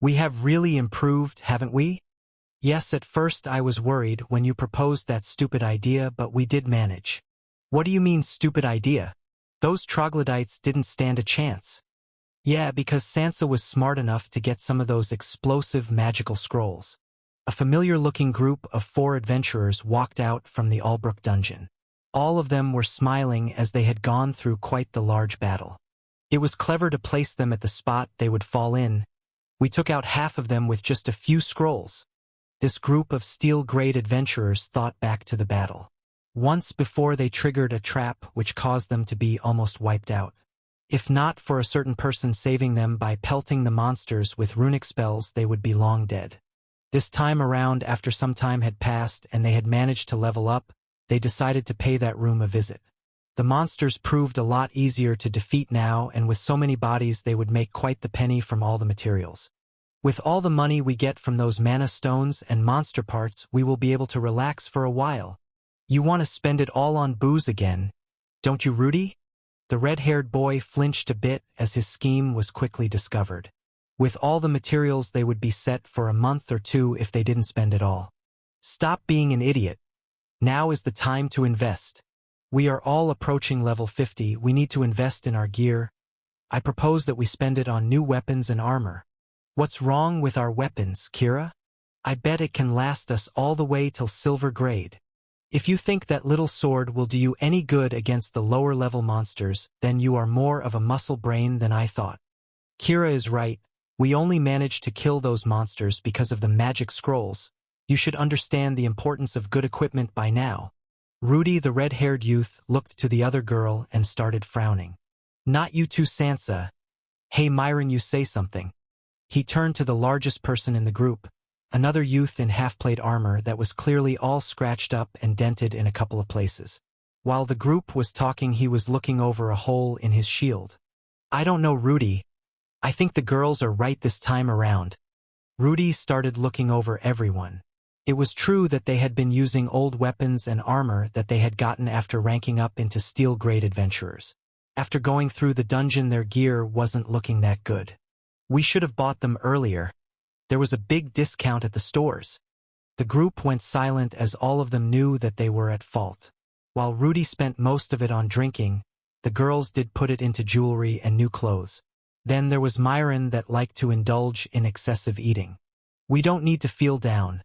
We have really improved, haven't we? Yes, at first I was worried when you proposed that stupid idea, but we did manage. What do you mean, stupid idea? Those troglodytes didn't stand a chance. Yeah, because Sansa was smart enough to get some of those explosive magical scrolls. A familiar-looking group of 4 adventurers walked out from the Albrook dungeon. All of them were smiling as they had gone through quite the large battle. It was clever to place them at the spot they would fall in. We took out half of them with just a few scrolls. This group of steel-grade adventurers thought back to the battle. Once before they triggered a trap which caused them to be almost wiped out. If not for a certain person saving them by pelting the monsters with runic spells, they would be long dead. This time around, after some time had passed and they had managed to level up, they decided to pay that room a visit. The monsters proved a lot easier to defeat now, and with so many bodies they would make quite the penny from all the materials. With all the money we get from those mana stones and monster parts, we will be able to relax for a while. You want to spend it all on booze again, don't you, Rudy? The red-haired boy flinched a bit as his scheme was quickly discovered. With all the materials they would be set for a month or 2 if they didn't spend it all. Stop being an idiot. Now is the time to invest. We are all approaching level 50, we need to invest in our gear. I propose that we spend it on new weapons and armor. What's wrong with our weapons, Kira? I bet it can last us all the way till silver grade. If you think that little sword will do you any good against the lower-level monsters, then you are more of a muscle brain than I thought. Kira is right. We only managed to kill those monsters because of the magic scrolls. You should understand the importance of good equipment by now. Rudy, the red-haired youth, looked to the other girl and started frowning. Not you too, Sansa. Hey, Myron, you say something. He turned to the largest person in the group, another youth in half-plate armor that was clearly all scratched up and dented in a couple of places. While the group was talking, he was looking over a hole in his shield. I don't know, Rudy. I think the girls are right this time around. Rudy started looking over everyone. It was true that they had been using old weapons and armor that they had gotten after ranking up into steel-grade adventurers. After going through the dungeon, their gear wasn't looking that good. We should have bought them earlier. There was a big discount at the stores. The group went silent as all of them knew that they were at fault. While Rudy spent most of it on drinking, the girls did put it into jewelry and new clothes. Then there was Myron that liked to indulge in excessive eating. We don't need to feel down.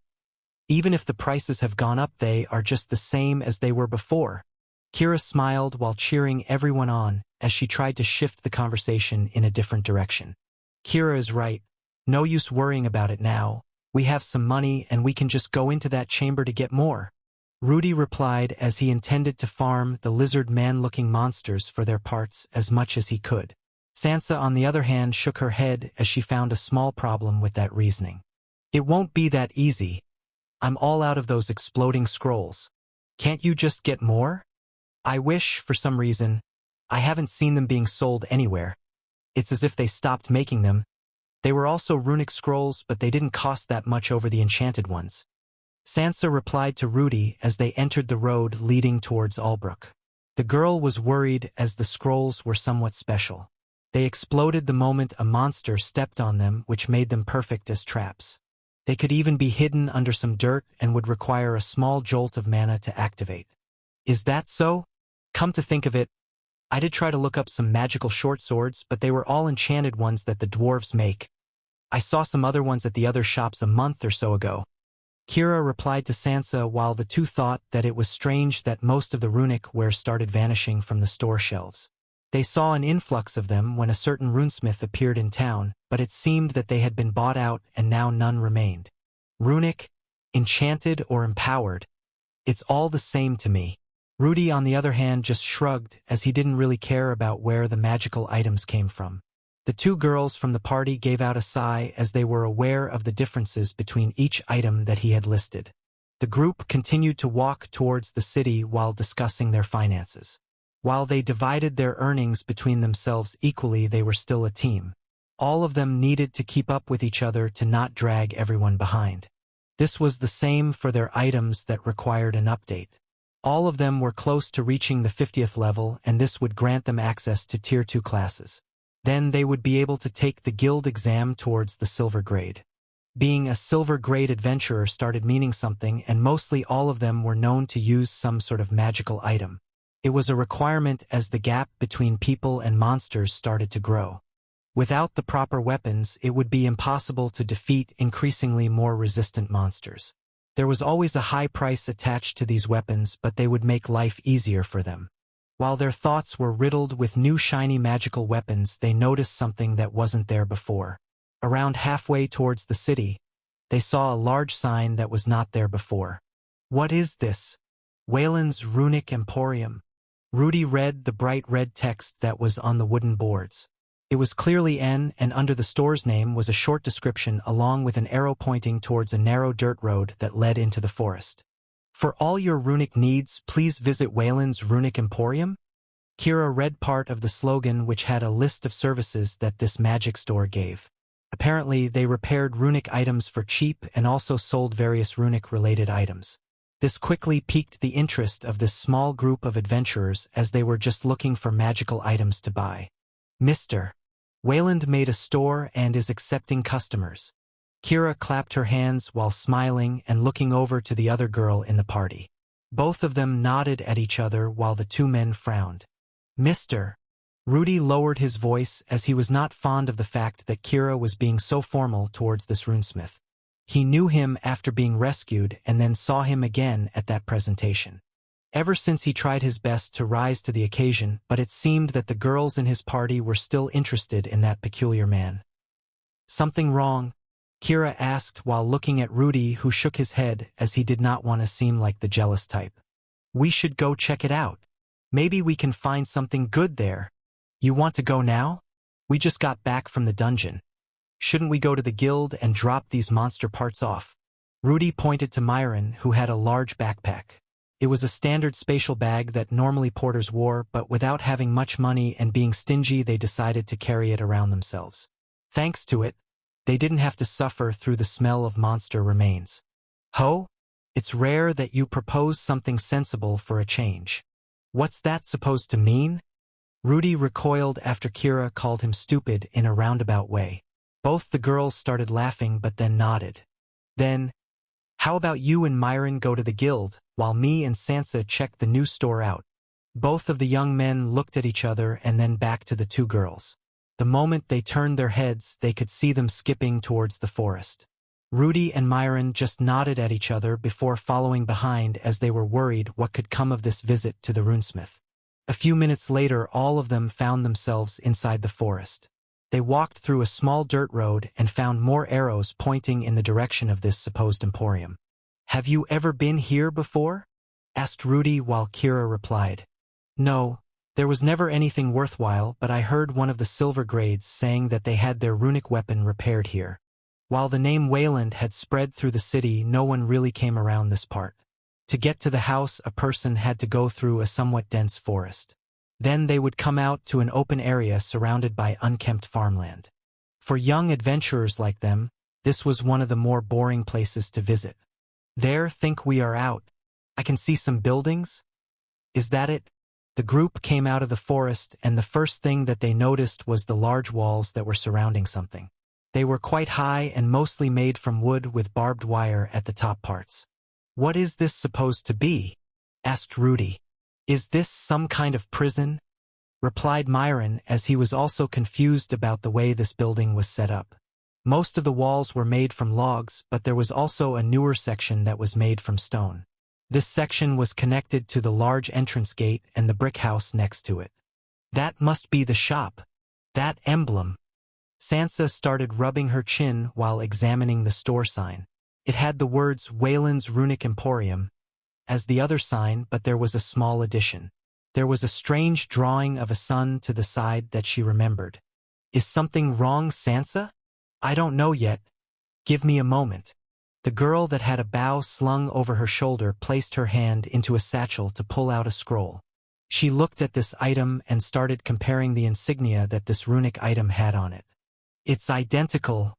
Even if the prices have gone up, they are just the same as they were before. Kira smiled while cheering everyone on as she tried to shift the conversation in a different direction. Kira is right. No use worrying about it now. We have some money and we can just go into that chamber to get more. Rudy replied as he intended to farm the lizard man-looking monsters for their parts as much as he could. Sansa, on the other hand, shook her head as she found a small problem with that reasoning. It won't be that easy. I'm all out of those exploding scrolls. Can't you just get more? I wish, for some reason. I haven't seen them being sold anywhere. It's as if they stopped making them. They were also runic scrolls, but they didn't cost that much over the enchanted ones. Sansa replied to Rudy as they entered the road leading towards Albrook. The girl was worried as the scrolls were somewhat special. They exploded the moment a monster stepped on them, which made them perfect as traps. They could even be hidden under some dirt and would require a small jolt of mana to activate. Is that so? Come to think of it, I did try to look up some magical short swords, but they were all enchanted ones that the dwarves make. I saw some other ones at the other shops a month or so ago. Kira replied to Sansa while the two thought that it was strange that most of the runic wares started vanishing from the store shelves. They saw an influx of them when a certain runesmith appeared in town, but it seemed that they had been bought out and now none remained. Runic, enchanted or empowered, it's all the same to me. Rudy, on the other hand, just shrugged as he didn't really care about where the magical items came from. The two girls from the party gave out a sigh as they were aware of the differences between each item that he had listed. The group continued to walk towards the city while discussing their finances. While they divided their earnings between themselves equally, they were still a team. All of them needed to keep up with each other to not drag everyone behind. This was the same for their items that required an update. All of them were close to reaching the 50th level, and this would grant them access to Tier 2 classes. Then they would be able to take the guild exam towards the silver grade. Being a silver grade adventurer started meaning something, and mostly all of them were known to use some sort of magical item. It was a requirement as the gap between people and monsters started to grow. Without the proper weapons, it would be impossible to defeat increasingly more resistant monsters. There was always a high price attached to these weapons, but they would make life easier for them. While their thoughts were riddled with new shiny magical weapons, they noticed something that wasn't there before. Around halfway towards the city, they saw a large sign that was not there before. What is this? Wayland's Runic Emporium. Rudy read the bright red text that was on the wooden boards. It was clearly N, and under the store's name was a short description along with an arrow pointing towards a narrow dirt road that led into the forest. For all your runic needs, please visit Wayland's Runic Emporium? Kira read part of the slogan, which had a list of services that this magic store gave. Apparently, they repaired runic items for cheap and also sold various runic-related items. This quickly piqued the interest of this small group of adventurers as they were just looking for magical items to buy. Mr. Wayland made a store and is accepting customers. Kira clapped her hands while smiling and looking over to the other girl in the party. Both of them nodded at each other while the two men frowned. Mr. Rudy lowered his voice as he was not fond of the fact that Kira was being so formal towards this runesmith. He knew him after being rescued and then saw him again at that presentation. Ever since he tried his best to rise to the occasion, but it seemed that the girls in his party were still interested in that peculiar man. Something wrong? Kira asked while looking at Rudy, who shook his head as he did not want to seem like the jealous type. We should go check it out. Maybe we can find something good there. You want to go now? We just got back from the dungeon. Shouldn't we go to the guild and drop these monster parts off? Rudy pointed to Myron, who had a large backpack. It was a standard spatial bag that normally porters wore, but without having much money and being stingy, they decided to carry it around themselves. Thanks to it, they didn't have to suffer through the smell of monster remains. Ho? It's rare that you propose something sensible for a change. What's that supposed to mean? Rudy recoiled after Kira called him stupid in a roundabout way. Both the girls started laughing but then nodded. Then, how about you and Myron go to the guild, while me and Sansa check the new store out? Both of the young men looked at each other and then back to the two girls. The moment they turned their heads, they could see them skipping towards the forest. Rudy and Myron just nodded at each other before following behind as they were worried what could come of this visit to the runesmith. A few minutes later, all of them found themselves inside the forest. They walked through a small dirt road and found more arrows pointing in the direction of this supposed emporium. Have you ever been here before? Asked Rudy while Kira replied. No, there was never anything worthwhile, but I heard one of the silver grades saying that they had their runic weapon repaired here. While the name Wayland had spread through the city, no one really came around this part. To get to the house, a person had to go through a somewhat dense forest. Then they would come out to an open area surrounded by unkempt farmland. For young adventurers like them, this was one of the more boring places to visit. There, think we are out. I can see some buildings. Is that it? The group came out of the forest, and the first thing that they noticed was the large walls that were surrounding something. They were quite high and mostly made from wood with barbed wire at the top parts. What is this supposed to be? Asked Rudy. Is this some kind of prison? Replied Myron, as he was also confused about the way this building was set up. Most of the walls were made from logs, but there was also a newer section that was made from stone. This section was connected to the large entrance gate and the brick house next to it. That must be the shop. That emblem. Sansa started rubbing her chin while examining the store sign. It had the words Wayland's Runic Emporium as the other sign, but there was a small addition. There was a strange drawing of a sun to the side that she remembered. Is something wrong, Sansa? I don't know yet. Give me a moment. The girl that had a bow slung over her shoulder placed her hand into a satchel to pull out a scroll. She looked at this item and started comparing the insignia that this runic item had on it. It's identical.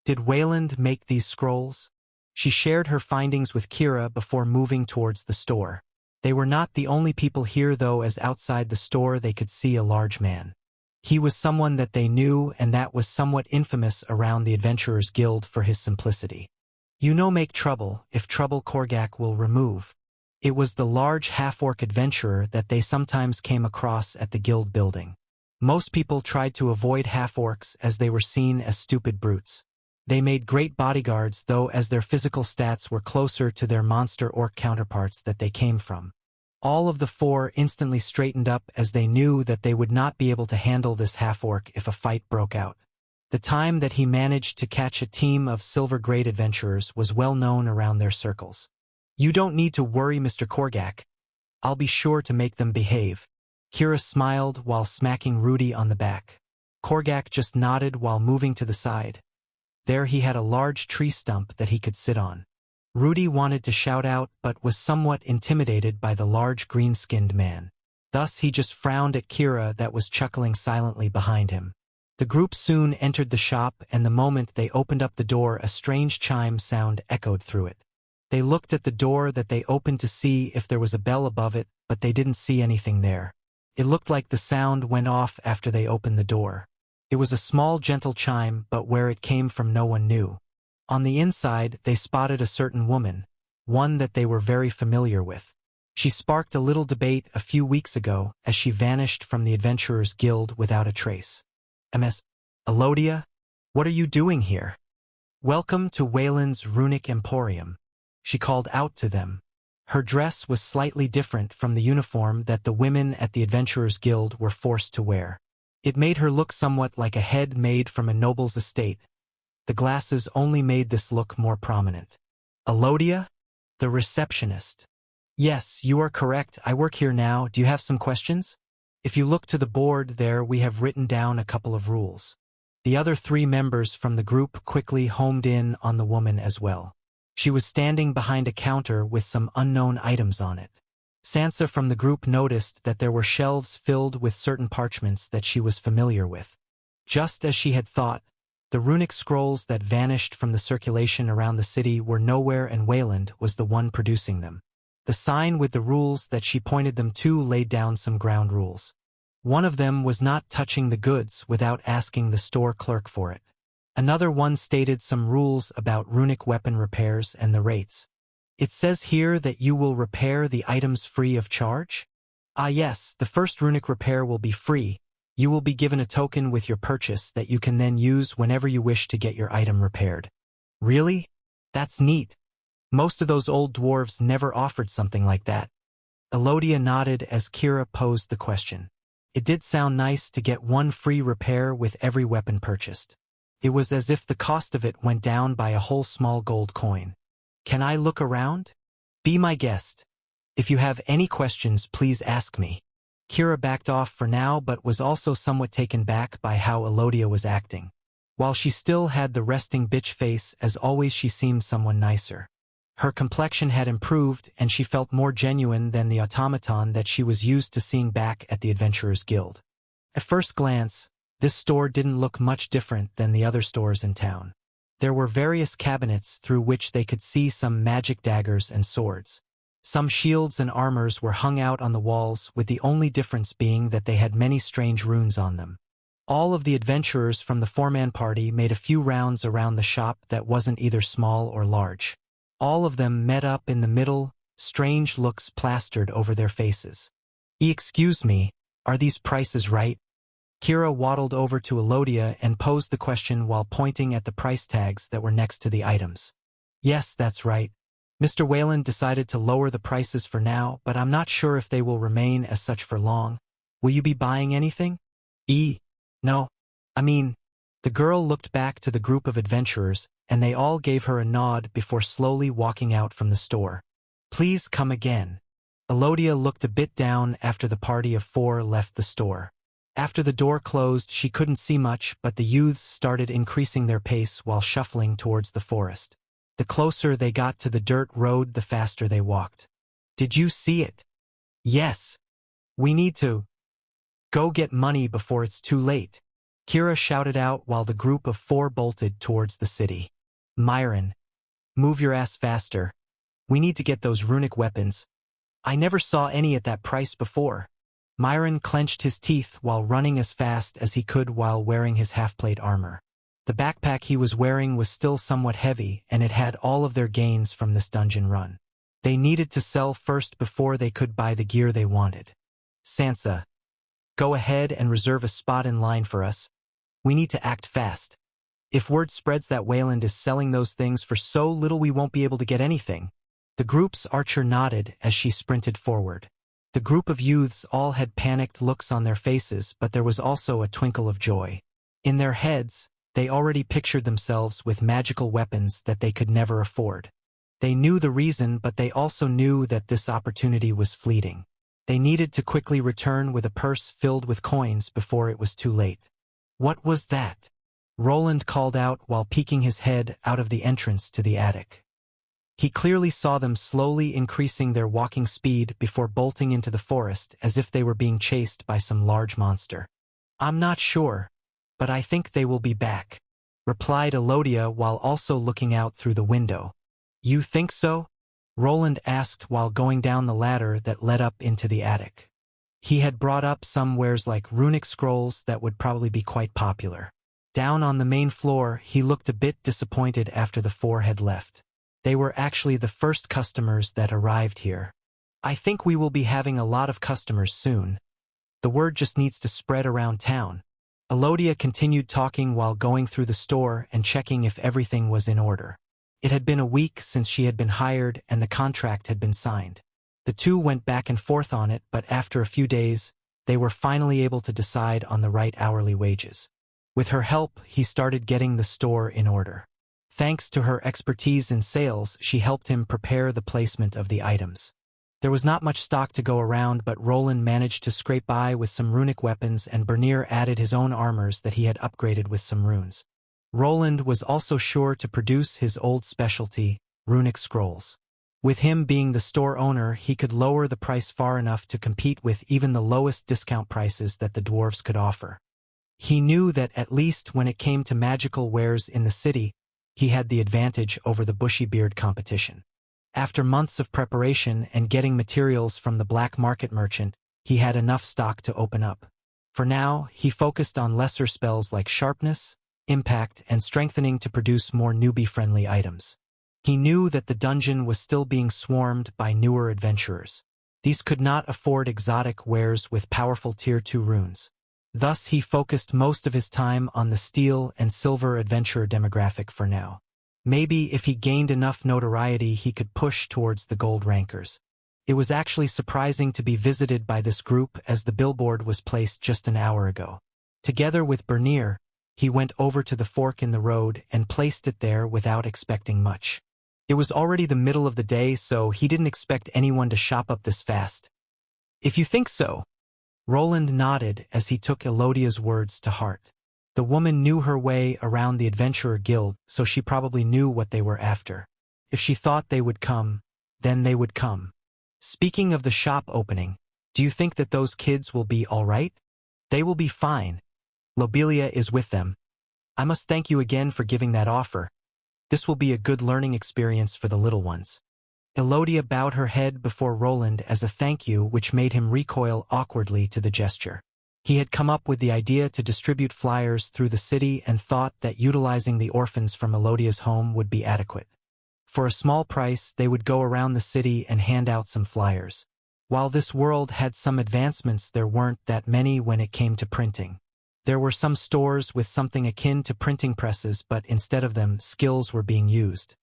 Did Wayland make these scrolls? She shared her findings with Kira before moving towards the store. They were not the only people here though, as outside the store they could see a large man. He was someone that they knew and that was somewhat infamous around the Adventurers Guild for his simplicity. You know, make trouble, if trouble Korgak will remove. It was the large half-orc adventurer that they sometimes came across at the guild building. Most people tried to avoid half-orcs as they were seen as stupid brutes. They made great bodyguards though, as their physical stats were closer to their monster orc counterparts that they came from. All of the four instantly straightened up as they knew that they would not be able to handle this half-orc if a fight broke out. The time that he managed to catch a team of silver-grade adventurers was well known around their circles. You don't need to worry, Mr. Korgak. I'll be sure to make them behave. Kira smiled while smacking Rudy on the back. Korgak just nodded while moving to the side. There he had a large tree stump that he could sit on. Rudy wanted to shout out but was somewhat intimidated by the large green-skinned man. Thus he just frowned at Kira that was chuckling silently behind him. The group soon entered the shop, and the moment they opened up the door, a strange chime sound echoed through it. They looked at the door that they opened to see if there was a bell above it, but they didn't see anything there. It looked like the sound went off after they opened the door. It was a small, gentle chime, but where it came from no one knew. On the inside, they spotted a certain woman, one that they were very familiar with. She sparked a little debate a few weeks ago as she vanished from the Adventurers Guild without a trace. Ms. Elodia, what are you doing here? Welcome to Wayland's Runic Emporium, she called out to them. Her dress was slightly different from the uniform that the women at the Adventurers Guild were forced to wear. It made her look somewhat like a head made from a noble's estate. The glasses only made this look more prominent. Elodia? The receptionist. Yes, you are correct. I work here now. Do you have some questions? If you look to the board there, we have written down a couple of rules. The other three members from the group quickly homed in on the woman as well. She was standing behind a counter with some unknown items on it. Sansa from the group noticed that there were shelves filled with certain parchments that she was familiar with. Just as she had thought, the runic scrolls that vanished from the circulation around the city were nowhere, and Wayland was the one producing them. The sign with the rules that she pointed them to laid down some ground rules. One of them was not touching the goods without asking the store clerk for it. Another one stated some rules about runic weapon repairs and the rates. It says here that you will repair the items free of charge? Ah yes, the first runic repair will be free. You will be given a token with your purchase that you can then use whenever you wish to get your item repaired. Really? That's neat. Most of those old dwarves never offered something like that. Elodia nodded as Kira posed the question. It did sound nice to get one free repair with every weapon purchased. It was as if the cost of it went down by a whole small gold coin. Can I look around? Be my guest. If you have any questions, please ask me. Kira backed off for now, but was also somewhat taken back by how Elodia was acting. While she still had the resting bitch face, as always she seemed someone nicer. Her complexion had improved, and she felt more genuine than the automaton that she was used to seeing back at the Adventurers Guild. At first glance, this store didn't look much different than the other stores in town. There were various cabinets through which they could see some magic daggers and swords. Some shields and armors were hung out on the walls, with the only difference being that they had many strange runes on them. All of the adventurers from the four-man party made a few rounds around the shop that wasn't either small or large. All of them met up in the middle, strange looks plastered over their faces. Excuse me, are these prices right? Kira waddled over to Elodia and posed the question while pointing at the price tags that were next to the items. Yes, that's right. Mr. Wayland decided to lower the prices for now, but I'm not sure if they will remain as such for long. Will you be buying anything? No. The girl looked back to the group of adventurers, and they all gave her a nod before slowly walking out from the store. Please come again. Elodia looked a bit down after the party of four left the store. After the door closed, she couldn't see much, but the youths started increasing their pace while shuffling towards the forest. The closer they got to the dirt road, the faster they walked. Did you see it? Yes. We need to go get money before it's too late, Kira shouted out while the group of four bolted towards the city. Myron, move your ass faster. We need to get those runic weapons. I never saw any at that price before. Myron clenched his teeth while running as fast as he could while wearing his half-plate armor. The backpack he was wearing was still somewhat heavy, and it had all of their gains from this dungeon run. They needed to sell first before they could buy the gear they wanted. Sansa, go ahead and reserve a spot in line for us. We need to act fast. If word spreads that Wayland is selling those things for so little we won't be able to get anything. The group's archer nodded as she sprinted forward. The group of youths all had panicked looks on their faces, but there was also a twinkle of joy. In their heads, they already pictured themselves with magical weapons that they could never afford. They knew the reason, but they also knew that this opportunity was fleeting. They needed to quickly return with a purse filled with coins before it was too late. What was that? Roland called out while peeking his head out of the entrance to the attic. He clearly saw them slowly increasing their walking speed before bolting into the forest as if they were being chased by some large monster. I'm not sure, but I think they will be back, replied Elodia while also looking out through the window. You think so? Roland asked while going down the ladder that led up into the attic. He had brought up some wares like runic scrolls that would probably be quite popular. Down on the main floor, he looked a bit disappointed after the four had left. They were actually the first customers that arrived here. I think we will be having a lot of customers soon. The word just needs to spread around town. Elodia continued talking while going through the store and checking if everything was in order. It had been a week since she had been hired and the contract had been signed. The two went back and forth on it, but after a few days, they were finally able to decide on the right hourly wages. With her help, he started getting the store in order. Thanks to her expertise in sales, she helped him prepare the placement of the items. There was not much stock to go around, but Roland managed to scrape by with some runic weapons, and Bernier added his own armors that he had upgraded with some runes. Roland was also sure to produce his old specialty, runic scrolls. With him being the store owner, he could lower the price far enough to compete with even the lowest discount prices that the dwarves could offer. He knew that at least when it came to magical wares in the city, he had the advantage over the bushy-beard competition. After months of preparation and getting materials from the black market merchant, he had enough stock to open up. For now, he focused on lesser spells like sharpness, impact, and strengthening to produce more newbie-friendly items. He knew that the dungeon was still being swarmed by newer adventurers. These could not afford exotic wares with powerful Tier 2 runes. Thus, he focused most of his time on the steel and silver adventurer demographic for now. Maybe if he gained enough notoriety, he could push towards the gold rankers. It was actually surprising to be visited by this group as the billboard was placed just an hour ago. Together with Bernier, he went over to the fork in the road and placed it there without expecting much. It was already the middle of the day, so he didn't expect anyone to shop up this fast. If you think so. Roland nodded as he took Elodia's words to heart. The woman knew her way around the Adventurer Guild, so she probably knew what they were after. If she thought they would come, then they would come. Speaking of the shop opening, do you think that those kids will be all right? They will be fine. Lobelia is with them. I must thank you again for giving that offer. This will be a good learning experience for the little ones. Elodia bowed her head before Roland as a thank you, which made him recoil awkwardly to the gesture. He had come up with the idea to distribute flyers through the city and thought that utilizing the orphans from Elodia's home would be adequate. For a small price, they would go around the city and hand out some flyers. While this world had some advancements, there weren't that many when it came to printing. There were some stores with something akin to printing presses, but instead of them, skills were being used.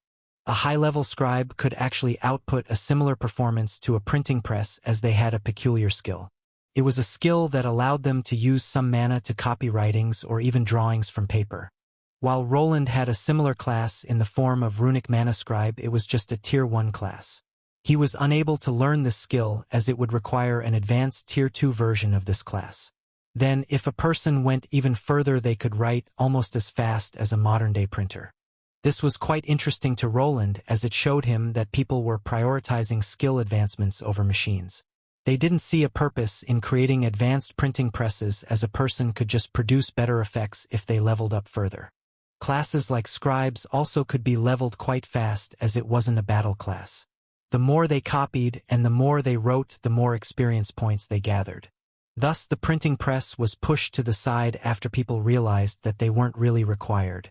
A high-level scribe could actually output a similar performance to a printing press as they had a peculiar skill. It was a skill that allowed them to use some mana to copy writings or even drawings from paper. While Roland had a similar class in the form of Runic Mana Scribe, it was just a Tier 1 class. He was unable to learn this skill as it would require an advanced Tier 2 version of this class. Then, if a person went even further, they could write almost as fast as a modern-day printer. This was quite interesting to Roland as it showed him that people were prioritizing skill advancements over machines. They didn't see a purpose in creating advanced printing presses as a person could just produce better effects if they leveled up further. Classes like scribes also could be leveled quite fast as it wasn't a battle class. The more they copied and the more they wrote, the more experience points they gathered. Thus the printing press was pushed to the side after people realized that they weren't really required.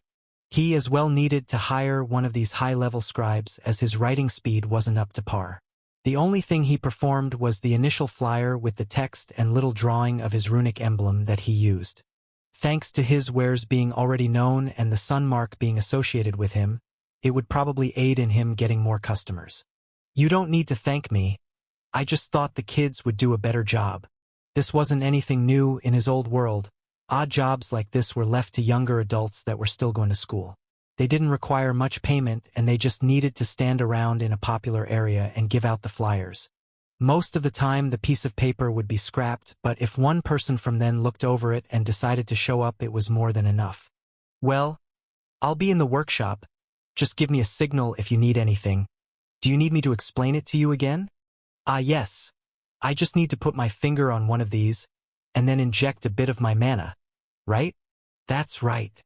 He as well needed to hire one of these high-level scribes as his writing speed wasn't up to par. The only thing he performed was the initial flyer with the text and little drawing of his runic emblem that he used. Thanks to his wares being already known and the sun mark being associated with him, it would probably aid in him getting more customers. You don't need to thank me. I just thought the kids would do a better job. This wasn't anything new in his old world. Odd jobs like this were left to younger adults that were still going to school. They didn't require much payment and they just needed to stand around in a popular area and give out the flyers. Most of the time the piece of paper would be scrapped, but if one person from then looked over it and decided to show up, it was more than enough. Well, I'll be in the workshop. Just give me a signal if you need anything. Do you need me to explain it to you again? Yes. I just need to put my finger on one of these, and then inject a bit of my mana. Right? That's right.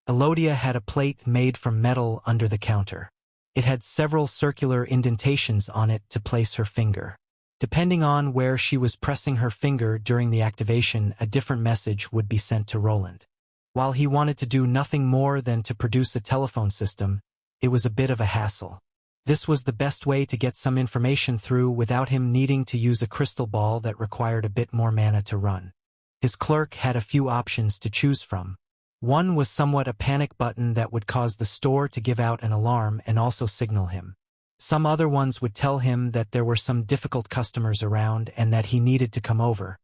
Elodia had a plate made from metal under the counter. It had several circular indentations on it to place her finger. Depending on where she was pressing her finger during the activation, a different message would be sent to Roland. While he wanted to do nothing more than to produce a telephone system, it was a bit of a hassle. This was the best way to get some information through without him needing to use a crystal ball that required a bit more mana to run. His clerk had a few options to choose from. One was somewhat a panic button that would cause the store to give out an alarm and also signal him. Some other ones would tell him that there were some difficult customers around and that he needed to come over.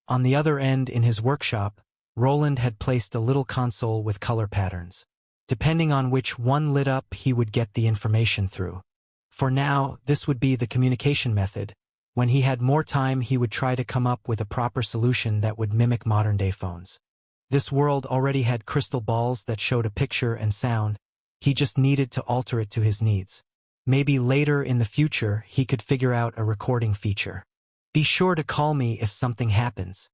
On the other end in his workshop, Roland had placed a little console with color patterns. Depending on which one lit up, he would get the information through. For now, this would be the communication method. When he had more time, he would try to come up with a proper solution that would mimic modern-day phones. This world already had crystal balls that showed a picture and sound. He just needed to alter it to his needs. Maybe later in the future, he could figure out a recording feature. Be sure to call me if something happens.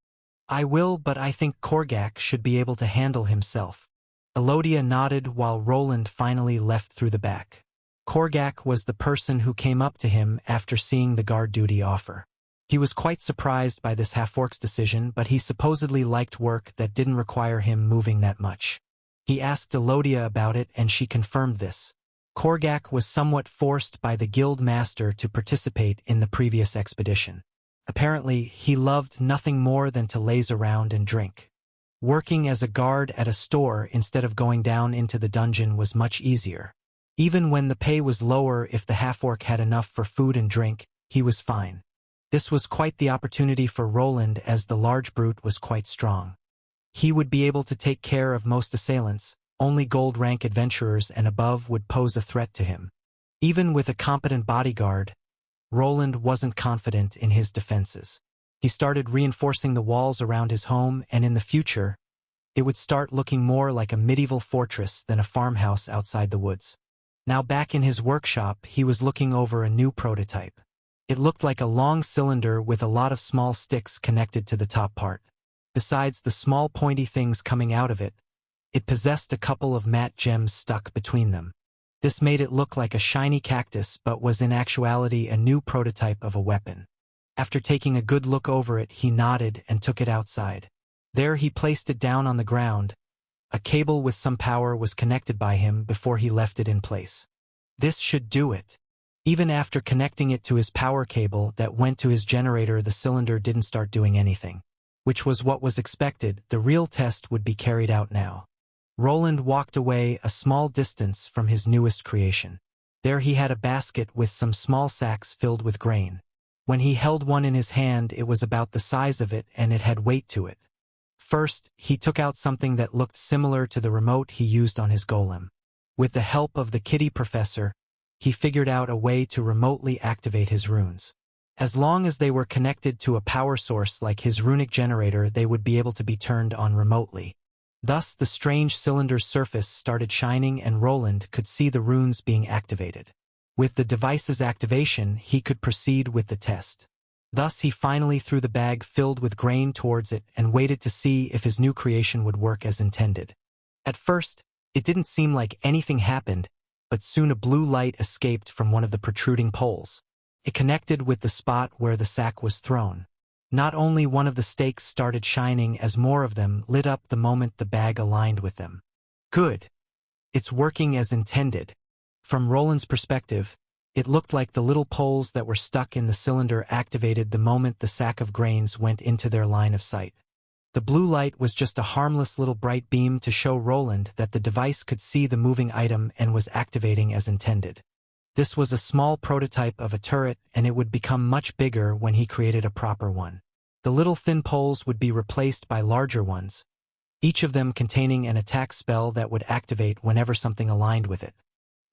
I will, but I think Korgak should be able to handle himself. Elodia nodded while Roland finally left through the back. Korgak was the person who came up to him after seeing the guard duty offer. He was quite surprised by this half-orc's decision, but he supposedly liked work that didn't require him moving that much. He asked Elodia about it and she confirmed this. Korgak was somewhat forced by the guild master to participate in the previous expedition. Apparently, he loved nothing more than to laze around and drink. Working as a guard at a store instead of going down into the dungeon was much easier. Even when the pay was lower, if the half-orc had enough for food and drink, he was fine. This was quite the opportunity for Roland as the large brute was quite strong. He would be able to take care of most assailants. Only gold-rank adventurers and above would pose a threat to him. Even with a competent bodyguard, Roland wasn't confident in his defenses. He started reinforcing the walls around his home, and in the future, it would start looking more like a medieval fortress than a farmhouse outside the woods. Now back in his workshop, he was looking over a new prototype. It looked like a long cylinder with a lot of small sticks connected to the top part. Besides the small pointy things coming out of it, it possessed a couple of matte gems stuck between them. This made it look like a shiny cactus but was in actuality a new prototype of a weapon. After taking a good look over it, he nodded and took it outside. There he placed it down on the ground. A cable with some power was connected by him before he left it in place. This should do it. Even after connecting it to his power cable that went to his generator, the cylinder didn't start doing anything. Which was what was expected. The real test would be carried out now. Roland walked away a small distance from his newest creation. There he had a basket with some small sacks filled with grain. When he held one in his hand, it was about the size of it and it had weight to it. First, he took out something that looked similar to the remote he used on his golem. With the help of the kitty professor, he figured out a way to remotely activate his runes. As long as they were connected to a power source like his runic generator, they would be able to be turned on remotely. Thus, the strange cylinder's surface started shining and Roland could see the runes being activated. With the device's activation, he could proceed with the test. Thus, he finally threw the bag filled with grain towards it and waited to see if his new creation would work as intended. At first, it didn't seem like anything happened, but soon a blue light escaped from one of the protruding poles. It connected with the spot where the sack was thrown. Not only one of the stakes started shining as more of them lit up the moment the bag aligned with them. Good. It's working as intended. From Roland's perspective, it looked like the little poles that were stuck in the cylinder activated the moment the sack of grains went into their line of sight. The blue light was just a harmless little bright beam to show Roland that the device could see the moving item and was activating as intended. This was a small prototype of a turret, and it would become much bigger when he created a proper one. The little thin poles would be replaced by larger ones, each of them containing an attack spell that would activate whenever something aligned with it.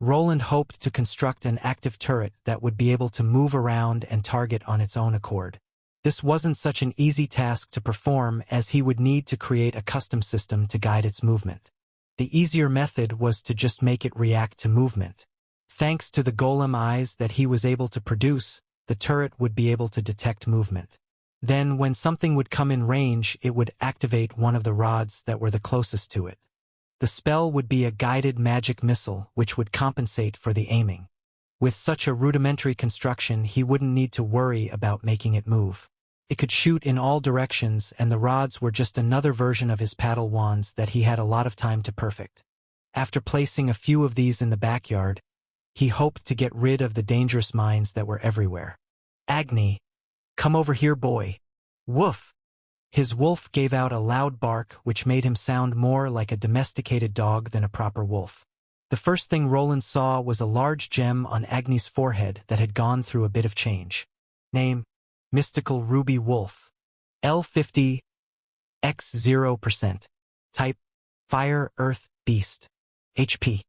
Roland hoped to construct an active turret that would be able to move around and target on its own accord. This wasn't such an easy task to perform, as he would need to create a custom system to guide its movement. The easier method was to just make it react to movement. Thanks to the golem eyes that he was able to produce, the turret would be able to detect movement. Then, when something would come in range, it would activate one of the rods that were the closest to it. The spell would be a guided magic missile, which would compensate for the aiming. With such a rudimentary construction, he wouldn't need to worry about making it move. It could shoot in all directions, and the rods were just another version of his paddle wands that he had a lot of time to perfect. After placing a few of these in the backyard, he hoped to get rid of the dangerous mines that were everywhere. Agni, come over here, boy. Woof! His wolf gave out a loud bark which made him sound more like a domesticated dog than a proper wolf. The first thing Roland saw was a large gem on Agni's forehead that had gone through a bit of change. Name: Mystical Ruby Wolf. L50 X 0%. Type: Fire Earth Beast. HP: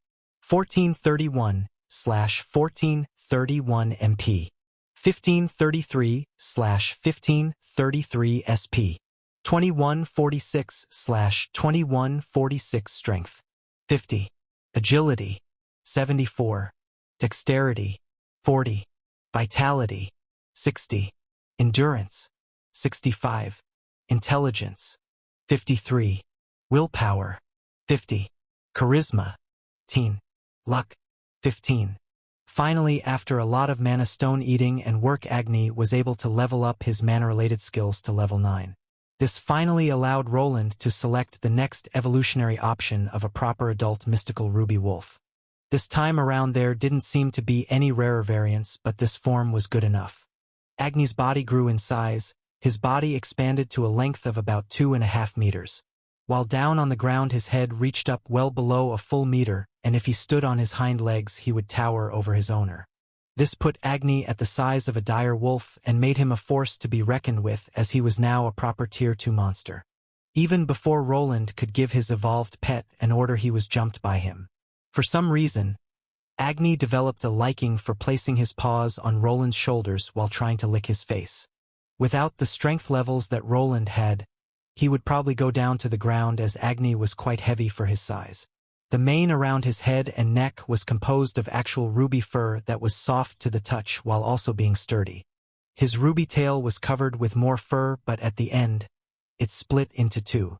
1431/1431 MP. 1533/1533 SP. 2146/2146 Strength. 50. Agility. 74. Dexterity. 40. Vitality. 60. Endurance. 65. Intelligence. 53. Willpower. 50. Charisma. 15. Luck. 15. Finally, after a lot of mana stone eating and work, Agni was able to level up his mana-related skills to level 9. This finally allowed Roland to select the next evolutionary option of a proper adult mystical ruby wolf. This time around there didn't seem to be any rarer variants, but this form was good enough. Agni's body grew in size. His body expanded to a length of about 2.5 meters. While down on the ground, his head reached up well below a full meter, and if he stood on his hind legs, he would tower over his owner. This put Agni at the size of a dire wolf and made him a force to be reckoned with, as he was now a proper Tier 2 monster. Even before Roland could give his evolved pet an order, he was jumped by him. For some reason, Agni developed a liking for placing his paws on Roland's shoulders while trying to lick his face. Without the strength levels that Roland had, he would probably go down to the ground, as Agni was quite heavy for his size. The mane around his head and neck was composed of actual ruby fur that was soft to the touch while also being sturdy. His ruby tail was covered with more fur, but at the end, it split into two.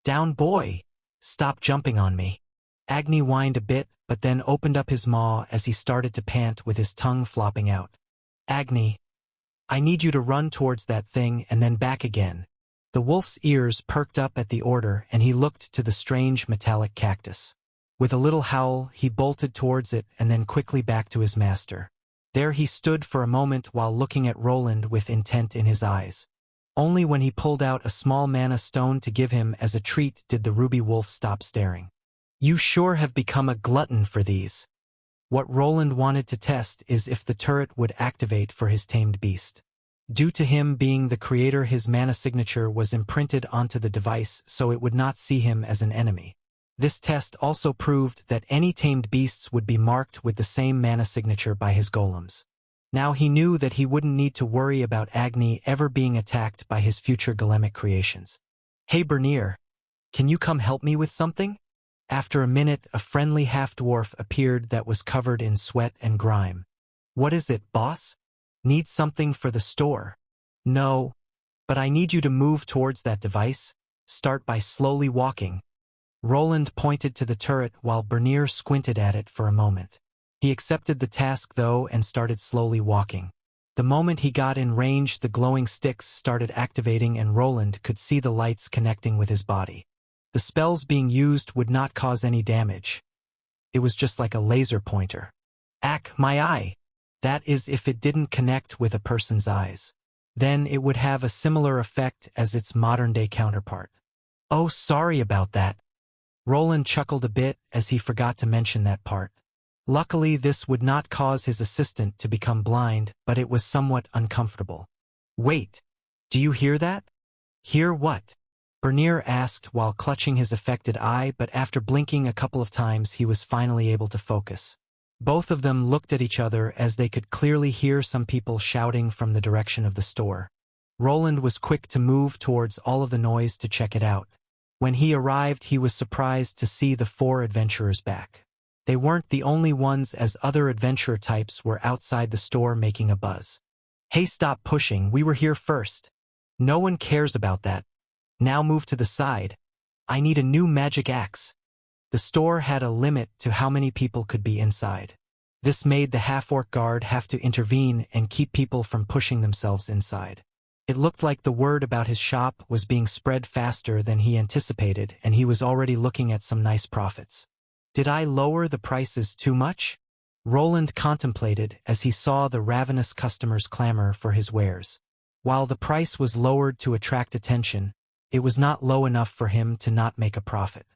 Down, boy! Stop jumping on me. Agni whined a bit, but then opened up his maw as he started to pant with his tongue flopping out. Agni, I need you to run towards that thing and then back again. The wolf's ears perked up at the order, and he looked to the strange metallic cactus. With a little howl, he bolted towards it and then quickly back to his master. There he stood for a moment while looking at Roland with intent in his eyes. Only when he pulled out a small mana stone to give him as a treat did the ruby wolf stop staring. You sure have become a glutton for these. What Roland wanted to test is if the turret would activate for his tamed beast. Due to him being the creator, his mana signature was imprinted onto the device, so it would not see him as an enemy. This test also proved that any tamed beasts would be marked with the same mana signature by his golems. Now he knew that he wouldn't need to worry about Agni ever being attacked by his future golemic creations. Hey Bernier, can you come help me with something? After a minute, a friendly half-dwarf appeared that was covered in sweat and grime. What is it, boss? Need something for the store? No, but I need you to move towards that device. Start by slowly walking. Roland pointed to the turret while Bernier squinted at it for a moment. He accepted the task though and started slowly walking. The moment he got in range, the glowing sticks started activating and Roland could see the lights connecting with his body. The spells being used would not cause any damage. It was just like a laser pointer. Ack, my eye! That is, if it didn't connect with a person's eyes. Then it would have a similar effect as its modern-day counterpart. Oh, sorry about that. Roland chuckled a bit as he forgot to mention that part. Luckily, this would not cause his assistant to become blind, but it was somewhat uncomfortable. Wait, do you hear that? Hear what? Bernier asked while clutching his affected eye, but after blinking a couple of times he was finally able to focus. Both of them looked at each other as they could clearly hear some people shouting from the direction of the store. Roland was quick to move towards all of the noise to check it out. When he arrived, he was surprised to see the 4 adventurers back. They weren't the only ones, as other adventurer types were outside the store making a buzz. Hey, stop pushing, we were here first. No one cares about that. Now move to the side. I need a new magic axe. The store had a limit to how many people could be inside. This made the half-orc guard have to intervene and keep people from pushing themselves inside. It looked like the word about his shop was being spread faster than he anticipated, and he was already looking at some nice profits. Did I lower the prices too much? Roland contemplated as he saw the ravenous customers clamor for his wares. While the price was lowered to attract attention, it was not low enough for him to not make a profit.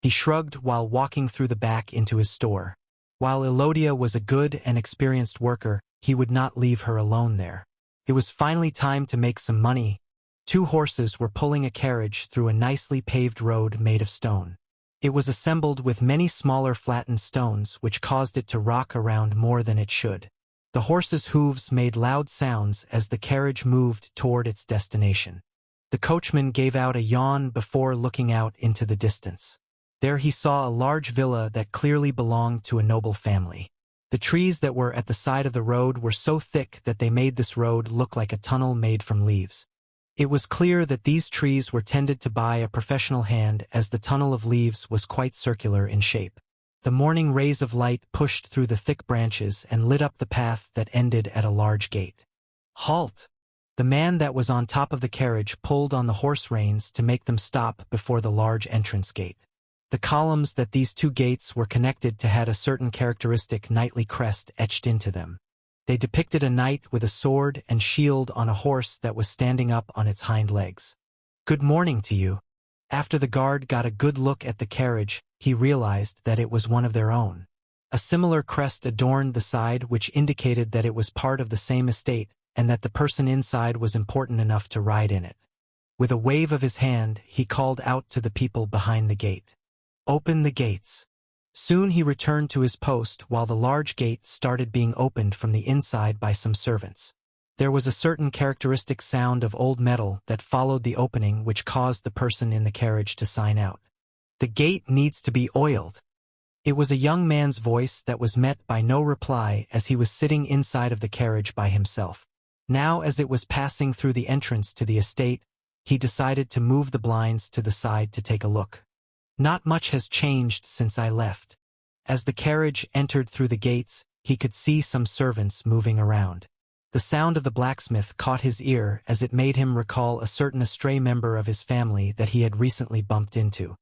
He shrugged while walking through the back into his store. While Elodia was a good and experienced worker, he would not leave her alone there. It was finally time to make some money. 2 horses were pulling a carriage through a nicely paved road made of stone. It was assembled with many smaller flattened stones, which caused it to rock around more than it should. The horses' hooves made loud sounds as the carriage moved toward its destination. The coachman gave out a yawn before looking out into the distance. There he saw a large villa that clearly belonged to a noble family. The trees that were at the side of the road were so thick that they made this road look like a tunnel made from leaves. It was clear that these trees were tended to by a professional hand, as the tunnel of leaves was quite circular in shape. The morning rays of light pushed through the thick branches and lit up the path that ended at a large gate. Halt! The man that was on top of the carriage pulled on the horse reins to make them stop before the large entrance gate. The columns that these 2 gates were connected to had a certain characteristic knightly crest etched into them. They depicted a knight with a sword and shield on a horse that was standing up on its hind legs. Good morning to you. After the guard got a good look at the carriage, he realized that it was one of their own. A similar crest adorned the side, which indicated that it was part of the same estate and that the person inside was important enough to ride in it. With a wave of his hand, he called out to the people behind the gate. Open the gates. Soon he returned to his post while the large gate started being opened from the inside by some servants. There was a certain characteristic sound of old metal that followed the opening, which caused the person in the carriage to sign out. The gate needs to be oiled. It was a young man's voice that was met by no reply as he was sitting inside of the carriage by himself. Now, as it was passing through the entrance to the estate, he decided to move the blinds to the side to take a look. Not much has changed since I left. As the carriage entered through the gates, he could see some servants moving around. The sound of the blacksmith caught his ear as it made him recall a certain stray member of his family that he had recently bumped into.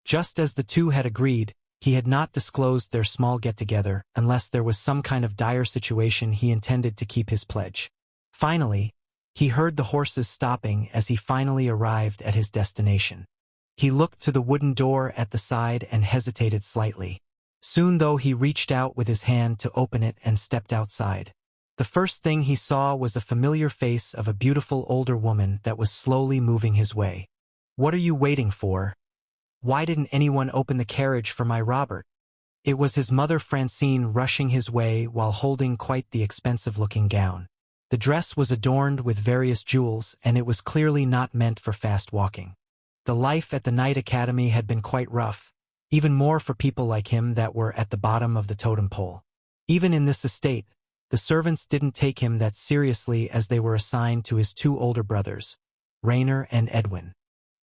Just as the 2 had agreed, he had not disclosed their small get-together unless there was some kind of dire situation. He intended to keep his pledge. Finally, he heard the horses stopping as he finally arrived at his destination. He looked to the wooden door at the side and hesitated slightly. Soon, though, he reached out with his hand to open it and stepped outside. The first thing he saw was a familiar face of a beautiful older woman that was slowly moving his way. What are you waiting for? Why didn't anyone open the carriage for my Robert? It was his mother Francine rushing his way while holding quite the expensive-looking gown. The dress was adorned with various jewels, and it was clearly not meant for fast walking. The life at the Knight Academy had been quite rough, even more for people like him that were at the bottom of the totem pole. Even in this estate, the servants didn't take him that seriously, as they were assigned to his 2 older brothers, Rainer and Edwin.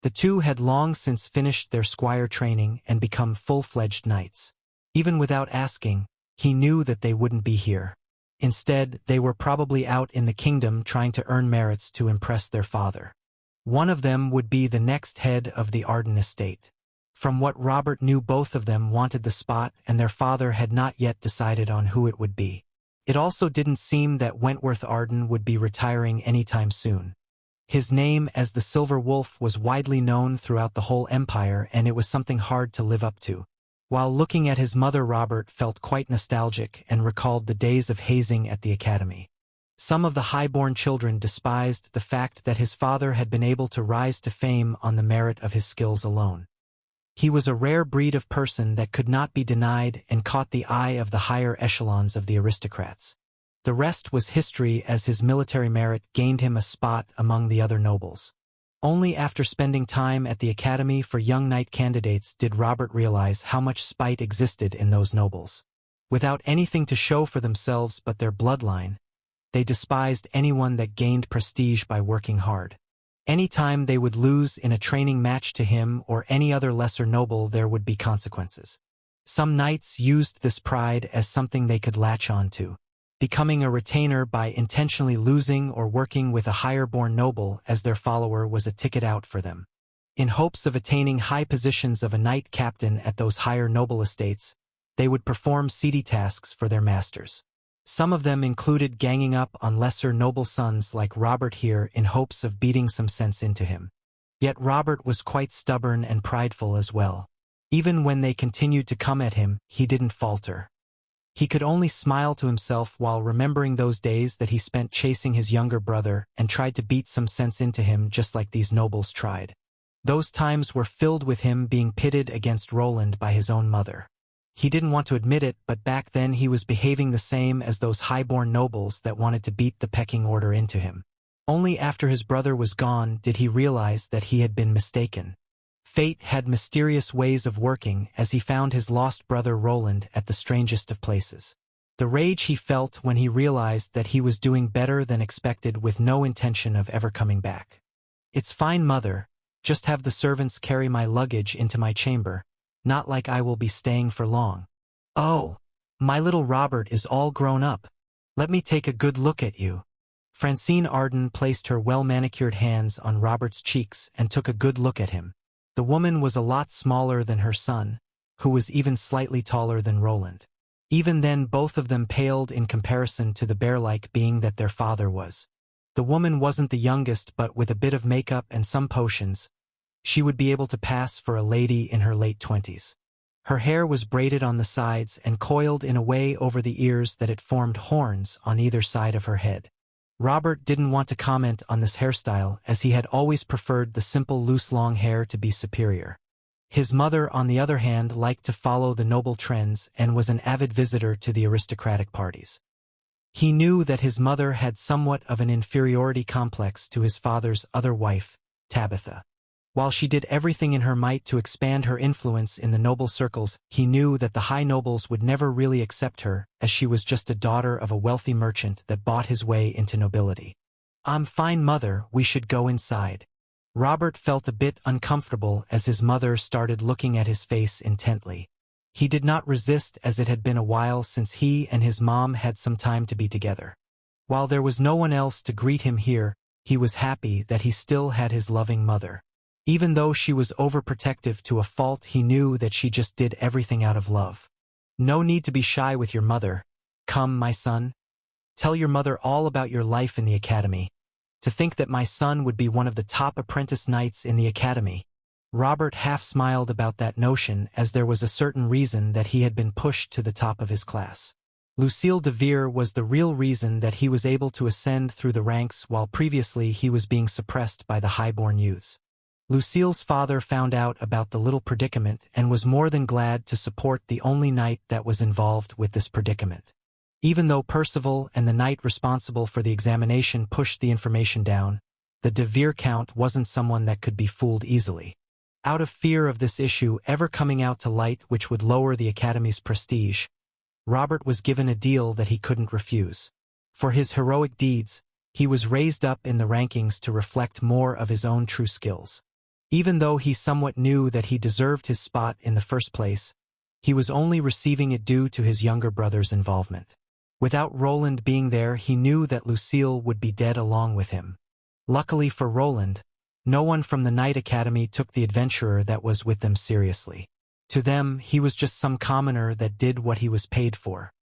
The 2 had long since finished their squire training and become full-fledged knights. Even without asking, he knew that they wouldn't be here. Instead, they were probably out in the kingdom trying to earn merits to impress their father. One of them would be the next head of the Arden estate. From what Robert knew, both of them wanted the spot, and their father had not yet decided on who it would be. It also didn't seem that Wentworth Arden would be retiring anytime soon. His name as the Silver Wolf was widely known throughout the whole empire, and it was something hard to live up to. While looking at his mother, Robert felt quite nostalgic and recalled the days of hazing at the academy. Some of the high-born children despised the fact that his father had been able to rise to fame on the merit of his skills alone. He was a rare breed of person that could not be denied and caught the eye of the higher echelons of the aristocrats. The rest was history, as his military merit gained him a spot among the other nobles. Only after spending time at the academy for young knight candidates did Robert realize how much spite existed in those nobles. Without anything to show for themselves but their bloodline, they despised anyone that gained prestige by working hard. Any time they would lose in a training match to him or any other lesser noble, there would be consequences. Some knights used this pride as something they could latch on to, becoming a retainer by intentionally losing or working with a higher-born noble as their follower was a ticket out for them. In hopes of attaining high positions of a knight captain at those higher noble estates, they would perform seedy tasks for their masters. Some of them included ganging up on lesser noble sons like Robert here in hopes of beating some sense into him. Yet Robert was quite stubborn and prideful as well. Even when they continued to come at him, he didn't falter. He could only smile to himself while remembering those days that he spent chasing his younger brother and tried to beat some sense into him just like these nobles tried. Those times were filled with him being pitted against Roland by his own mother. He didn't want to admit it, but back then he was behaving the same as those high-born nobles that wanted to beat the pecking order into him. Only after his brother was gone did he realize that he had been mistaken. Fate had mysterious ways of working, as he found his lost brother Roland at the strangest of places. The rage he felt when he realized that he was doing better than expected with no intention of ever coming back. "It's fine, mother. Just have the servants carry my luggage into my chamber. Not like I will be staying for long." "Oh, my little Robert is all grown up. Let me take a good look at you." Francine Arden placed her well-manicured hands on Robert's cheeks and took a good look at him. The woman was a lot smaller than her son, who was even slightly taller than Roland. Even then, both of them paled in comparison to the bear-like being that their father was. The woman wasn't the youngest, but with a bit of makeup and some potions, she would be able to pass for a lady in her late 20s. Her hair was braided on the sides and coiled in a way over the ears that it formed horns on either side of her head. Robert didn't want to comment on this hairstyle, as he had always preferred the simple loose long hair to be superior. His mother, on the other hand, liked to follow the noble trends and was an avid visitor to the aristocratic parties. He knew that his mother had somewhat of an inferiority complex to his father's other wife, Tabitha. While she did everything in her might to expand her influence in the noble circles, he knew that the high nobles would never really accept her, as she was just a daughter of a wealthy merchant that bought his way into nobility. "I'm fine, mother, we should go inside." Robert felt a bit uncomfortable as his mother started looking at his face intently. He did not resist, as it had been a while since he and his mom had some time to be together. While there was no one else to greet him here, he was happy that he still had his loving mother. Even though she was overprotective to a fault, he knew that she just did everything out of love. "No need to be shy with your mother. Come, my son. Tell your mother all about your life in the academy. To think that my son would be one of the top apprentice knights in the academy." Robert half smiled about that notion, as there was a certain reason that he had been pushed to the top of his class. Lucille de Vere was the real reason that he was able to ascend through the ranks, while previously he was being suppressed by the high-born youths. Lucille's father found out about the little predicament and was more than glad to support the only knight that was involved with this predicament. Even though Percival and the knight responsible for the examination pushed the information down, the de Vere Count wasn't someone that could be fooled easily. Out of fear of this issue ever coming out to light, which would lower the Academy's prestige, Robert was given a deal that he couldn't refuse. For his heroic deeds, he was raised up in the rankings to reflect more of his own true skills. Even though he somewhat knew that he deserved his spot in the first place, he was only receiving it due to his younger brother's involvement. Without Roland being there, he knew that Lucille would be dead along with him. Luckily for Roland, no one from the Knight Academy took the adventurer that was with them seriously. To them, he was just some commoner that did what he was paid for.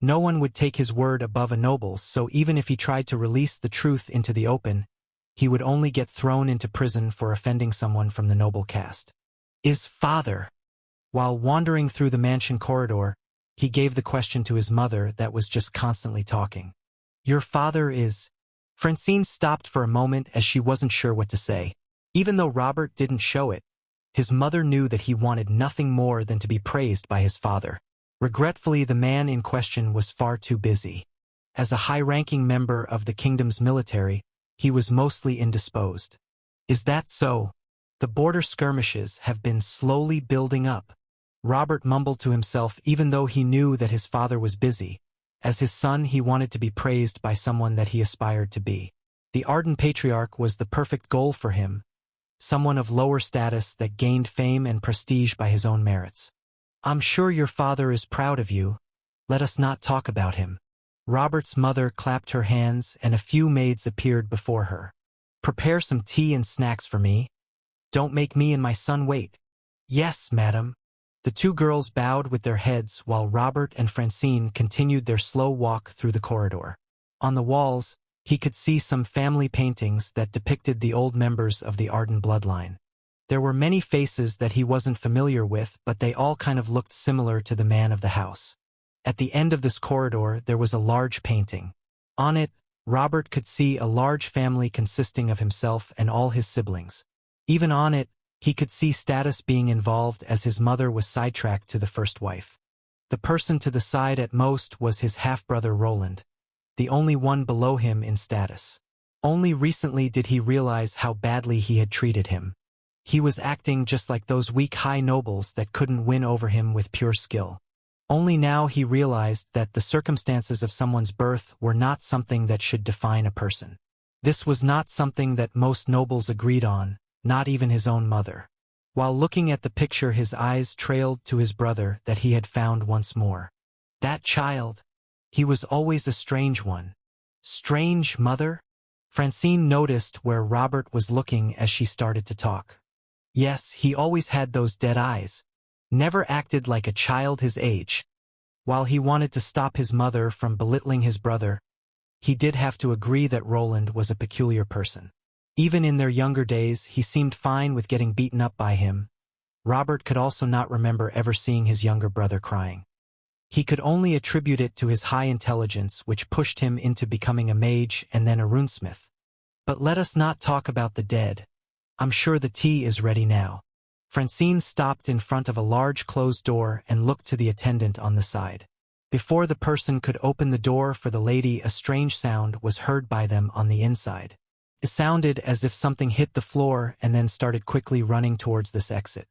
No one would take his word above a noble's, so even if he tried to release the truth into the open, he would only get thrown into prison for offending someone from the noble caste. Is father? While wandering through the mansion corridor, he gave the question to his mother that was just constantly talking. Your father is... Francine stopped for a moment as she wasn't sure what to say. Even though Robert didn't show it, his mother knew that he wanted nothing more than to be praised by his father. Regretfully, the man in question was far too busy. As a high-ranking member of the kingdom's military, he was mostly indisposed. Is that so? The border skirmishes have been slowly building up. Robert mumbled to himself even though he knew that his father was busy. As his son, he wanted to be praised by someone that he aspired to be. The Arden Patriarch was the perfect goal for him, someone of lower status that gained fame and prestige by his own merits. I'm sure your father is proud of you. Let us not talk about him. Robert's mother clapped her hands and a few maids appeared before her. Prepare some tea and snacks for me. Don't make me and my son wait. Yes, madam. The two girls bowed with their heads while Robert and Francine continued their slow walk through the corridor. On the walls, he could see some family paintings that depicted the old members of the Arden bloodline. There were many faces that he wasn't familiar with, but they all kind of looked similar to the man of the house. At the end of this corridor, there was a large painting. On it, Robert could see a large family consisting of himself and all his siblings. Even on it, he could see status being involved as his mother was sidetracked to the first wife. The person to the side at most was his half-brother Roland, the only one below him in status. Only recently did he realize how badly he had treated him. He was acting just like those weak high nobles that couldn't win over him with pure skill. Only now he realized that the circumstances of someone's birth were not something that should define a person. This was not something that most nobles agreed on, not even his own mother. While looking at the picture, his eyes trailed to his brother that he had found once more. That child. He was always a strange one. Strange, mother? Francine noticed where Robert was looking as she started to talk. Yes, he always had those dead eyes. Never acted like a child his age. While he wanted to stop his mother from belittling his brother, he did have to agree that Roland was a peculiar person. Even in their younger days, he seemed fine with getting beaten up by him. Robert could also not remember ever seeing his younger brother crying. He could only attribute it to his high intelligence, which pushed him into becoming a mage and then a runesmith. But let us not talk about the dead. I'm sure the tea is ready now. Francine stopped in front of a large closed door and looked to the attendant on the side. Before the person could open the door for the lady, a strange sound was heard by them on the inside. It sounded as if something hit the floor and then started quickly running towards this exit.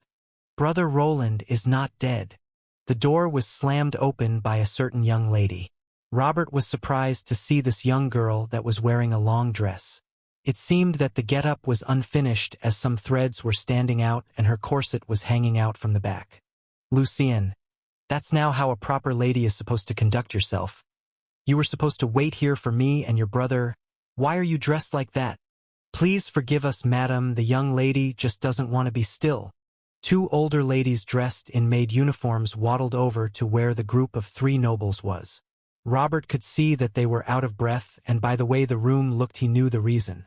Brother Roland is not dead. The door was slammed open by a certain young lady. Robert was surprised to see this young girl that was wearing a long dress. It seemed that the get-up was unfinished as some threads were standing out and her corset was hanging out from the back. Lucien, that's now how a proper lady is supposed to conduct yourself. You were supposed to wait here for me and your brother. Why are you dressed like that? Please forgive us, madam, the young lady just doesn't want to be still. Two older ladies dressed in maid uniforms waddled over to where the group of three nobles was. Robert could see that they were out of breath, and by the way the room looked he knew the reason.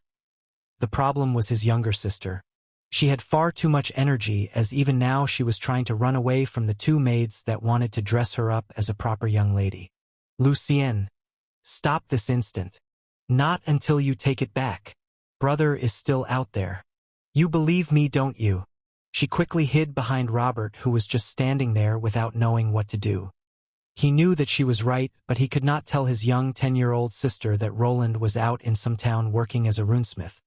The problem was his younger sister. She had far too much energy, as even now she was trying to run away from the two maids that wanted to dress her up as a proper young lady. Lucien, stop this instant. Not until you take it back. Brother is still out there. You believe me, don't you? She quickly hid behind Robert, who was just standing there without knowing what to do. He knew that she was right, but he could not tell his young 10-year-old sister that Roland was out in some town working as a runesmith.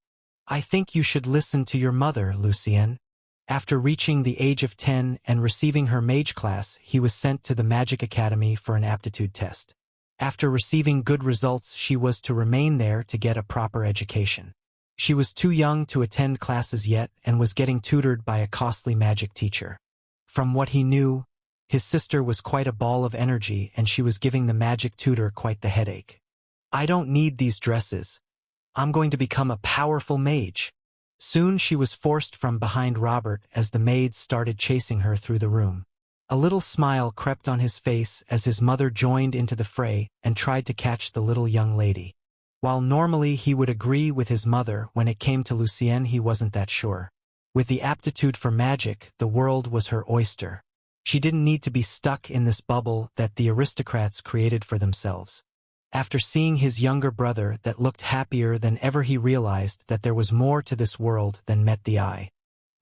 I think you should listen to your mother, Lucien. After reaching the age of 10 and receiving her mage class, he was sent to the Magic Academy for an aptitude test. After receiving good results, she was to remain there to get a proper education. She was too young to attend classes yet and was getting tutored by a costly magic teacher. From what he knew, His sister was quite a ball of energy and she was giving the magic tutor quite the headache. I don't need these dresses. I'm going to become a powerful mage. Soon she was forced from behind Robert as the maids started chasing her through the room. A little smile crept on his face as his mother joined into the fray and tried to catch the little young lady. While normally he would agree with his mother, when it came to Lucienne he wasn't that sure. With the aptitude for magic, the world was her oyster. She didn't need to be stuck in this bubble that the aristocrats created for themselves. After seeing his younger brother that looked happier than ever, he realized that there was more to this world than met the eye.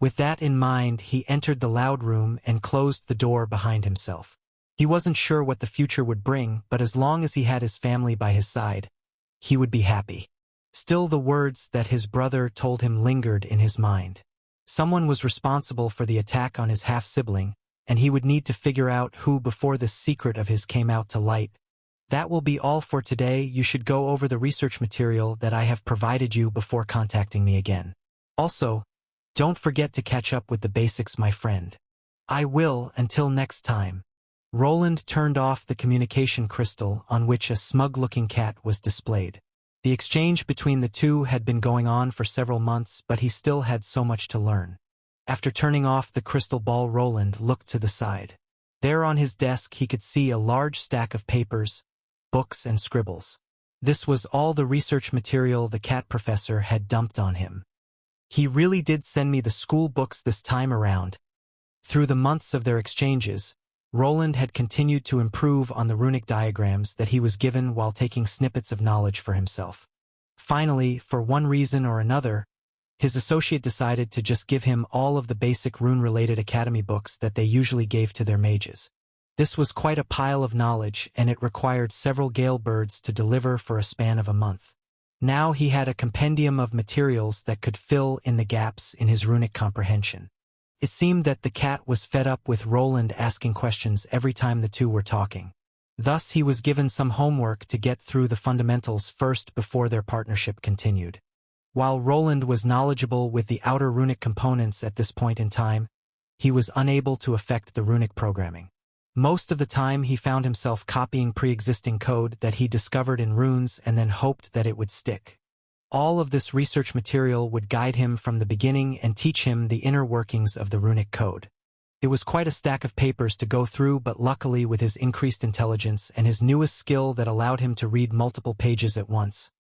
With that in mind, he entered the loud room and closed the door behind himself. He wasn't sure what the future would bring, but as long as he had his family by his side, he would be happy. Still, the words that his brother told him lingered in his mind. Someone was responsible for the attack on his half-sibling, and he would need to figure out who before this secret of his came out to light. That will be all for today. You should go over the research material that I have provided you before contacting me again. Also, don't forget to catch up with the basics, my friend. I will, until next time. Roland turned off the communication crystal on which a smug-looking cat was displayed. The exchange between the two had been going on for several months, but he still had so much to learn. After turning off the crystal ball, Roland looked to the side. There on his desk he could see a large stack of papers, books and scribbles. This was all the research material the cat professor had dumped on him. He really did send me the school books this time around. Through the months of their exchanges, Roland had continued to improve on the runic diagrams that he was given while taking snippets of knowledge for himself. Finally, for one reason or another, his associate decided to just give him all of the basic rune-related academy books that they usually gave to their mages. This was quite a pile of knowledge, and it required several gale birds to deliver for a span of a month. Now he had a compendium of materials that could fill in the gaps in his runic comprehension. It seemed that the cat was fed up with Roland asking questions every time the two were talking. Thus he was given some homework to get through the fundamentals first before their partnership continued. While Roland was knowledgeable with the outer runic components at this point in time, he was unable to affect the runic programming. Most of the time he found himself copying pre-existing code that he discovered in runes and then hoped that it would stick. All of this research material would guide him from the beginning and teach him the inner workings of the runic code. It was quite a stack of papers to go through, but luckily with his increased intelligence and his newest skill that allowed him to read multiple pages at once,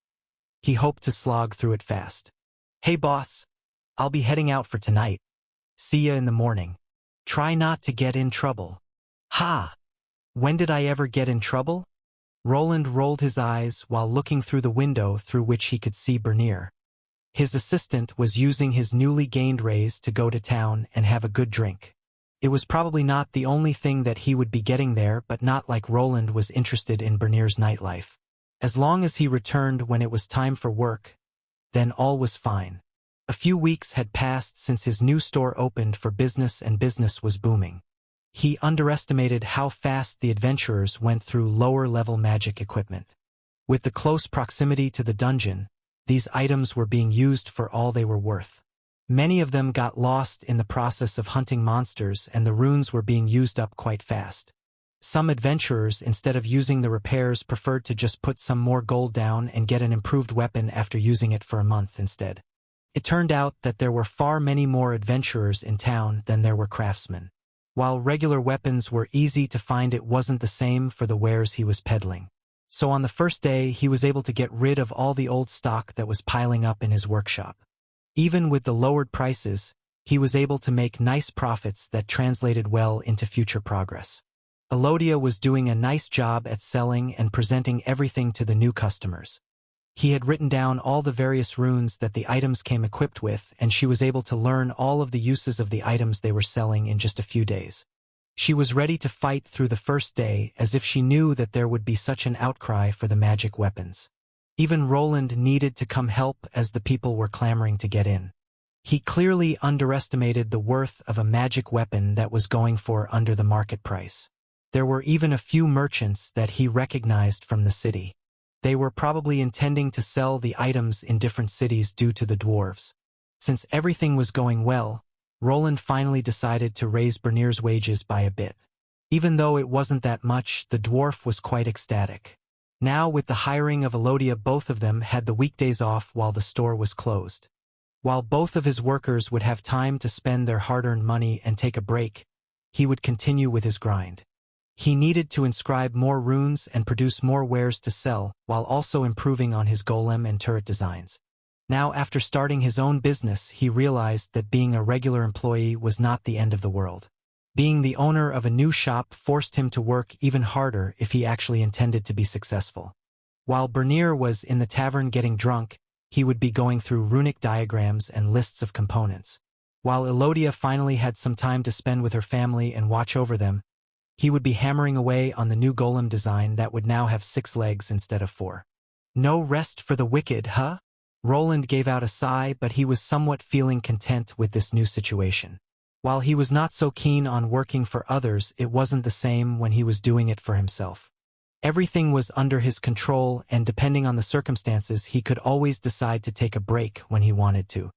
he hoped to slog through it fast. Hey boss, I'll be heading out for tonight. See ya in the morning. Try not to get in trouble. Ha! When did I ever get in trouble? Roland rolled his eyes while looking through the window through which he could see Bernier. His assistant was using his newly gained raise to go to town and have a good drink. It was probably not the only thing that he would be getting there, but not like Roland was interested in Bernier's nightlife. As long as he returned when it was time for work, then all was fine. A few weeks had passed since his new store opened for business, and business was booming. He underestimated how fast the adventurers went through lower-level magic equipment. With the close proximity to the dungeon, these items were being used for all they were worth. Many of them got lost in the process of hunting monsters, and the runes were being used up quite fast. Some adventurers, instead of using the repairs, preferred to just put some more gold down and get an improved weapon after using it for a month instead. It turned out that there were far many more adventurers in town than there were craftsmen. While regular weapons were easy to find, it wasn't the same for the wares he was peddling. So on the first day, he was able to get rid of all the old stock that was piling up in his workshop. Even with the lowered prices, he was able to make nice profits that translated well into future progress. Elodia was doing a nice job at selling and presenting everything to the new customers. He had written down all the various runes that the items came equipped with, and she was able to learn all of the uses of the items they were selling in just a few days. She was ready to fight through the first day, as if she knew that there would be such an outcry for the magic weapons. Even Roland needed to come help as the people were clamoring to get in. He clearly underestimated the worth of a magic weapon that was going for under the market price. There were even a few merchants that he recognized from the city. They were probably intending to sell the items in different cities due to the dwarves. Since everything was going well, Roland finally decided to raise Bernier's wages by a bit. Even though it wasn't that much, the dwarf was quite ecstatic. Now with the hiring of Elodia, both of them had the weekdays off while the store was closed. While both of his workers would have time to spend their hard-earned money and take a break, he would continue with his grind. He needed to inscribe more runes and produce more wares to sell, while also improving on his golem and turret designs. Now, after starting his own business, he realized that being a regular employee was not the end of the world. Being the owner of a new shop forced him to work even harder if he actually intended to be successful. While Bernier was in the tavern getting drunk, he would be going through runic diagrams and lists of components. While Elodia finally had some time to spend with her family and watch over them, he would be hammering away on the new golem design that would now have 6 legs instead of 4. No rest for the wicked, huh? Roland gave out a sigh, but he was somewhat feeling content with this new situation. While he was not so keen on working for others, it wasn't the same when he was doing it for himself. Everything was under his control, and depending on the circumstances, he could always decide to take a break when he wanted to.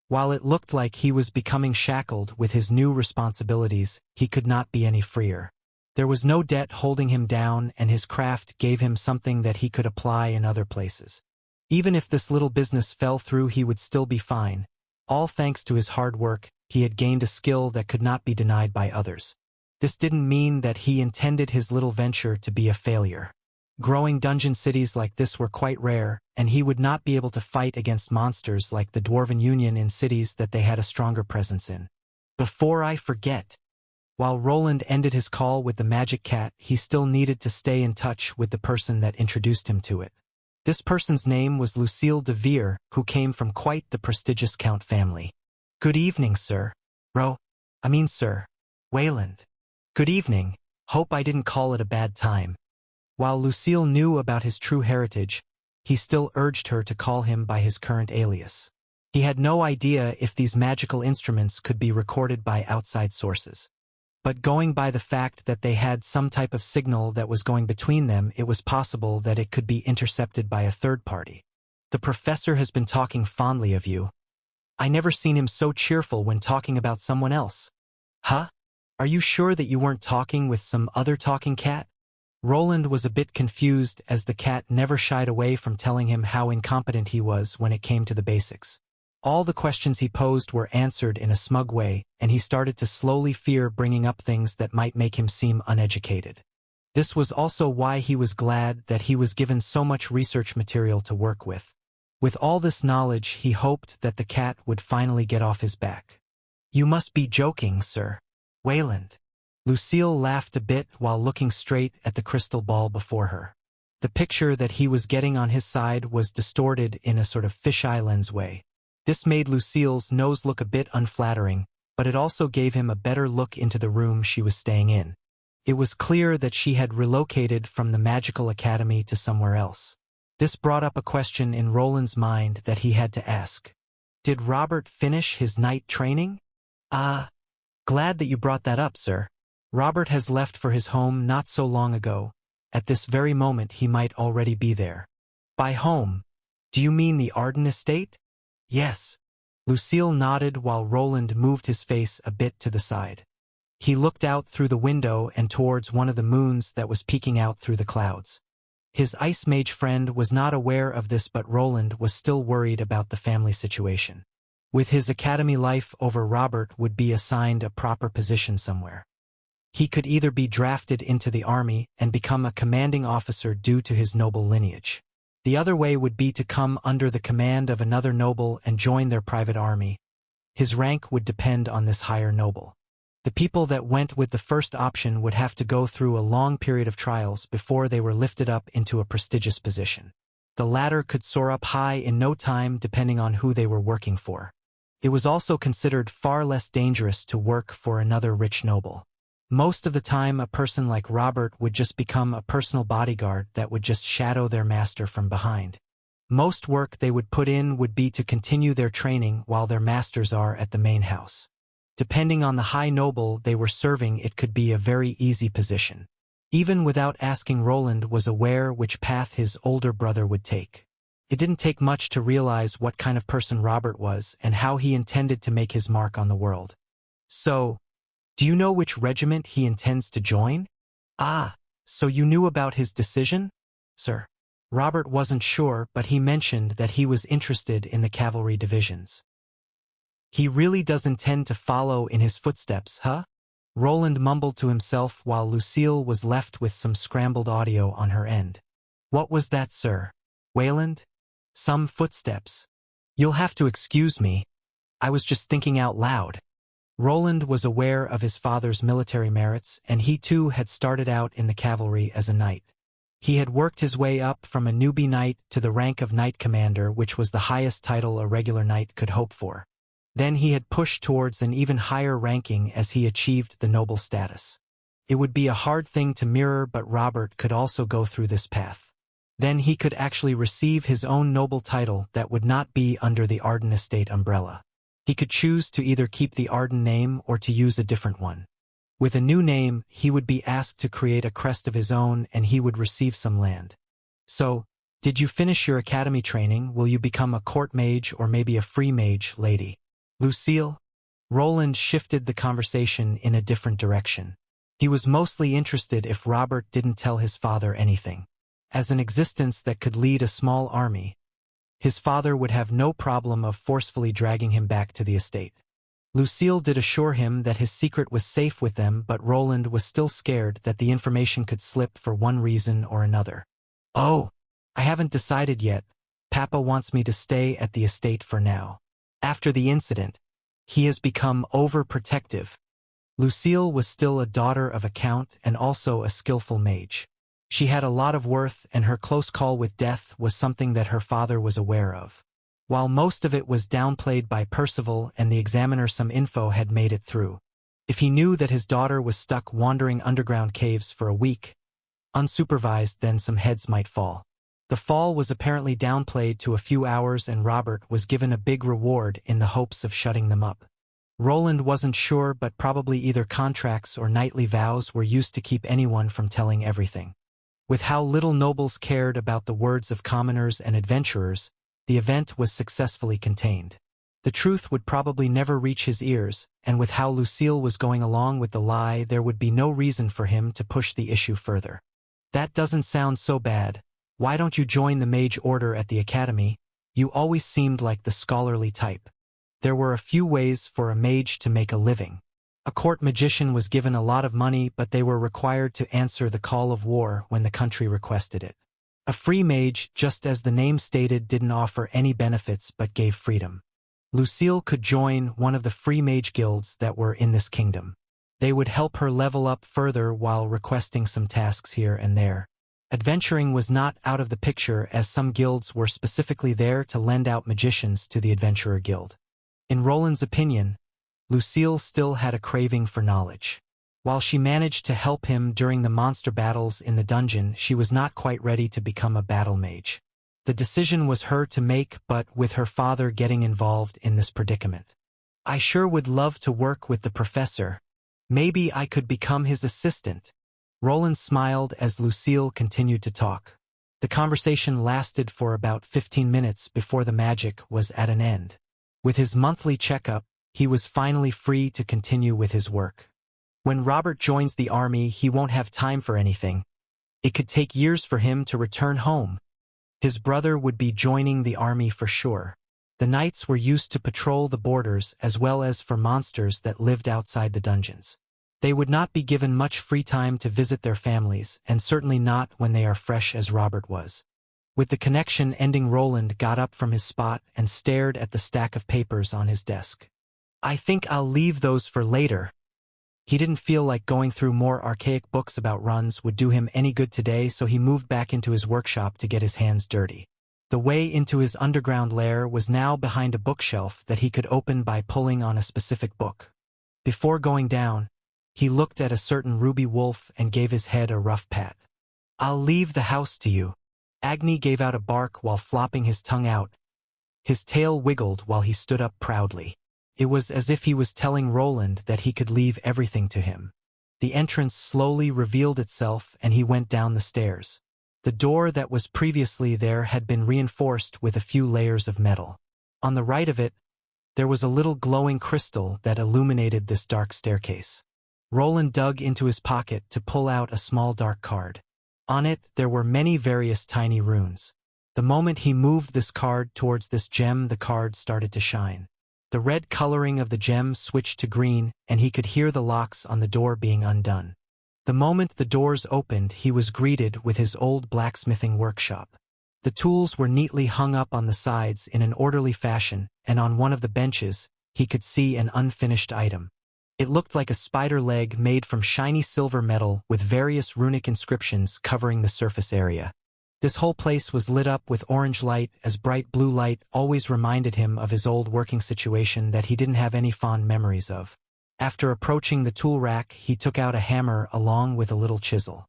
While it looked like he was becoming shackled with his new responsibilities, he could not be any freer. There was no debt holding him down, and his craft gave him something that he could apply in other places. Even if this little business fell through, he would still be fine. All thanks to his hard work, he had gained a skill that could not be denied by others. This didn't mean that he intended his little venture to be a failure. Growing dungeon cities like this were quite rare, and he would not be able to fight against monsters like the Dwarven Union in cities that they had a stronger presence in. Before I forget. While Roland ended his call with the magic cat, he still needed to stay in touch with the person that introduced him to it. This person's name was Lucille de Vere, who came from quite the prestigious Count family. Good evening, sir. Sir. Wayland. Good evening. Hope I didn't call it a bad time. While Lucille knew about his true heritage, he still urged her to call him by his current alias. He had no idea if these magical instruments could be recorded by outside sources. But going by the fact that they had some type of signal that was going between them, it was possible that it could be intercepted by a third party. The professor has been talking fondly of you. I never seen him so cheerful when talking about someone else. Huh? Are you sure that you weren't talking with some other talking cat? Roland was a bit confused, as the cat never shied away from telling him how incompetent he was when it came to the basics. All the questions he posed were answered in a smug way, and he started to slowly fear bringing up things that might make him seem uneducated. This was also why he was glad that he was given so much research material to work with. With all this knowledge, he hoped that the cat would finally get off his back. You must be joking, sir. Wayland. Lucille laughed a bit while looking straight at the crystal ball before her. The picture that he was getting on his side was distorted in a sort of fisheye lens way. This made Lucille's nose look a bit unflattering, but it also gave him a better look into the room she was staying in. It was clear that she had relocated from the magical academy to somewhere else. This brought up a question in Roland's mind that he had to ask. Did Robert finish his night training? Glad that you brought that up, sir. Robert has left for his home not so long ago. At this very moment he might already be there. By home, do you mean the Arden estate? Yes. Lucille nodded while Roland moved his face a bit to the side. He looked out through the window and towards one of the moons that was peeking out through the clouds. His ice mage friend was not aware of this, but Roland was still worried about the family situation. With his academy life over, Robert would be assigned a proper position somewhere. He could either be drafted into the army and become a commanding officer due to his noble lineage. The other way would be to come under the command of another noble and join their private army. His rank would depend on this higher noble. The people that went with the first option would have to go through a long period of trials before they were lifted up into a prestigious position. The latter could soar up high in no time depending on who they were working for. It was also considered far less dangerous to work for another rich noble. Most of the time, a person like Robert would just become a personal bodyguard that would just shadow their master from behind. Most work they would put in would be to continue their training while their masters are at the main house. Depending on the high noble they were serving, it could be a very easy position. Even without asking, Roland was aware which path his older brother would take. It didn't take much to realize what kind of person Robert was and how he intended to make his mark on the world. So, Do you know which regiment he intends to join? Ah, so you knew about his decision, sir? Robert wasn't sure, but he mentioned that he was interested in the cavalry divisions. He really does intend to follow in his footsteps, huh? Roland mumbled to himself while Lucille was left with some scrambled audio on her end. What was that, sir? Wayland? Some footsteps. You'll have to excuse me. I was just thinking out loud. Roland was aware of his father's military merits, and he too had started out in the cavalry as a knight. He had worked his way up from a newbie knight to the rank of knight commander, which was the highest title a regular knight could hope for. Then he had pushed towards an even higher ranking as he achieved the noble status. It would be a hard thing to mirror, but Robert could also go through this path. Then he could actually receive his own noble title that would not be under the Arden estate umbrella. He could choose to either keep the Arden name or to use a different one. With a new name, he would be asked to create a crest of his own, and he would receive some land. So, did you finish your academy training? Will you become a court mage or maybe a free mage, lady? Lucille? Roland shifted the conversation in a different direction. He was mostly interested if Robert didn't tell his father anything. As an existence that could lead a small army, his father would have no problem of forcefully dragging him back to the estate. Lucille did assure him that his secret was safe with them, but Roland was still scared that the information could slip for one reason or another. Oh, I haven't decided yet. Papa wants me to stay at the estate for now. After the incident, he has become overprotective. Lucille was still a daughter of a count and also a skillful mage. She had a lot of worth, and her close call with death was something that her father was aware of. While most of it was downplayed by Percival and the examiner, some info had made it through. If he knew that his daughter was stuck wandering underground caves for a week, unsupervised, then some heads might fall. The fall was apparently downplayed to a few hours, and Robert was given a big reward in the hopes of shutting them up. Roland wasn't sure, but probably either contracts or knightly vows were used to keep anyone from telling everything. With how little nobles cared about the words of commoners and adventurers, the event was successfully contained. The truth would probably never reach his ears, and with how Lucille was going along with the lie, there would be no reason for him to push the issue further. That doesn't sound so bad. Why don't you join the mage order at the academy? You always seemed like the scholarly type. There were a few ways for a mage to make a living. A court magician was given a lot of money, but they were required to answer the call of war when the country requested it. A free mage, just as the name stated, didn't offer any benefits but gave freedom. Lucille could join one of the free mage guilds that were in this kingdom. They would help her level up further while requesting some tasks here and there. Adventuring was not out of the picture, as some guilds were specifically there to lend out magicians to the Adventurer Guild. In Roland's opinion, Lucille still had a craving for knowledge. While she managed to help him during the monster battles in the dungeon, she was not quite ready to become a battle mage. The decision was her to make, but with her father getting involved in this predicament. I sure would love to work with the professor. Maybe I could become his assistant. Roland smiled as Lucille continued to talk. The conversation lasted for about 15 minutes before the magic was at an end. With his monthly checkup, he was finally free to continue with his work. When Robert joins the army, he won't have time for anything. It could take years for him to return home. His brother would be joining the army for sure. The knights were used to patrol the borders as well as for monsters that lived outside the dungeons. They would not be given much free time to visit their families, and certainly not when they are fresh as Robert was. With the connection ending, Roland got up from his spot and stared at the stack of papers on his desk. I think I'll leave those for later. He didn't feel like going through more archaic books about runs would do him any good today, so he moved back into his workshop to get his hands dirty. The way into his underground lair was now behind a bookshelf that he could open by pulling on a specific book. Before going down, he looked at a certain ruby wolf and gave his head a rough pat. I'll leave the house to you. Agni gave out a bark while flopping his tongue out. His tail wiggled while he stood up proudly. It was as if he was telling Roland that he could leave everything to him. The entrance slowly revealed itself, and he went down the stairs. The door that was previously there had been reinforced with a few layers of metal. On the right of it, there was a little glowing crystal that illuminated this dark staircase. Roland dug into his pocket to pull out a small dark card. On it, there were many various tiny runes. The moment he moved this card towards this gem, the card started to shine. The red coloring of the gem switched to green, and he could hear the locks on the door being undone. The moment the doors opened, he was greeted with his old blacksmithing workshop. The tools were neatly hung up on the sides in an orderly fashion, and on one of the benches, he could see an unfinished item. It looked like a spider leg made from shiny silver metal with various runic inscriptions covering the surface area. This whole place was lit up with orange light, as bright blue light always reminded him of his old working situation that he didn't have any fond memories of. After approaching the tool rack, he took out a hammer along with a little chisel.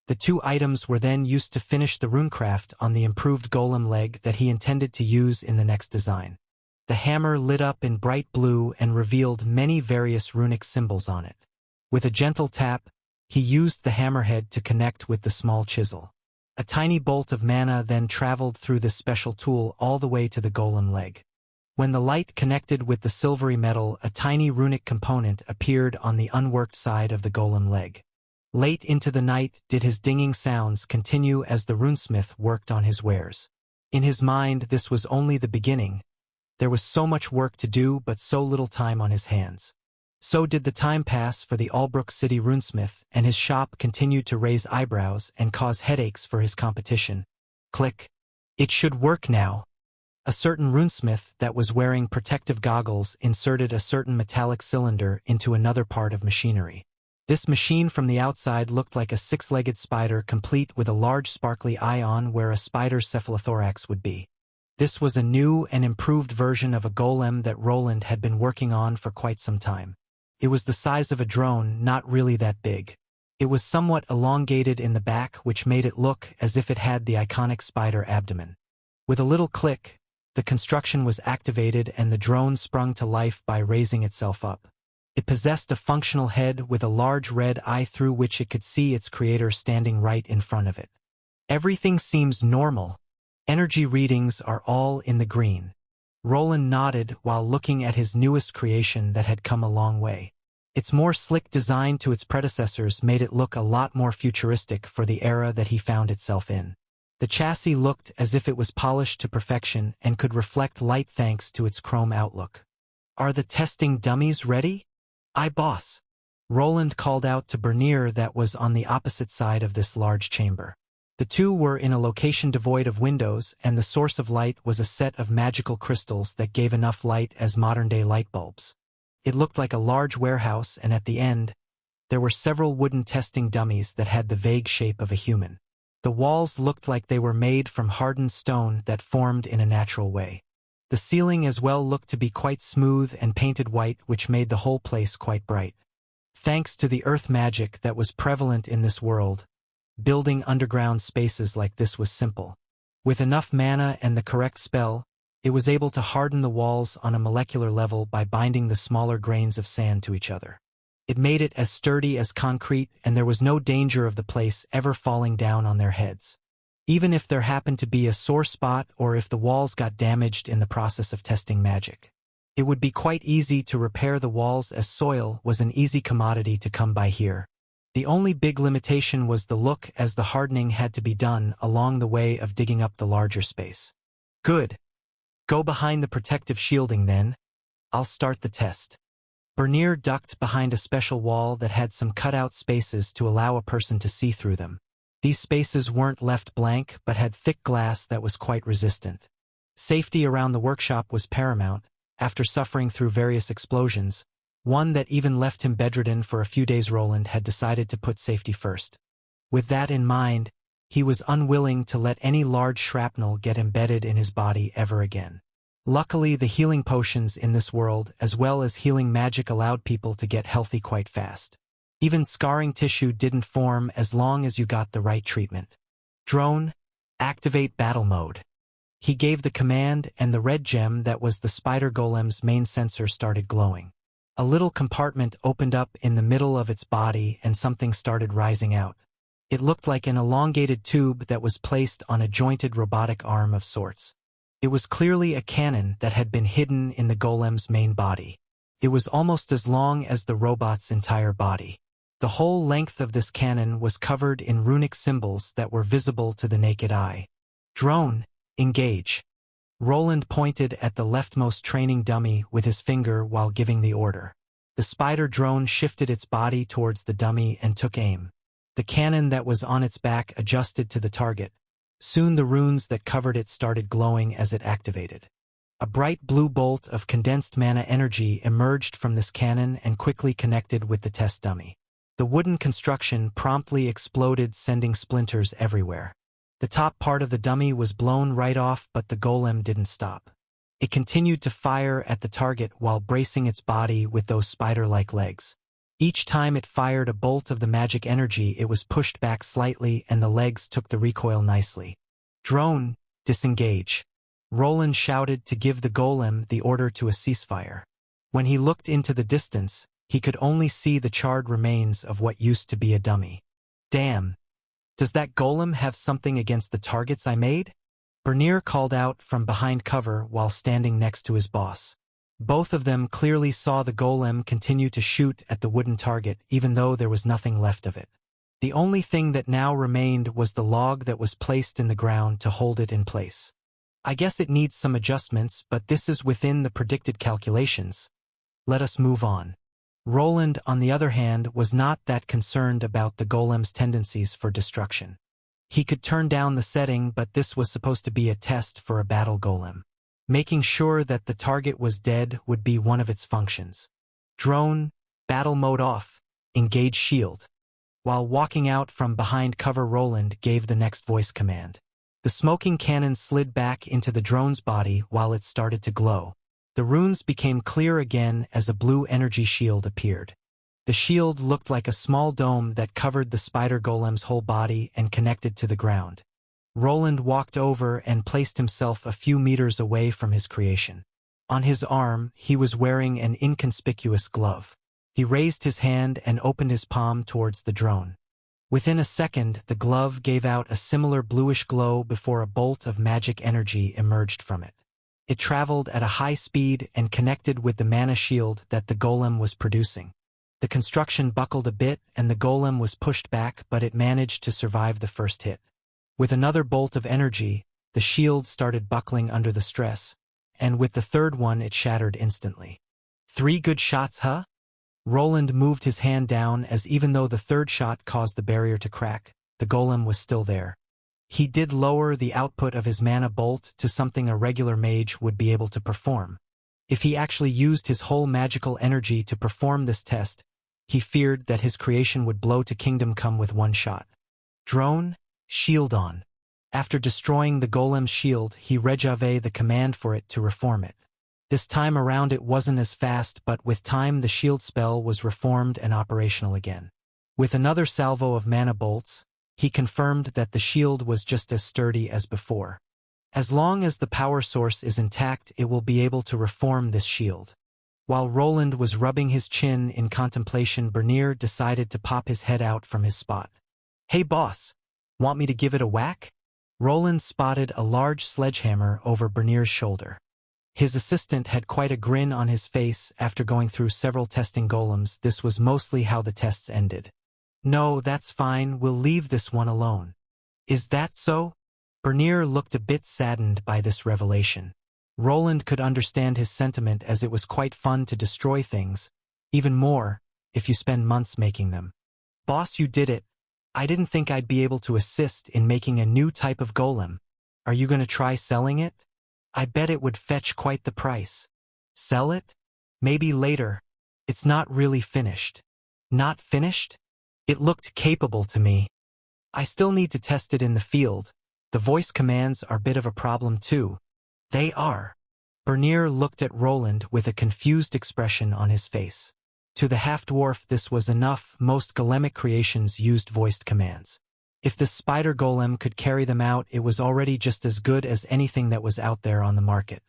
The two items were then used to finish the runecraft on the improved golem leg that he intended to use in the next design. The hammer lit up in bright blue and revealed many various runic symbols on it. With a gentle tap, he used the hammerhead to connect with the small chisel. A tiny bolt of mana then traveled through this special tool all the way to the golem leg. When the light connected with the silvery metal, a tiny runic component appeared on the unworked side of the golem leg. Late into the night did his dinging sounds continue as the runesmith worked on his wares. In his mind, this was only the beginning. There was so much work to do but so little time on his hands. So did the time pass for the Albrook City runesmith, and his shop continued to raise eyebrows and cause headaches for his competition. Click. It should work now. A certain runesmith that was wearing protective goggles inserted a certain metallic cylinder into another part of machinery. This machine from the outside looked like a six-legged spider complete with a large sparkly eye on where a spider's cephalothorax would be. This was a new and improved version of a golem that Roland had been working on for quite some time. It was the size of a drone, not really that big. It was somewhat elongated in the back, which made it look as if it had the iconic spider abdomen. With a little click, the construction was activated and the drone sprung to life by raising itself up. It possessed a functional head with a large red eye through which it could see its creator standing right in front of it. Everything seems normal. Energy readings are all in the green. Roland nodded while looking at his newest creation that had come a long way. Its more slick design to its predecessors made it look a lot more futuristic for the era that he found itself in. The chassis looked as if it was polished to perfection and could reflect light thanks to its chrome outlook. "Are the testing dummies ready?" "Aye, boss." Roland called out to Bernier that was on the opposite side of this large chamber. The two were in a location devoid of windows, and the source of light was a set of magical crystals that gave enough light as modern-day light bulbs. It looked like a large warehouse, and at the end, there were several wooden testing dummies that had the vague shape of a human. The walls looked like they were made from hardened stone that formed in a natural way. The ceiling as well looked to be quite smooth and painted white, which made the whole place quite bright. Thanks to the earth magic that was prevalent in this world, building underground spaces like this was simple. With enough mana and the correct spell, it was able to harden the walls on a molecular level by binding the smaller grains of sand to each other. It made it as sturdy as concrete, and there was no danger of the place ever falling down on their heads. Even if there happened to be a sore spot or if the walls got damaged in the process of testing magic. It would be quite easy to repair the walls, as soil was an easy commodity to come by here. The only big limitation was the look, as the hardening had to be done along the way of digging up the larger space. "Good. Go behind the protective shielding then. I'll start the test." Bernier ducked behind a special wall that had some cut-out spaces to allow a person to see through them. These spaces weren't left blank but had thick glass that was quite resistant. Safety around the workshop was paramount. After suffering through various explosions, one that even left him bedridden for a few days, Roland had decided to put safety first. With that in mind, he was unwilling to let any large shrapnel get embedded in his body ever again. Luckily, the healing potions in this world, as well as healing magic, allowed people to get healthy quite fast. Even scarring tissue didn't form as long as you got the right treatment. "Drone, activate battle mode." He gave the command, and the red gem that was the spider golem's main sensor started glowing. A little compartment opened up in the middle of its body and something started rising out. It looked like an elongated tube that was placed on a jointed robotic arm of sorts. It was clearly a cannon that had been hidden in the golem's main body. It was almost as long as the robot's entire body. The whole length of this cannon was covered in runic symbols that were visible to the naked eye. Drone, engage. Roland pointed at the leftmost training dummy with his finger while giving the order. The spider drone shifted its body towards the dummy and took aim. The cannon that was on its back adjusted to the target. Soon the runes that covered it started glowing as it activated. A bright blue bolt of condensed mana energy emerged from this cannon and quickly connected with the test dummy. The wooden construction promptly exploded, sending splinters everywhere. The top part of the dummy was blown right off, but the golem didn't stop. It continued to fire at the target while bracing its body with those spider-like legs. Each time it fired a bolt of the magic energy, it was pushed back slightly and the legs took the recoil nicely. Drone, disengage. Roland shouted to give the golem the order to a ceasefire. When he looked into the distance, he could only see the charred remains of what used to be a dummy. Damn! Does that golem have something against the targets I made? Bernier called out from behind cover while standing next to his boss. Both of them clearly saw the golem continue to shoot at the wooden target even though there was nothing left of it. The only thing that now remained was the log that was placed in the ground to hold it in place. I guess it needs some adjustments, but this is within the predicted calculations. Let us move on. Roland, on the other hand, was not that concerned about the golem's tendencies for destruction. He could turn down the setting, but this was supposed to be a test for a battle golem. Making sure that the target was dead would be one of its functions. Drone, battle mode off, engage shield. While walking out from behind cover, Roland gave the next voice command. The smoking cannon slid back into the drone's body while it started to glow. The runes became clear again as a blue energy shield appeared. The shield looked like a small dome that covered the spider golem's whole body and connected to the ground. Roland walked over and placed himself a few meters away from his creation. On his arm, he was wearing an inconspicuous glove. He raised his hand and opened his palm towards the drone. Within a second, the glove gave out a similar bluish glow before a bolt of magic energy emerged from it. It traveled at a high speed and connected with the mana shield that the golem was producing. The construction buckled a bit and the golem was pushed back, but it managed to survive the first hit. With another bolt of energy, the shield started buckling under the stress, and with the third one it shattered instantly. 3 good shots, huh? Roland moved his hand down as even though the third shot caused the barrier to crack, the golem was still there. He did lower the output of his mana bolt to something a regular mage would be able to perform. If he actually used his whole magical energy to perform this test, he feared that his creation would blow to kingdom come with one shot. Drone, shield on. After destroying the golem's shield, he rejave the command for it to reform it. This time around it wasn't as fast, but with time the shield spell was reformed and operational again. With another salvo of mana bolts, he confirmed that the shield was just as sturdy as before. As long as the power source is intact, it will be able to reform this shield. While Roland was rubbing his chin in contemplation, Bernier decided to pop his head out from his spot. Hey boss, want me to give it a whack? Roland spotted a large sledgehammer over Bernier's shoulder. His assistant had quite a grin on his face after going through several testing golems. This was mostly how the tests ended. No, that's fine, we'll leave this one alone. Is that so? Bernier looked a bit saddened by this revelation. Roland could understand his sentiment as it was quite fun to destroy things, even more if you spend months making them. Boss, you did it. I didn't think I'd be able to assist in making a new type of golem. Are you going to try selling it? I bet it would fetch quite the price. Sell it? Maybe later. It's not really finished. Not finished? It looked capable to me. I still need to test it in the field. The voice commands are a bit of a problem too. They are. Bernier looked at Roland with a confused expression on his face. To the half-dwarf this was enough. Most golemic creations used voiced commands. If the spider golem could carry them out, it was already just as good as anything that was out there on the market.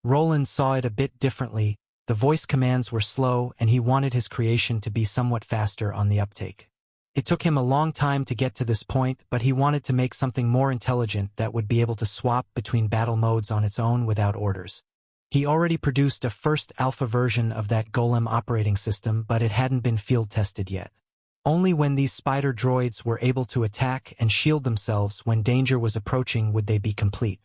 Roland saw it a bit differently. The voice commands were slow and he wanted his creation to be somewhat faster on the uptake. It took him a long time to get to this point, but he wanted to make something more intelligent that would be able to swap between battle modes on its own without orders. He already produced a first alpha version of that golem operating system, but it hadn't been field tested yet. Only when these spider droids were able to attack and shield themselves when danger was approaching would they be complete.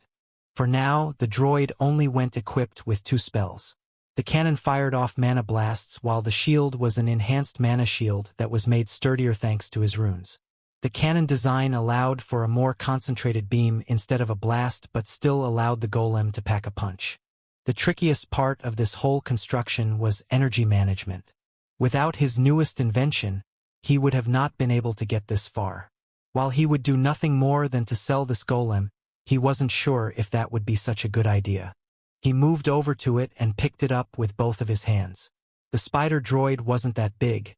For now, the droid only went equipped with 2 spells. The cannon fired off mana blasts while the shield was an enhanced mana shield that was made sturdier thanks to his runes. The cannon design allowed for a more concentrated beam instead of a blast but still allowed the golem to pack a punch. The trickiest part of this whole construction was energy management. Without his newest invention, he would have not been able to get this far. While he would do nothing more than to sell this golem, he wasn't sure if that would be such a good idea. He moved over to it and picked it up with both of his hands. The spider droid wasn't that big.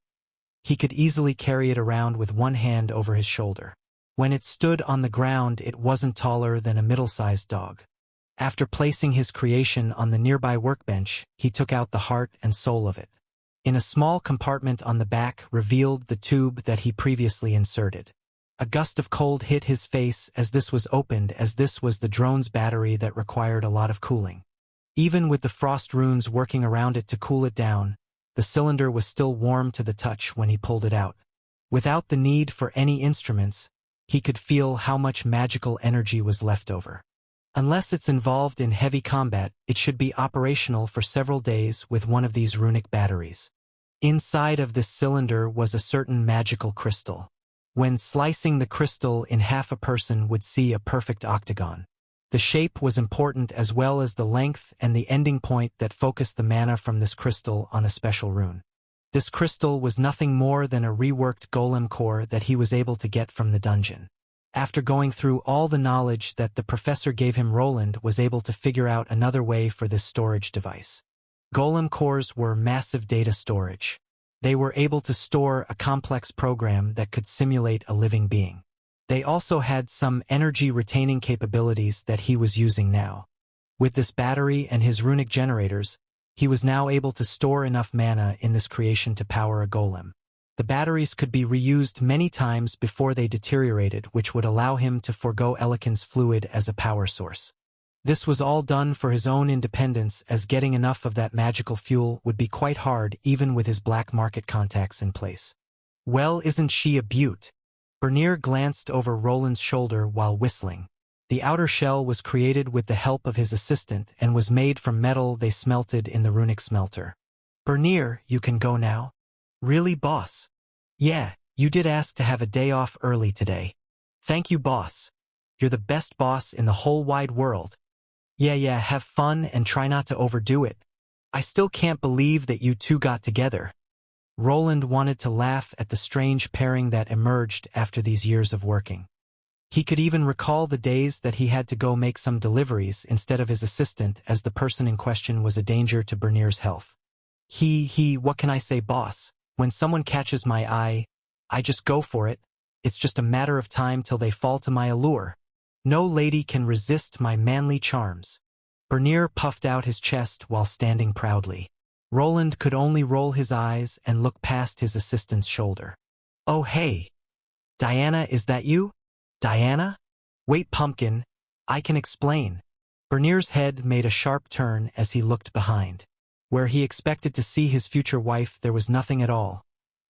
He could easily carry it around with one hand over his shoulder. When it stood on the ground, it wasn't taller than a middle-sized dog. After placing his creation on the nearby workbench, he took out the heart and soul of it. In a small compartment on the back revealed the tube that he previously inserted. A gust of cold hit his face as this was opened, as this was the drone's battery that required a lot of cooling. Even with the frost runes working around it to cool it down, the cylinder was still warm to the touch when he pulled it out. Without the need for any instruments, he could feel how much magical energy was left over. Unless it's involved in heavy combat, it should be operational for several days with one of these runic batteries. Inside of this cylinder was a certain magical crystal. When slicing the crystal in half, a person would see a perfect octagon. The shape was important as well as the length and the ending point that focused the mana from this crystal on a special rune. This crystal was nothing more than a reworked golem core that he was able to get from the dungeon. After going through all the knowledge that the professor gave him, Roland was able to figure out another way for this storage device. Golem cores were massive data storage. They were able to store a complex program that could simulate a living being. They also had some energy-retaining capabilities that he was using now. With this battery and his runic generators, he was now able to store enough mana in this creation to power a golem. The batteries could be reused many times before they deteriorated, which would allow him to forego Elikin's fluid as a power source. This was all done for his own independence, as getting enough of that magical fuel would be quite hard even with his black market contacts in place. Well, isn't she a beaut? Bernier glanced over Roland's shoulder while whistling. The outer shell was created with the help of his assistant and was made from metal they smelted in the runic smelter. Bernier, you can go now? Really, boss? Yeah, you did ask to have a day off early today. Thank you, boss. You're the best boss in the whole wide world. Yeah, have fun and try not to overdo it. I still can't believe that you two got together. Roland wanted to laugh at the strange pairing that emerged after these years of working. He could even recall the days that he had to go make some deliveries instead of his assistant, as the person in question was a danger to Bernier's health. What can I say, boss? When someone catches my eye, I just go for it. It's just a matter of time till they fall to my allure. No lady can resist my manly charms. Bernier puffed out his chest while standing proudly. Roland could only roll his eyes and look past his assistant's shoulder. Oh hey! Diana, is that you? Diana? Wait, Pumpkin, I can explain. Bernier's head made a sharp turn as he looked behind. Where he expected to see his future wife, there was nothing at all.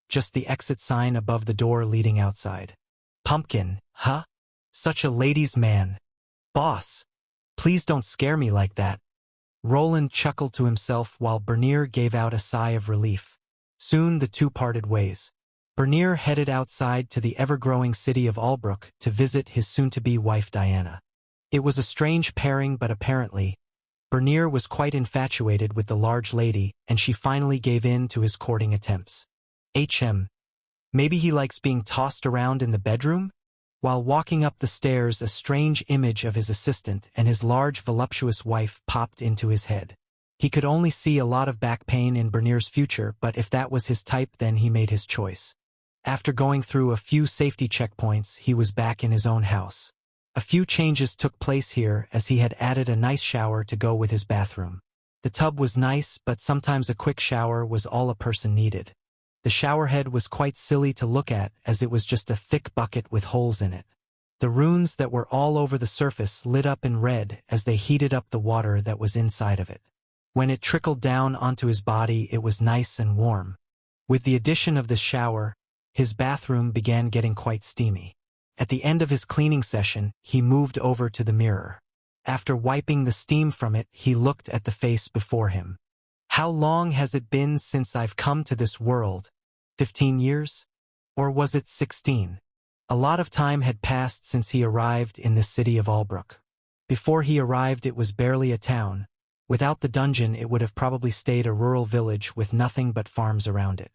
Just the exit sign above the door leading outside. Pumpkin, huh? Such a ladies' man. Boss, please don't scare me like that. Roland chuckled to himself while Bernier gave out a sigh of relief. Soon the two parted ways. Bernier headed outside to the ever-growing city of Albrook to visit his soon-to-be wife Diana. It was a strange pairing, but apparently, Bernier was quite infatuated with the large lady, and she finally gave in to his courting attempts. Maybe he likes being tossed around in the bedroom? While walking up the stairs, a strange image of his assistant and his large voluptuous wife popped into his head. He could only see a lot of back pain in Bernier's future, but if that was his type, then he made his choice. After going through a few safety checkpoints, he was back in his own house. A few changes took place here, as he had added a nice shower to go with his bathroom. The tub was nice, but sometimes a quick shower was all a person needed. The showerhead was quite silly to look at, as it was just a thick bucket with holes in it. The runes that were all over the surface lit up in red as they heated up the water that was inside of it. When it trickled down onto his body, it was nice and warm. With the addition of this shower, His bathroom began getting quite steamy. At the end of his cleaning session, he moved over to the mirror. After wiping the steam from it, he looked at the face before him. How long has it been since I've come to this world? 15 years? Or was it 16? A lot of time had passed since he arrived in the city of Albrook. Before he arrived, it was barely a town. Without the dungeon, it would have probably stayed a rural village with nothing but farms around it.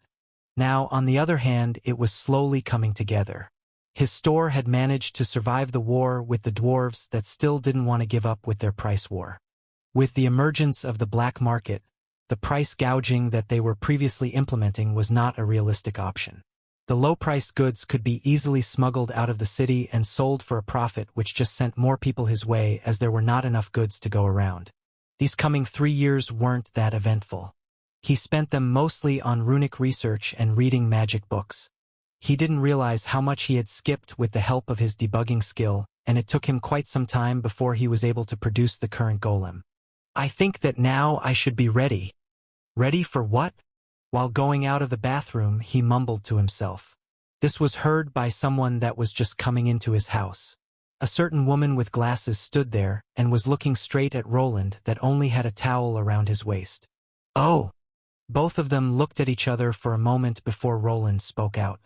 Now, on the other hand, it was slowly coming together. His store had managed to survive the war with the dwarves that still didn't want to give up with their price war. With the emergence of the black market, the price gouging that they were previously implementing was not a realistic option. The low-priced goods could be easily smuggled out of the city and sold for a profit, which just sent more people his way as there were not enough goods to go around. These coming 3 years weren't that eventful. He spent them mostly on runic research and reading magic books. He didn't realize how much he had skipped with the help of his debugging skill, and it took him quite some time before he was able to produce the current golem. I think that now I should be ready. Ready for what? While going out of the bathroom, he mumbled to himself. This was heard by someone that was just coming into his house. A certain woman with glasses stood there and was looking straight at Roland that only had a towel around his waist. Oh! Both of them looked at each other for a moment before Roland spoke out.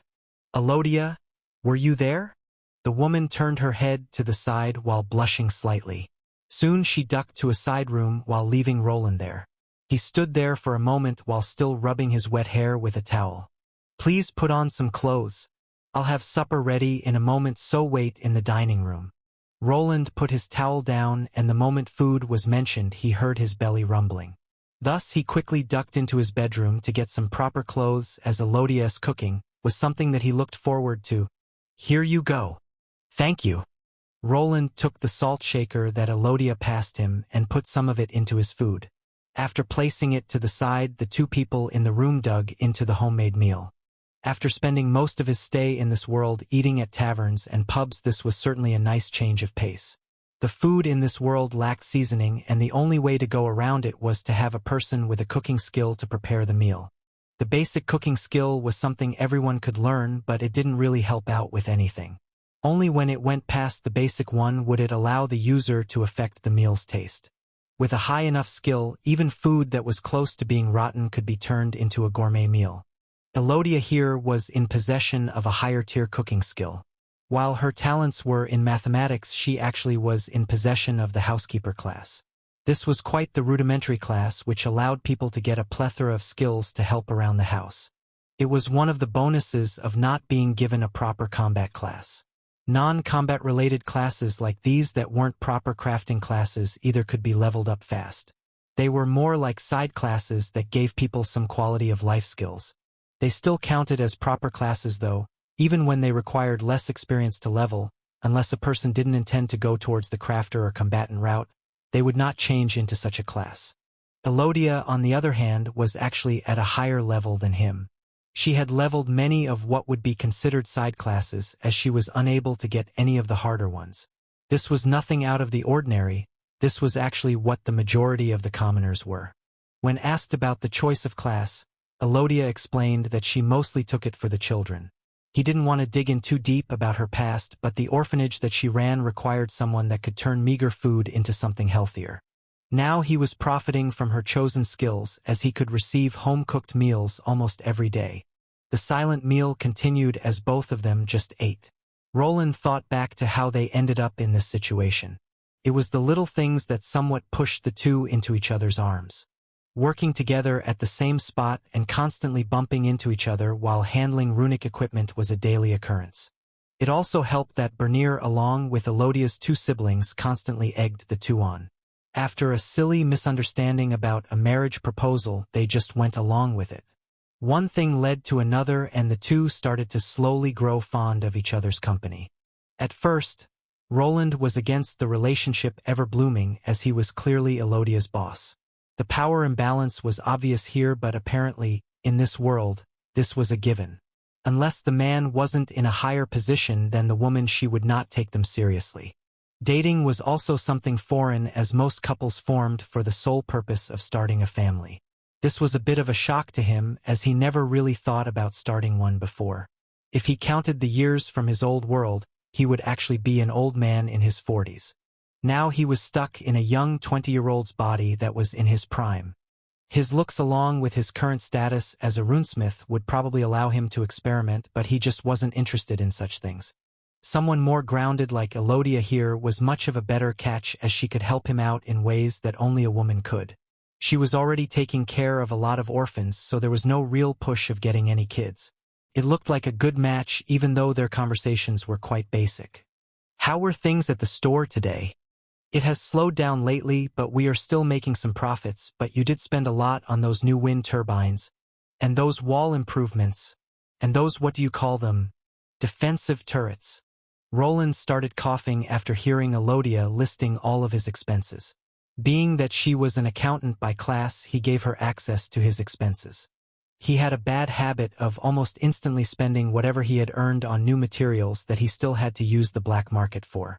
Elodia, were you there? The woman turned her head to the side while blushing slightly. Soon she ducked to a side room while leaving Roland there. He stood there for a moment while still rubbing his wet hair with a towel. Please put on some clothes. I'll have supper ready in a moment, so wait in the dining room. Roland put his towel down, and the moment food was mentioned he heard his belly rumbling. Thus he quickly ducked into his bedroom to get some proper clothes, as Elodia's cooking was something that he looked forward to. Here you go. Thank you. Roland took the salt shaker that Elodia passed him and put some of it into his food. After placing it to the side, the two people in the room dug into the homemade meal. After spending most of his stay in this world eating at taverns and pubs, this was certainly a nice change of pace. The food in this world lacked seasoning, and the only way to go around it was to have a person with a cooking skill to prepare the meal. The basic cooking skill was something everyone could learn, but it didn't really help out with anything. Only when it went past the basic one would it allow the user to affect the meal's taste. With a high enough skill, even food that was close to being rotten could be turned into a gourmet meal. Elodia here was in possession of a higher-tier cooking skill. While her talents were in mathematics, she actually was in possession of the housekeeper class. This was quite the rudimentary class, which allowed people to get a plethora of skills to help around the house. It was one of the bonuses of not being given a proper combat class. Non-combat related classes like these that weren't proper crafting classes either could be leveled up fast. They were more like side classes that gave people some quality of life skills. They still counted as proper classes though, even when they required less experience to level. Unless a person didn't intend to go towards the crafter or combatant route, they would not change into such a class. Elodia, on the other hand, was actually at a higher level than him. She had leveled many of what would be considered side classes, as she was unable to get any of the harder ones. This was nothing out of the ordinary. This was actually what the majority of the commoners were. When asked about the choice of class, Elodia explained that she mostly took it for the children. He didn't want to dig in too deep about her past, but the orphanage that she ran required someone that could turn meager food into something healthier. Now he was profiting from her chosen skills, as he could receive home-cooked meals almost every day. The silent meal continued as both of them just ate. Roland thought back to how they ended up in this situation. It was the little things that somewhat pushed the two into each other's arms. Working together at the same spot and constantly bumping into each other while handling runic equipment was a daily occurrence. It also helped that Bernier, along with Elodia's two siblings, constantly egged the two on. After a silly misunderstanding about a marriage proposal, they just went along with it. One thing led to another, and the two started to slowly grow fond of each other's company. At first, Roland was against the relationship ever blooming, as he was clearly Elodia's boss. The power imbalance was obvious here, but apparently, in this world, this was a given. Unless the man wasn't in a higher position than the woman, she would not take them seriously. Dating was also something foreign, as most couples formed for the sole purpose of starting a family. This was a bit of a shock to him, as he never really thought about starting one before. If he counted the years from his old world, he would actually be an old man in his 40s. Now he was stuck in a young 20-year-old's body that was in his prime. His looks along with his current status as a runesmith would probably allow him to experiment, but he just wasn't interested in such things. Someone more grounded like Elodia here was much of a better catch, as she could help him out in ways that only a woman could. She was already taking care of a lot of orphans, so there was no real push of getting any kids. It looked like a good match, even though their conversations were quite basic. How were things at the store today? It has slowed down lately, but we are still making some profits, but you did spend a lot on those new wind turbines, and those wall improvements, and those, what do you call them, defensive turrets. Roland started coughing after hearing Elodia listing all of his expenses. Being that she was an accountant by class, he gave her access to his expenses. He had a bad habit of almost instantly spending whatever he had earned on new materials that he still had to use the black market for.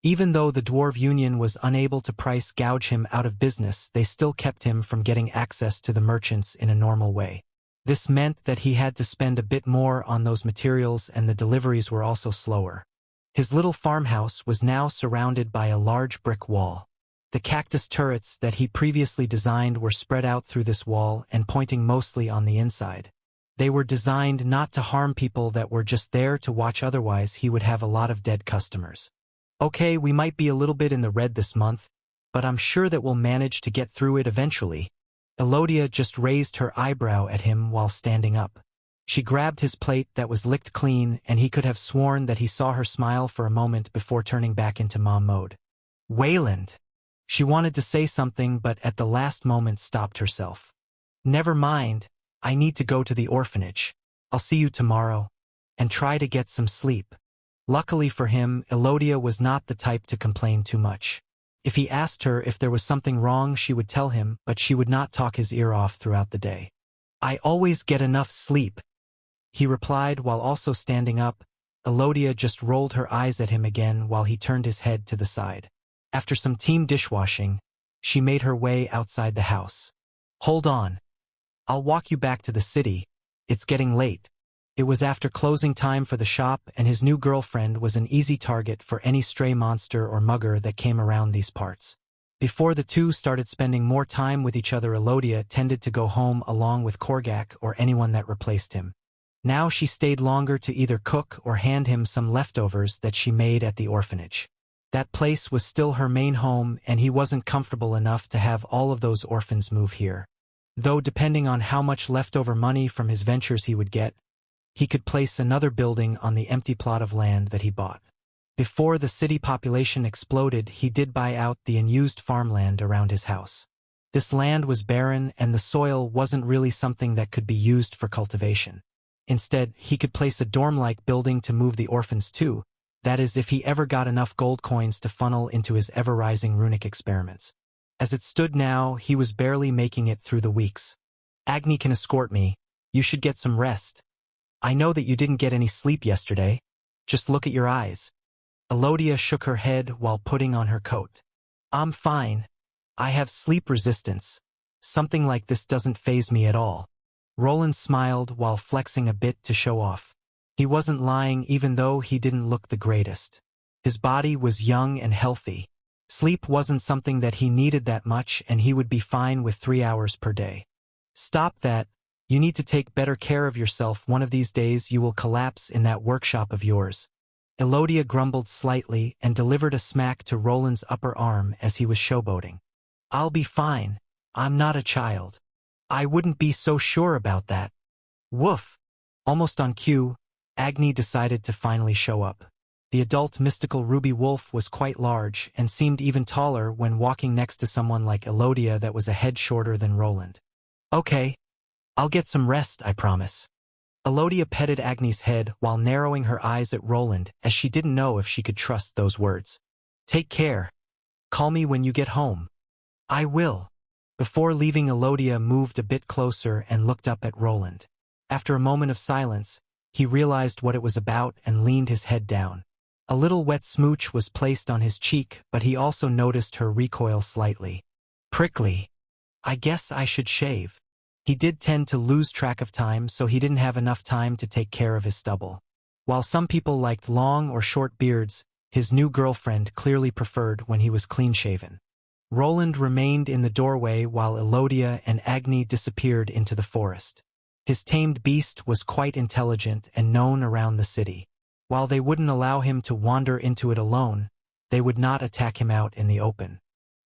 Even though the Dwarf Union was unable to price gouge him out of business, they still kept him from getting access to the merchants in a normal way. This meant that he had to spend a bit more on those materials, and the deliveries were also slower. His little farmhouse was now surrounded by a large brick wall. The cactus turrets that he previously designed were spread out through this wall and pointing mostly on the inside. They were designed not to harm people that were just there to watch, otherwise he would have a lot of dead customers. Okay, we might be a little bit in the red this month, but I'm sure that we'll manage to get through it eventually. Elodia just raised her eyebrow at him while standing up. She grabbed his plate that was licked clean, and he could have sworn that he saw her smile for a moment before turning back into mom mode. Wayland! She wanted to say something, but at the last moment stopped herself. Never mind, I need to go to the orphanage. I'll see you tomorrow. And try to get some sleep. Luckily for him, Elodia was not the type to complain too much. If he asked her if there was something wrong, she would tell him, but she would not talk his ear off throughout the day. I always get enough sleep, he replied while also standing up. Elodia just rolled her eyes at him again while he turned his head to the side. After some team dishwashing, she made her way outside the house. Hold on. I'll walk you back to the city. It's getting late. It was after closing time for the shop, and his new girlfriend was an easy target for any stray monster or mugger that came around these parts. Before the two started spending more time with each other, Elodia tended to go home along with Korgak or anyone that replaced him. Now she stayed longer to either cook or hand him some leftovers that she made at the orphanage. That place was still her main home, and he wasn't comfortable enough to have all of those orphans move here. Though depending on how much leftover money from his ventures he would get, he could place another building on the empty plot of land that he bought. Before the city population exploded, he did buy out the unused farmland around his house. This land was barren, and the soil wasn't really something that could be used for cultivation. Instead, he could place a dorm-like building to move the orphans to, that is, if he ever got enough gold coins to funnel into his ever-rising runic experiments. As it stood now, he was barely making it through the weeks. Agni can escort me. You should get some rest. I know that you didn't get any sleep yesterday. Just look at your eyes. Elodia shook her head while putting on her coat. I'm fine. I have sleep resistance. Something like this doesn't faze me at all. Roland smiled while flexing a bit to show off. He wasn't lying, even though he didn't look the greatest. His body was young and healthy. Sleep wasn't something that he needed that much, and he would be fine with 3 hours per day. Stop that. You need to take better care of yourself. One of these days you will collapse in that workshop of yours. Elodia grumbled slightly and delivered a smack to Roland's upper arm as he was showboating. I'll be fine. I'm not a child. I wouldn't be so sure about that. Woof! Almost on cue, Agni decided to finally show up. The adult mystical ruby wolf was quite large and seemed even taller when walking next to someone like Elodia that was a head shorter than Roland. Okay. I'll get some rest, I promise. Elodia petted Agni's head while narrowing her eyes at Roland, as she didn't know if she could trust those words. Take care. Call me when you get home. I will. Before leaving, Elodia moved a bit closer and looked up at Roland. After a moment of silence, he realized what it was about and leaned his head down. A little wet smooch was placed on his cheek, but he also noticed her recoil slightly. Prickly. I guess I should shave. He did tend to lose track of time, so he didn't have enough time to take care of his stubble. While some people liked long or short beards, his new girlfriend clearly preferred when he was clean-shaven. Roland remained in the doorway while Elodia and Agni disappeared into the forest. His tamed beast was quite intelligent and known around the city. While they wouldn't allow him to wander into it alone, they would not attack him out in the open.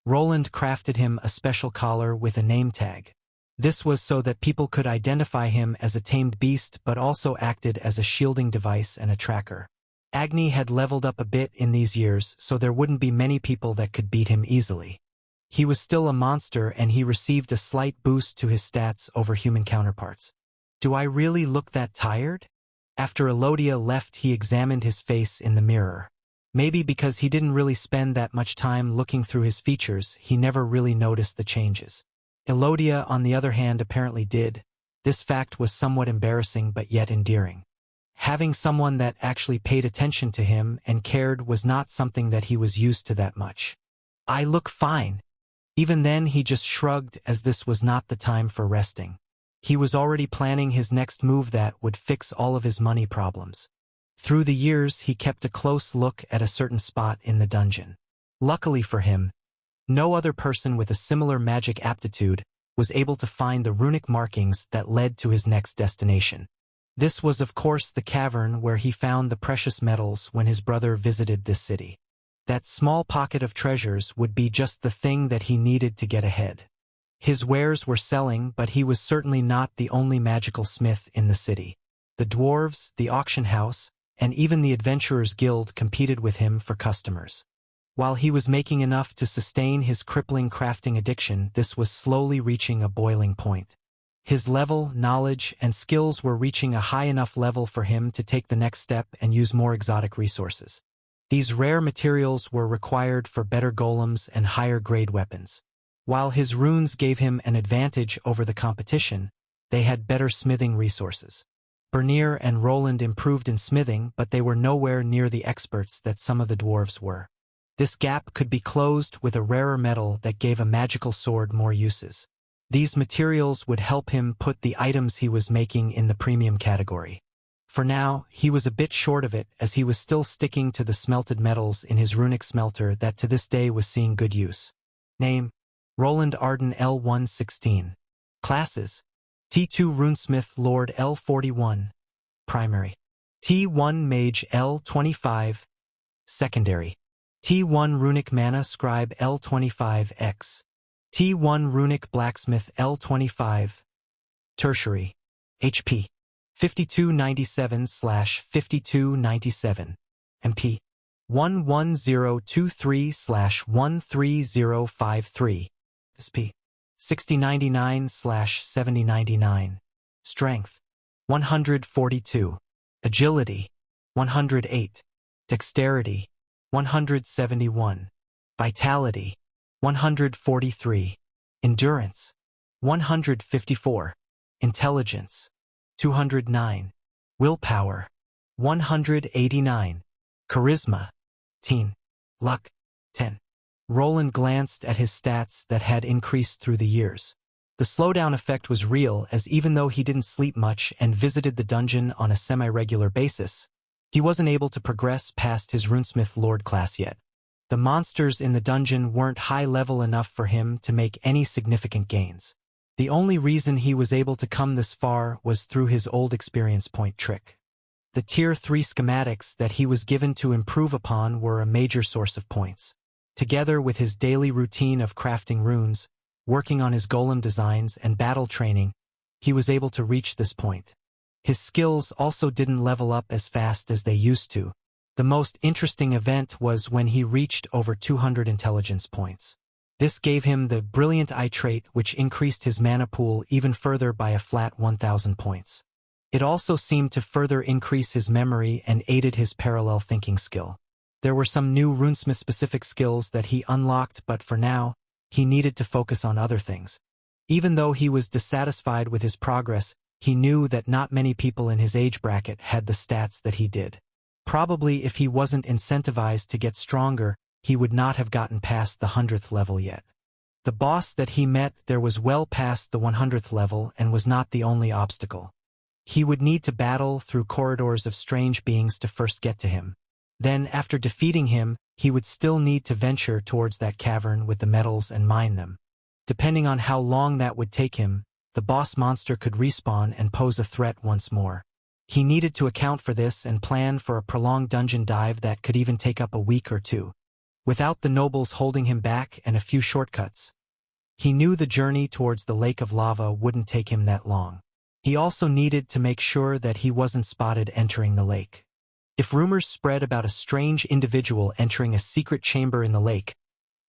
Roland crafted him a special collar with a name tag. This was so that people could identify him as a tamed beast but also acted as a shielding device and a tracker. Agni had leveled up a bit in these years, so there wouldn't be many people that could beat him easily. He was still a monster and he received a slight boost to his stats over human counterparts. Do I really look that tired? After Elodia left, he examined his face in the mirror. Maybe because he didn't really spend that much time looking through his features, he never really noticed the changes. Elodia, on the other hand, apparently did. This fact was somewhat embarrassing but yet endearing. Having someone that actually paid attention to him and cared was not something that he was used to that much. I look fine. Even then he just shrugged, as this was not the time for resting. He was already planning his next move that would fix all of his money problems. Through the years he kept a close look at a certain spot in the dungeon. Luckily for him, no other person with a similar magic aptitude was able to find the runic markings that led to his next destination. This was of course the cavern where he found the precious metals when his brother visited this city. That small pocket of treasures would be just the thing that he needed to get ahead. His wares were selling, but he was certainly not the only magical smith in the city. The dwarves, the auction house, and even the Adventurers Guild competed with him for customers. While he was making enough to sustain his crippling crafting addiction, this was slowly reaching a boiling point. His level, knowledge, and skills were reaching a high enough level for him to take the next step and use more exotic resources. These rare materials were required for better golems and higher-grade weapons. While his runes gave him an advantage over the competition, they had better smithing resources. Bernier and Roland improved in smithing, but they were nowhere near the experts that some of the dwarves were. This gap could be closed with a rarer metal that gave a magical sword more uses. These materials would help him put the items he was making in the premium category. For now, he was a bit short of it, as he was still sticking to the smelted metals in his runic smelter that to this day was seeing good use. Name: Roland Arden L116. Classes: T2 Runesmith Lord L41. Primary: T1 Mage L25. Secondary: T1 Runic Mana Scribe L25X. T1 Runic Blacksmith L25. Tertiary: HP 5297/5297. MP 11023/13053. SP 6099/7099. Strength 142. Agility 108. Dexterity 171. Vitality 143. Endurance 154. Intelligence 209. Willpower 189. Charisma 10. Luck 10. Roland glanced at his stats that had increased through the years. The slowdown effect was real, as even though he didn't sleep much and visited the dungeon on a semi-regular basis, he wasn't able to progress past his Runesmith Lord class yet. The monsters in the dungeon weren't high level enough for him to make any significant gains. The only reason he was able to come this far was through his old experience point trick. The Tier 3 schematics that he was given to improve upon were a major source of points. Together with his daily routine of crafting runes, working on his golem designs, and battle training, he was able to reach this point. His skills also didn't level up as fast as they used to. The most interesting event was when he reached over 200 intelligence points. This gave him the Brilliant Eye trait, which increased his mana pool even further by a flat 1,000 points. It also seemed to further increase his memory and aided his parallel thinking skill. There were some new runesmith-specific skills that he unlocked, but for now, he needed to focus on other things. Even though he was dissatisfied with his progress, he knew that not many people in his age bracket had the stats that he did. Probably if he wasn't incentivized to get stronger, he would not have gotten past the 100th level yet. The boss that he met there was well past the 100th level and was not the only obstacle. He would need to battle through corridors of strange beings to first get to him. Then, after defeating him, he would still need to venture towards that cavern with the metals and mine them. Depending on how long that would take him, the boss monster could respawn and pose a threat once more. He needed to account for this and plan for a prolonged dungeon dive that could even take up a week or two. Without the nobles holding him back and a few shortcuts, he knew the journey towards the lake of lava wouldn't take him that long. He also needed to make sure that he wasn't spotted entering the lake. If rumors spread about a strange individual entering a secret chamber in the lake,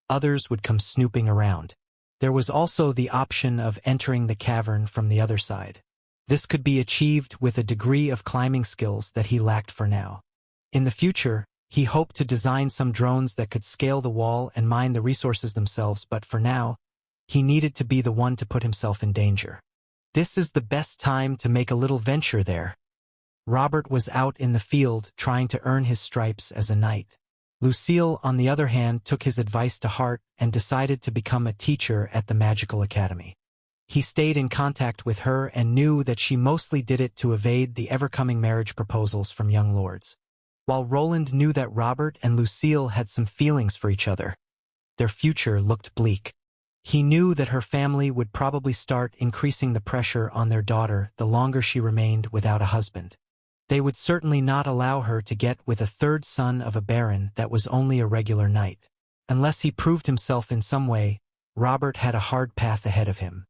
others would come snooping around. There was also the option of entering the cavern from the other side. This could be achieved with a degree of climbing skills that he lacked for now. In the future, he hoped to design some drones that could scale the wall and mine the resources themselves, but for now, he needed to be the one to put himself in danger. This is the best time to make a little venture there. Robert was out in the field trying to earn his stripes as a knight. Lucille, on the other hand, took his advice to heart and decided to become a teacher at the Magical Academy. He stayed in contact with her and knew that she mostly did it to evade the ever-coming marriage proposals from young lords. While Roland knew that Robert and Lucille had some feelings for each other, their future looked bleak. He knew that her family would probably start increasing the pressure on their daughter the longer she remained without a husband. They would certainly not allow her to get with a third son of a baron that was only a regular knight. Unless he proved himself in some way, Robert had a hard path ahead of him.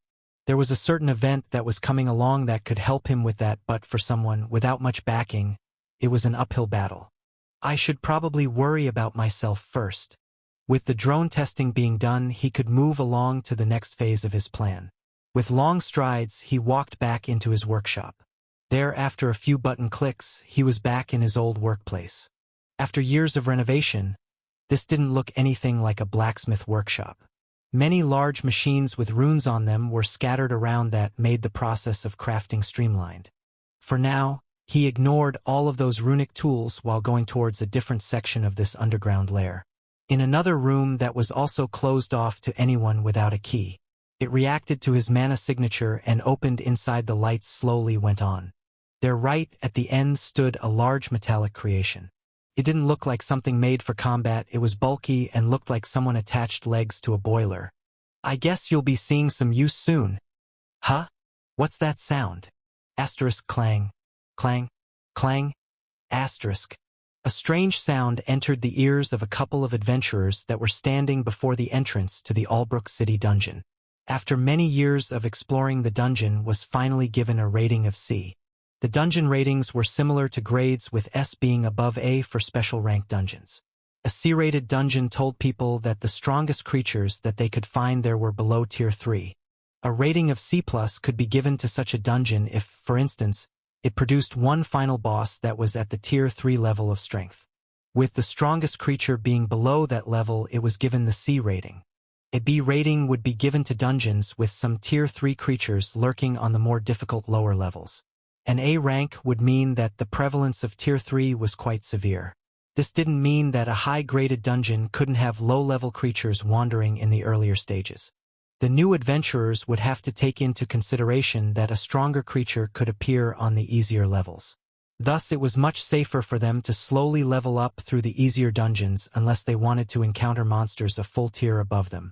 There was a certain event that was coming along that could help him with that, but for someone without much backing, it was an uphill battle. I should probably worry about myself first. With the drone testing being done, he could move along to the next phase of his plan. With long strides, he walked back into his workshop. There, after a few button clicks, he was back in his old workplace. After years of renovation, this didn't look anything like a blacksmith workshop. Many large machines with runes on them were scattered around that made the process of crafting streamlined. For now, he ignored all of those runic tools while going towards a different section of this underground lair. In another room that was also closed off to anyone without a key, it reacted to his mana signature and opened inside. The lights slowly went on. There, right at the end, stood a large metallic creation. It didn't look like something made for combat. It was bulky and looked like someone attached legs to a boiler. I guess you'll be seeing some use soon. Huh? What's that sound? Asterisk clang. Clang. Clang. Asterisk. A strange sound entered the ears of a couple of adventurers that were standing before the entrance to the Albrook City dungeon. After many years of exploring, the dungeon was finally given a rating of C. The dungeon ratings were similar to grades, with S being above A for special rank dungeons. A C-rated dungeon told people that the strongest creatures that they could find there were below Tier 3. A rating of C+ could be given to such a dungeon if, for instance, it produced one final boss that was at the Tier 3 level of strength. With the strongest creature being below that level, it was given the C rating. A B rating would be given to dungeons with some Tier 3 creatures lurking on the more difficult lower levels. An A rank would mean that the prevalence of Tier 3 was quite severe. This didn't mean that a high-graded dungeon couldn't have low-level creatures wandering in the earlier stages. The new adventurers would have to take into consideration that a stronger creature could appear on the easier levels. Thus, it was much safer for them to slowly level up through the easier dungeons unless they wanted to encounter monsters a full tier above them.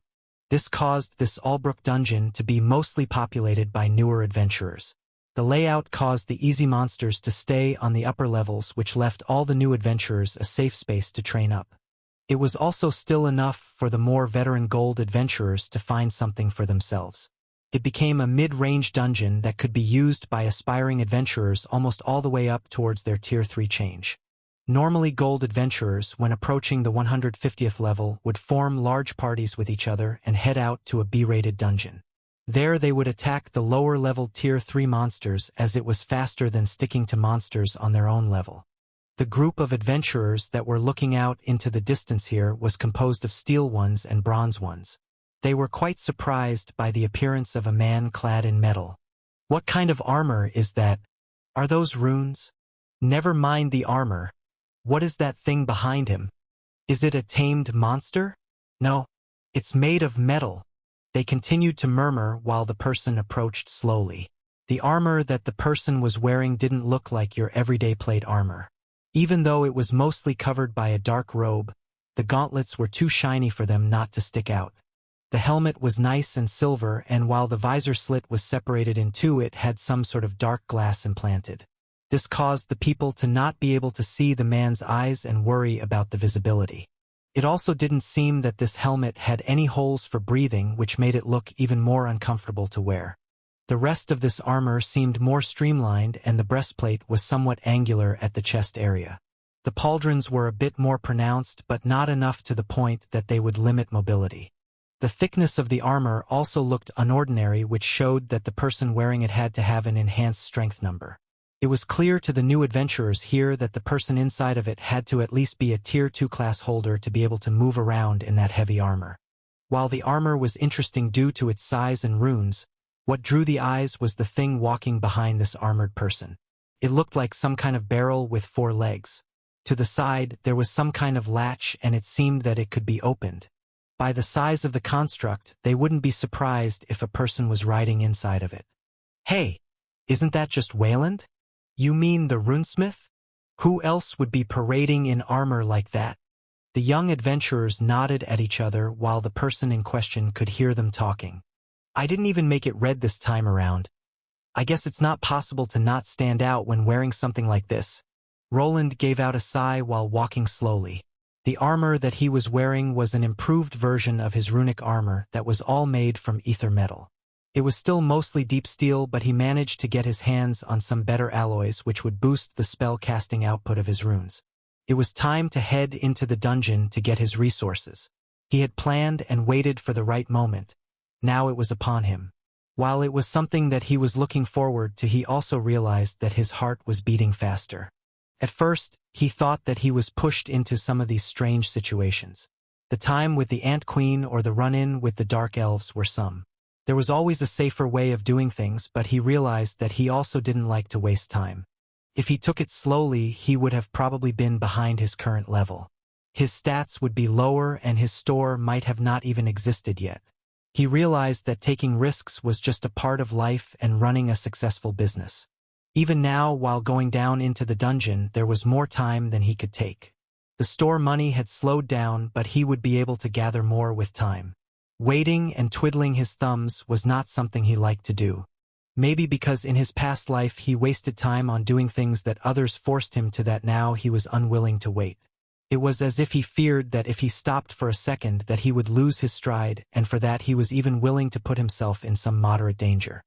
This caused this Albrook dungeon to be mostly populated by newer adventurers. The layout caused the easy monsters to stay on the upper levels, which left all the new adventurers a safe space to train up. It was also still enough for the more veteran gold adventurers to find something for themselves. It became a mid-range dungeon that could be used by aspiring adventurers almost all the way up towards their Tier 3 change. Normally, gold adventurers, when approaching the 150th level, would form large parties with each other and head out to a B-rated dungeon. There they would attack the lower-level Tier 3 monsters, as it was faster than sticking to monsters on their own level. The group of adventurers that were looking out into the distance here was composed of steel ones and bronze ones. They were quite surprised by the appearance of a man clad in metal. What kind of armor is that? Are those runes? Never mind the armor. What is that thing behind him? Is it a tamed monster? No, it's made of metal. They continued to murmur while the person approached slowly. The armor that the person was wearing didn't look like your everyday plate armor. Even though it was mostly covered by a dark robe, the gauntlets were too shiny for them not to stick out. The helmet was nice and silver, and while the visor slit was separated in two, it had some sort of dark glass implanted. This caused the people to not be able to see the man's eyes and worry about the visibility. It also didn't seem that this helmet had any holes for breathing, which made it look even more uncomfortable to wear. The rest of this armor seemed more streamlined, and the breastplate was somewhat angular at the chest area. The pauldrons were a bit more pronounced, but not enough to the point that they would limit mobility. The thickness of the armor also looked unordinary, which showed that the person wearing it had to have an enhanced strength number. It was clear to the new adventurers here that the person inside of it had to at least be a Tier 2 class holder to be able to move around in that heavy armor. While the armor was interesting due to its size and runes, what drew the eyes was the thing walking behind this armored person. It looked like some kind of barrel with 4 legs. To the side, there was some kind of latch, and it seemed that it could be opened. By the size of the construct, they wouldn't be surprised if a person was riding inside of it. Hey, isn't that just Wayland? You mean the runesmith? Who else would be parading in armor like that? The young adventurers nodded at each other while the person in question could hear them talking. I didn't even make it red this time around. I guess it's not possible to not stand out when wearing something like this. Roland gave out a sigh while walking slowly. The armor that he was wearing was an improved version of his runic armor that was all made from ether metal. It was still mostly deep steel, but he managed to get his hands on some better alloys which would boost the spell-casting output of his runes. It was time to head into the dungeon to get his resources. He had planned and waited for the right moment. Now it was upon him. While it was something that he was looking forward to, he also realized that his heart was beating faster. At first, he thought that he was pushed into some of these strange situations. The time with the Ant Queen or the run-in with the Dark Elves were some. There was always a safer way of doing things, but he realized that he also didn't like to waste time. If he took it slowly, he would have probably been behind his current level. His stats would be lower, and his store might have not even existed yet. He realized that taking risks was just a part of life and running a successful business. Even now, while going down into the dungeon, there was more time than he could take. The store money had slowed down, but he would be able to gather more with time. Waiting and twiddling his thumbs was not something he liked to do. Maybe because in his past life he wasted time on doing things that others forced him to, that now he was unwilling to wait. It was as if he feared that if he stopped for a second that he would lose his stride, and for that he was even willing to put himself in some moderate danger.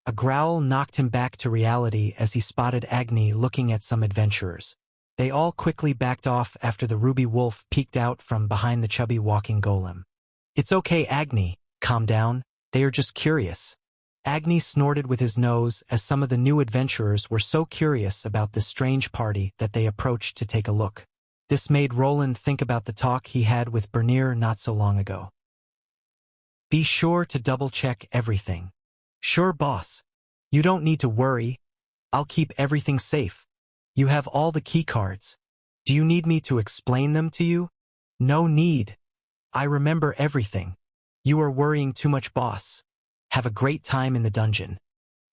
A growl knocked him back to reality as he spotted Agni looking at some adventurers. They all quickly backed off after the ruby wolf peeked out from behind the chubby walking golem. "It's okay, Agni. Calm down. They are just curious." Agni snorted with his nose as some of the new adventurers were so curious about this strange party that they approached to take a look. This made Roland think about the talk he had with Bernier not so long ago. "Be sure to double-check everything." "Sure, boss. You don't need to worry. I'll keep everything safe. You have all the key cards. Do you need me to explain them to you?" "No need. I remember everything. You are worrying too much, boss. Have a great time in the dungeon."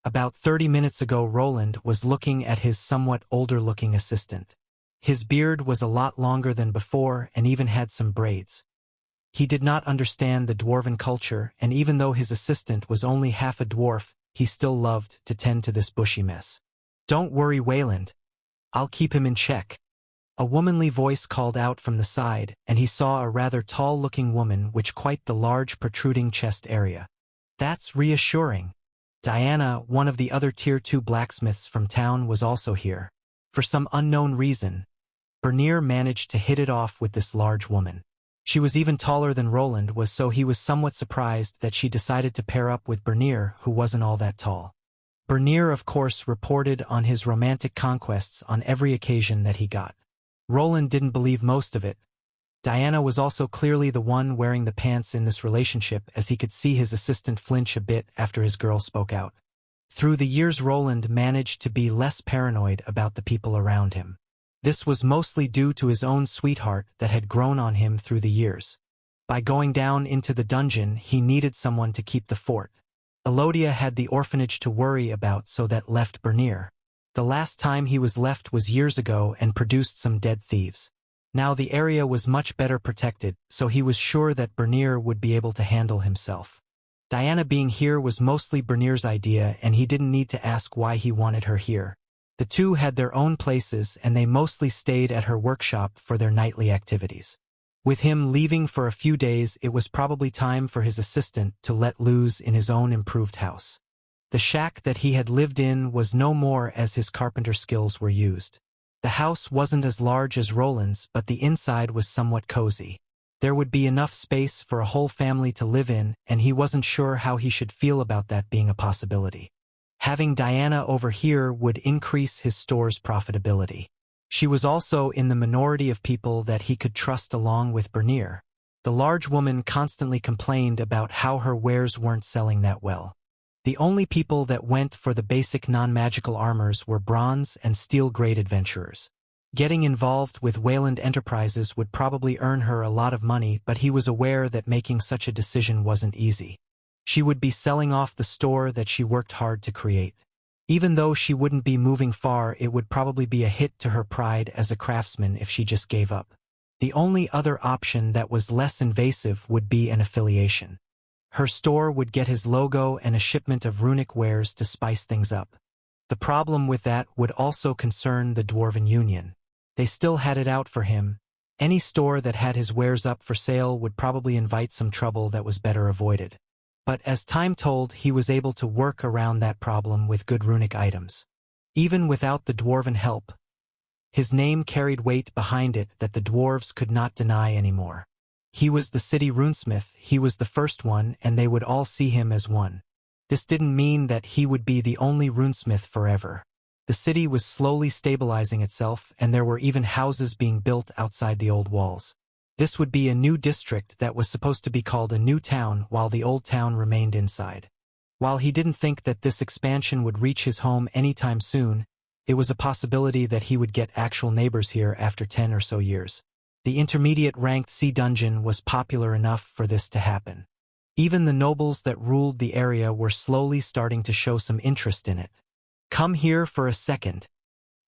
About 30 minutes ago, Roland was looking at his somewhat older-looking assistant. His beard was a lot longer than before and even had some braids. He did not understand the dwarven culture, and even though his assistant was only half a dwarf, he still loved to tend to this bushy mess. "Don't worry, Wayland. I'll keep him in check." A womanly voice called out from the side, and he saw a rather tall-looking woman with quite the large protruding chest area. That's reassuring. Diana, one of the other Tier 2 blacksmiths from town, was also here. For some unknown reason, Bernier managed to hit it off with this large woman. She was even taller than Roland was, so he was somewhat surprised that she decided to pair up with Bernier, who wasn't all that tall. Bernier, of course, reported on his romantic conquests on every occasion that he got. Roland didn't believe most of it. Diana was also clearly the one wearing the pants in this relationship, as he could see his assistant flinch a bit after his girl spoke out. Through the years, Roland managed to be less paranoid about the people around him. This was mostly due to his own sweetheart that had grown on him through the years. By going down into the dungeon, he needed someone to keep the fort. Elodia had the orphanage to worry about, so that left Bernier. The last time he was left was years ago and produced some dead thieves. Now the area was much better protected, so he was sure that Bernier would be able to handle himself. Diana being here was mostly Bernier's idea, and he didn't need to ask why he wanted her here. The two had their own places, and they mostly stayed at her workshop for their nightly activities. With him leaving for a few days, it was probably time for his assistant to let loose in his own improved house. The shack that he had lived in was no more, as his carpenter skills were used. The house wasn't as large as Roland's, but the inside was somewhat cozy. There would be enough space for a whole family to live in, and he wasn't sure how he should feel about that being a possibility. Having Diana over here would increase his store's profitability. She was also in the minority of people that he could trust along with Bernier. The large woman constantly complained about how her wares weren't selling that well. The only people that went for the basic non-magical armors were bronze and steel-grade adventurers. Getting involved with Wayland Enterprises would probably earn her a lot of money, but he was aware that making such a decision wasn't easy. She would be selling off the store that she worked hard to create. Even though she wouldn't be moving far, it would probably be a hit to her pride as a craftsman if she just gave up. The only other option that was less invasive would be an affiliation. Her store would get his logo and a shipment of runic wares to spice things up. The problem with that would also concern the Dwarven Union. They still had it out for him. Any store that had his wares up for sale would probably invite some trouble that was better avoided. But as time told, he was able to work around that problem with good runic items. Even without the Dwarven help, his name carried weight behind it that the dwarves could not deny anymore. He was the city runesmith, he was the first one, and they would all see him as one. This didn't mean that he would be the only runesmith forever. The city was slowly stabilizing itself, and there were even houses being built outside the old walls. This would be a new district that was supposed to be called a new town, while the old town remained inside. While he didn't think that this expansion would reach his home anytime soon, it was a possibility that he would get actual neighbors here after 10 or so years. The intermediate ranked sea dungeon was popular enough for this to happen. Even the nobles that ruled the area were slowly starting to show some interest in it. "Come here for a second."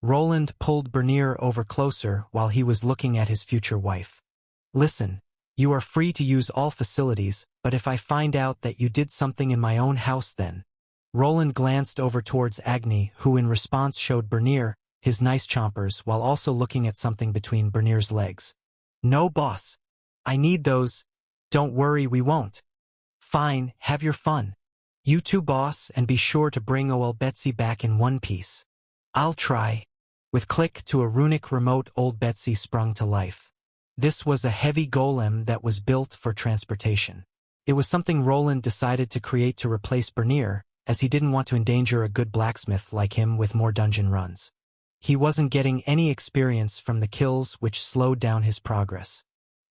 Roland pulled Bernier over closer while he was looking at his future wife. "Listen, you are free to use all facilities, but if I find out that you did something in my own house then—" Roland glanced over towards Agni, who in response showed Bernier his nice chompers while also looking at something between Bernier's legs. "No, boss. I need those. Don't worry, we won't." "Fine, have your fun. You too, boss, and be sure to bring old Betsy back in one piece." "I'll try." With click to a runic remote, old Betsy sprung to life. This was a heavy golem that was built for transportation. It was something Roland decided to create to replace Bernier, as he didn't want to endanger a good blacksmith like him with more dungeon runs. He wasn't getting any experience from the kills, which slowed down his progress.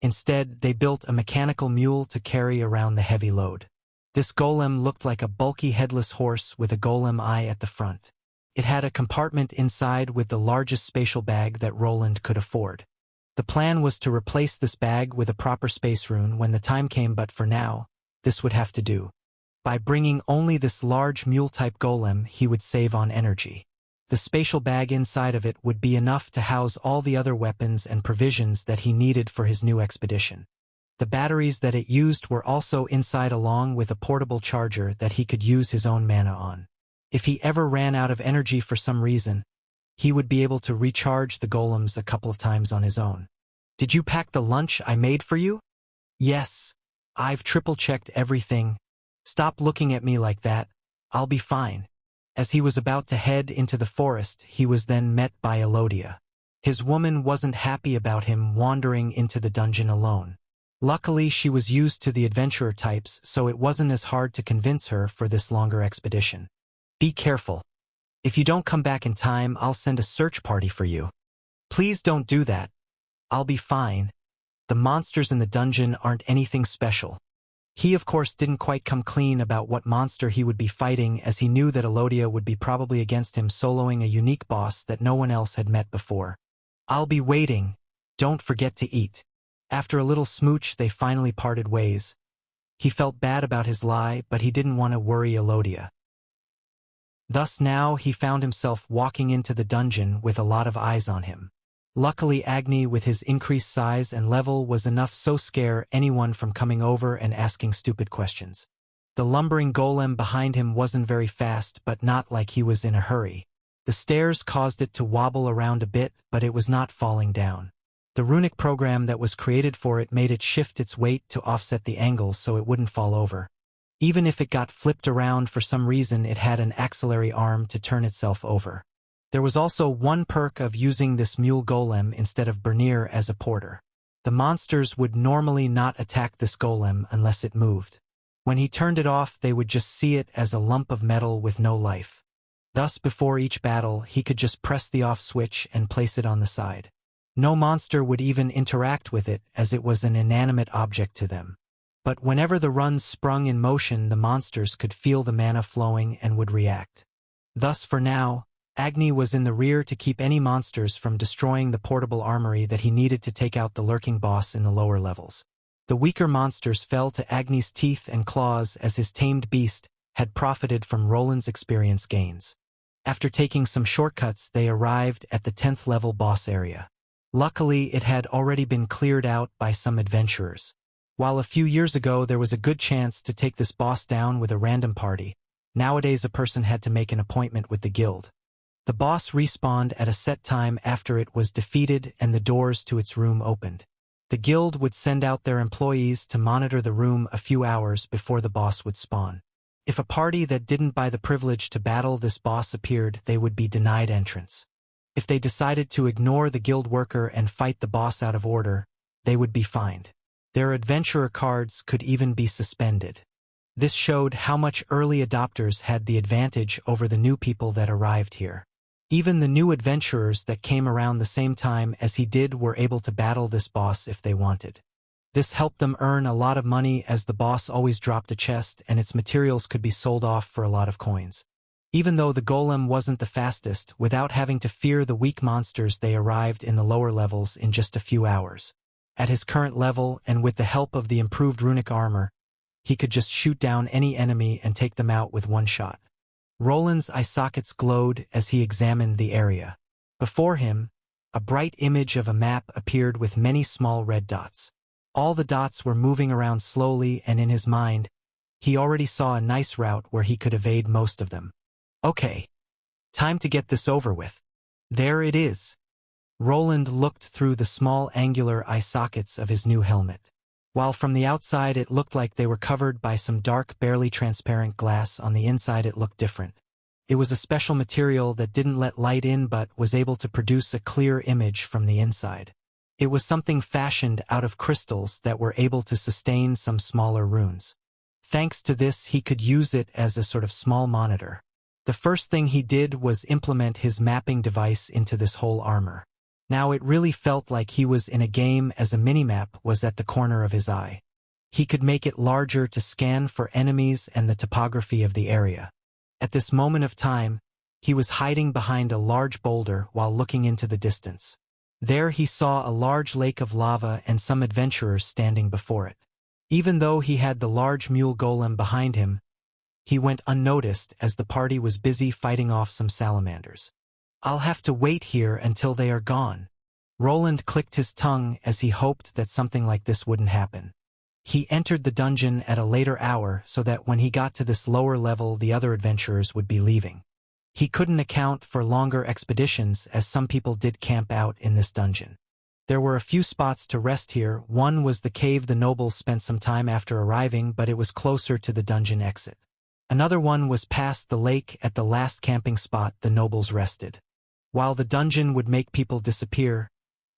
Instead, they built a mechanical mule to carry around the heavy load. This golem looked like a bulky headless horse with a golem eye at the front. It had a compartment inside with the largest spatial bag that Roland could afford. The plan was to replace this bag with a proper space rune when the time came, but for now, this would have to do. By bringing only this large mule-type golem, he would save on energy. The spatial bag inside of it would be enough to house all the other weapons and provisions that he needed for his new expedition. The batteries that it used were also inside, along with a portable charger that he could use his own mana on. If he ever ran out of energy for some reason, he would be able to recharge the golems a couple of times on his own. "Did you pack the lunch I made for you?" "Yes. I've triple-checked everything. Stop looking at me like that. I'll be fine." As he was about to head into the forest, he was then met by Elodia. His woman wasn't happy about him wandering into the dungeon alone. Luckily, she was used to the adventurer types, so it wasn't as hard to convince her for this longer expedition. "Be careful. If you don't come back in time, I'll send a search party for you." "Please don't do that. I'll be fine. The monsters in the dungeon aren't anything special." He of course didn't quite come clean about what monster he would be fighting, as he knew that Elodia would be probably against him soloing a unique boss that no one else had met before. "I'll be waiting. Don't forget to eat." After a little smooch, they finally parted ways. He felt bad about his lie, but he didn't want to worry Elodia. Thus now he found himself walking into the dungeon with a lot of eyes on him. Luckily Agni with his increased size and level was enough so scare anyone from coming over and asking stupid questions. The lumbering golem behind him wasn't very fast, but not like he was in a hurry. The stairs caused it to wobble around a bit, but it was not falling down. The runic program that was created for it made it shift its weight to offset the angles so it wouldn't fall over. Even if it got flipped around for some reason, it had an axillary arm to turn itself over. There was also one perk of using this mule golem instead of Bernier as a porter. The monsters would normally not attack this golem unless it moved. When he turned it off, they would just see it as a lump of metal with no life. Thus, before each battle, he could just press the off switch and place it on the side. No monster would even interact with it, as it was an inanimate object to them. But whenever the runs sprung in motion, the monsters could feel the mana flowing and would react. Thus, for now, Agni was in the rear to keep any monsters from destroying the portable armory that he needed to take out the lurking boss in the lower levels. The weaker monsters fell to Agni's teeth and claws as his tamed beast had profited from Roland's experience gains. After taking some shortcuts, they arrived at the 10th level boss area. Luckily, it had already been cleared out by some adventurers. While a few years ago there was a good chance to take this boss down with a random party, nowadays a person had to make an appointment with the guild. The boss respawned at a set time after it was defeated and the doors to its room opened. The guild would send out their employees to monitor the room a few hours before the boss would spawn. If a party that didn't buy the privilege to battle this boss appeared, they would be denied entrance. If they decided to ignore the guild worker and fight the boss out of order, they would be fined. Their adventurer cards could even be suspended. This showed how much early adopters had the advantage over the new people that arrived here. Even the new adventurers that came around the same time as he did were able to battle this boss if they wanted. This helped them earn a lot of money, as the boss always dropped a chest and its materials could be sold off for a lot of coins. Even though the golem wasn't the fastest, without having to fear the weak monsters, they arrived in the lower levels in just a few hours. At his current level, and with the help of the improved runic armor, he could just shoot down any enemy and take them out with one shot. Roland's eye sockets glowed as he examined the area. Before him, a bright image of a map appeared with many small red dots. All the dots were moving around slowly, and in his mind, he already saw a nice route where he could evade most of them. Okay. Time to get this over with. There it is. Roland looked through the small angular eye sockets of his new helmet. While from the outside it looked like they were covered by some dark, barely transparent glass, on the inside it looked different. It was a special material that didn't let light in but was able to produce a clear image from the inside. It was something fashioned out of crystals that were able to sustain some smaller runes. Thanks to this, he could use it as a sort of small monitor. The first thing he did was implement his mapping device into this whole armor. Now it really felt like he was in a game, as a minimap was at the corner of his eye. He could make it larger to scan for enemies and the topography of the area. At this moment of time, he was hiding behind a large boulder while looking into the distance. There he saw a large lake of lava and some adventurers standing before it. Even though he had the large mule golem behind him, he went unnoticed as the party was busy fighting off some salamanders. I'll have to wait here until they are gone. Roland clicked his tongue as he hoped that something like this wouldn't happen. He entered the dungeon at a later hour so that when he got to this lower level the other adventurers would be leaving. He couldn't account for longer expeditions, as some people did camp out in this dungeon. There were a few spots to rest here. One was the cave the nobles spent some time after arriving, but it was closer to the dungeon exit. Another one was past the lake. At the last camping spot the nobles rested. While the dungeon would make people disappear,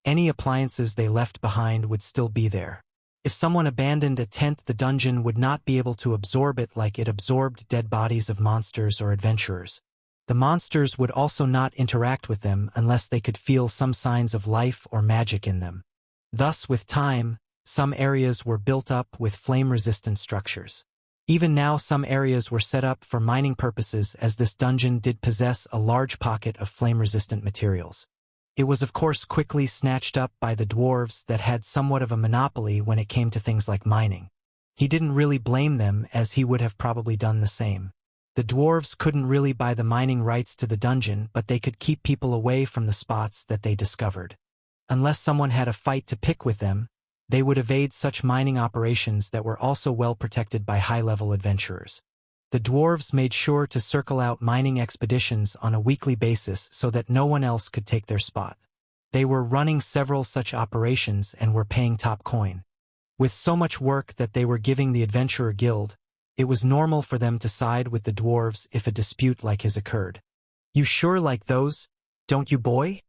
any appliances they left behind would still be there. If someone abandoned a tent, the dungeon would not be able to absorb it like it absorbed dead bodies of monsters or adventurers. The monsters would also not interact with them unless they could feel some signs of life or magic in them. Thus, with time, some areas were built up with flame-resistant structures. Even now some areas were set up for mining purposes, as this dungeon did possess a large pocket of flame-resistant materials. It was of course quickly snatched up by the dwarves that had somewhat of a monopoly when it came to things like mining. He didn't really blame them, as he would have probably done the same. The dwarves couldn't really buy the mining rights to the dungeon, but they could keep people away from the spots that they discovered. Unless someone had a fight to pick with them, they would evade such mining operations that were also well protected by high-level adventurers. The dwarves made sure to circle out mining expeditions on a weekly basis so that no one else could take their spot. They were running several such operations and were paying top coin. With so much work that they were giving the Adventurer Guild, it was normal for them to side with the dwarves if a dispute like his occurred. "You sure like those, don't you, boy?"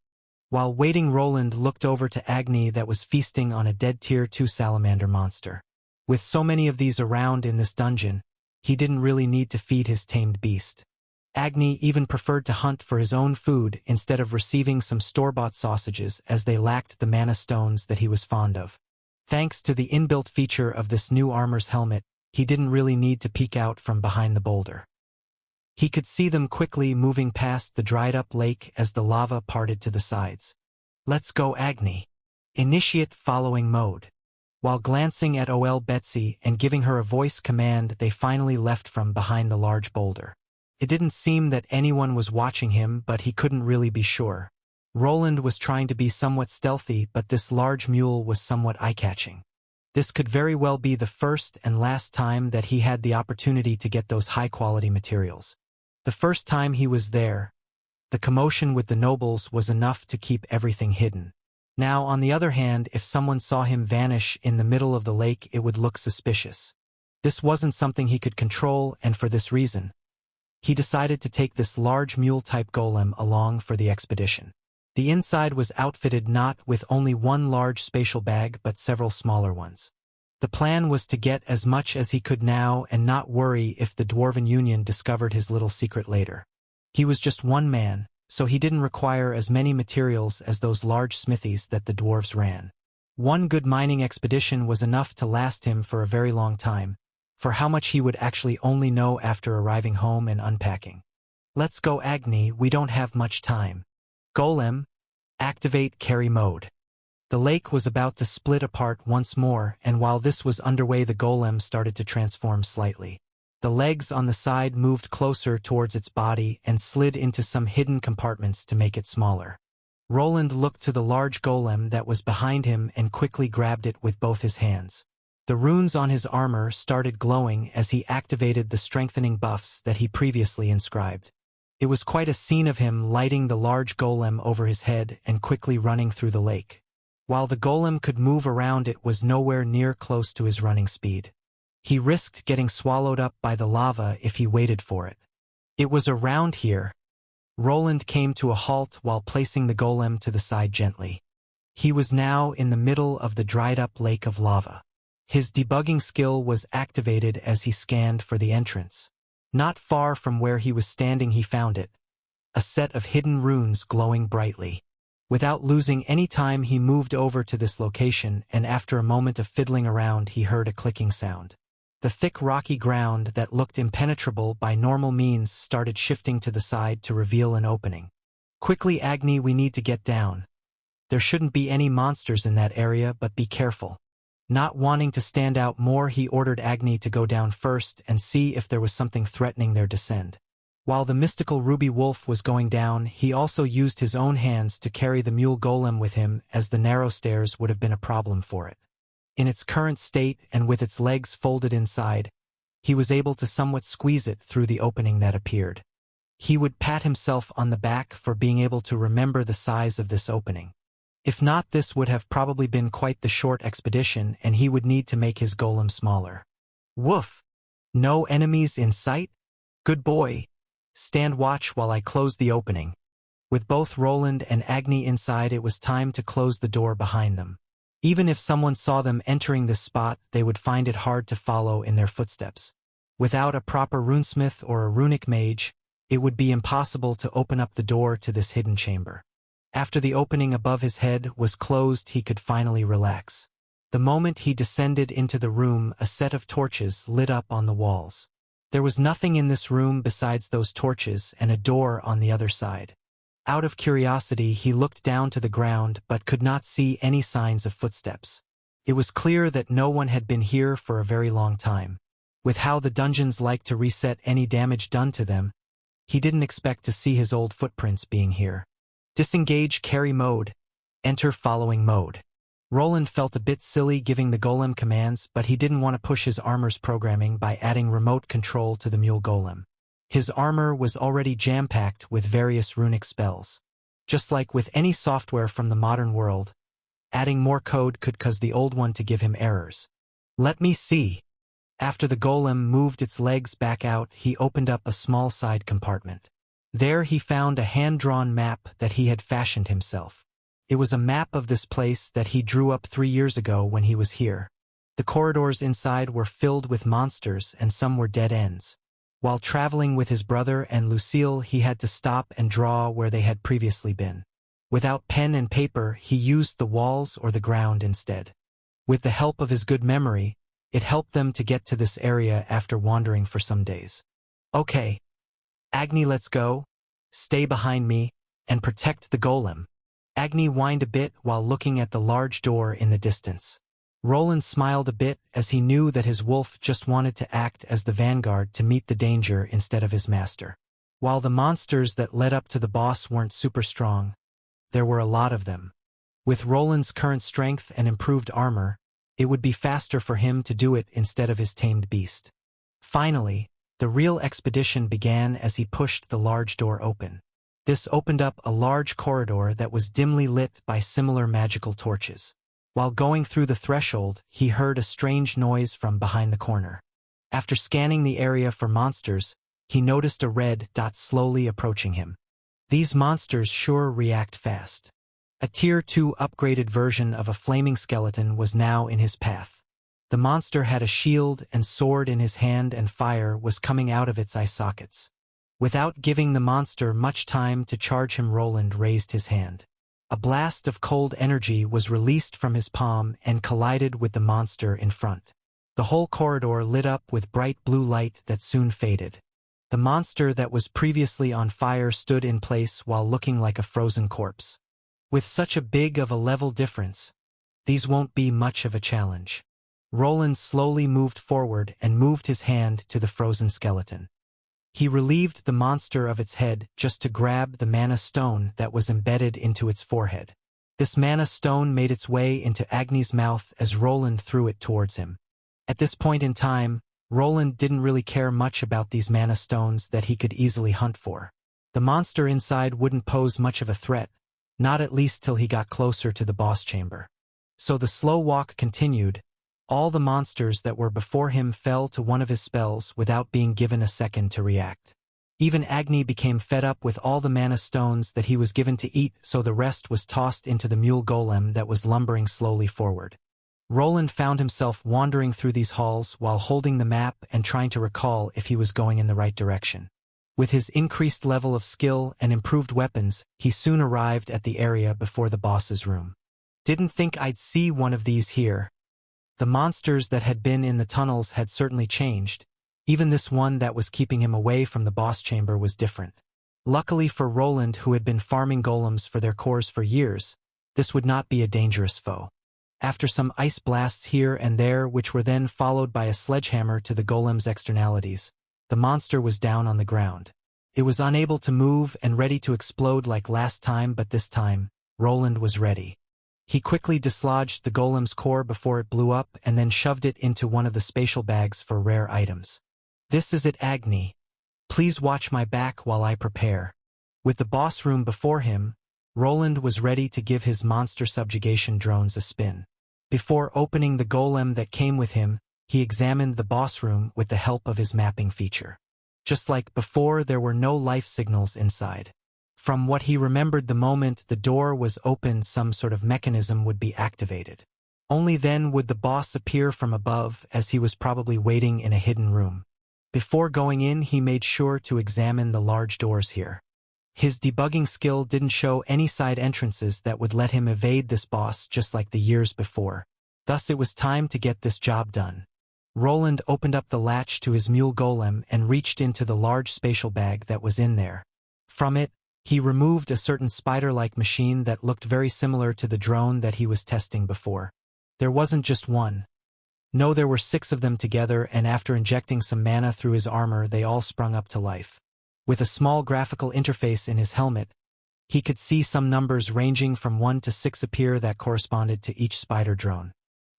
While waiting, Roland looked over to Agni that was feasting on a dead Tier 2 salamander monster. With so many of these around in this dungeon, he didn't really need to feed his tamed beast. Agni even preferred to hunt for his own food instead of receiving some store-bought sausages, as they lacked the mana stones that he was fond of. Thanks to the inbuilt feature of this new armor's helmet, he didn't really need to peek out from behind the boulder. He could see them quickly moving past the dried-up lake as the lava parted to the sides. "Let's go, Agni." Initiate following mode. While glancing at OL Betsy and giving her a voice command, they finally left from behind the large boulder. It didn't seem that anyone was watching him, but he couldn't really be sure. Roland was trying to be somewhat stealthy, but this large mule was somewhat eye-catching. This could very well be the first and last time that he had the opportunity to get those high-quality materials. The first time he was there, the commotion with the nobles was enough to keep everything hidden. Now, on the other hand, if someone saw him vanish in the middle of the lake, it would look suspicious. This wasn't something he could control, and for this reason, he decided to take this large mule-type golem along for the expedition. The inside was outfitted not with only one large spatial bag but several smaller ones. The plan was to get as much as he could now and not worry if the Dwarven Union discovered his little secret later. He was just one man, so he didn't require as many materials as those large smithies that the dwarves ran. One good mining expedition was enough to last him for a very long time, for how much he would actually only know after arriving home and unpacking. "Let's go, Agni, we don't have much time." Golem, activate carry mode. The lake was about to split apart once more, and while this was underway, the golem started to transform slightly. The legs on the side moved closer towards its body and slid into some hidden compartments to make it smaller. Roland looked to the large golem that was behind him and quickly grabbed it with both his hands. The runes on his armor started glowing as he activated the strengthening buffs that he previously inscribed. It was quite a scene of him lighting the large golem over his head and quickly running through the lake. While the golem could move around, it was nowhere near close to his running speed. He risked getting swallowed up by the lava if he waited for it. It was around here. Roland came to a halt while placing the golem to the side gently. He was now in the middle of the dried-up lake of lava. His debugging skill was activated as he scanned for the entrance. Not far from where he was standing, he found it, a set of hidden runes glowing brightly. Without losing any time, he moved over to this location, and after a moment of fiddling around, he heard a clicking sound. The thick rocky ground that looked impenetrable by normal means started shifting to the side to reveal an opening. "Quickly, Agni, we need to get down. There shouldn't be any monsters in that area, but be careful." Not wanting to stand out more, he ordered Agni to go down first and see if there was something threatening their descent. While the mystical ruby wolf was going down, he also used his own hands to carry the mule golem with him, as the narrow stairs would have been a problem for it. In its current state and with its legs folded inside, he was able to somewhat squeeze it through the opening that appeared. He would pat himself on the back for being able to remember the size of this opening. If not, this would have probably been quite the short expedition, and he would need to make his golem smaller. "Woof! No enemies in sight? Good boy. Stand watch while I close the opening." With both Roland and Agni inside, it was time to close the door behind them. Even if someone saw them entering this spot, they would find it hard to follow in their footsteps. Without a proper runesmith or a runic mage, it would be impossible to open up the door to this hidden chamber. After the opening above his head was closed, he could finally relax. The moment he descended into the room, a set of torches lit up on the walls. There was nothing in this room besides those torches and a door on the other side. Out of curiosity, he looked down to the ground but could not see any signs of footsteps. It was clear that no one had been here for a very long time. With how the dungeons like to reset any damage done to them, he didn't expect to see his old footprints being here. Disengage carry mode. Enter following mode. Roland felt a bit silly giving the golem commands, but he didn't want to push his armor's programming by adding remote control to the mule golem. His armor was already jam-packed with various runic spells. Just like with any software from the modern world, adding more code could cause the old one to give him errors. Let me see. After the golem moved its legs back out, he opened up a small side compartment. There he found a hand-drawn map that he had fashioned himself. It was a map of this place that he drew up 3 years ago when he was here. The corridors inside were filled with monsters and some were dead ends. While traveling with his brother and Lucille, he had to stop and draw where they had previously been. Without pen and paper, he used the walls or the ground instead. With the help of his good memory, it helped them to get to this area after wandering for some days. Okay. Agni, let's go. Stay behind me and protect the golem. Agni whined a bit while looking at the large door in the distance. Roland smiled a bit as he knew that his wolf just wanted to act as the vanguard to meet the danger instead of his master. While the monsters that led up to the boss weren't super strong, there were a lot of them. With Roland's current strength and improved armor, it would be faster for him to do it instead of his tamed beast. Finally, the real expedition began as he pushed the large door open. This opened up a large corridor that was dimly lit by similar magical torches. While going through the threshold, he heard a strange noise from behind the corner. After scanning the area for monsters, he noticed a red dot slowly approaching him. These monsters sure react fast. A Tier 2 upgraded version of a flaming skeleton was now in his path. The monster had a shield and sword in his hand and fire was coming out of its eye sockets. Without giving the monster much time to charge him, Roland raised his hand. A blast of cold energy was released from his palm and collided with the monster in front. The whole corridor lit up with bright blue light that soon faded. The monster that was previously on fire stood in place while looking like a frozen corpse. With such a big of a level difference, these won't be much of a challenge. Roland slowly moved forward and moved his hand to the frozen skeleton. He relieved the monster of its head just to grab the mana stone that was embedded into its forehead. This mana stone made its way into Agni's mouth as Roland threw it towards him. At this point in time, Roland didn't really care much about these mana stones that he could easily hunt for. The monster inside wouldn't pose much of a threat, not at least till he got closer to the boss chamber. So the slow walk continued. All the monsters that were before him fell to one of his spells without being given a second to react. Even Agni became fed up with all the mana stones that he was given to eat, so the rest was tossed into the mule golem that was lumbering slowly forward. Roland found himself wandering through these halls while holding the map and trying to recall if he was going in the right direction. With his increased level of skill and improved weapons, he soon arrived at the area before the boss's room. Didn't think I'd see one of these here. The monsters that had been in the tunnels had certainly changed. Even this one that was keeping him away from the boss chamber was different. Luckily for Roland, who had been farming golems for their cores for years, this would not be a dangerous foe. After some ice blasts here and there, which were then followed by a sledgehammer to the golem's externalities, the monster was down on the ground. It was unable to move and ready to explode like last time, but this time, Roland was ready. He quickly dislodged the golem's core before it blew up and then shoved it into one of the spatial bags for rare items. This is it, Agni. Please watch my back while I prepare. With the boss room before him, Roland was ready to give his monster subjugation drones a spin. Before opening the golem that came with him, he examined the boss room with the help of his mapping feature. Just like before, there were no life signals inside. From what he remembered, the moment the door was opened, some sort of mechanism would be activated. Only then would the boss appear from above, as he was probably waiting in a hidden room. Before going in, he made sure to examine the large doors here. His debugging skill didn't show any side entrances that would let him evade this boss just like the years before. Thus it was time to get this job done. Roland opened up the latch to his mule golem and reached into the large spatial bag that was in there. From it, he removed a certain spider-like machine that looked very similar to the drone that he was testing before. There wasn't just one. No, there were 6 of them together, and after injecting some mana through his armor, they all sprung up to life. With a small graphical interface in his helmet, he could see some numbers ranging from 1 to 6 appear that corresponded to each spider drone.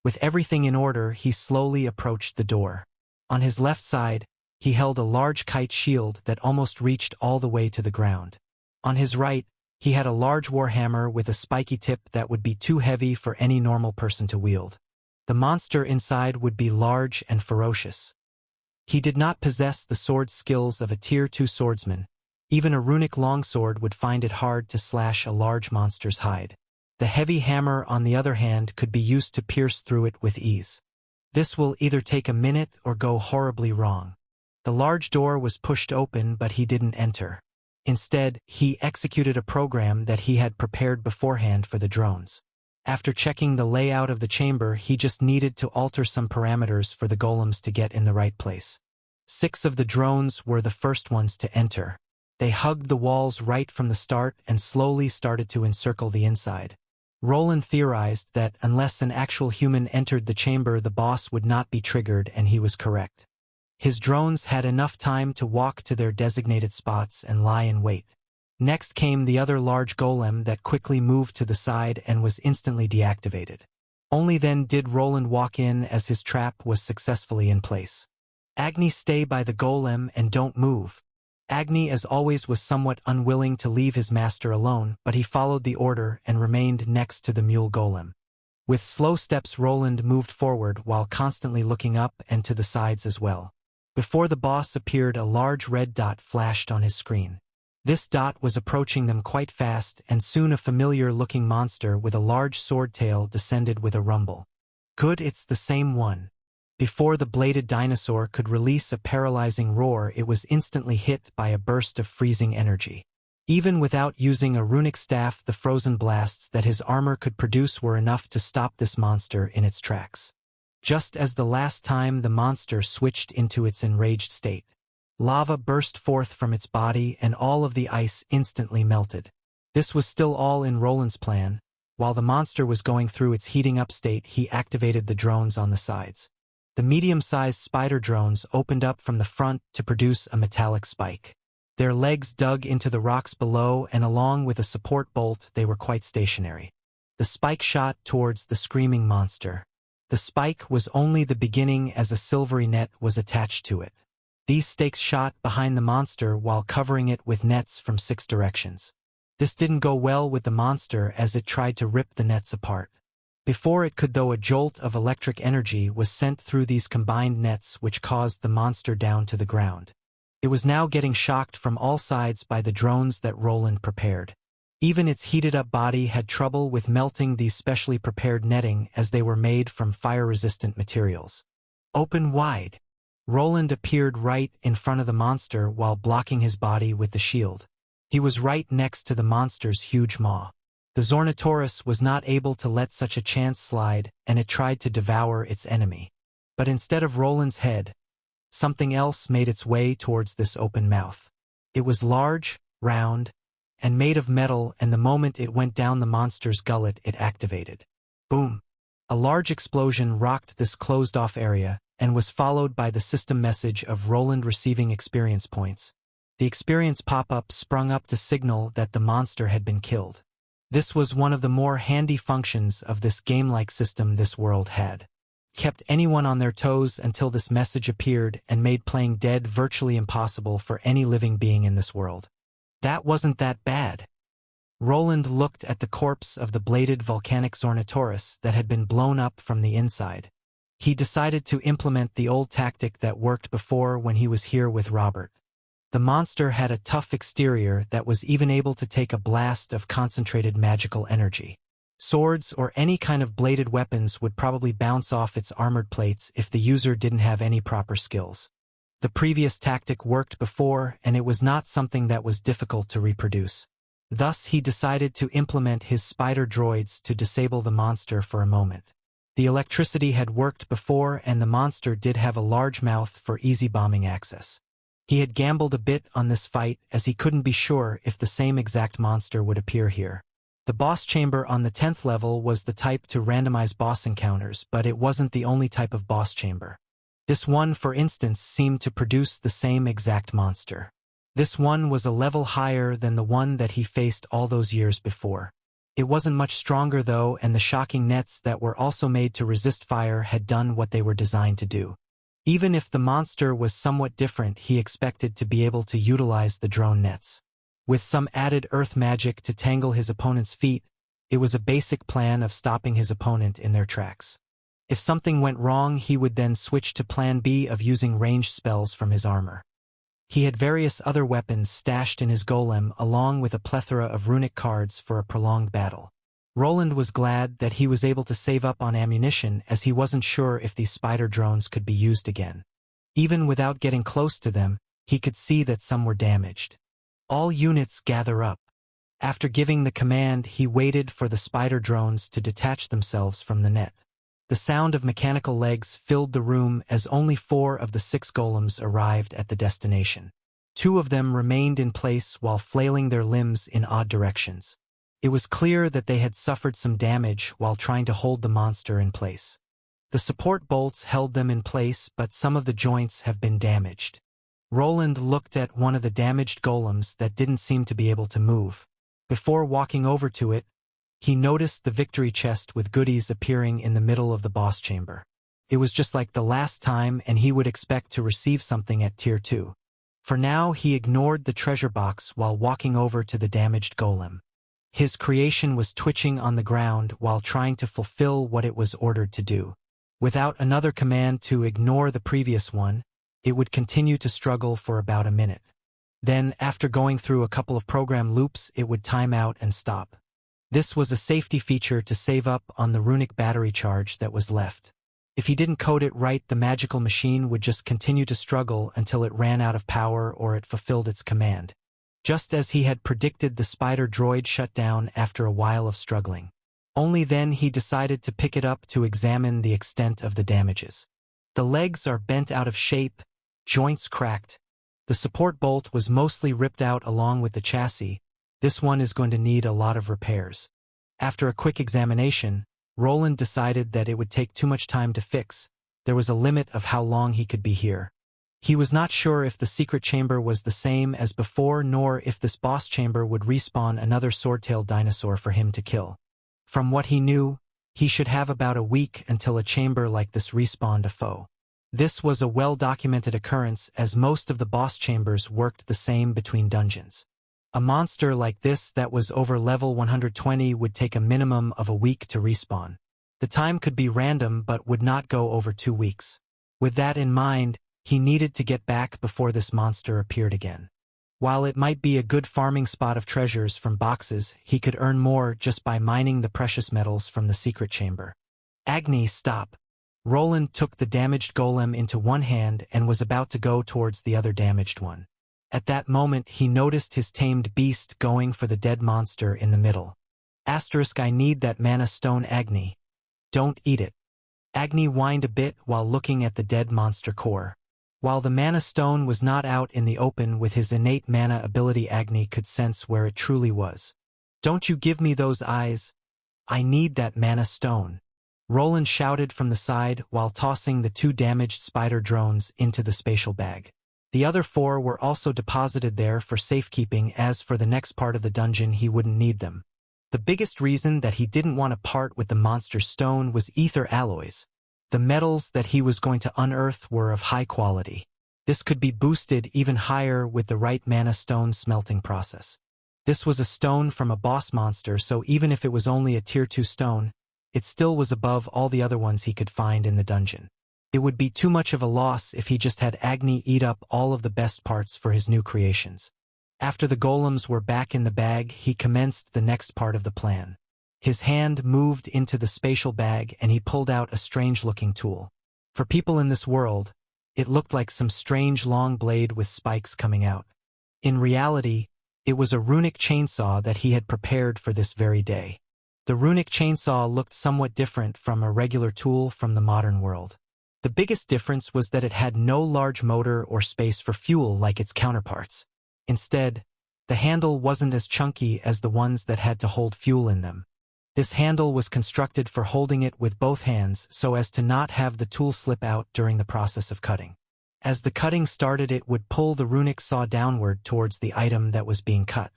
With everything in order, he slowly approached the door. On his left side, he held a large kite shield that almost reached all the way to the ground. On his right, he had a large warhammer with a spiky tip that would be too heavy for any normal person to wield. The monster inside would be large and ferocious. He did not possess the sword skills of a Tier 2 swordsman. Even a runic longsword would find it hard to slash a large monster's hide. The heavy hammer, on the other hand, could be used to pierce through it with ease. This will either take a minute or go horribly wrong. The large door was pushed open, but he didn't enter. Instead, he executed a program that he had prepared beforehand for the drones. After checking the layout of the chamber, he just needed to alter some parameters for the golems to get in the right place. 6 of the drones were the first ones to enter. They hugged the walls right from the start and slowly started to encircle the inside. Roland theorized that unless an actual human entered the chamber, the boss would not be triggered, and he was correct. His drones had enough time to walk to their designated spots and lie in wait. Next came the other large golem that quickly moved to the side and was instantly deactivated. Only then did Roland walk in, as his trap was successfully in place. Agni, stay by the golem and don't move. Agni, as always, was somewhat unwilling to leave his master alone, but he followed the order and remained next to the mule golem. With slow steps, Roland moved forward while constantly looking up and to the sides as well. Before the boss appeared, a large red dot flashed on his screen. This dot was approaching them quite fast, and soon a familiar-looking monster with a large sword tail descended with a rumble. Good, it's the same one. Before the bladed dinosaur could release a paralyzing roar, it was instantly hit by a burst of freezing energy. Even without using a runic staff, the frozen blasts that his armor could produce were enough to stop this monster in its tracks. Just as the last time, the monster switched into its enraged state. Lava burst forth from its body, and all of the ice instantly melted. This was still all in Roland's plan. While the monster was going through its heating-up state, he activated the drones on the sides. The medium-sized spider drones opened up from the front to produce a metallic spike. Their legs dug into the rocks below, and along with a support bolt, they were quite stationary. The spike shot towards the screaming monster. The spike was only the beginning, as a silvery net was attached to it. These stakes shot behind the monster while covering it with nets from 6 directions. This didn't go well with the monster, as it tried to rip the nets apart. Before it could, though, a jolt of electric energy was sent through these combined nets, which caused the monster down to the ground. It was now getting shocked from all sides by the drones that Roland prepared. Even its heated-up body had trouble with melting these specially prepared netting, as they were made from fire-resistant materials. Open wide. Roland appeared right in front of the monster while blocking his body with the shield. He was right next to the monster's huge maw. The Zornotaurus was not able to let such a chance slide, and it tried to devour its enemy. But instead of Roland's head, something else made its way towards this open mouth. It was large, round, and made of metal, and the moment it went down the monster's gullet, it activated. Boom! A large explosion rocked this closed-off area, and was followed by the system message of Roland receiving experience points. The experience pop-up sprung up to signal that the monster had been killed. This was one of the more handy functions of this game-like system this world had. Kept anyone on their toes until this message appeared, and made playing dead virtually impossible for any living being in this world. That wasn't that bad. Roland looked at the corpse of the bladed volcanic Zornotaurus that had been blown up from the inside. He decided to implement the old tactic that worked before when he was here with Robert. The monster had a tough exterior that was even able to take a blast of concentrated magical energy. Swords or any kind of bladed weapons would probably bounce off its armored plates if the user didn't have any proper skills. The previous tactic worked before, and it was not something that was difficult to reproduce. Thus, he decided to implement his spider droids to disable the monster for a moment. The electricity had worked before, and the monster did have a large mouth for easy bombing access. He had gambled a bit on this fight, as he couldn't be sure if the same exact monster would appear here. The boss chamber on the 10th level was the type to randomize boss encounters, but it wasn't the only type of boss chamber. This one, for instance, seemed to produce the same exact monster. This one was a level higher than the one that he faced all those years before. It wasn't much stronger though, and the shocking nets that were also made to resist fire had done what they were designed to do. Even if the monster was somewhat different, he expected to be able to utilize the drone nets. With some added earth magic to tangle his opponent's feet, it was a basic plan of stopping his opponent in their tracks. If something went wrong, he would then switch to plan B of using ranged spells from his armor. He had various other weapons stashed in his golem along with a plethora of runic cards for a prolonged battle. Roland was glad that he was able to save up on ammunition, as he wasn't sure if these spider drones could be used again. Even without getting close to them, he could see that some were damaged. All units gather up. After giving the command, he waited for the spider drones to detach themselves from the net. The sound of mechanical legs filled the room as only 4 of the 6 golems arrived at the destination. 2 of them remained in place while flailing their limbs in odd directions. It was clear that they had suffered some damage while trying to hold the monster in place. The support bolts held them in place, but some of the joints have been damaged. Roland looked at one of the damaged golems that didn't seem to be able to move. Before walking over to it, he noticed the victory chest with goodies appearing in the middle of the boss chamber. It was just like the last time, and he would expect to receive something at Tier 2. For now, he ignored the treasure box while walking over to the damaged golem. His creation was twitching on the ground while trying to fulfill what it was ordered to do. Without another command to ignore the previous one, it would continue to struggle for about a minute. Then, after going through a couple of program loops, it would time out and stop. This was a safety feature to save up on the runic battery charge that was left. If he didn't code it right, the magical machine would just continue to struggle until it ran out of power or it fulfilled its command. Just as he had predicted, the spider droid shut down after a while of struggling. Only then he decided to pick it up to examine the extent of the damages. The legs are bent out of shape, joints cracked. The support bolt was mostly ripped out along with the chassis. This one is going to need a lot of repairs. After a quick examination, Roland decided that it would take too much time to fix. There was a limit of how long he could be here. He was not sure if the secret chamber was the same as before, nor if this boss chamber would respawn another sword-tailed dinosaur for him to kill. From what he knew, he should have about a week until a chamber like this respawned a foe. This was a well-documented occurrence, as most of the boss chambers worked the same between dungeons. A monster like this that was over level 120 would take a minimum of a week to respawn. The time could be random but would not go over 2 weeks. With that in mind, he needed to get back before this monster appeared again. While it might be a good farming spot of treasures from boxes, he could earn more just by mining the precious metals from the secret chamber. Agni, stop! Roland took the damaged golem into one hand and was about to go towards the other damaged one. At that moment, he noticed his tamed beast going for the dead monster in the middle. I need that mana stone, Agni. Don't eat it. Agni whined a bit while looking at the dead monster core. While the mana stone was not out in the open with his innate mana ability, Agni could sense where it truly was. Don't you give me those eyes. I need that mana stone. Roland shouted from the side while tossing the 2 damaged spider drones into the spatial bag. The other 4 were also deposited there for safekeeping, as for the next part of the dungeon he wouldn't need them. The biggest reason that he didn't want to part with the monster's stone was ether alloys. The metals that he was going to unearth were of high quality. This could be boosted even higher with the right mana stone smelting process. This was a stone from a boss monster, so even if it was only a tier 2 stone, it still was above all the other ones he could find in the dungeon. It would be too much of a loss if he just had Agni eat up all of the best parts for his new creations. After the golems were back in the bag, he commenced the next part of the plan. His hand moved into the spatial bag and he pulled out a strange-looking tool. For people in this world, it looked like some strange long blade with spikes coming out. In reality, it was a runic chainsaw that he had prepared for this very day. The runic chainsaw looked somewhat different from a regular tool from the modern world. The biggest difference was that it had no large motor or space for fuel like its counterparts. Instead, The handle wasn't as chunky as the ones that had to hold fuel in them. This handle was constructed for holding it with both hands so as to not have the tool slip out during the process of cutting. As the cutting started, it would pull the runic saw downward towards the item that was being cut.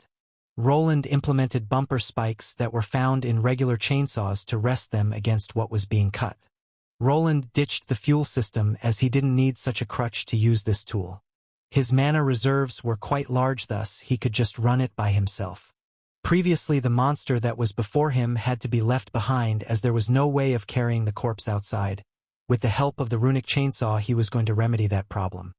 Roland implemented bumper spikes that were found in regular chainsaws to rest them against what was being cut. Roland ditched the fuel system as he didn't need such a crutch to use this tool. His mana reserves were quite large, thus he could just run it by himself. Previously, the monster that was before him had to be left behind as there was no way of carrying the corpse outside. With the help of the runic chainsaw, he was going to remedy that problem.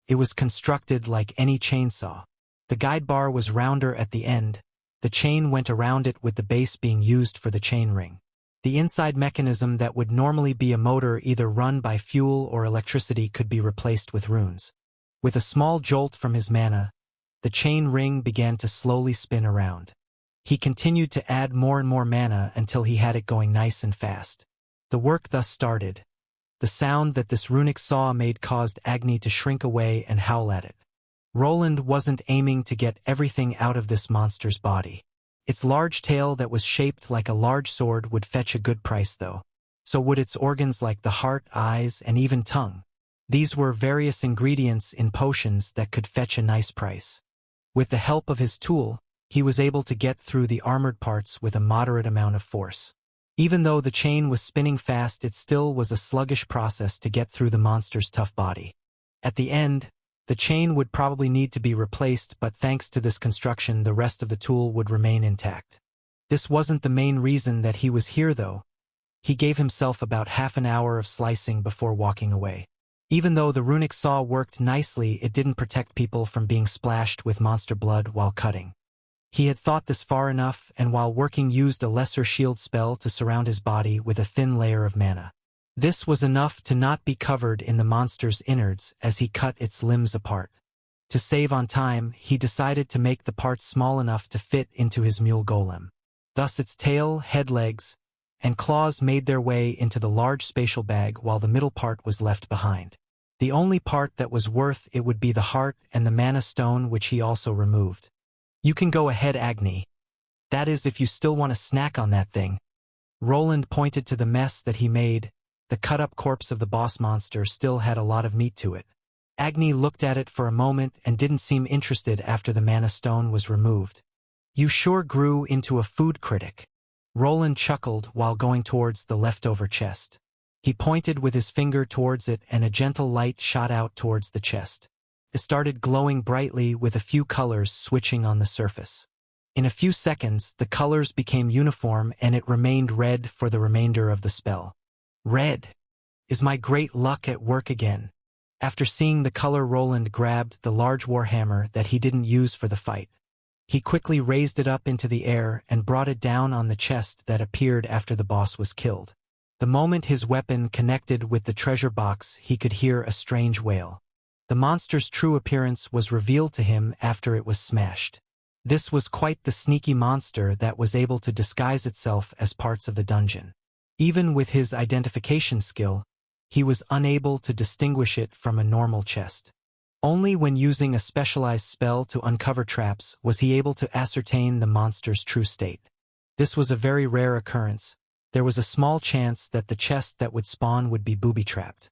It was constructed like any chainsaw. The guide bar was rounder at the end. The chain went around it with the base being used for the chain ring. The inside mechanism that would normally be a motor either run by fuel or electricity could be replaced with runes. With a small jolt from his mana, the chain ring began to slowly spin around. He continued to add more and more mana until he had it going nice and fast. The work thus started. The sound that this runic saw made caused Agni to shrink away and howl at it. Roland wasn't aiming to get everything out of this monster's body. Its large tail that was shaped like a large sword would fetch a good price though. So would its organs like the heart, eyes, and even tongue. These were various ingredients in potions that could fetch a nice price. With the help of his tool, he was able to get through the armored parts with a moderate amount of force. Even though the chain was spinning fast, it still was a sluggish process to get through the monster's tough body. At the end, the chain would probably need to be replaced, but thanks to this construction, the rest of the tool would remain intact. This wasn't the main reason that he was here though. He gave himself about half an hour of slicing before walking away. Even though the runic saw worked nicely, it didn't protect people from being splashed with monster blood while cutting. He had thought this far enough, and while working used a lesser shield spell to surround his body with a thin layer of mana. This was enough to not be covered in the monster's innards as he cut its limbs apart. To save on time, he decided to make the parts small enough to fit into his mule golem. Thus its tail, head, legs, and claws made their way into the large spatial bag while the middle part was left behind. The only part that was worth it would be the heart and the mana stone, which he also removed. You can go ahead, Agni. That is, if you still want to snack on that thing. Roland pointed to the mess that he made. The cut-up corpse of the boss monster still had a lot of meat to it. Agni looked at it for a moment and didn't seem interested after the mana stone was removed. You sure grew into a food critic. Roland chuckled while going towards the leftover chest. He pointed with his finger towards it and a gentle light shot out towards the chest. It started glowing brightly with a few colors switching on the surface. In a few seconds, the colors became uniform and it remained red for the remainder of the spell. Red. Is my great luck at work again? After seeing the color, Roland grabbed the large warhammer that he didn't use for the fight. He quickly raised it up into the air and brought it down on the chest that appeared after the boss was killed. The moment his weapon connected with the treasure box, he could hear a strange wail. The monster's true appearance was revealed to him after it was smashed. This was quite the sneaky monster that was able to disguise itself as parts of the dungeon. Even with his identification skill, he was unable to distinguish it from a normal chest. Only when using a specialized spell to uncover traps was he able to ascertain the monster's true state. This was a very rare occurrence. There was a small chance that the chest that would spawn would be booby-trapped.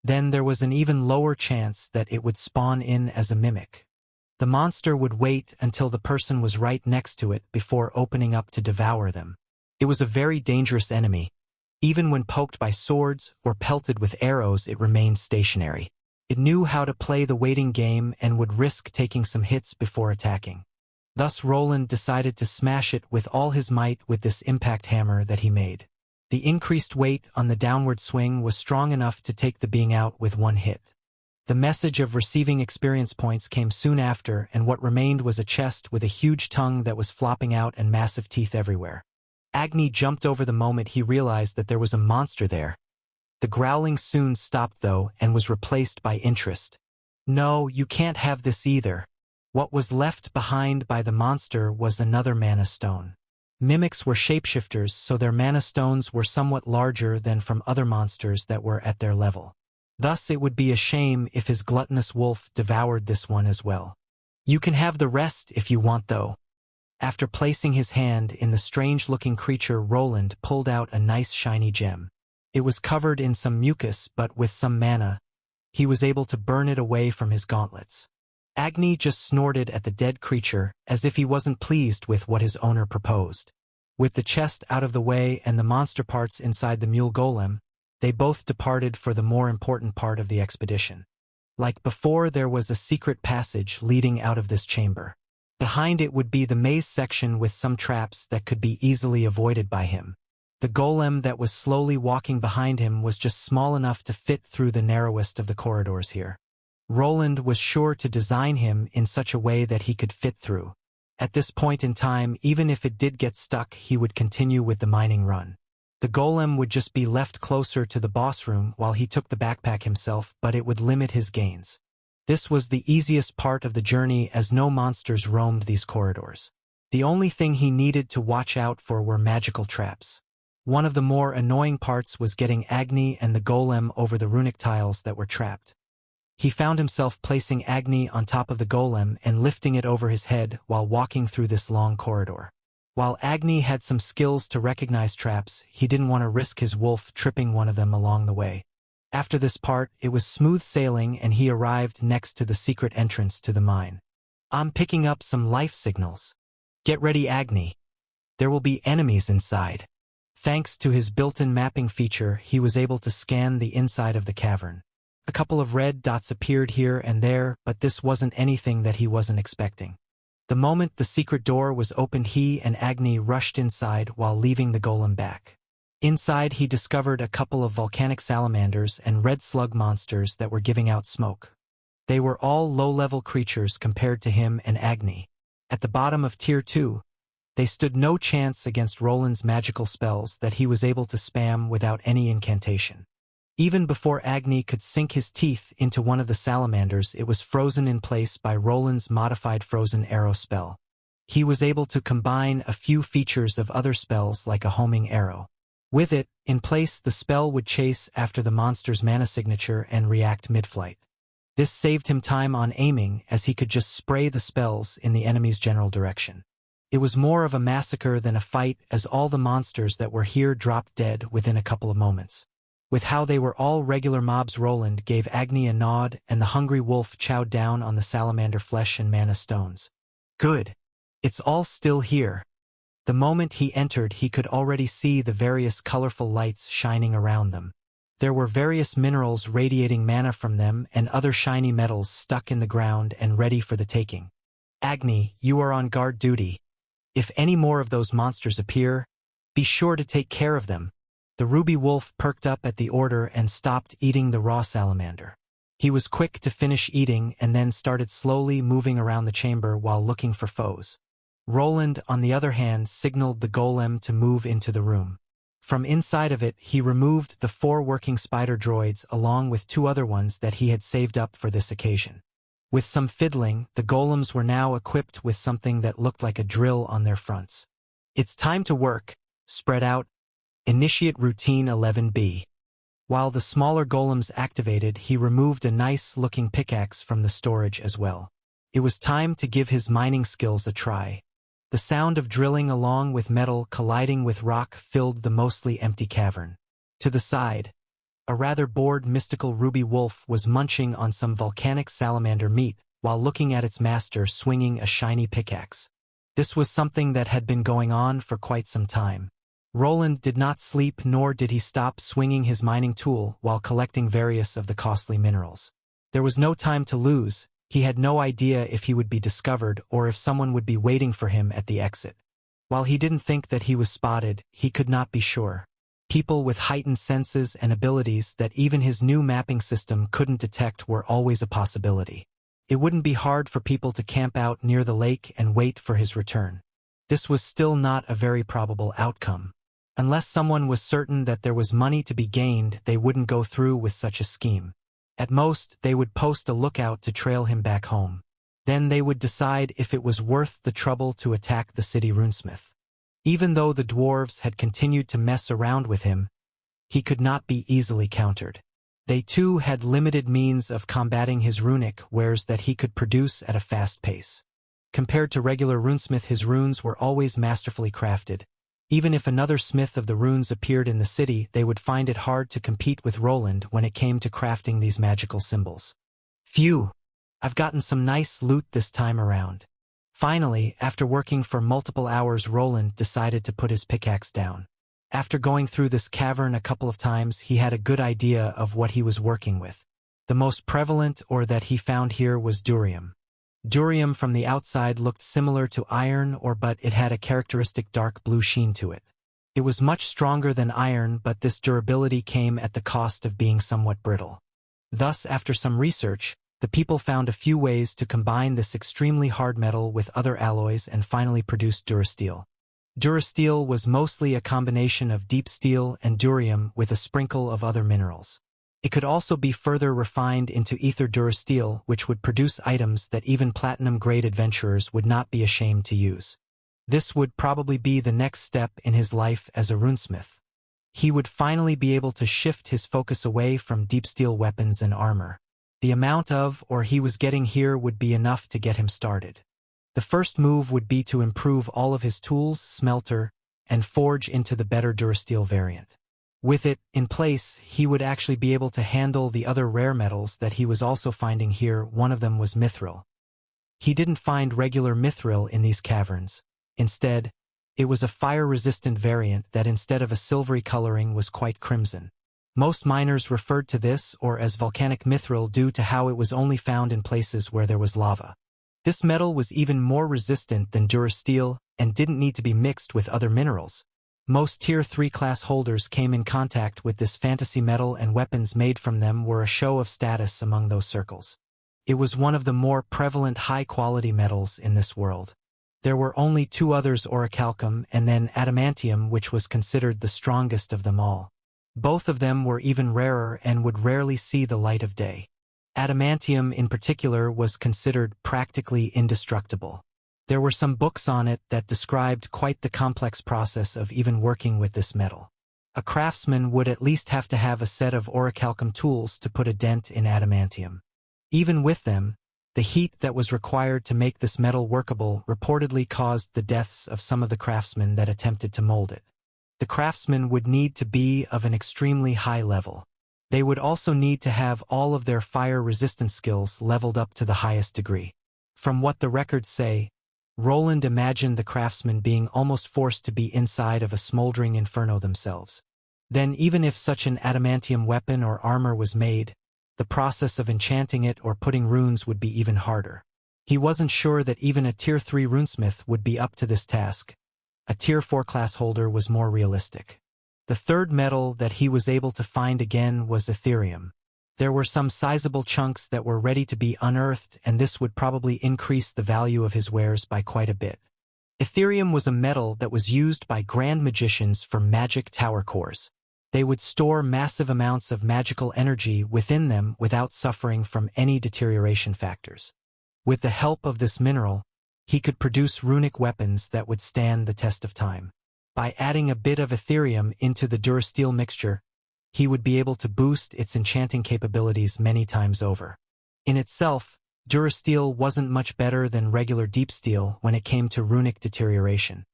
Then there was an even lower chance that it would spawn in as a mimic. The monster would wait until the person was right next to it before opening up to devour them. It was a very dangerous enemy. Even when poked by swords or pelted with arrows, it remained stationary. It knew how to play the waiting game and would risk taking some hits before attacking. Thus Roland decided to smash it with all his might with this impact hammer that he made. The increased weight on the downward swing was strong enough to take the being out with one hit. The message of receiving experience points came soon after, and what remained was a chest with a huge tongue that was flopping out and massive teeth everywhere. Agni jumped over the moment he realized that there was a monster there. The growling soon stopped though and was replaced by interest. No, you can't have this either. What was left behind by the monster was another mana stone. Mimics were shapeshifters, so their mana stones were somewhat larger than from other monsters that were at their level. Thus it would be a shame if his gluttonous wolf devoured this one as well. You can have the rest if you want though. After placing his hand in the strange-looking creature, Roland pulled out a nice shiny gem. It was covered in some mucus, but with some mana, he was able to burn it away from his gauntlets. Agni just snorted at the dead creature, as if he wasn't pleased with what his owner proposed. With the chest out of the way and the monster parts inside the mule golem, they both departed for the more important part of the expedition. Like before, there was a secret passage leading out of this chamber. Behind it would be the maze section with some traps that could be easily avoided by him. The golem that was slowly walking behind him was just small enough to fit through the narrowest of the corridors here. Roland was sure to design him in such a way that he could fit through. At this point in time, even if it did get stuck, he would continue with the mining run. The golem would just be left closer to the boss room while he took the backpack himself, but it would limit his gains. This was the easiest part of the journey as no monsters roamed these corridors. The only thing he needed to watch out for were magical traps. One of the more annoying parts was getting Agni and the golem over the runic tiles that were trapped. He found himself placing Agni on top of the golem and lifting it over his head while walking through this long corridor. While Agni had some skills to recognize traps, he didn't want to risk his wolf tripping one of them along the way. After this part, it was smooth sailing and he arrived next to the secret entrance to the mine. I'm picking up some life signals. Get ready, Agni. There will be enemies inside. Thanks to his built-in mapping feature, he was able to scan the inside of the cavern. A couple of red dots appeared here and there, but this wasn't anything that he wasn't expecting. The moment the secret door was opened, he and Agni rushed inside while leaving the golem back. Inside, he discovered a couple of volcanic salamanders and red slug monsters that were giving out smoke. They were all low-level creatures compared to him and Agni. At the bottom of Tier 2, they stood no chance against Roland's magical spells that he was able to spam without any incantation. Even before Agni could sink his teeth into one of the salamanders, it was frozen in place by Roland's modified frozen arrow spell. He was able to combine a few features of other spells like a homing arrow. With it in place, the spell would chase after the monster's mana signature and react mid-flight. This saved him time on aiming, as he could just spray the spells in the enemy's general direction. It was more of a massacre than a fight, as all the monsters that were here dropped dead within a couple of moments. With how they were all regular mobs, Roland gave Agni a nod, and the hungry wolf chowed down on the salamander flesh and mana stones. Good. It's all still here. The moment he entered, he could already see the various colorful lights shining around them. There were various minerals radiating mana from them and other shiny metals stuck in the ground and ready for the taking. Agni, you are on guard duty. If any more of those monsters appear, be sure to take care of them. The ruby wolf perked up at the order and stopped eating the raw salamander. He was quick to finish eating and then started slowly moving around the chamber while looking for foes. Roland, on the other hand, signaled the golem to move into the room. From inside of it, he removed the 4 working spider droids along with 2 other ones that he had saved up for this occasion. With some fiddling, the golems were now equipped with something that looked like a drill on their fronts. It's time to work. Spread out. Initiate Routine 11B. While the smaller golems activated, he removed a nice-looking pickaxe from the storage as well. It was time to give his mining skills a try. The sound of drilling along with metal colliding with rock filled the mostly empty cavern. To the side, a rather bored mystical ruby wolf was munching on some volcanic salamander meat while looking at its master swinging a shiny pickaxe. This was something that had been going on for quite some time. Roland did not sleep, nor did he stop swinging his mining tool while collecting various of the costly minerals. There was no time to lose. He had no idea if he would be discovered or if someone would be waiting for him at the exit. While he didn't think that he was spotted, he could not be sure. People with heightened senses and abilities that even his new mapping system couldn't detect were always a possibility. It wouldn't be hard for people to camp out near the lake and wait for his return. This was still not a very probable outcome. Unless someone was certain that there was money to be gained, they wouldn't go through with such a scheme. At most, they would post a lookout to trail him back home. Then they would decide if it was worth the trouble to attack the city runesmith. Even though the dwarves had continued to mess around with him, he could not be easily countered. They too had limited means of combating his runic wares that he could produce at a fast pace. Compared to regular runesmith, his runes were always masterfully crafted. Even if another smith of the runes appeared in the city, they would find it hard to compete with Roland when it came to crafting these magical symbols. Phew! I've gotten some nice loot this time around. Finally, after working for multiple hours, Roland decided to put his pickaxe down. After going through this cavern a couple of times, he had a good idea of what he was working with. The most prevalent ore that he found here was durium. Durium from the outside looked similar to iron ore, but it had a characteristic dark blue sheen to it. It was much stronger than iron, but this durability came at the cost of being somewhat brittle. Thus, after some research, the people found a few ways to combine this extremely hard metal with other alloys and finally produced durasteel. Durasteel was mostly a combination of deep steel and durium with a sprinkle of other minerals. It could also be further refined into ether durasteel, which would produce items that even platinum-grade adventurers would not be ashamed to use. This would probably be the next step in his life as a runesmith. He would finally be able to shift his focus away from deep steel weapons and armor. The amount of ore he was getting here would be enough to get him started. The first move would be to improve all of his tools, smelter, and forge into the better durasteel variant. With it in place, he would actually be able to handle the other rare metals that he was also finding here. One of them was mithril. He didn't find regular mithril in these caverns. Instead, it was a fire-resistant variant that instead of a silvery coloring was quite crimson. Most miners referred to this ore as volcanic mithril due to how it was only found in places where there was lava. This metal was even more resistant than durasteel and didn't need to be mixed with other minerals. Most Tier 3 class holders came in contact with this fantasy metal, and weapons made from them were a show of status among those circles. It was one of the more prevalent high-quality metals in this world. There were only two others, orichalcum and then adamantium, which was considered the strongest of them all. Both of them were even rarer and would rarely see the light of day. Adamantium in particular was considered practically indestructible. There were some books on it that described quite the complex process of even working with this metal. A craftsman would at least have to have a set of orichalcum tools to put a dent in adamantium. Even with them, the heat that was required to make this metal workable reportedly caused the deaths of some of the craftsmen that attempted to mold it. The craftsmen would need to be of an extremely high level. They would also need to have all of their fire resistance skills leveled up to the highest degree. From what the records say, Roland imagined the craftsmen being almost forced to be inside of a smoldering inferno themselves. Then, even if such an adamantium weapon or armor was made, the process of enchanting it or putting runes would be even harder. He wasn't sure that even a Tier 3 runesmith would be up to this task. A Tier 4 class holder was more realistic. The third metal that he was able to find again was Ethereum. There were some sizable chunks that were ready to be unearthed, and this would probably increase the value of his wares by quite a bit. Ethereum was a metal that was used by grand magicians for magic tower cores. They would store massive amounts of magical energy within them without suffering from any deterioration factors. With the help of this mineral, he could produce runic weapons that would stand the test of time. By adding a bit of Ethereum into the durasteel mixture, he would be able to boost its enchanting capabilities many times over. In itself, durasteel wasn't much better than regular deep steel when it came to runic deterioration.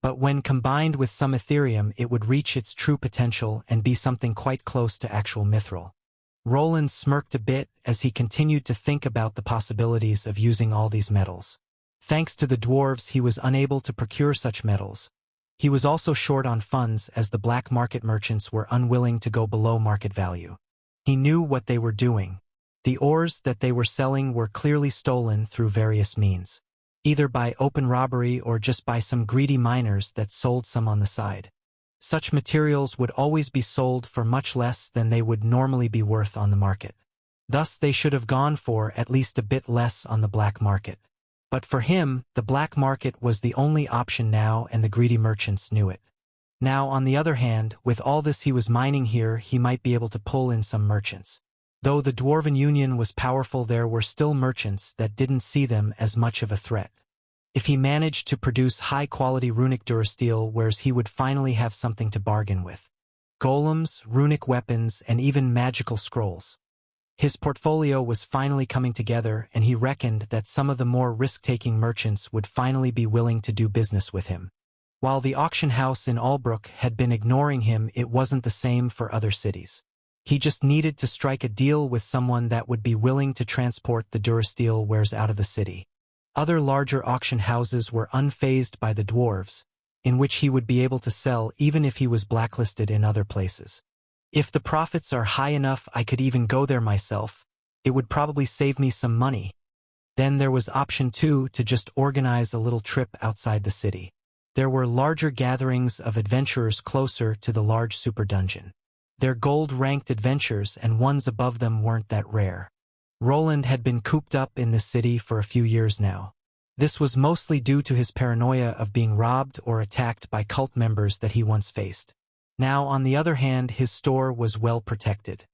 But when combined with some Ethereum, it would reach its true potential and be something quite close to actual mithril. Roland smirked a bit as he continued to think about the possibilities of using all these metals. Thanks to the dwarves, he was unable to procure such metals. He was also short on funds as the black market merchants were unwilling to go below market value. He knew what they were doing. The ores that they were selling were clearly stolen through various means, either by open robbery or just by some greedy miners that sold some on the side. Such materials would always be sold for much less than they would normally be worth on the market. Thus, they should have gone for at least a bit less on the black market. But for him, the black market was the only option now, and the greedy merchants knew it. Now, on the other hand, with all this he was mining here, he might be able to pull in some merchants. Though the Dwarven Union was powerful, there were still merchants that didn't see them as much of a threat. If he managed to produce high-quality runic durasteel wares, he would finally have something to bargain with. golems, runic weapons, and even magical scrolls. His portfolio was finally coming together, and he reckoned that some of the more risk-taking merchants would finally be willing to do business with him. While the auction house in Albrook had been ignoring him, it wasn't the same for other cities. He just needed to strike a deal with someone that would be willing to transport the Durasteel wares out of the city. Other larger auction houses were unfazed by the dwarves, in which he would be able to sell even if he was blacklisted in other places. If the profits are high enough, I could even go there myself. It would probably save me some money. Then there was option 2, to just organize a little trip outside the city. There were larger gatherings of adventurers closer to the large super dungeon. Their gold-ranked adventures and ones above them weren't that rare. Roland had been cooped up in this city for a few years now. This was mostly due to his paranoia of being robbed or attacked by cult members that he once faced. Now, on the other hand, his store was well protected.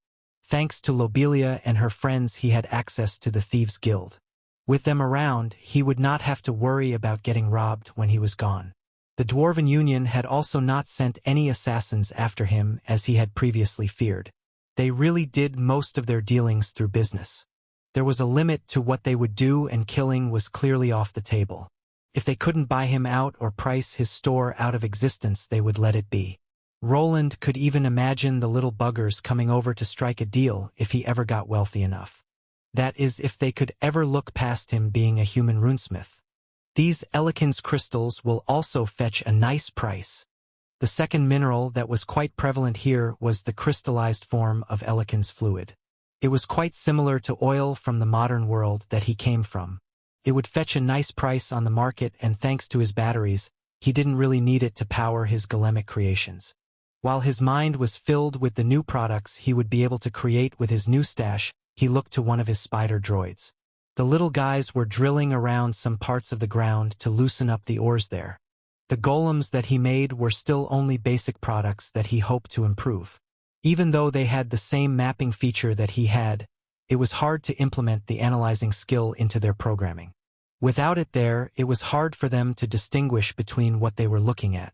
Thanks to Lobelia and her friends, he had access to the Thieves' Guild. With them around, he would not have to worry about getting robbed when he was gone. The Dwarven Union had also not sent any assassins after him as he had previously feared. They really did most of their dealings through business. There was a limit to what they would do, and killing was clearly off the table. If they couldn't buy him out or price his store out of existence, they would let it be. Roland could even imagine the little buggers coming over to strike a deal if he ever got wealthy enough. That is, if they could ever look past him being a human runesmith. These Elikin's crystals will also fetch a nice price. The second mineral that was quite prevalent here was the crystallized form of Elikin's fluid. It was quite similar to oil from the modern world that he came from. It would fetch a nice price on the market, and thanks to his batteries, he didn't really need it to power his golemic creations. While his mind was filled with the new products he would be able to create with his new stash, he looked to one of his spider droids. The little guys were drilling around some parts of the ground to loosen up the ores there. The golems that he made were still only basic products that he hoped to improve. Even though they had the same mapping feature that he had, it was hard to implement the analyzing skill into their programming. Without it there, it was hard for them to distinguish between what they were looking at.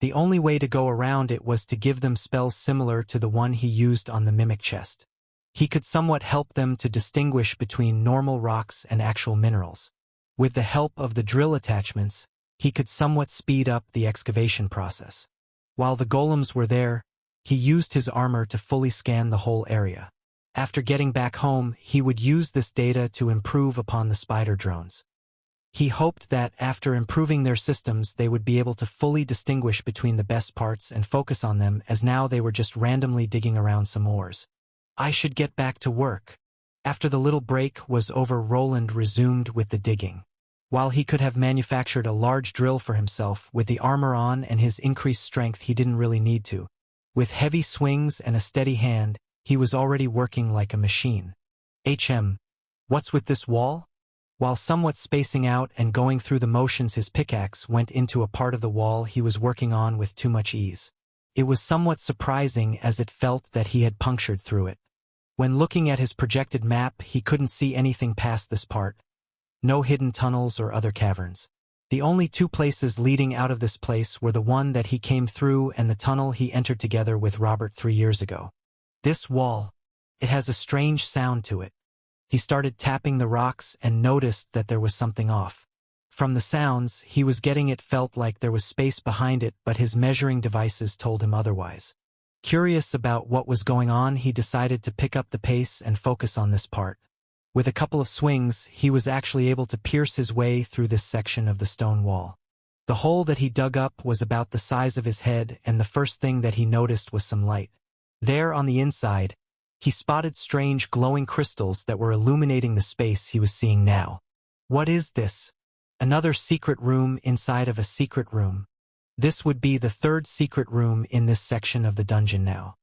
The only way to go around it was to give them spells similar to the one he used on the mimic chest. He could somewhat help them to distinguish between normal rocks and actual minerals. With the help of the drill attachments, he could somewhat speed up the excavation process. While the golems were there, he used his armor to fully scan the whole area. After getting back home, he would use this data to improve upon the spider drones. He hoped that after improving their systems, they would be able to fully distinguish between the best parts and focus on them, as now they were just randomly digging around some ores. I should get back to work. After the little break was over, Roland resumed with the digging. While he could have manufactured a large drill for himself, with the armor on and his increased strength, he didn't really need to. With heavy swings and a steady hand, he was already working like a machine. What's with this wall? While somewhat spacing out and going through the motions, his pickaxe went into a part of the wall he was working on with too much ease. It was somewhat surprising, as it felt that he had punctured through it. When looking at his projected map, he couldn't see anything past this part. No hidden tunnels or other caverns. The only two places leading out of this place were the one that he came through and the tunnel he entered together with Robert 3 years ago. This wall, it has a strange sound to it. He started tapping the rocks and noticed that there was something off. From the sounds he was getting, it felt like there was space behind it, but his measuring devices told him otherwise. Curious about what was going on, he decided to pick up the pace and focus on this part. With a couple of swings, he was actually able to pierce his way through this section of the stone wall. The hole that he dug up was about the size of his head, and the first thing that he noticed was some light. There on the inside, he spotted strange glowing crystals that were illuminating the space he was seeing now. What is this? Another secret room inside of a secret room. This would be the third secret room in this section of the dungeon now.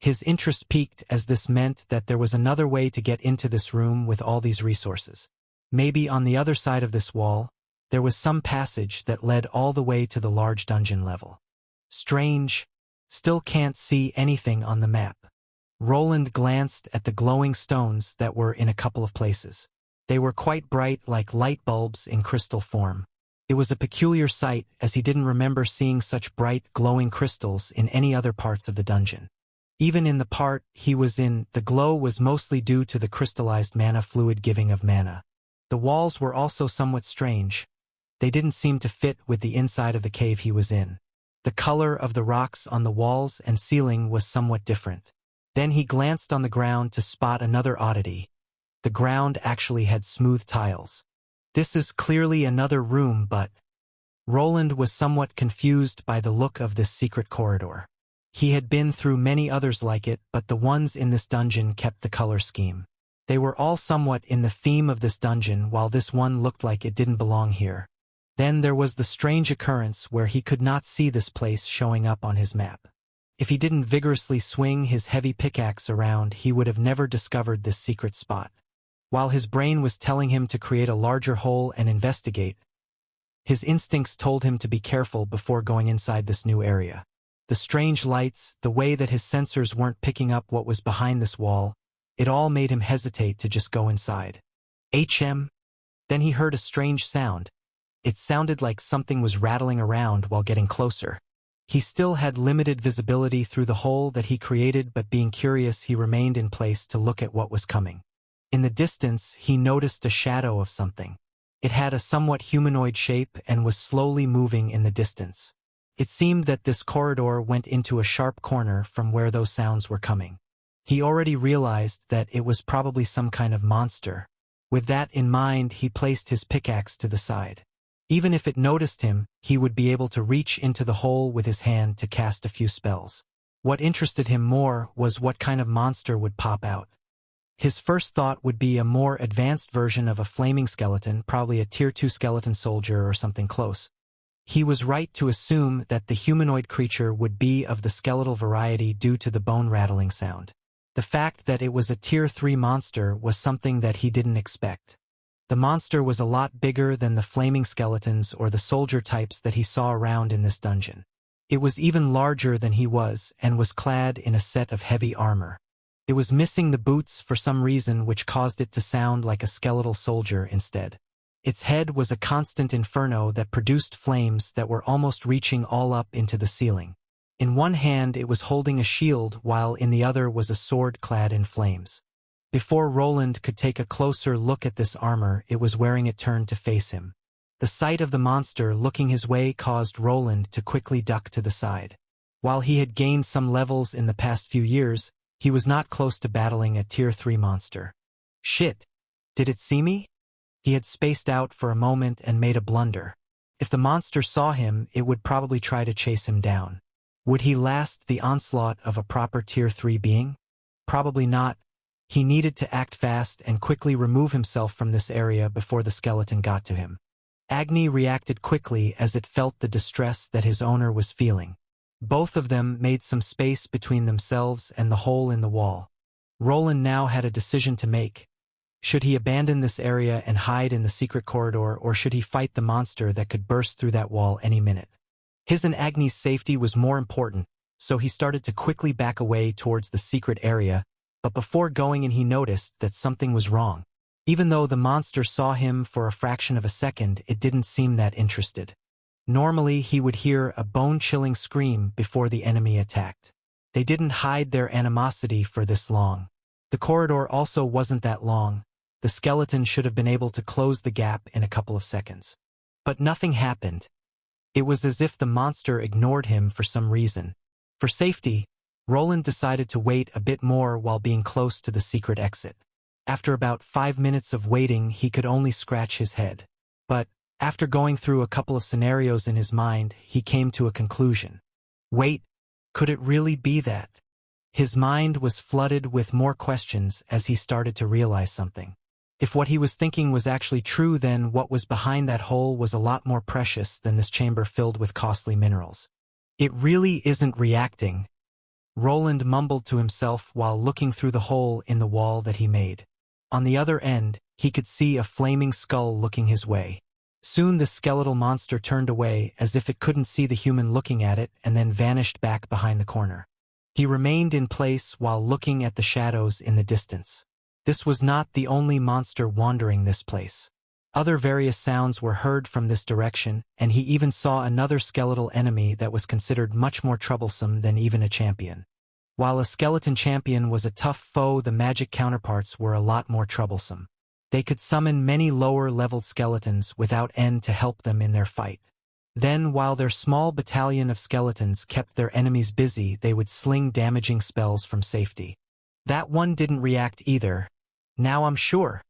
His interest peaked, as this meant that there was another way to get into this room with all these resources. Maybe on the other side of this wall, there was some passage that led all the way to the large dungeon level. Strange. Still can't see anything on the map. Roland glanced at the glowing stones that were in a couple of places. They were quite bright, like light bulbs in crystal form. It was a peculiar sight, as he didn't remember seeing such bright, glowing crystals in any other parts of the dungeon. Even in the part he was in, the glow was mostly due to the crystallized mana fluid giving of mana. The walls were also somewhat strange. They didn't seem to fit with the inside of the cave he was in. The color of the rocks on the walls and ceiling was somewhat different. Then he glanced on the ground to spot another oddity. The ground actually had smooth tiles. This is clearly another room, but Roland was somewhat confused by the look of this secret corridor. He had been through many others like it, but the ones in this dungeon kept the color scheme. They were all somewhat in the theme of this dungeon, while this one looked like it didn't belong here. Then there was the strange occurrence where he could not see this place showing up on his map. If he didn't vigorously swing his heavy pickaxe around, he would have never discovered this secret spot. While his brain was telling him to create a larger hole and investigate, his instincts told him to be careful before going inside this new area. The strange lights, the way that his sensors weren't picking up what was behind this wall, it all made him hesitate to just go inside. Then he heard a strange sound. It sounded like something was rattling around while getting closer. He still had limited visibility through the hole that he created, but being curious, he remained in place to look at what was coming. In the distance, he noticed a shadow of something. It had a somewhat humanoid shape and was slowly moving in the distance. It seemed that this corridor went into a sharp corner from where those sounds were coming. He already realized that it was probably some kind of monster. With that in mind, he placed his pickaxe to the side. Even if it noticed him, he would be able to reach into the hole with his hand to cast a few spells. What interested him more was what kind of monster would pop out. His first thought would be a more advanced version of a flaming skeleton, probably a Tier 2 skeleton soldier or something close. He was right to assume that the humanoid creature would be of the skeletal variety due to the bone rattling sound. The fact that it was a Tier 3 monster was something that he didn't expect. The monster was a lot bigger than the flaming skeletons or the soldier types that he saw around in this dungeon. It was even larger than he was and was clad in a set of heavy armor. It was missing the boots for some reason, which caused it to sound like a skeletal soldier instead. Its head was a constant inferno that produced flames that were almost reaching all up into the ceiling. In one hand it was holding a shield, while in the other was a sword clad in flames. Before Roland could take a closer look at this armor, it was wearing it turned to face him. The sight of the monster looking his way caused Roland to quickly duck to the side. While he had gained some levels in the past few years, he was not close to battling a Tier 3 monster. Shit! Did it see me? He had spaced out for a moment and made a blunder. If the monster saw him, it would probably try to chase him down. Would he last the onslaught of a proper Tier 3 being? Probably not. He needed to act fast and quickly remove himself from this area before the skeleton got to him. Agni reacted quickly as it felt the distress that his owner was feeling. Both of them made some space between themselves and the hole in the wall. Roland now had a decision to make. Should he abandon this area and hide in the secret corridor, or should he fight the monster that could burst through that wall any minute? His and Agni's safety was more important, so he started to quickly back away towards the secret area, but before going in he noticed that something was wrong. Even though the monster saw him for a fraction of a second, it didn't seem that interested. Normally he would hear a bone-chilling scream before the enemy attacked. They didn't hide their animosity for this long. The corridor also wasn't that long. The skeleton should have been able to close the gap in a couple of seconds. But nothing happened. It was as if the monster ignored him for some reason. For safety, Roland decided to wait a bit more while being close to the secret exit. After about 5 minutes of waiting, he could only scratch his head. But after going through a couple of scenarios in his mind, he came to a conclusion. Wait, could it really be that? His mind was flooded with more questions as he started to realize something. If what he was thinking was actually true, then what was behind that hole was a lot more precious than this chamber filled with costly minerals. It really isn't reacting, Roland mumbled to himself while looking through the hole in the wall that he made. On the other end, he could see a flaming skull looking his way. Soon the skeletal monster turned away as if it couldn't see the human looking at it, and then vanished back behind the corner. He remained in place while looking at the shadows in the distance. This was not the only monster wandering this place. Other various sounds were heard from this direction, and he even saw another skeletal enemy that was considered much more troublesome than even a champion. While a skeleton champion was a tough foe, the magic counterparts were a lot more troublesome. They could summon many lower-leveled skeletons without end to help them in their fight. Then, while their small battalion of skeletons kept their enemies busy, they would sling damaging spells from safety. That one didn't react either. Now I'm sure.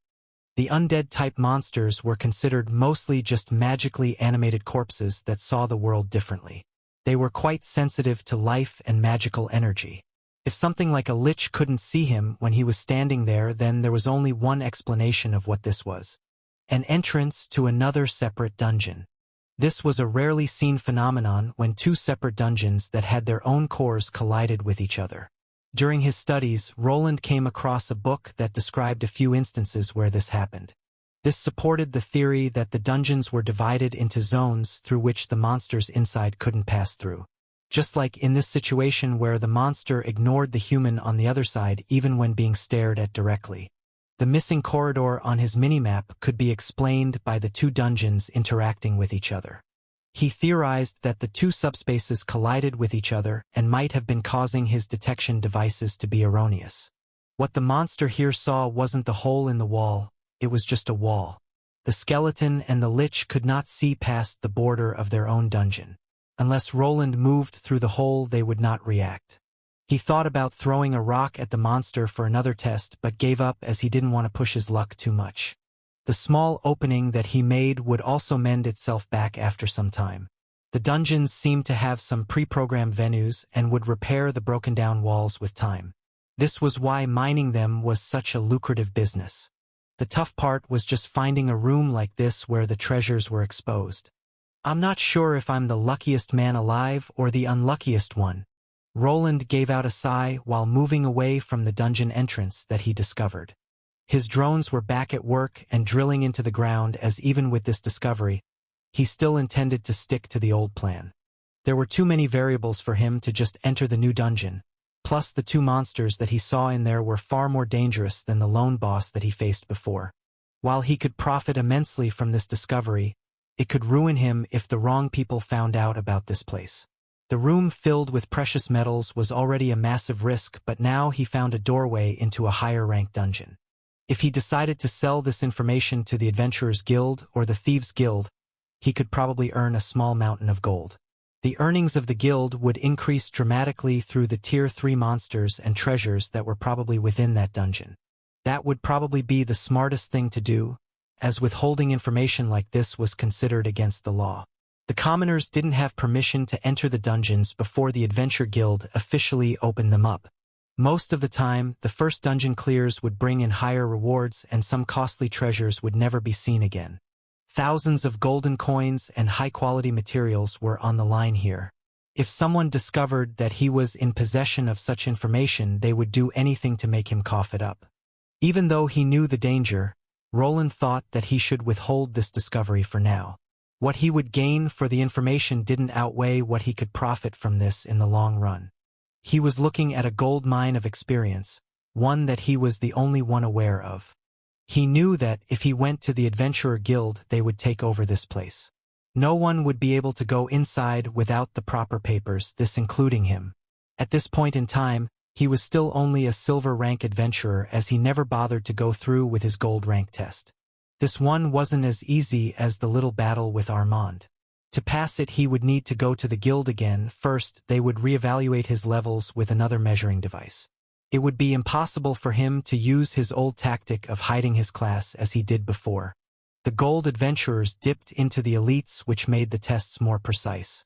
The undead-type monsters were considered mostly just magically animated corpses that saw the world differently. They were quite sensitive to life and magical energy. If something like a lich couldn't see him when he was standing there, then there was only one explanation of what this was: an entrance to another separate dungeon. This was a rarely seen phenomenon when two separate dungeons that had their own cores collided with each other. During his studies, Roland came across a book that described a few instances where this happened. This supported the theory that the dungeons were divided into zones through which the monsters inside couldn't pass through. Just like in this situation where the monster ignored the human on the other side even when being stared at directly. The missing corridor on his minimap could be explained by the two dungeons interacting with each other. He theorized that the two subspaces collided with each other and might have been causing his detection devices to be erroneous. What the monster here saw wasn't the hole in the wall, it was just a wall. The skeleton and the lich could not see past the border of their own dungeon. Unless Roland moved through the hole, they would not react. He thought about throwing a rock at the monster for another test, but gave up as he didn't want to push his luck too much. The small opening that he made would also mend itself back after some time. The dungeons seemed to have some pre-programmed venues and would repair the broken-down walls with time. This was why mining them was such a lucrative business. The tough part was just finding a room like this where the treasures were exposed. I'm not sure if I'm the luckiest man alive or the unluckiest one. Roland gave out a sigh while moving away from the dungeon entrance that he discovered. His drones were back at work and drilling into the ground, as even with this discovery, he still intended to stick to the old plan. There were too many variables for him to just enter the new dungeon. Plus, the two monsters that he saw in there were far more dangerous than the lone boss that he faced before. While he could profit immensely from this discovery, it could ruin him if the wrong people found out about this place. The room filled with precious metals was already a massive risk, but now he found a doorway into a higher-ranked dungeon. If he decided to sell this information to the Adventurers Guild or the Thieves Guild, he could probably earn a small mountain of gold. The earnings of the guild would increase dramatically through the Tier 3 monsters and treasures that were probably within that dungeon. That would probably be the smartest thing to do, as withholding information like this was considered against the law. The commoners didn't have permission to enter the dungeons before the Adventure Guild officially opened them up. Most of the time, the first dungeon clears would bring in higher rewards and some costly treasures would never be seen again. Thousands of golden coins and high-quality materials were on the line here. If someone discovered that he was in possession of such information, they would do anything to make him cough it up. Even though he knew the danger, Roland thought that he should withhold this discovery for now. What he would gain for the information didn't outweigh what he could profit from this in the long run. He was looking at a gold mine of experience, one that he was the only one aware of. He knew that if he went to the Adventurer Guild, they would take over this place. No one would be able to go inside without the proper papers, this including him. At this point in time, he was still only a silver rank adventurer, as he never bothered to go through with his gold rank test. This one wasn't as easy as the little battle with Armand. To pass it, he would need to go to the guild again. First, they would reevaluate his levels with another measuring device. It would be impossible for him to use his old tactic of hiding his class as he did before. The gold adventurers dipped into the elites, which made the tests more precise.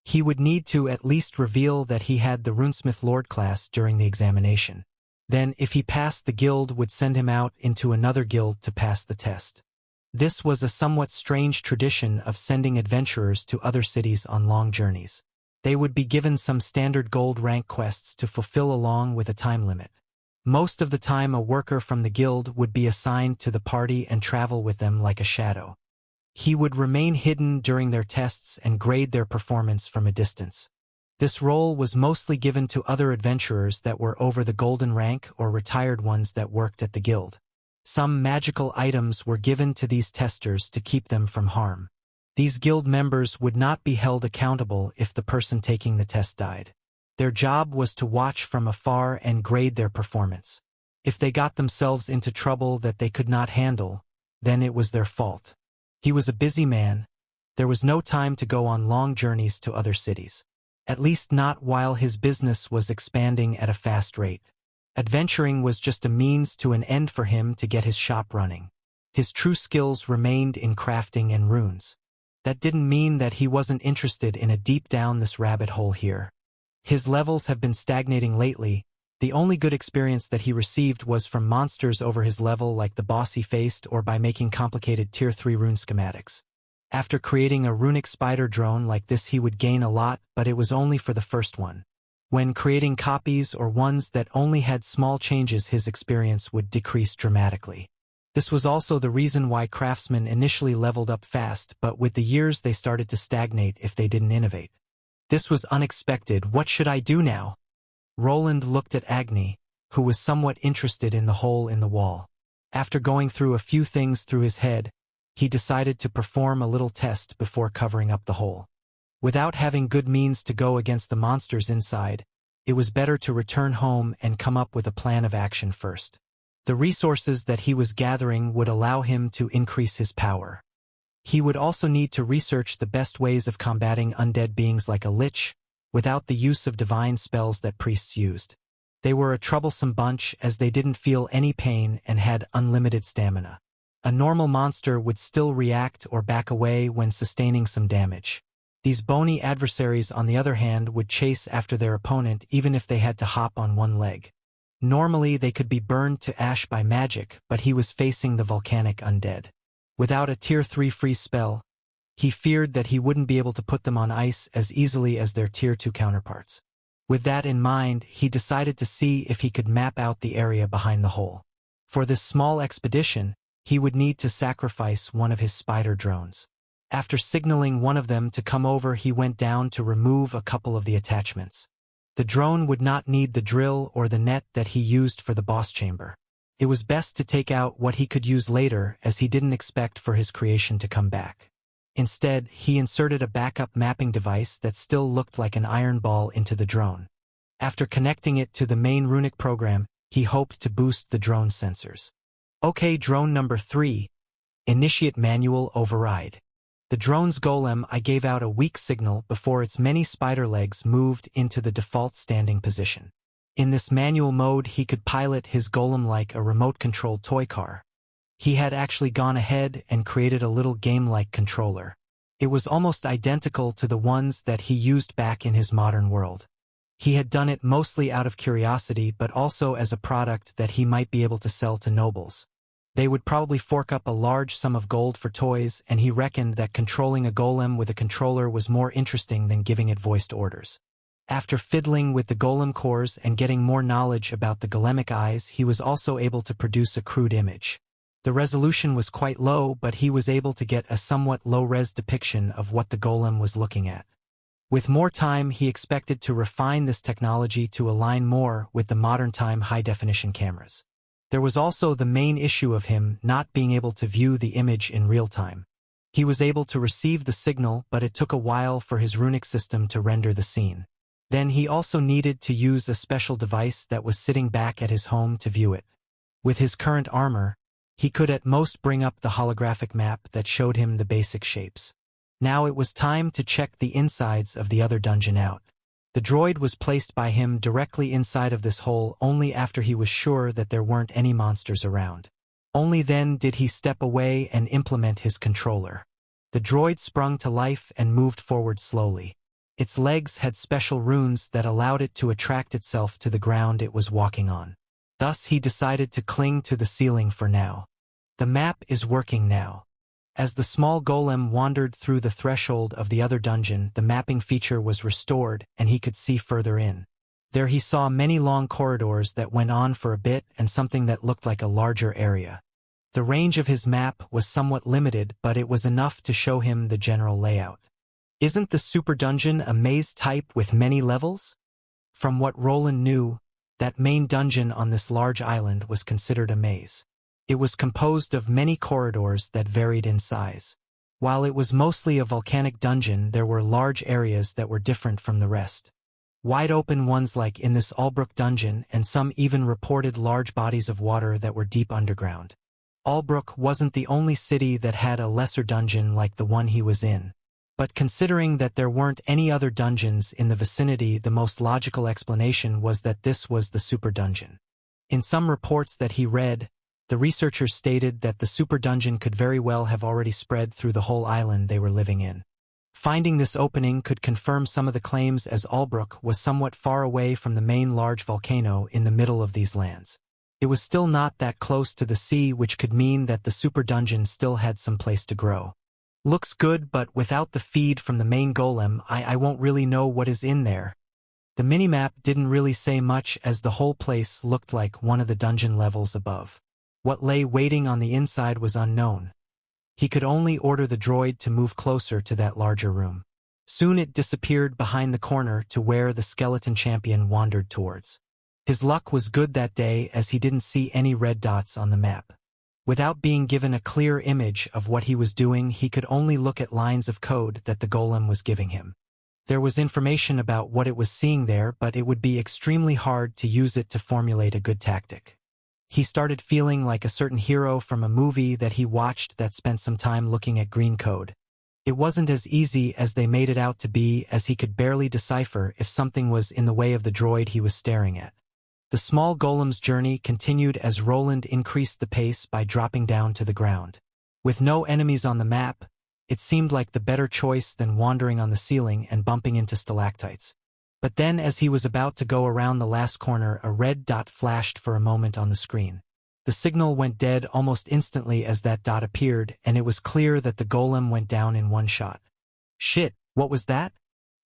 He would need to at least reveal that he had the Runesmith Lord class during the examination. Then, if he passed, the guild would send him out into another guild to pass the test. This was a somewhat strange tradition of sending adventurers to other cities on long journeys. They would be given some standard gold rank quests to fulfill along with a time limit. Most of the time, a worker from the guild would be assigned to the party and travel with them like a shadow. He would remain hidden during their tests and grade their performance from a distance. This role was mostly given to other adventurers that were over the golden rank or retired ones that worked at the guild. Some magical items were given to these testers to keep them from harm. These guild members would not be held accountable if the person taking the test died. Their job was to watch from afar and grade their performance. If they got themselves into trouble that they could not handle, then it was their fault. He was a busy man. There was no time to go on long journeys to other cities. At least not while his business was expanding at a fast rate. Adventuring was just a means to an end for him to get his shop running. His true skills remained in crafting and runes. That didn't mean that he wasn't interested in a deep down this rabbit hole here. His levels have been stagnating lately. The only good experience that he received was from monsters over his level like the boss he faced or by making complicated Tier 3 rune schematics. After creating a runic spider drone like this he would gain a lot, but it was only for the first one. When creating copies or ones that only had small changes his experience would decrease dramatically. This was also the reason why craftsmen initially leveled up fast, but with the years they started to stagnate if they didn't innovate. This was unexpected. What should I do now? Roland looked at Agni, who was somewhat interested in the hole in the wall. After going through a few things through his head, he decided to perform a little test before covering up the hole. Without having good means to go against the monsters inside, it was better to return home and come up with a plan of action first. The resources that he was gathering would allow him to increase his power. He would also need to research the best ways of combating undead beings like a lich, without the use of divine spells that priests used. They were a troublesome bunch as they didn't feel any pain and had unlimited stamina. A normal monster would still react or back away when sustaining some damage. These bony adversaries, on the other hand, would chase after their opponent even if they had to hop on one leg. Normally they could be burned to ash by magic, but he was facing the volcanic undead. Without a Tier 3 freeze spell, he feared that he wouldn't be able to put them on ice as easily as their Tier 2 counterparts. With that in mind, he decided to see if he could map out the area behind the hole. For this small expedition, he would need to sacrifice one of his spider drones. After signaling one of them to come over, he went down to remove a couple of the attachments. The drone would not need the drill or the net that he used for the boss chamber. It was best to take out what he could use later, as he didn't expect for his creation to come back. Instead, he inserted a backup mapping device that still looked like an iron ball into the drone. After connecting it to the main runic program, he hoped to boost the drone sensors. Okay, drone number 3. Initiate manual override. The drone's golem I gave out a weak signal before its many spider legs moved into the default standing position. In this manual mode he could pilot his golem like a remote-controlled toy car. He had actually gone ahead and created a little game-like controller. It was almost identical to the ones that he used back in his modern world. He had done it mostly out of curiosity but also as a product that he might be able to sell to nobles. They would probably fork up a large sum of gold for toys, and he reckoned that controlling a golem with a controller was more interesting than giving it voiced orders. After fiddling with the golem cores and getting more knowledge about the golemic eyes, he was also able to produce a crude image. The resolution was quite low, but he was able to get a somewhat low-res depiction of what the golem was looking at. With more time, he expected to refine this technology to align more with the modern-time high-definition cameras. There was also the main issue of him not being able to view the image in real time. He was able to receive the signal, but it took a while for his runic system to render the scene. Then he also needed to use a special device that was sitting back at his home to view it. With his current armor, he could at most bring up the holographic map that showed him the basic shapes. Now it was time to check the insides of the other dungeon out. The droid was placed by him directly inside of this hole only after he was sure that there weren't any monsters around. Only then did he step away and implement his controller. The droid sprung to life and moved forward slowly. Its legs had special runes that allowed it to attract itself to the ground it was walking on. Thus he decided to cling to the ceiling for now. The map is working now. As the small golem wandered through the threshold of the other dungeon, the mapping feature was restored and he could see further in. There he saw many long corridors that went on for a bit and something that looked like a larger area. The range of his map was somewhat limited, but it was enough to show him the general layout. Isn't the super dungeon a maze type with many levels? From what Roland knew, that main dungeon on this large island was considered a maze. It was composed of many corridors that varied in size. While it was mostly a volcanic dungeon, there were large areas that were different from the rest. Wide open ones like in this Albrook dungeon, and some even reported large bodies of water that were deep underground. Albrook wasn't the only city that had a lesser dungeon like the one he was in. But considering that there weren't any other dungeons in the vicinity, the most logical explanation was that this was the super dungeon. In some reports that he read, the researchers stated that the super dungeon could very well have already spread through the whole island they were living in. Finding this opening could confirm some of the claims, as Albrook was somewhat far away from the main large volcano in the middle of these lands. It was still not that close to the sea, which could mean that the super dungeon still had some place to grow. Looks good, but without the feed from the main golem, I won't really know what is in there. The minimap didn't really say much, as the whole place looked like one of the dungeon levels above. What lay waiting on the inside was unknown. He could only order the droid to move closer to that larger room. Soon it disappeared behind the corner to where the skeleton champion wandered towards. His luck was good that day, as he didn't see any red dots on the map. Without being given a clear image of what he was doing, he could only look at lines of code that the golem was giving him. There was information about what it was seeing there, but it would be extremely hard to use it to formulate a good tactic. He started feeling like a certain hero from a movie that he watched that spent some time looking at green code. It wasn't as easy as they made it out to be, as he could barely decipher if something was in the way of the droid he was staring at. The small golem's journey continued as Roland increased the pace by dropping down to the ground. With no enemies on the map, it seemed like the better choice than wandering on the ceiling and bumping into stalactites. But then, as he was about to go around the last corner, a red dot flashed for a moment on the screen. The signal went dead almost instantly as that dot appeared, and it was clear that the golem went down in one shot. Shit, what was that?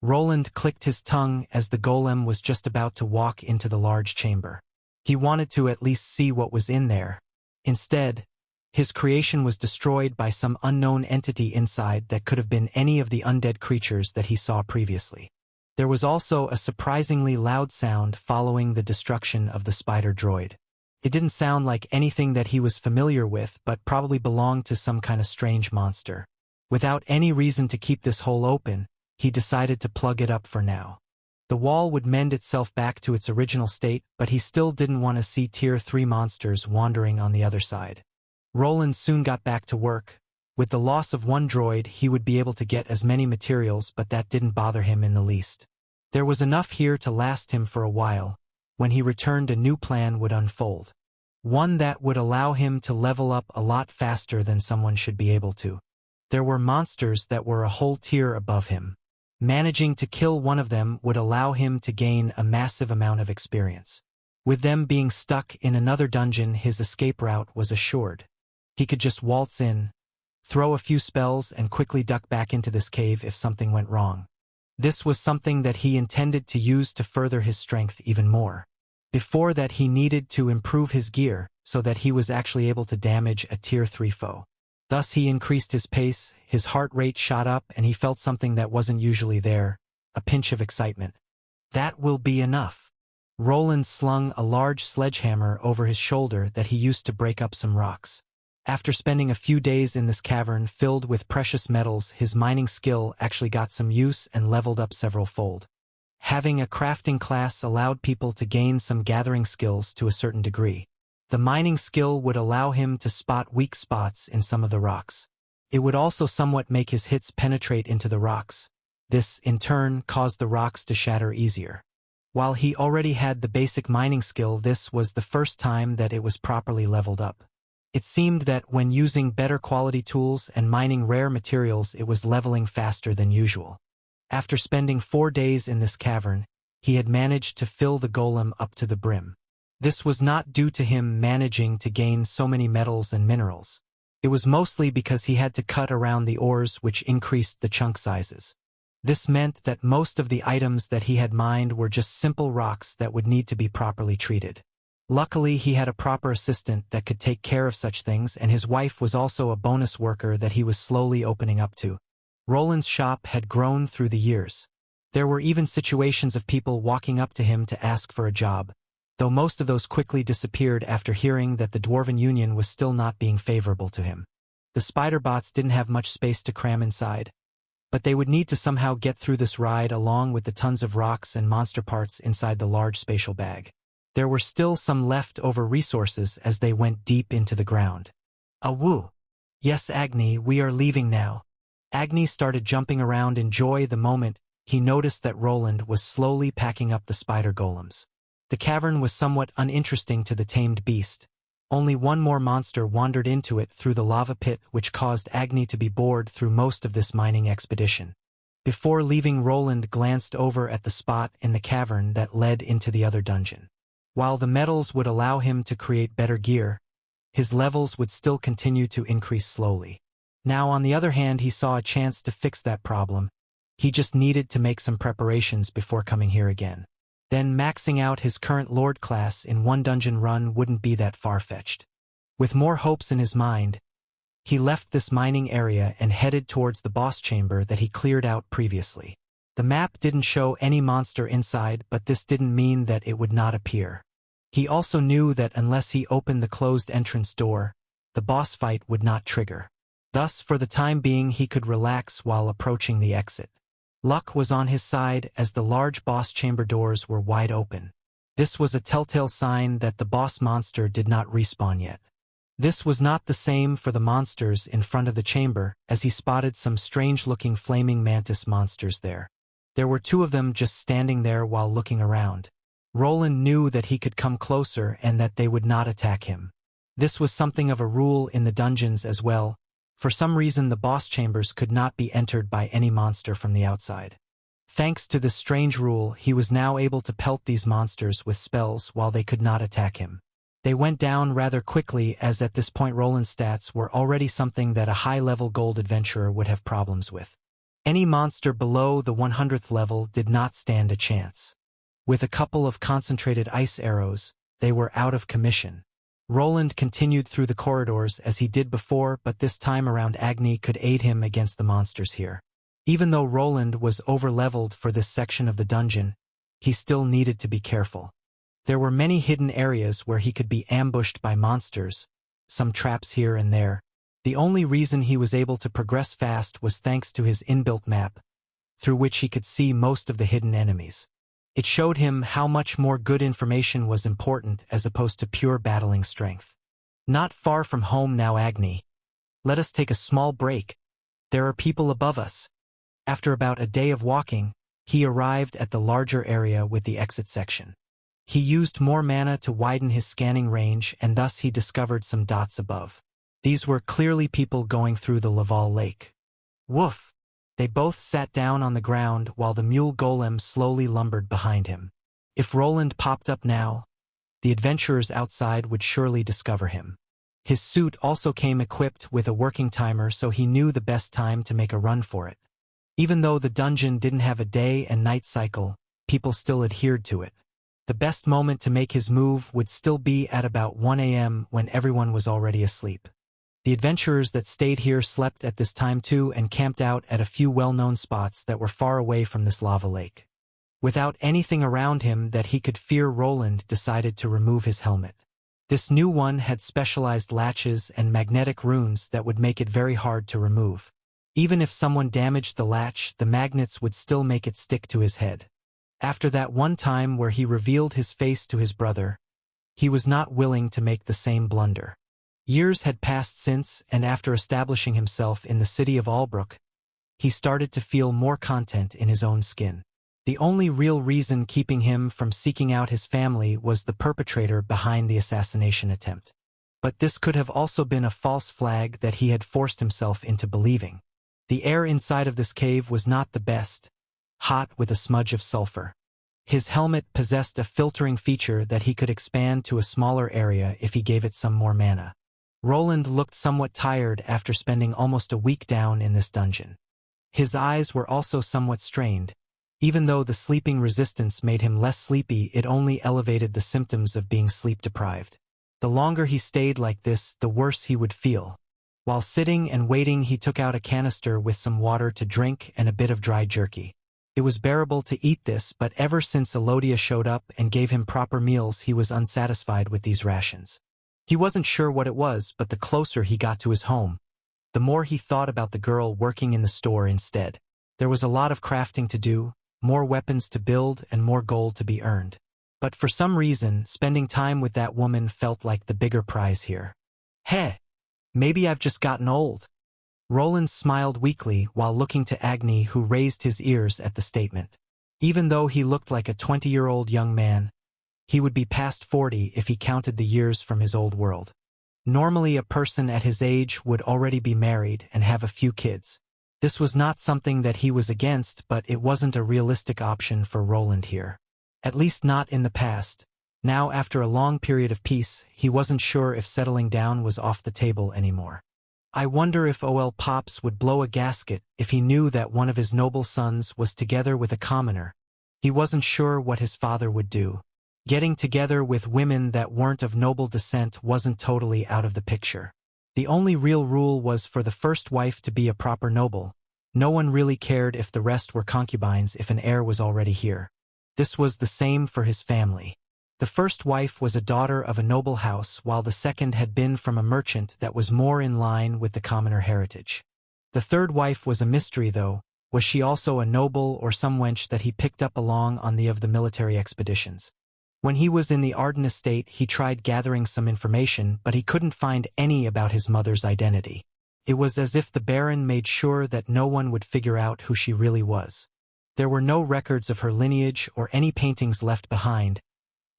Roland clicked his tongue as the golem was just about to walk into the large chamber. He wanted to at least see what was in there. Instead, his creation was destroyed by some unknown entity inside that could have been any of the undead creatures that he saw previously. There was also a surprisingly loud sound following the destruction of the spider droid. It didn't sound like anything that he was familiar with, but probably belonged to some kind of strange monster. Without any reason to keep this hole open, he decided to plug it up for now. The wall would mend itself back to its original state, but he still didn't want to see Tier 3 monsters wandering on the other side. Roland soon got back to work. With the loss of one droid, he would be able to get as many materials, but that didn't bother him in the least. There was enough here to last him for a while. When he returned, a new plan would unfold. One that would allow him to level up a lot faster than someone should be able to. There were monsters that were a whole tier above him. Managing to kill one of them would allow him to gain a massive amount of experience. With them being stuck in another dungeon, his escape route was assured. He could just waltz in, throw a few spells, and quickly duck back into this cave if something went wrong. This was something that he intended to use to further his strength even more. Before that, he needed to improve his gear so that he was actually able to damage a Tier 3 foe. Thus he increased his pace, his heart rate shot up, and he felt something that wasn't usually there, a pinch of excitement. That will be enough. Roland slung a large sledgehammer over his shoulder that he used to break up some rocks. After spending a few days in this cavern filled with precious metals, his mining skill actually got some use and leveled up several-fold. Having a crafting class allowed people to gain some gathering skills to a certain degree. The mining skill would allow him to spot weak spots in some of the rocks. It would also somewhat make his hits penetrate into the rocks. This, in turn, caused the rocks to shatter easier. While he already had the basic mining skill, this was the first time that it was properly leveled up. It seemed that when using better quality tools and mining rare materials, it was leveling faster than usual. After spending 4 days in this cavern, he had managed to fill the golem up to the brim. This was not due to him managing to gain so many metals and minerals. It was mostly because he had to cut around the ores, which increased the chunk sizes. This meant that most of the items that he had mined were just simple rocks that would need to be properly treated. Luckily, he had a proper assistant that could take care of such things, and his wife was also a bonus worker that he was slowly opening up to. Roland's shop had grown through the years. There were even situations of people walking up to him to ask for a job. though most of those quickly disappeared after hearing that the Dwarven Union was still not being favorable to him. The spider bots didn't have much space to cram inside, but they would need to somehow get through this ride along with the tons of rocks and monster parts inside the large spatial bag. There were still some left-over resources as they went deep into the ground. Awoo! Yes, Agni, we are leaving now. Agni started jumping around in joy the moment he noticed that Roland was slowly packing up the spider golems. The cavern was somewhat uninteresting to the tamed beast. Only one more monster wandered into it through the lava pit, which caused Agni to be bored through most of this mining expedition. Before leaving, Roland glanced over at the spot in the cavern that led into the other dungeon. While the metals would allow him to create better gear, his levels would still continue to increase slowly. Now, on the other hand, he saw a chance to fix that problem. He just needed to make some preparations before coming here again. Then maxing out his current Lord class in one dungeon run wouldn't be that far-fetched. With more hopes in his mind, he left this mining area and headed towards the boss chamber that he cleared out previously. The map didn't show any monster inside, but this didn't mean that it would not appear. He also knew that unless he opened the closed entrance door, the boss fight would not trigger. Thus, for the time being, he could relax while approaching the exit. Luck was on his side as the large boss chamber doors were wide open. This was a telltale sign that the boss monster did not respawn yet. This was not the same for the monsters in front of the chamber, as he spotted some strange-looking flaming mantis monsters there. There were two of them just standing there while looking around. Roland knew that he could come closer and that they would not attack him. This was something of a rule in the dungeons as well. For some reason, the boss chambers could not be entered by any monster from the outside. Thanks to this strange rule, he was now able to pelt these monsters with spells while they could not attack him. They went down rather quickly, as at this point Roland's stats were already something that a high-level gold adventurer would have problems with. Any monster below the 100th level did not stand a chance. With a couple of concentrated ice arrows, they were out of commission. Roland continued through the corridors as he did before, but this time around Agni could aid him against the monsters here. Even though Roland was over-leveled for this section of the dungeon, he still needed to be careful. There were many hidden areas where he could be ambushed by monsters, some traps here and there. The only reason he was able to progress fast was thanks to his inbuilt map, through which he could see most of the hidden enemies. It showed him how much more good information was important as opposed to pure battling strength. Not far from home now, Agni. Let us take a small break. There are people above us. After about a day of walking, he arrived at the larger area with the exit section. He used more mana to widen his scanning range, and thus he discovered some dots above. These were clearly people going through the Laval Lake. Woof! They both sat down on the ground while the mule golem slowly lumbered behind him. If Roland popped up now, the adventurers outside would surely discover him. His suit also came equipped with a working timer, so he knew the best time to make a run for it. Even though the dungeon didn't have a day and night cycle, people still adhered to it. The best moment to make his move would still be at about 1 a.m. when everyone was already asleep. The adventurers that stayed here slept at this time too and camped out at a few well-known spots that were far away from this lava lake. Without anything around him that he could fear, Roland decided to remove his helmet. This new one had specialized latches and magnetic runes that would make it very hard to remove. Even if someone damaged the latch, the magnets would still make it stick to his head. After that one time where he revealed his face to his brother, he was not willing to make the same blunder. Years had passed since, and after establishing himself in the city of Albrook, he started to feel more content in his own skin. The only real reason keeping him from seeking out his family was the perpetrator behind the assassination attempt. But this could have also been a false flag that he had forced himself into believing. The air inside of this cave was not the best, hot with a smudge of sulfur. His helmet possessed a filtering feature that he could expand to a smaller area if he gave it some more mana. Roland looked somewhat tired after spending almost a week down in this dungeon. His eyes were also somewhat strained. Even though the sleeping resistance made him less sleepy, it only elevated the symptoms of being sleep-deprived. The longer he stayed like this, the worse he would feel. While sitting and waiting, he took out a canister with some water to drink and a bit of dry jerky. It was bearable to eat this, but ever since Elodia showed up and gave him proper meals, he was unsatisfied with these rations. He wasn't sure what it was, but the closer he got to his home, the more he thought about the girl working in the store instead. There was a lot of crafting to do, more weapons to build, and more gold to be earned. But for some reason, spending time with that woman felt like the bigger prize here. Heh, maybe I've just gotten old. Roland smiled weakly while looking to Agni, who raised his ears at the statement. Even though he looked like a 20-year-old young man, he would be past 40 if he counted the years from his old world. Normally a person at his age would already be married and have a few kids. This was not something that he was against, but it wasn't a realistic option for Roland here. At least not in the past. Now, after a long period of peace, he wasn't sure if settling down was off the table anymore. I wonder if OL Pops would blow a gasket if he knew that one of his noble sons was together with a commoner. He wasn't sure what his father would do. Getting together with women that weren't of noble descent wasn't totally out of the picture. The only real rule was for the first wife to be a proper noble. No one really cared if the rest were concubines if an heir was already here. This was the same for his family. The first wife was a daughter of a noble house, while the second had been from a merchant that was more in line with the commoner heritage. The third wife was a mystery, though. Was she also a noble or some wench that he picked up along on the military expeditions? When he was in the Arden estate, he tried gathering some information, but he couldn't find any about his mother's identity. It was as if the Baron made sure that no one would figure out who she really was. There were no records of her lineage or any paintings left behind,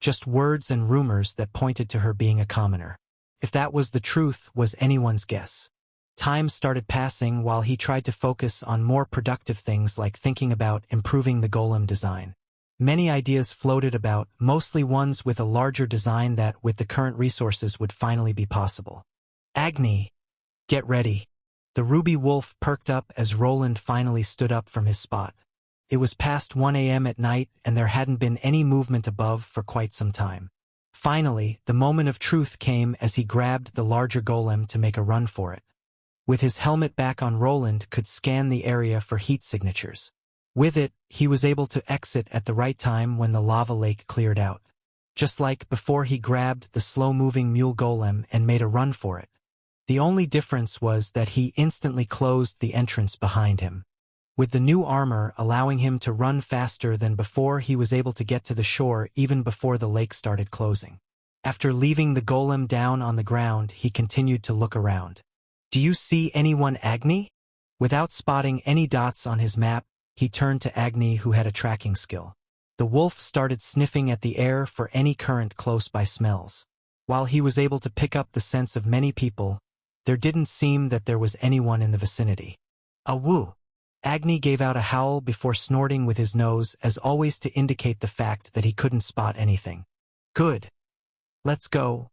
just words and rumors that pointed to her being a commoner. If that was the truth, was anyone's guess. Time started passing while he tried to focus on more productive things like thinking about improving the golem design. Many ideas floated about, mostly ones with a larger design that, with the current resources, would finally be possible. Agni, get ready. The ruby wolf perked up as Roland finally stood up from his spot. It was past 1 a.m. at night, and there hadn't been any movement above for quite some time. Finally, the moment of truth came as he grabbed the larger golem to make a run for it. With his helmet back on, Roland could scan the area for heat signatures. With it, he was able to exit at the right time when the lava lake cleared out. Just like before, he grabbed the slow-moving mule golem and made a run for it. The only difference was that he instantly closed the entrance behind him. With the new armor allowing him to run faster than before, he was able to get to the shore even before the lake started closing. After leaving the golem down on the ground, he continued to look around. "Do you see anyone, Agni?" Without spotting any dots on his map, he turned to Agni, who had a tracking skill. The wolf started sniffing at the air for any current close-by smells. While he was able to pick up the scents of many people, there didn't seem that there was anyone in the vicinity. "Awoo!" Agni gave out a howl before snorting with his nose, as always to indicate the fact that he couldn't spot anything. "Good. Let's go.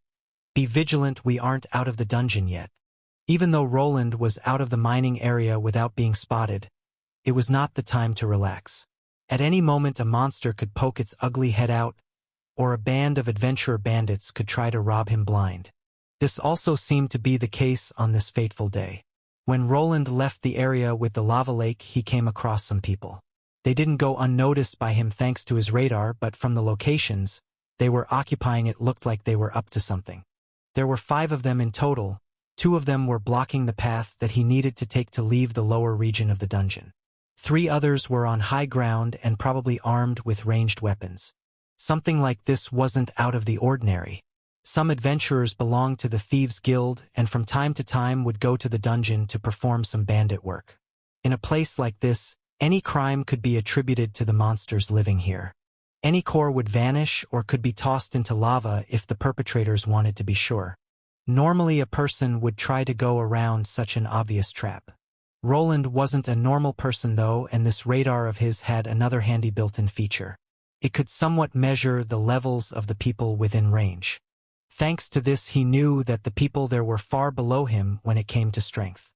Be vigilant, we aren't out of the dungeon yet." Even though Roland was out of the mining area without being spotted, it was not the time to relax. At any moment a monster could poke its ugly head out, or a band of adventurer bandits could try to rob him blind. This also seemed to be the case on this fateful day. When Roland left the area with the lava lake, he came across some people. They didn't go unnoticed by him thanks to his radar, but from the locations they were occupying, it looked like they were up to something. There were 5 of them in total. 2 of them were blocking the path that he needed to take to leave the lower region of the dungeon. 3 others were on high ground and probably armed with ranged weapons. Something like this wasn't out of the ordinary. Some adventurers belonged to the Thieves' Guild and from time to time would go to the dungeon to perform some bandit work. In a place like this, any crime could be attributed to the monsters living here. Any core would vanish or could be tossed into lava if the perpetrators wanted to be sure. Normally a person would try to go around such an obvious trap. Roland wasn't a normal person though, and this radar of his had another handy built-in feature. It could somewhat measure the levels of the people within range. Thanks to this, he knew that the people there were far below him when it came to strength.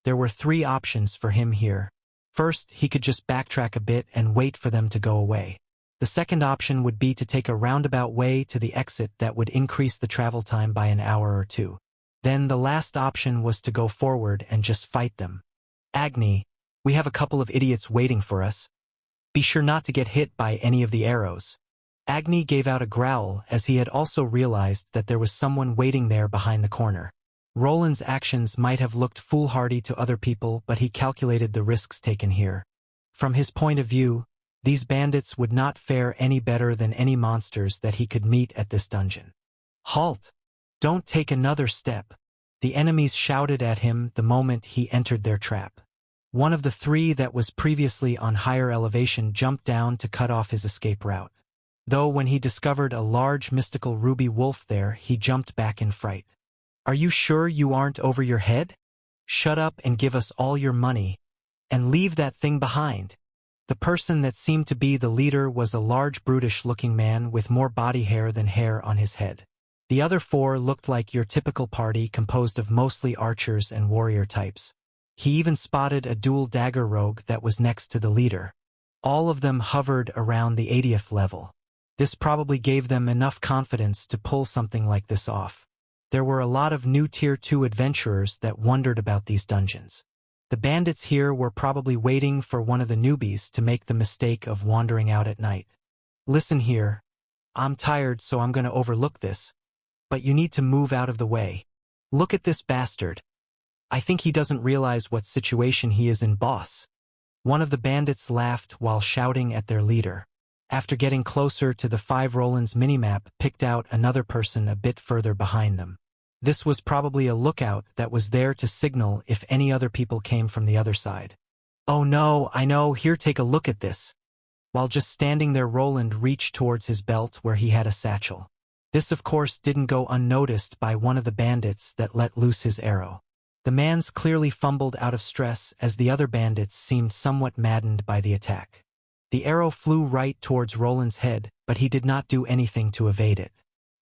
There were 3 options for him here. First, he could just backtrack a bit and wait for them to go away. The second option would be to take a roundabout way to the exit that would increase the travel time by an hour or 2. Then the last option was to go forward and just fight them. "Agni, we have a couple of idiots waiting for us. Be sure not to get hit by any of the arrows. Agni gave out a growl as he had also realized that there was someone waiting there behind the corner. Roland's actions might have looked foolhardy to other people, but he calculated the risks taken here. From his point of view, these bandits would not fare any better than any monsters that he could meet at this dungeon. Halt! Don't take another step. The enemies shouted at him the moment he entered their trap. One of the three that was previously on higher elevation jumped down to cut off his escape route. Though when he discovered a large mystical ruby wolf there, he jumped back in fright. Are you sure you aren't over your head? Shut up and give us all your money. And leave that thing behind. The person that seemed to be the leader was a large brutish-looking man with more body hair than hair on his head. The other four looked like your typical party composed of mostly archers and warrior types. He even spotted a dual dagger rogue that was next to the leader. All of them hovered around the 80th level. This probably gave them enough confidence to pull something like this off. There were a lot of new Tier 2 adventurers that wondered about these dungeons. The bandits here were probably waiting for one of the newbies to make the mistake of wandering out at night. Listen here. I'm tired, so I'm going to overlook this. But you need to move out of the way. Look at this bastard. I think he doesn't realize what situation he is in, boss. One of the bandits laughed while shouting at their leader. After getting closer to the 5, Roland's minimap picked out another person a bit further behind them. This was probably a lookout that was there to signal if any other people came from the other side. Oh no, I know, here, take a look at this. While just standing there, Roland reached towards his belt where he had a satchel. This of course didn't go unnoticed by one of the bandits that let loose his arrow. The man's clearly fumbled out of stress as the other bandits seemed somewhat maddened by the attack. The arrow flew right towards Roland's head, but he did not do anything to evade it.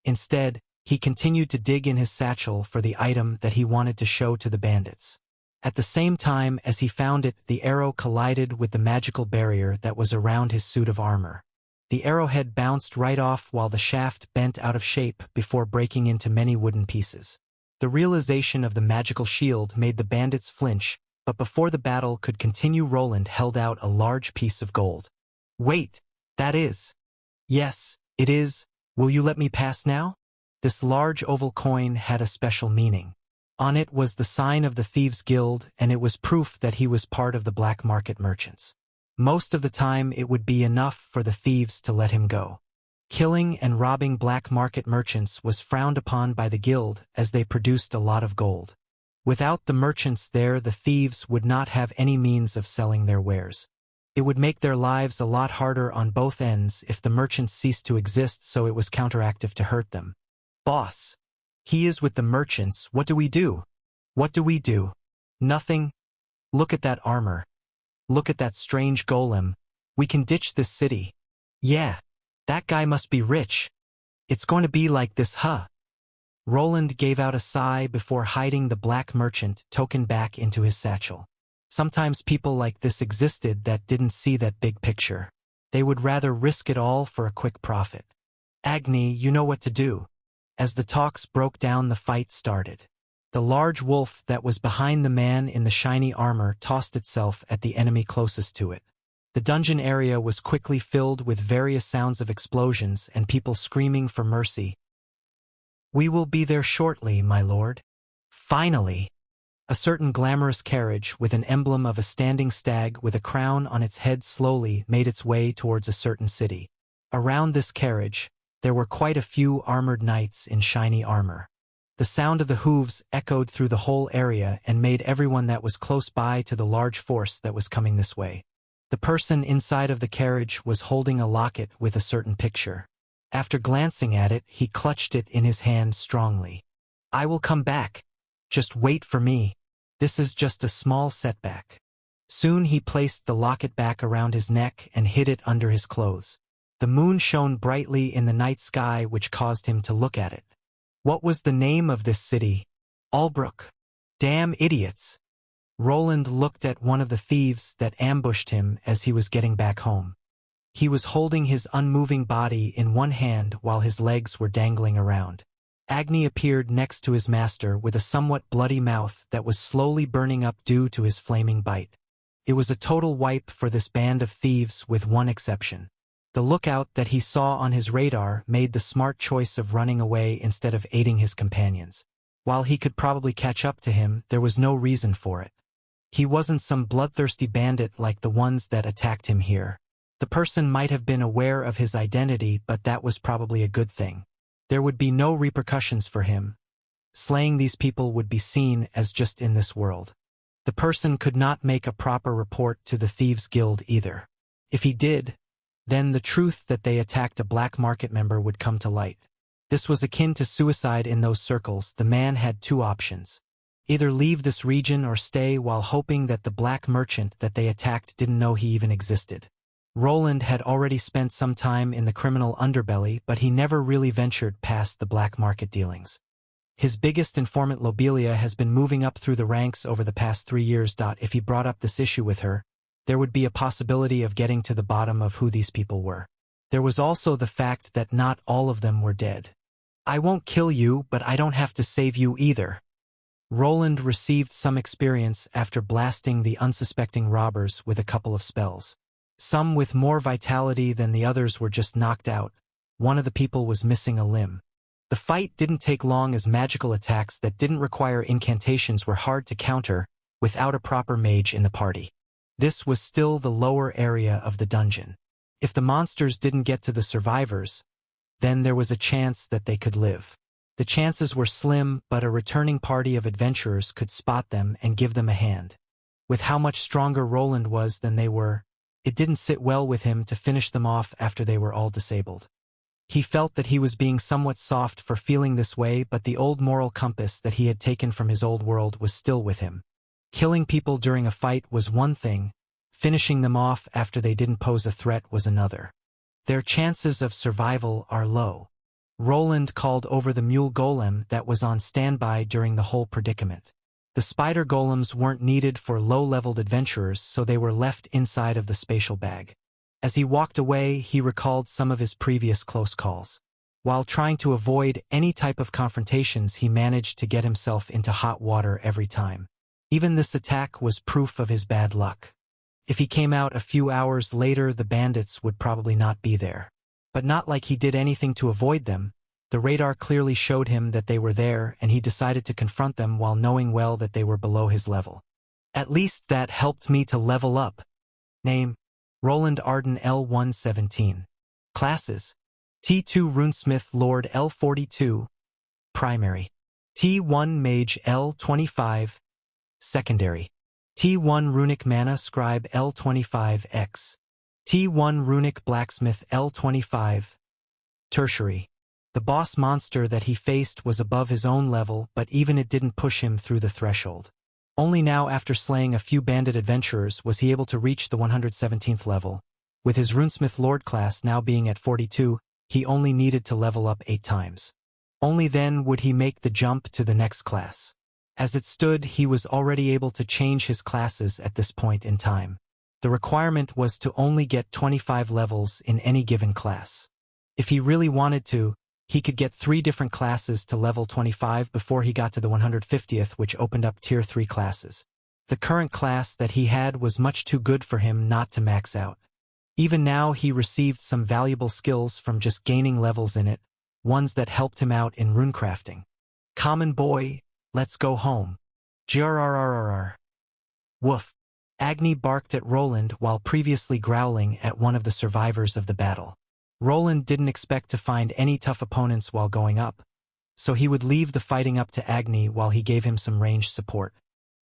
Instead, he continued to dig in his satchel for the item that he wanted to show to the bandits. At the same time as he found it, the arrow collided with the magical barrier that was around his suit of armor. The arrowhead bounced right off while the shaft bent out of shape before breaking into many wooden pieces. The realization of the magical shield made the bandits flinch, but before the battle could continue, Roland held out a large piece of gold. Wait, that is. Yes, it is. Will you let me pass now? This large oval coin had a special meaning. On it was the sign of the Thieves' Guild, and it was proof that he was part of the black market merchants. Most of the time it would be enough for the thieves to let him go. Killing and robbing black market merchants was frowned upon by the guild as they produced a lot of gold. Without the merchants there, the thieves would not have any means of selling their wares. It would make their lives a lot harder on both ends if the merchants ceased to exist, so it was counteractive to hurt them. Boss. He is with the merchants. What do we do? What do we do? Nothing. Look at that armor. Look at that strange golem. We can ditch this city. Yeah. That guy must be rich. It's going to be like this, huh? Roland gave out a sigh before hiding the black merchant token back into his satchel. Sometimes people like this existed that didn't see that big picture. They would rather risk it all for a quick profit. Agni, you know what to do. As the talks broke down, the fight started. The large wolf that was behind the man in the shiny armor tossed itself at the enemy closest to it. The dungeon area was quickly filled with various sounds of explosions and people screaming for mercy. We will be there shortly, my lord. Finally! A certain glamorous carriage with an emblem of a standing stag with a crown on its head slowly made its way towards a certain city. Around this carriage, there were quite a few armored knights in shiny armor. The sound of the hooves echoed through the whole area and made everyone that was close by to the large force that was coming this way. The person inside of the carriage was holding a locket with a certain picture. After glancing at it, he clutched it in his hand strongly. I will come back. Just wait for me. This is just a small setback. Soon he placed the locket back around his neck and hid it under his clothes. The moon shone brightly in the night sky, which caused him to look at it. What was the name of this city? Albrook. Damn idiots. Roland looked at one of the thieves that ambushed him as he was getting back home. He was holding his unmoving body in one hand while his legs were dangling around. Agni appeared next to his master with a somewhat bloody mouth that was slowly burning up due to his flaming bite. It was a total wipe for this band of thieves with one exception. The lookout that he saw on his radar made the smart choice of running away instead of aiding his companions. While he could probably catch up to him, there was no reason for it. He wasn't some bloodthirsty bandit like the ones that attacked him here. The person might have been aware of his identity, but that was probably a good thing. There would be no repercussions for him. Slaying these people would be seen as just in this world. The person could not make a proper report to the Thieves' Guild either. If he did, then the truth that they attacked a black market member would come to light. This was akin to suicide in those circles. The man had two options. Either leave this region or stay, while hoping that the black merchant that they attacked didn't know he even existed. Roland had already spent some time in the criminal underbelly, but he never really ventured past the black market dealings. His biggest informant Lobelia has been moving up through the ranks over the past 3 years. If he brought up this issue with her, there would be a possibility of getting to the bottom of who these people were. There was also the fact that not all of them were dead. I won't kill you, but I don't have to save you either. Roland received some experience after blasting the unsuspecting robbers with a couple of spells. Some with more vitality than the others were just knocked out. One of the people was missing a limb. The fight didn't take long, as magical attacks that didn't require incantations were hard to counter without a proper mage in the party. This was still the lower area of the dungeon. If the monsters didn't get to the survivors, then there was a chance that they could live. The chances were slim, but a returning party of adventurers could spot them and give them a hand. With how much stronger Roland was than they were, it didn't sit well with him to finish them off after they were all disabled. He felt that he was being somewhat soft for feeling this way, but the old moral compass that he had taken from his old world was still with him. Killing people during a fight was one thing, finishing them off after they didn't pose a threat was another. Their chances of survival are low. Roland called over the mule golem that was on standby during the whole predicament. The spider golems weren't needed for low-leveled adventurers, so they were left inside of the spatial bag. As he walked away, he recalled some of his previous close calls. While trying to avoid any type of confrontations, he managed to get himself into hot water every time. Even this attack was proof of his bad luck. If he came out a few hours later, the bandits would probably not be there. But not like he did anything to avoid them. The radar clearly showed him that they were there, and he decided to confront them while knowing well that they were below his level. At least that helped me to level up. Name: Roland Arden, L117. Classes: T2 Runesmith Lord, L42. Primary: T1 Mage, L25. Secondary: T1 Runic Mana Scribe, L25X. T1 Runic Blacksmith, L25. Tertiary: the boss monster that he faced was above his own level, but even it didn't push him through the threshold. Only now, after slaying a few bandit adventurers, was he able to reach the 117th level. With his Runesmith Lord class now being at 42, he only needed to level up 8 times. Only then would he make the jump to the next class. As it stood, he was already able to change his classes at this point in time. The requirement was to only get 25 levels in any given class. If he really wanted to, he could get 3 different classes to level 25 before he got to the 150th, which opened up Tier 3 classes. The current class that he had was much too good for him not to max out. Even now, he received some valuable skills from just gaining levels in it, ones that helped him out in runecrafting. Common boy, let's go home. Grrrrrrrrr. Woof. Agni barked at Roland while previously growling at one of the survivors of the battle. Roland didn't expect to find any tough opponents while going up, so he would leave the fighting up to Agni while he gave him some ranged support.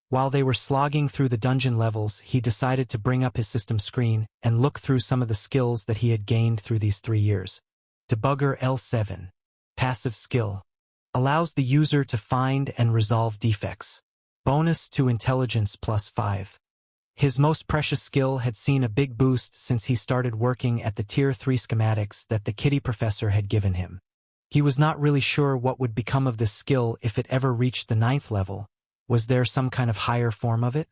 While they were slogging through the dungeon levels, he decided to bring up his system screen and look through some of the skills that he had gained through these 3 years. Debugger L7. Passive skill. Allows the user to find and resolve defects. Bonus to intelligence +5. His most precious skill had seen a big boost since he started working at the Tier 3 schematics that the kitty professor had given him. He was not really sure what would become of this skill if it ever reached the 9th level. Was there some kind of higher form of it?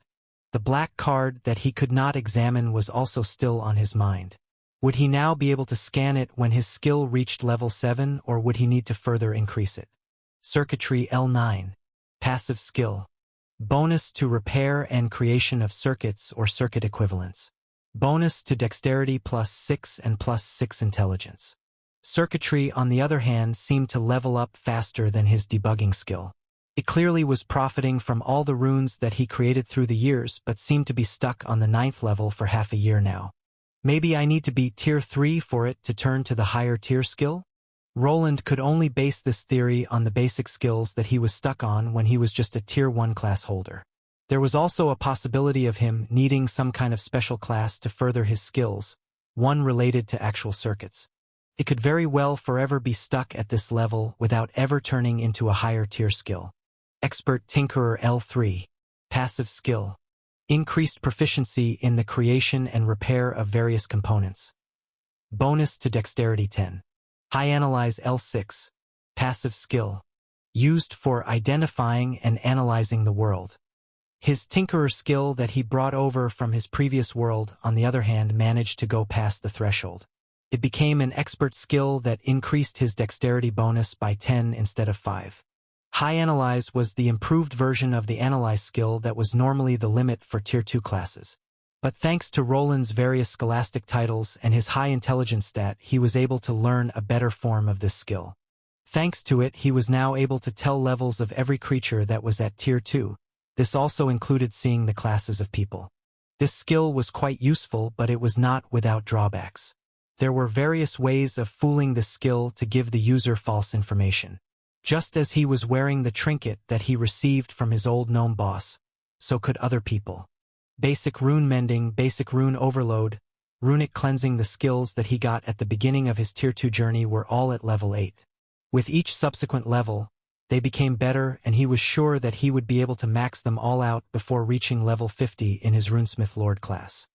The black card that he could not examine was also still on his mind. Would he now be able to scan it when his skill reached level 7, or would he need to further increase it? Circuitry L9. Passive skill. Bonus to repair and creation of circuits or circuit equivalents. Bonus to dexterity +6 and +6 intelligence. Circuitry, on the other hand, seemed to level up faster than his debugging skill. It clearly was profiting from all the runes that he created through the years but seemed to be stuck on the 9th level for half a year now. Maybe I need to be tier 3 for it to turn to the higher tier skill? Roland could only base this theory on the basic skills that he was stuck on when he was just a tier 1 class holder. There was also a possibility of him needing some kind of special class to further his skills, one related to actual circuits. It could very well forever be stuck at this level without ever turning into a higher tier skill. Expert Tinkerer L3. Passive skill. Increased proficiency in the creation and repair of various components. Bonus to dexterity 10. High Analyze L6. Passive skill. Used for identifying and analyzing the world. His Tinkerer skill that he brought over from his previous world, on the other hand, managed to go past the threshold. It became an expert skill that increased his dexterity bonus by 10 instead of 5. High Analyze was the improved version of the Analyze skill that was normally the limit for Tier 2 classes. But thanks to Roland's various scholastic titles and his high intelligence stat, he was able to learn a better form of this skill. Thanks to it, he was now able to tell levels of every creature that was at Tier 2. This also included seeing the classes of people. This skill was quite useful, but it was not without drawbacks. There were various ways of fooling the skill to give the user false information. Just as he was wearing the trinket that he received from his old gnome boss, so could other people. Basic rune mending, basic rune overload, runic cleansing, the skills that he got at the beginning of his Tier 2 journey were all at level 8. With each subsequent level, they became better, and he was sure that he would be able to max them all out before reaching level 50 in his Runesmith Lord class.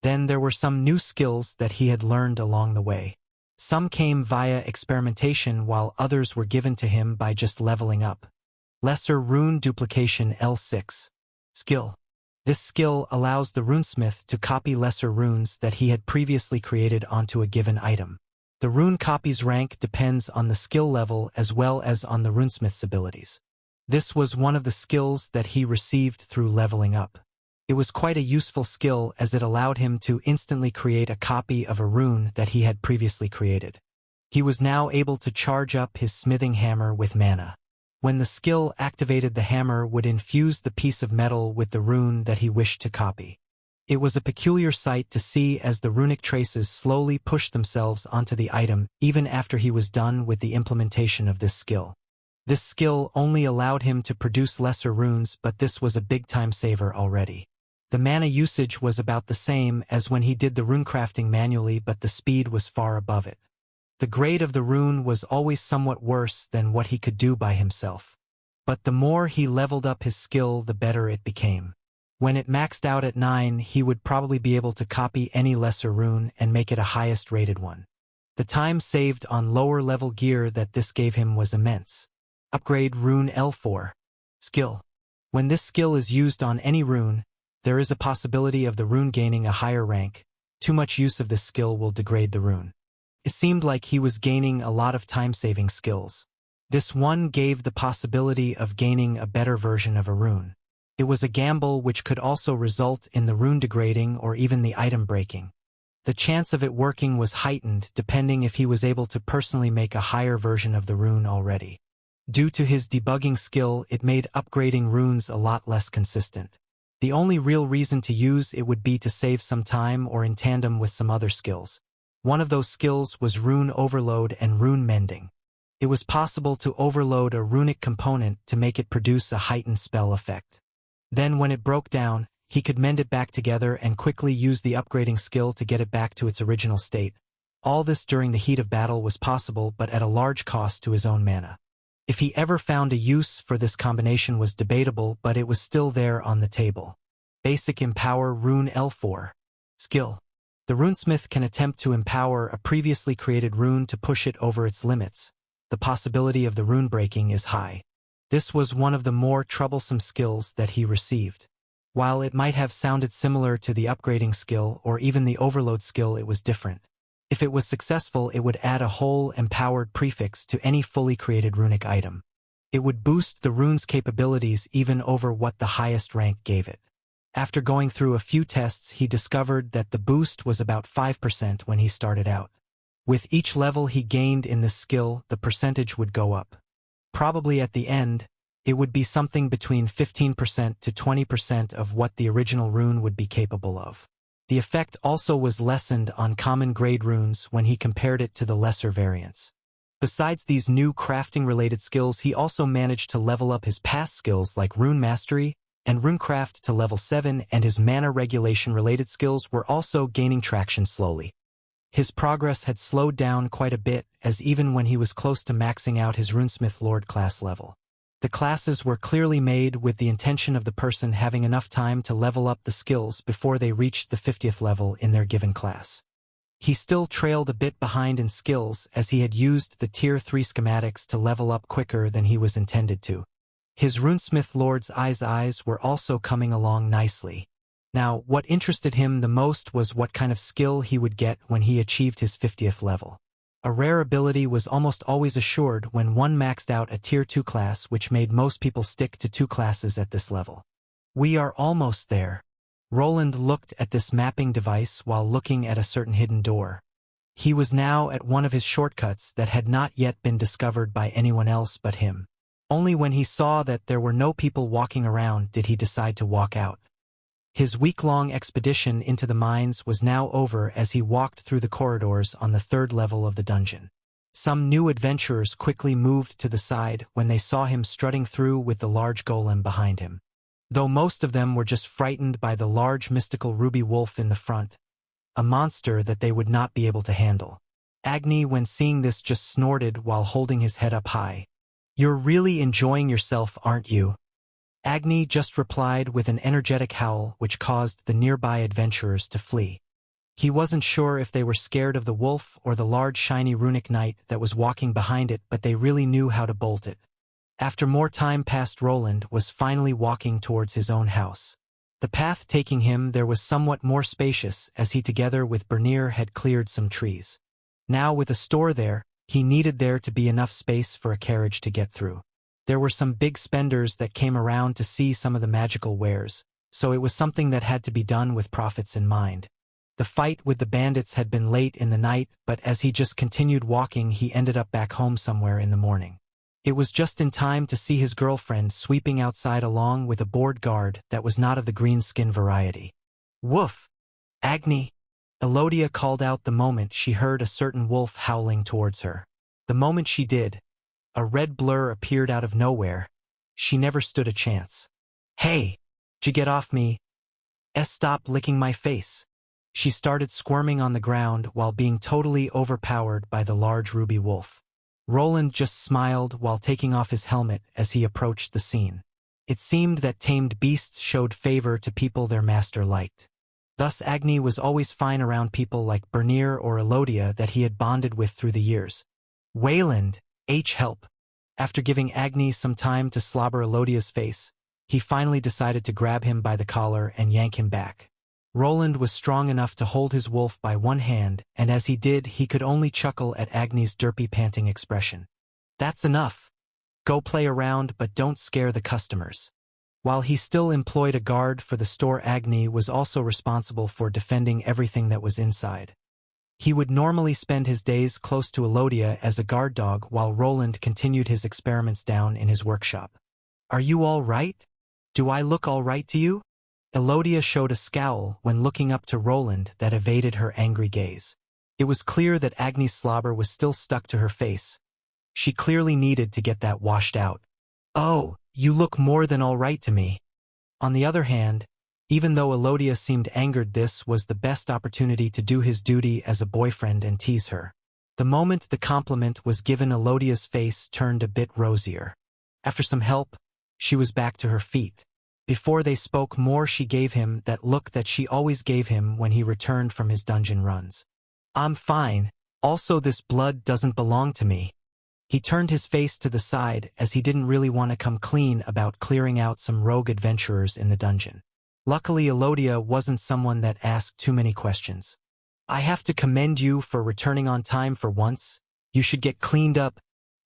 Then there were some new skills that he had learned along the way. Some came via experimentation while others were given to him by just leveling up. Lesser Rune Duplication L6. Skill. This skill allows the runesmith to copy lesser runes that he had previously created onto a given item. The rune copy's rank depends on the skill level as well as on the runesmith's abilities. This was one of the skills that he received through leveling up. It was quite a useful skill as it allowed him to instantly create a copy of a rune that he had previously created. He was now able to charge up his smithing hammer with mana. When the skill activated, the hammer would infuse the piece of metal with the rune that he wished to copy. It was a peculiar sight to see as the runic traces slowly pushed themselves onto the item even after he was done with the implementation of this skill. This skill only allowed him to produce lesser runes, but this was a big time saver already. The mana usage was about the same as when he did the runecrafting manually, but the speed was far above it. The grade of the rune was always somewhat worse than what he could do by himself. But the more he leveled up his skill, the better it became. When it maxed out at 9, he would probably be able to copy any lesser rune and make it a highest rated one. The time saved on lower level gear that this gave him was immense. Upgrade Rune L4. Skill. When this skill is used on any rune, there is a possibility of the rune gaining a higher rank. Too much use of this skill will degrade the rune. It seemed like he was gaining a lot of time-saving skills. This one gave the possibility of gaining a better version of a rune. It was a gamble which could also result in the rune degrading or even the item breaking. The chance of it working was heightened depending if he was able to personally make a higher version of the rune already. Due to his debugging skill, it made upgrading runes a lot less consistent. The only real reason to use it would be to save some time or in tandem with some other skills. One of those skills was rune overload and rune mending. It was possible to overload a runic component to make it produce a heightened spell effect. Then when it broke down, he could mend it back together and quickly use the upgrading skill to get it back to its original state. All this during the heat of battle was possible, but at a large cost to his own mana. If he ever found a use for this combination was debatable, but it was still there on the table. Basic Empower Rune L4. Skill. The runesmith can attempt to empower a previously created rune to push it over its limits. The possibility of the rune breaking is high. This was one of the more troublesome skills that he received. While it might have sounded similar to the upgrading skill or even the overload skill, it was different. If it was successful, it would add a whole empowered prefix to any fully created runic item. It would boost the rune's capabilities even over what the highest rank gave it. After going through a few tests, he discovered that the boost was about 5% when he started out. With each level he gained in this skill, the percentage would go up. Probably at the end, it would be something between 15% to 20% of what the original rune would be capable of. The effect also was lessened on common grade runes when he compared it to the lesser variants. Besides these new crafting-related skills, he also managed to level up his past skills like Rune Mastery and Runecraft to level 7, and his mana regulation-related skills were also gaining traction slowly. His progress had slowed down quite a bit, as even when he was close to maxing out his Runesmith Lord class level. The classes were clearly made with the intention of the person having enough time to level up the skills before they reached the 50th level in their given class. He still trailed a bit behind in skills, as he had used the Tier 3 schematics to level up quicker than he was intended to. His Runesmith Lord's eyes were also coming along nicely. Now, what interested him the most was what kind of skill he would get when he achieved his 50th level. A rare ability was almost always assured when one maxed out a Tier 2 class, which made most people stick to 2 classes at this level. We are almost there. Roland looked at this mapping device while looking at a certain hidden door. He was now at one of his shortcuts that had not yet been discovered by anyone else but him. Only when he saw that there were no people walking around did he decide to walk out. His week-long expedition into the mines was now over as he walked through the corridors on the 3rd level of the dungeon. Some new adventurers quickly moved to the side when they saw him strutting through with the large golem behind him. Though most of them were just frightened by the large mystical ruby wolf in the front, a monster that they would not be able to handle. Agni, when seeing this, just snorted while holding his head up high. "You're really enjoying yourself, aren't you?" Agni just replied with an energetic howl which caused the nearby adventurers to flee. He wasn't sure if they were scared of the wolf or the large shiny runic knight that was walking behind it, but they really knew how to bolt it. After more time passed, Roland was finally walking towards his own house. The path taking him there was somewhat more spacious, as he together with Bernier had cleared some trees. Now with a store there, he needed there to be enough space for a carriage to get through. There were some big spenders that came around to see some of the magical wares, so it was something that had to be done with profits in mind. The fight with the bandits had been late in the night, but as he just continued walking, he ended up back home somewhere in the morning. It was just in time to see his girlfriend sweeping outside along with a bored guard that was not of the green skin variety. "Woof! Agni!" Elodia called out the moment she heard a certain wolf howling towards her. The moment she did, a red blur appeared out of nowhere. She never stood a chance. "Hey! D'ya get off me? Stop licking my face." She started squirming on the ground while being totally overpowered by the large ruby wolf. Roland just smiled while taking off his helmet as he approached the scene. It seemed that tamed beasts showed favor to people their master liked. Thus Agni was always fine around people like Bernier or Elodia that he had bonded with through the years. "Wayland, help." After giving Agni some time to slobber Elodia's face, he finally decided to grab him by the collar and yank him back. Roland was strong enough to hold his wolf by one hand, and as he did, he could only chuckle at Agni's derpy panting expression. "That's enough. Go play around, but don't scare the customers." While he still employed a guard for the store, Agni was also responsible for defending everything that was inside. He would normally spend his days close to Elodia as a guard dog while Roland continued his experiments down in his workshop. "Are you all right? Do I look all right to you?" Elodia showed a scowl when looking up to Roland that evaded her angry gaze. It was clear that Agni's slobber was still stuck to her face. She clearly needed to get that washed out. "Oh, you look more than all right to me." On the other hand, even though Elodia seemed angered, this was the best opportunity to do his duty as a boyfriend and tease her. The moment the compliment was given, Elodia's face turned a bit rosier. After some help, she was back to her feet. Before they spoke more, she gave him that look that she always gave him when he returned from his dungeon runs. "I'm fine. Also, this blood doesn't belong to me." He turned his face to the side as he didn't really want to come clean about clearing out some rogue adventurers in the dungeon. Luckily, Elodia wasn't someone that asked too many questions. "I have to commend you for returning on time for once. You should get cleaned up."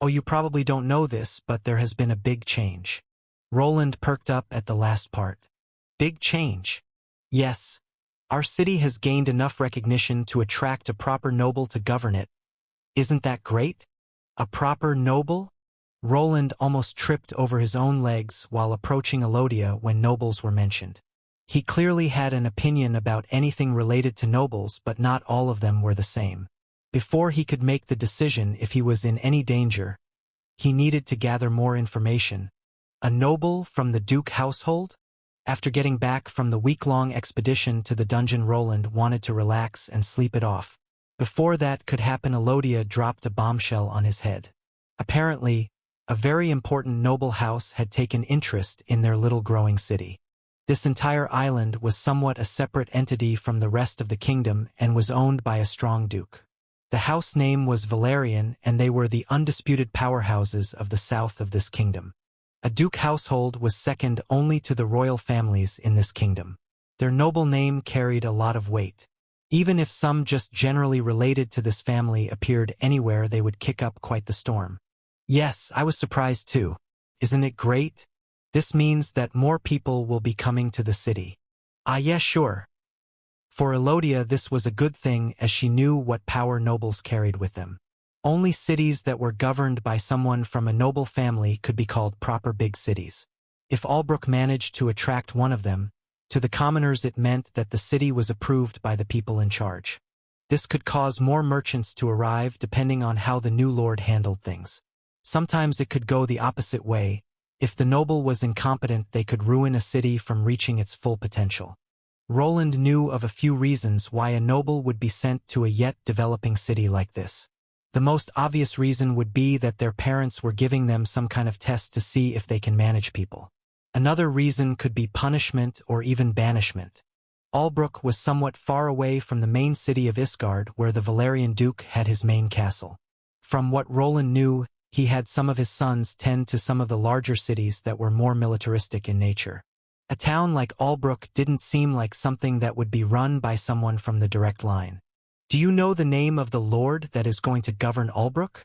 Oh, you probably don't know this, but there has been a big change. Roland perked up at the last part. Big change. Yes. Our city has gained enough recognition to attract a proper noble to govern it. Isn't that great? A proper noble? Roland almost tripped over his own legs while approaching Elodia when nobles were mentioned. He clearly had an opinion about anything related to nobles, but not all of them were the same. Before he could make the decision if he was in any danger, he needed to gather more information. A noble from the Duke household? After getting back from the week-long expedition to the dungeon, Roland wanted to relax and sleep it off. Before that could happen, Elodia dropped a bombshell on his head. Apparently, a very important noble house had taken interest in their little growing city. This entire island was somewhat a separate entity from the rest of the kingdom and was owned by a strong duke. The house name was Valerian, and they were the undisputed powerhouses of the south of this kingdom. A duke household was second only to the royal families in this kingdom. Their noble name carried a lot of weight. Even if some just generally related to this family appeared anywhere, they would kick up quite the storm. Yes, I was surprised too. Isn't it great? This means that more people will be coming to the city. Ah, yes, sure. For Elodia, this was a good thing, as she knew what power nobles carried with them. Only cities that were governed by someone from a noble family could be called proper big cities. If Albrook managed to attract one of them, to the commoners it meant that the city was approved by the people in charge. This could cause more merchants to arrive depending on how the new lord handled things. Sometimes it could go the opposite way. If the noble was incompetent, they could ruin a city from reaching its full potential. Roland knew of a few reasons why a noble would be sent to a yet developing city like this. The most obvious reason would be that their parents were giving them some kind of test to see if they can manage people. Another reason could be punishment or even banishment. Albrook was somewhat far away from the main city of Isgard, where the Valerian Duke had his main castle. From what Roland knew, he had some of his sons tend to some of the larger cities that were more militaristic in nature. A town like Albrook didn't seem like something that would be run by someone from the direct line. Do you know the name of the lord that is going to govern Albrook?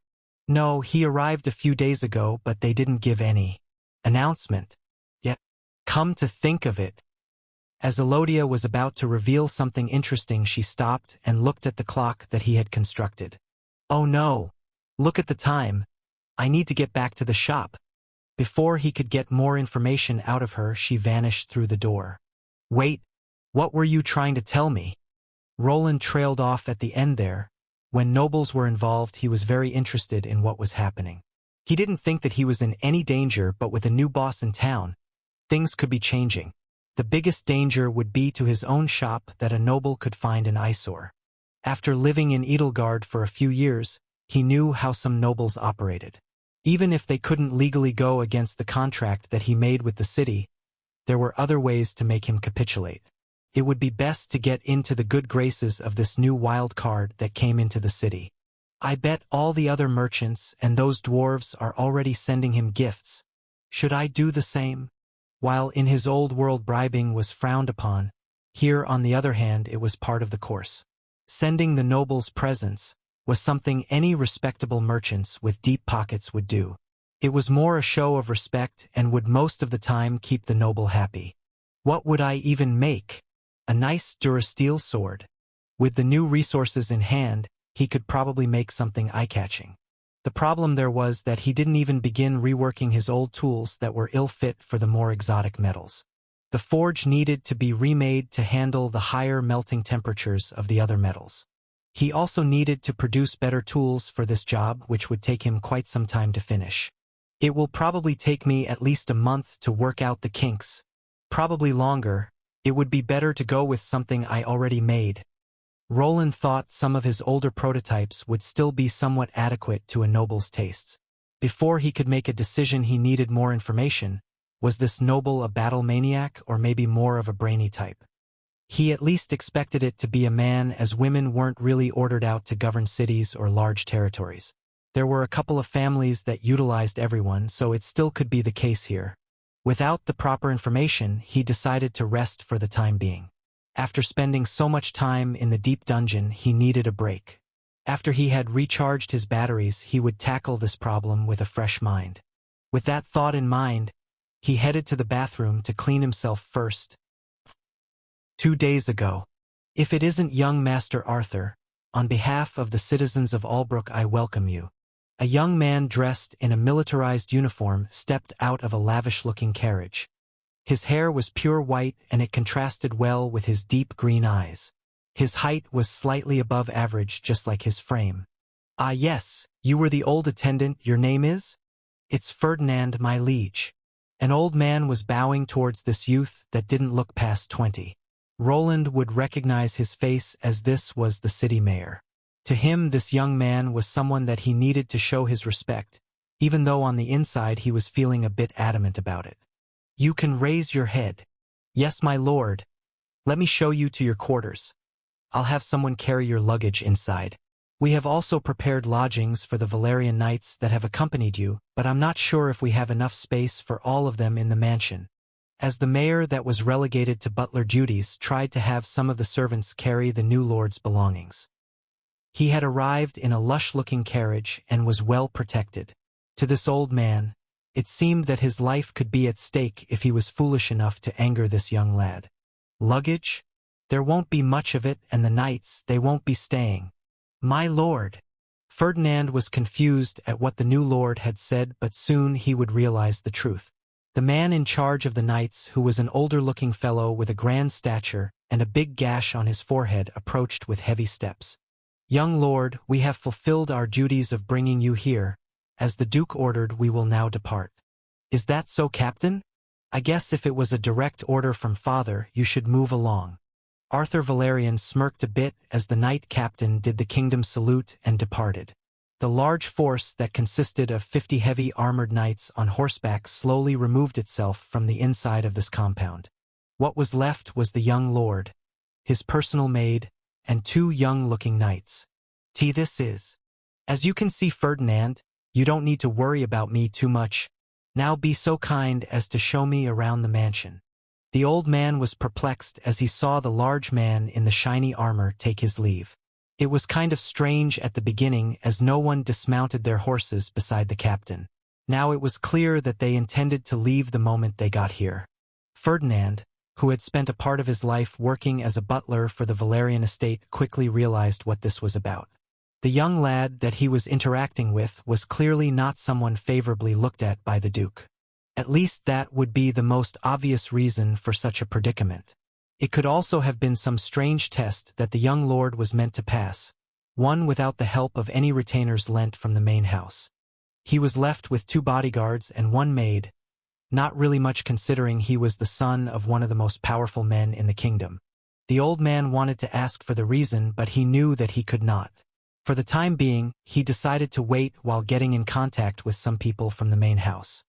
No, he arrived a few days ago, but they didn't give any announcement. Yet, come to think of it. As Elodia was about to reveal something interesting, she stopped and looked at the clock that he had constructed. Oh no! Look at the time. I need to get back to the shop. Before he could get more information out of her, she vanished through the door. Wait, what were you trying to tell me? Roland trailed off at the end there. When nobles were involved, he was very interested in what was happening. He didn't think that he was in any danger, but with a new boss in town, things could be changing. The biggest danger would be to his own shop that a noble could find an eyesore. After living in Edelgard for a few years, he knew how some nobles operated. Even if they couldn't legally go against the contract that he made with the city, there were other ways to make him capitulate. It would be best to get into the good graces of this new wild card that came into the city. I bet all the other merchants and those dwarves are already sending him gifts. Should I do the same? While in his old world bribing was frowned upon, here on the other hand it was part of the course. Sending the nobles presents was something any respectable merchants with deep pockets would do. It was more a show of respect and would most of the time keep the noble happy. What would I even make? A nice Durasteel sword. With the new resources in hand, he could probably make something eye-catching. The problem there was that he didn't even begin reworking his old tools that were ill-fit for the more exotic metals. The forge needed to be remade to handle the higher melting temperatures of the other metals. He also needed to produce better tools for this job, which would take him quite some time to finish. It will probably take me at least a month to work out the kinks. Probably longer. It would be better to go with something I already made. Roland thought some of his older prototypes would still be somewhat adequate to a noble's tastes. Before he could make a decision, he needed more information. Was this noble a battle maniac or maybe more of a brainy type? He at least expected it to be a man, as women weren't really ordered out to govern cities or large territories. There were a couple of families that utilized everyone, so it still could be the case here. Without the proper information, he decided to rest for the time being. After spending so much time in the deep dungeon, he needed a break. After he had recharged his batteries, he would tackle this problem with a fresh mind. With that thought in mind, he headed to the bathroom to clean himself first. 2 days ago. If it isn't young Master Arthur, on behalf of the citizens of Albrook I welcome you. A young man dressed in a militarized uniform stepped out of a lavish-looking carriage. His hair was pure white and it contrasted well with his deep green eyes. His height was slightly above average, just like his frame. Ah yes, you were the old attendant, your name is? It's Ferdinand, my liege. An old man was bowing towards this youth that didn't look past 20. Roland would recognize his face as this was the city mayor. To him, this young man was someone that he needed to show his respect, even though on the inside he was feeling a bit adamant about it. You can raise your head. Yes, my lord. Let me show you to your quarters. I'll have someone carry your luggage inside. We have also prepared lodgings for the Valerian knights that have accompanied you, but I'm not sure if we have enough space for all of them in the mansion. As the mayor that was relegated to butler duties tried to have some of the servants carry the new lord's belongings. He had arrived in a lush-looking carriage and was well protected. To this old man, it seemed that his life could be at stake if he was foolish enough to anger this young lad. Luggage? There won't be much of it, and the knights, they won't be staying. My lord. Ferdinand was confused at what the new lord had said, but soon he would realize the truth. The man in charge of the knights, who was an older-looking fellow with a grand stature and a big gash on his forehead, approached with heavy steps. Young lord, we have fulfilled our duties of bringing you here. As the Duke ordered, we will now depart. Is that so, Captain? I guess if it was a direct order from father, you should move along. Arthur Valerian smirked a bit as the knight captain did the kingdom salute and departed. The large force that consisted of 50 heavy armored knights on horseback slowly removed itself from the inside of this compound. What was left was the young lord, his personal maid, and 2 young-looking knights. This is. As you can see, Ferdinand, you don't need to worry about me too much. Now be so kind as to show me around the mansion. The old man was perplexed as he saw the large man in the shiny armor take his leave. It was kind of strange at the beginning as no one dismounted their horses beside the captain. Now it was clear that they intended to leave the moment they got here. Ferdinand, who had spent a part of his life working as a butler for the Valerian estate, quickly realized what this was about. The young lad that he was interacting with was clearly not someone favorably looked at by the Duke. At least that would be the most obvious reason for such a predicament. It could also have been some strange test that the young lord was meant to pass, one without the help of any retainers lent from the main house. He was left with 2 bodyguards and 1 maid, not really much considering he was the son of one of the most powerful men in the kingdom. The old man wanted to ask for the reason, but he knew that he could not. For the time being, he decided to wait while getting in contact with some people from the main house.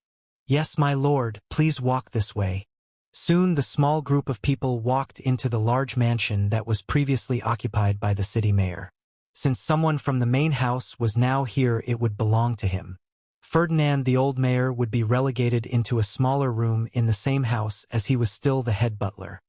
Yes, my lord, please walk this way. Soon the small group of people walked into the large mansion that was previously occupied by the city mayor. Since someone from the main house was now here, it would belong to him. Ferdinand, the old mayor, would be relegated into a smaller room in the same house as he was still the head butler.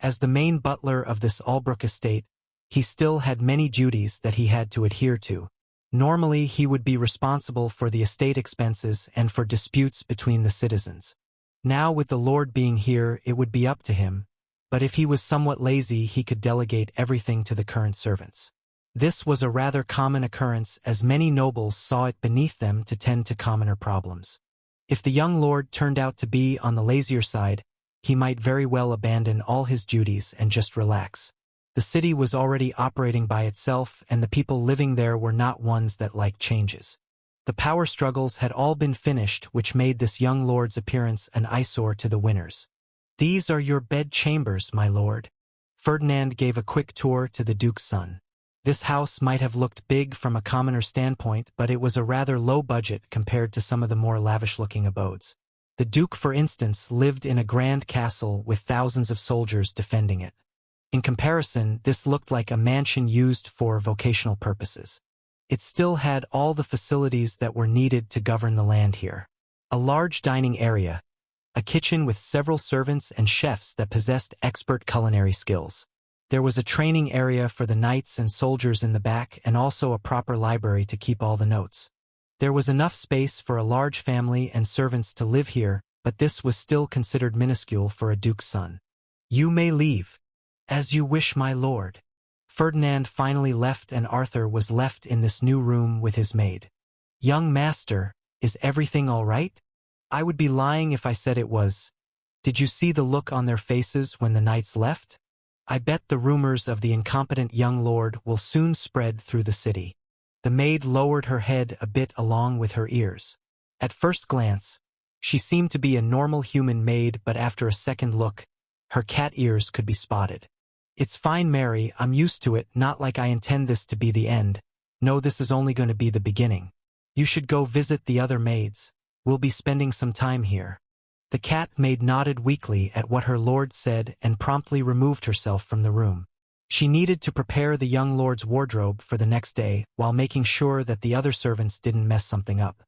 As the main butler of this Albrook estate, he still had many duties that he had to adhere to. Normally, he would be responsible for the estate expenses and for disputes between the citizens. Now, with the lord being here, it would be up to him, but if he was somewhat lazy, he could delegate everything to the current servants. This was a rather common occurrence, as many nobles saw it beneath them to tend to commoner problems. If the young lord turned out to be on the lazier side, he might very well abandon all his duties and just relax. The city was already operating by itself, and the people living there were not ones that liked changes. The power struggles had all been finished, which made this young lord's appearance an eyesore to the winners. These are your bed chambers, my lord. Ferdinand gave a quick tour to the Duke's son. This house might have looked big from a commoner standpoint, but it was a rather low budget compared to some of the more lavish-looking abodes. The Duke, for instance, lived in a grand castle with thousands of soldiers defending it. In comparison, this looked like a mansion used for vocational purposes. It still had all the facilities that were needed to govern the land here. A large dining area, a kitchen with several servants and chefs that possessed expert culinary skills. There was a training area for the knights and soldiers in the back and also a proper library to keep all the notes. There was enough space for a large family and servants to live here, but this was still considered minuscule for a duke's son. "You may leave. As you wish, my lord." Ferdinand finally left and Arthur was left in this new room with his maid. "Young master, is everything all right?" I would be lying if I said it was. Did you see the look on their faces when the knights left? I bet the rumors of the incompetent young lord will soon spread through the city. The maid lowered her head a bit along with her ears. At first glance, she seemed to be a normal human maid, but after a second look, her cat ears could be spotted. "It's fine, Mary, I'm used to it, not like I intend this to be the end. No, this is only going to be the beginning. You should go visit the other maids. We'll be spending some time here." The cat maid nodded weakly at what her lord said and promptly removed herself from the room. She needed to prepare the young lord's wardrobe for the next day while making sure that the other servants didn't mess something up.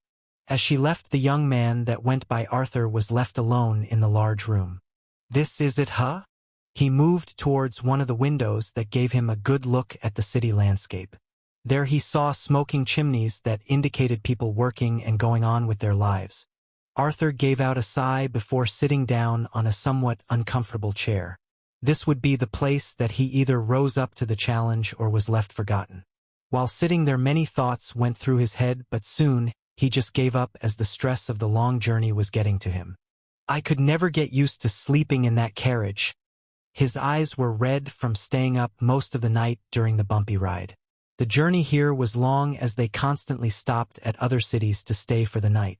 As she left, the young man that went by Arthur was left alone in the large room. "This is it, huh?" He moved towards one of the windows that gave him a good look at the city landscape. There he saw smoking chimneys that indicated people working and going on with their lives. Arthur gave out a sigh before sitting down on a somewhat uncomfortable chair. This would be the place that he either rose up to the challenge or was left forgotten. While sitting there, many thoughts went through his head, but soon he just gave up as the stress of the long journey was getting to him. "I could never get used to sleeping in that carriage." His eyes were red from staying up most of the night during the bumpy ride. The journey here was long as they constantly stopped at other cities to stay for the night.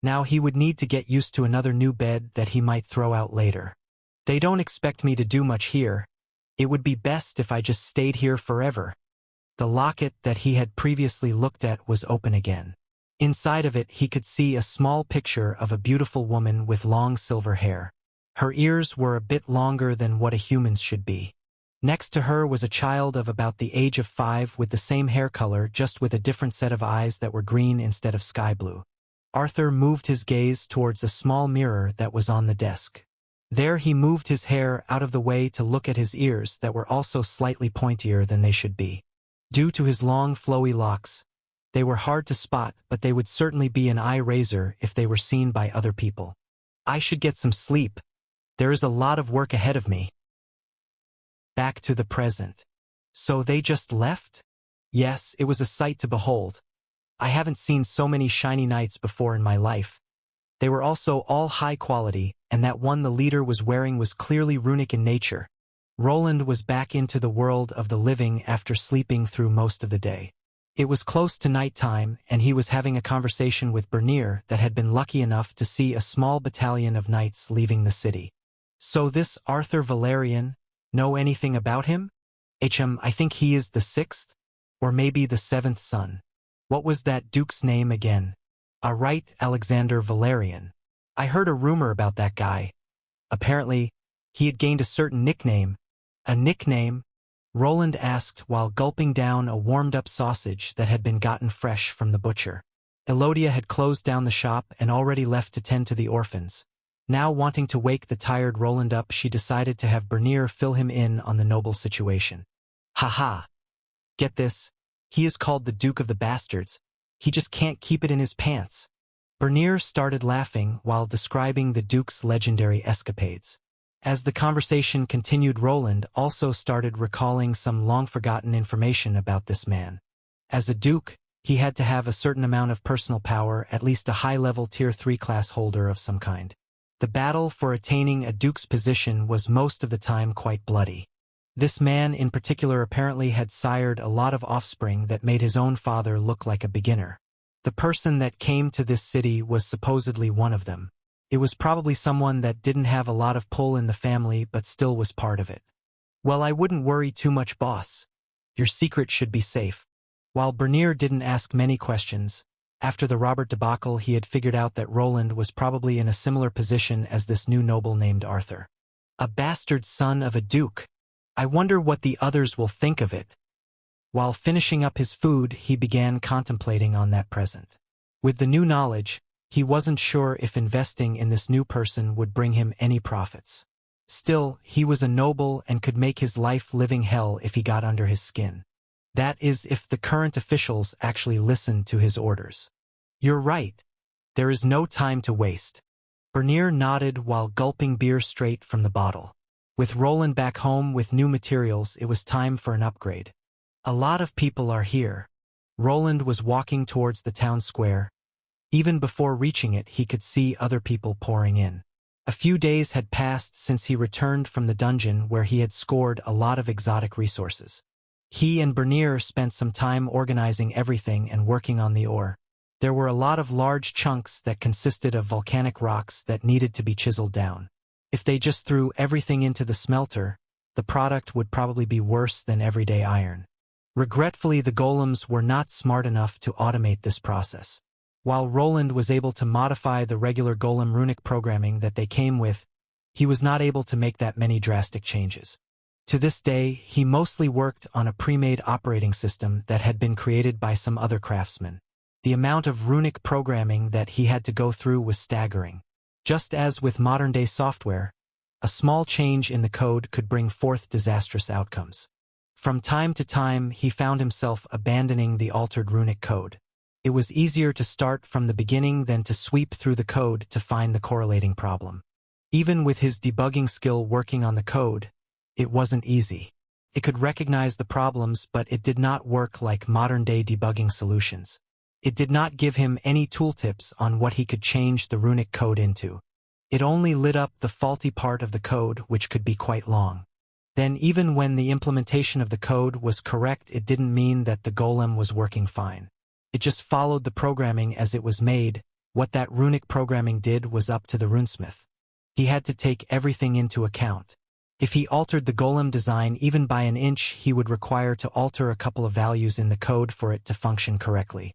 Now he would need to get used to another new bed that he might throw out later. "They don't expect me to do much here. It would be best if I just stayed here forever." The locket that he had previously looked at was open again. Inside of it he could see a small picture of a beautiful woman with long silver hair. Her ears were a bit longer than what a human's should be. Next to her was a child of about the age of 5 with the same hair color, just with a different set of eyes that were green instead of sky blue. Arthur moved his gaze towards a small mirror that was on the desk. There he moved his hair out of the way to look at his ears that were also slightly pointier than they should be. Due to his long flowy locks, they were hard to spot, but they would certainly be an eye-raiser if they were seen by other people. "I should get some sleep. There is a lot of work ahead of me." Back to the present. So they just left? Yes, it was a sight to behold. I haven't seen so many shiny knights before in my life. They were also all high quality, and that one the leader was wearing was clearly runic in nature. Roland was back into the world of the living after sleeping through most of the day. It was close to night time, and he was having a conversation with Bernier that had been lucky enough to see a small battalion of knights leaving the city. "So this Arthur Valerian, know anything about him?" I think he is the 6th, or maybe the 7th son. What was that duke's name again?" Right, Alexander Valerian. I heard a rumor about that guy. Apparently, he had gained a certain nickname." "A nickname?" Roland asked while gulping down a warmed-up sausage that had been gotten fresh from the butcher. Elodia had closed down the shop and already left to tend to the orphans. Now, wanting to wake the tired Roland up, she decided to have Bernier fill him in on the noble situation. "Ha! Get this. He is called the Duke of the Bastards. He just can't keep it in his pants." Bernier started laughing while describing the Duke's legendary escapades. As the conversation continued, Roland also started recalling some long-forgotten information about this man. As a duke, he had to have a certain amount of personal power, at least a high-level Tier 3 class holder of some kind. The battle for attaining a duke's position was most of the time quite bloody. This man in particular apparently had sired a lot of offspring that made his own father look like a beginner. The person that came to this city was supposedly one of them. It was probably someone that didn't have a lot of pull in the family but still was part of it. "Well, I wouldn't worry too much, boss. Your secret should be safe." While Bernier didn't ask many questions, after the Robert debacle he had figured out that Roland was probably in a similar position as this new noble named Arthur. A bastard son of a duke. I wonder what the others will think of it. While finishing up his food, he began contemplating on that present. With the new knowledge, he wasn't sure if investing in this new person would bring him any profits. Still, he was a noble and could make his life living hell if he got under his skin. That is, if the current officials actually listened to his orders. You're right. There is no time to waste. Bernier nodded while gulping beer straight from the bottle. With Roland back home with new materials, it was time for an upgrade. A lot of people are here. Roland was walking towards the town square. Even before reaching it, he could see other people pouring in. A few days had passed since he returned from the dungeon where he had scored a lot of exotic resources. He and Bernier spent some time organizing everything and working on the ore. There were a lot of large chunks that consisted of volcanic rocks that needed to be chiseled down. If they just threw everything into the smelter, the product would probably be worse than everyday iron. Regretfully, the golems were not smart enough to automate this process. While Roland was able to modify the regular golem runic programming that they came with, he was not able to make that many drastic changes. To this day, he mostly worked on a pre-made operating system that had been created by some other craftsmen. The amount of runic programming that he had to go through was staggering. Just as with modern-day software, a small change in the code could bring forth disastrous outcomes. From time to time, he found himself abandoning the altered runic code. It was easier to start from the beginning than to sweep through the code to find the correlating problem. Even with his debugging skill working on the code, it wasn't easy. It could recognize the problems, but it did not work like modern-day debugging solutions. It did not give him any tooltips on what he could change the runic code into. It only lit up the faulty part of the code, which could be quite long. Then even when the implementation of the code was correct, it didn't mean that the golem was working fine. It just followed the programming as it was made. What that runic programming did was up to the runesmith. He had to take everything into account. If he altered the golem design even by an inch, he would require to alter a couple of values in the code for it to function correctly.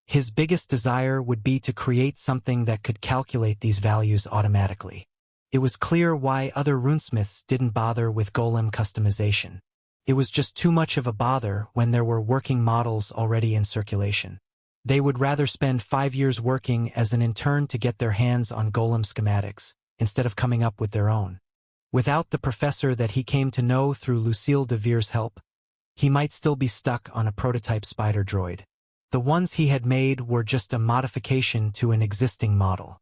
His biggest desire would be to create something that could calculate these values automatically. It was clear why other runesmiths didn't bother with golem customization. It was just too much of a bother when there were working models already in circulation. They would rather spend 5 years working as an intern to get their hands on golem schematics, instead of coming up with their own. Without the professor that he came to know through Lucille de Vere's help, he might still be stuck on a prototype spider droid. The ones he had made were just a modification to an existing model.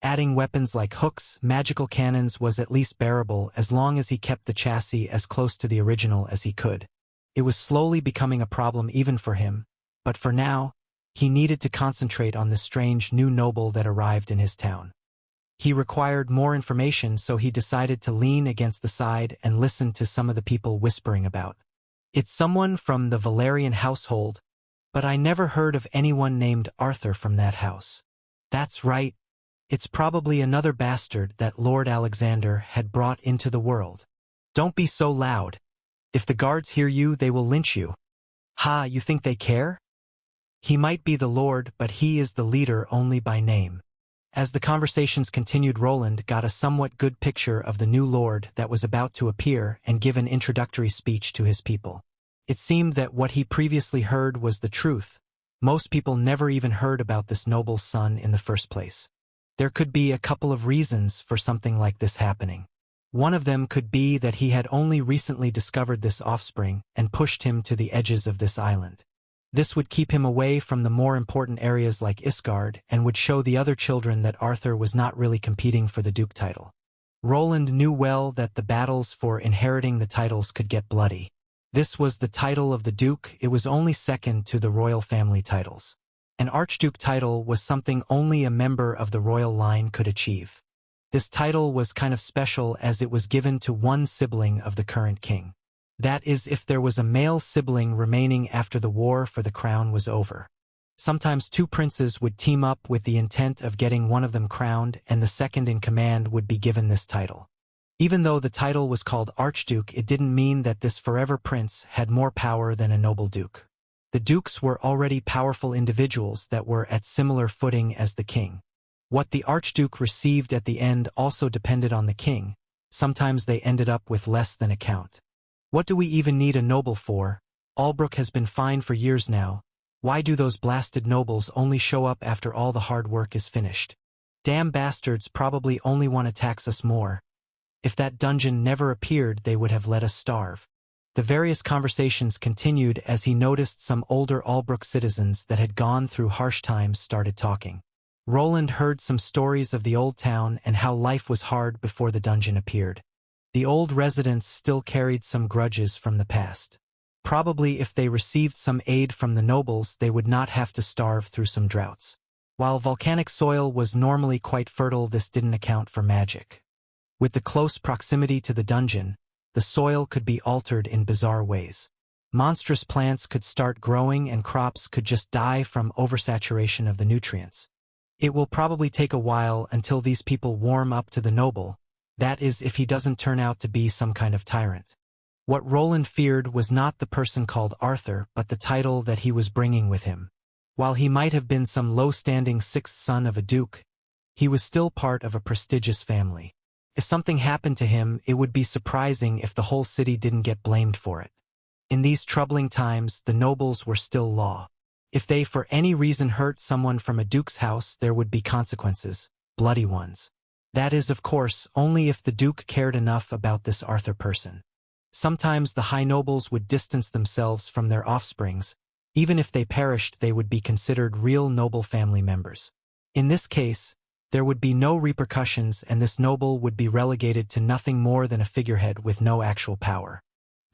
Adding weapons like hooks, magical cannons was at least bearable as long as he kept the chassis as close to the original as he could. It was slowly becoming a problem even for him, but for now, he needed to concentrate on the strange new noble that arrived in his town. He required more information, so he decided to lean against the side and listen to some of the people whispering about. It's someone from the Valerian household, but I never heard of anyone named Arthur from that house. That's right. It's probably another bastard that Lord Alexander had brought into the world. Don't be so loud. If the guards hear you, they will lynch you. Ha, you think they care? He might be the lord, but he is the leader only by name. As the conversations continued, Roland got a somewhat good picture of the new lord that was about to appear and give an introductory speech to his people. It seemed that what he previously heard was the truth. Most people never even heard about this noble's son in the first place. There could be a couple of reasons for something like this happening. One of them could be that he had only recently discovered this offspring and pushed him to the edges of this island. This would keep him away from the more important areas like Isgard and would show the other children that Arthur was not really competing for the duke title. Roland knew well that the battles for inheriting the titles could get bloody. This was the title of the duke. It was only second to the royal family titles. An archduke title was something only a member of the royal line could achieve. This title was kind of special as it was given to one sibling of the current king. That is, if there was a male sibling remaining after the war for the crown was over. Sometimes two princes would team up with the intent of getting one of them crowned, and the second in command would be given this title. Even though the title was called archduke, it didn't mean that this forever prince had more power than a noble duke. The dukes were already powerful individuals that were at similar footing as the king. What the archduke received at the end also depended on the king. Sometimes they ended up with less than a count. What do we even need a noble for? Albrook has been fine for years now. Why do those blasted nobles only show up after all the hard work is finished? Damn bastards probably only want to tax us more. If that dungeon never appeared, they would have let us starve. The various conversations continued as he noticed some older Albrook citizens that had gone through harsh times started talking. Roland heard some stories of the old town and how life was hard before the dungeon appeared. The old residents still carried some grudges from the past. Probably if they received some aid from the nobles, they would not have to starve through some droughts. While volcanic soil was normally quite fertile, this didn't account for magic. With the close proximity to the dungeon, the soil could be altered in bizarre ways. Monstrous plants could start growing and crops could just die from oversaturation of the nutrients. It will probably take a while until these people warm up to the noble, that is, if he doesn't turn out to be some kind of tyrant. What Roland feared was not the person called Arthur, but the title that he was bringing with him. While he might have been some low-standing sixth son of a duke, he was still part of a prestigious family. If something happened to him, it would be surprising if the whole city didn't get blamed for it. In these troubling times, the nobles were still law. If they for any reason hurt someone from a duke's house, there would be consequences, bloody ones. That is, of course, only if the duke cared enough about this Arthur person. Sometimes the high nobles would distance themselves from their offsprings. Even if they perished, they would be considered real noble family members. In this case, there would be no repercussions and this noble would be relegated to nothing more than a figurehead with no actual power.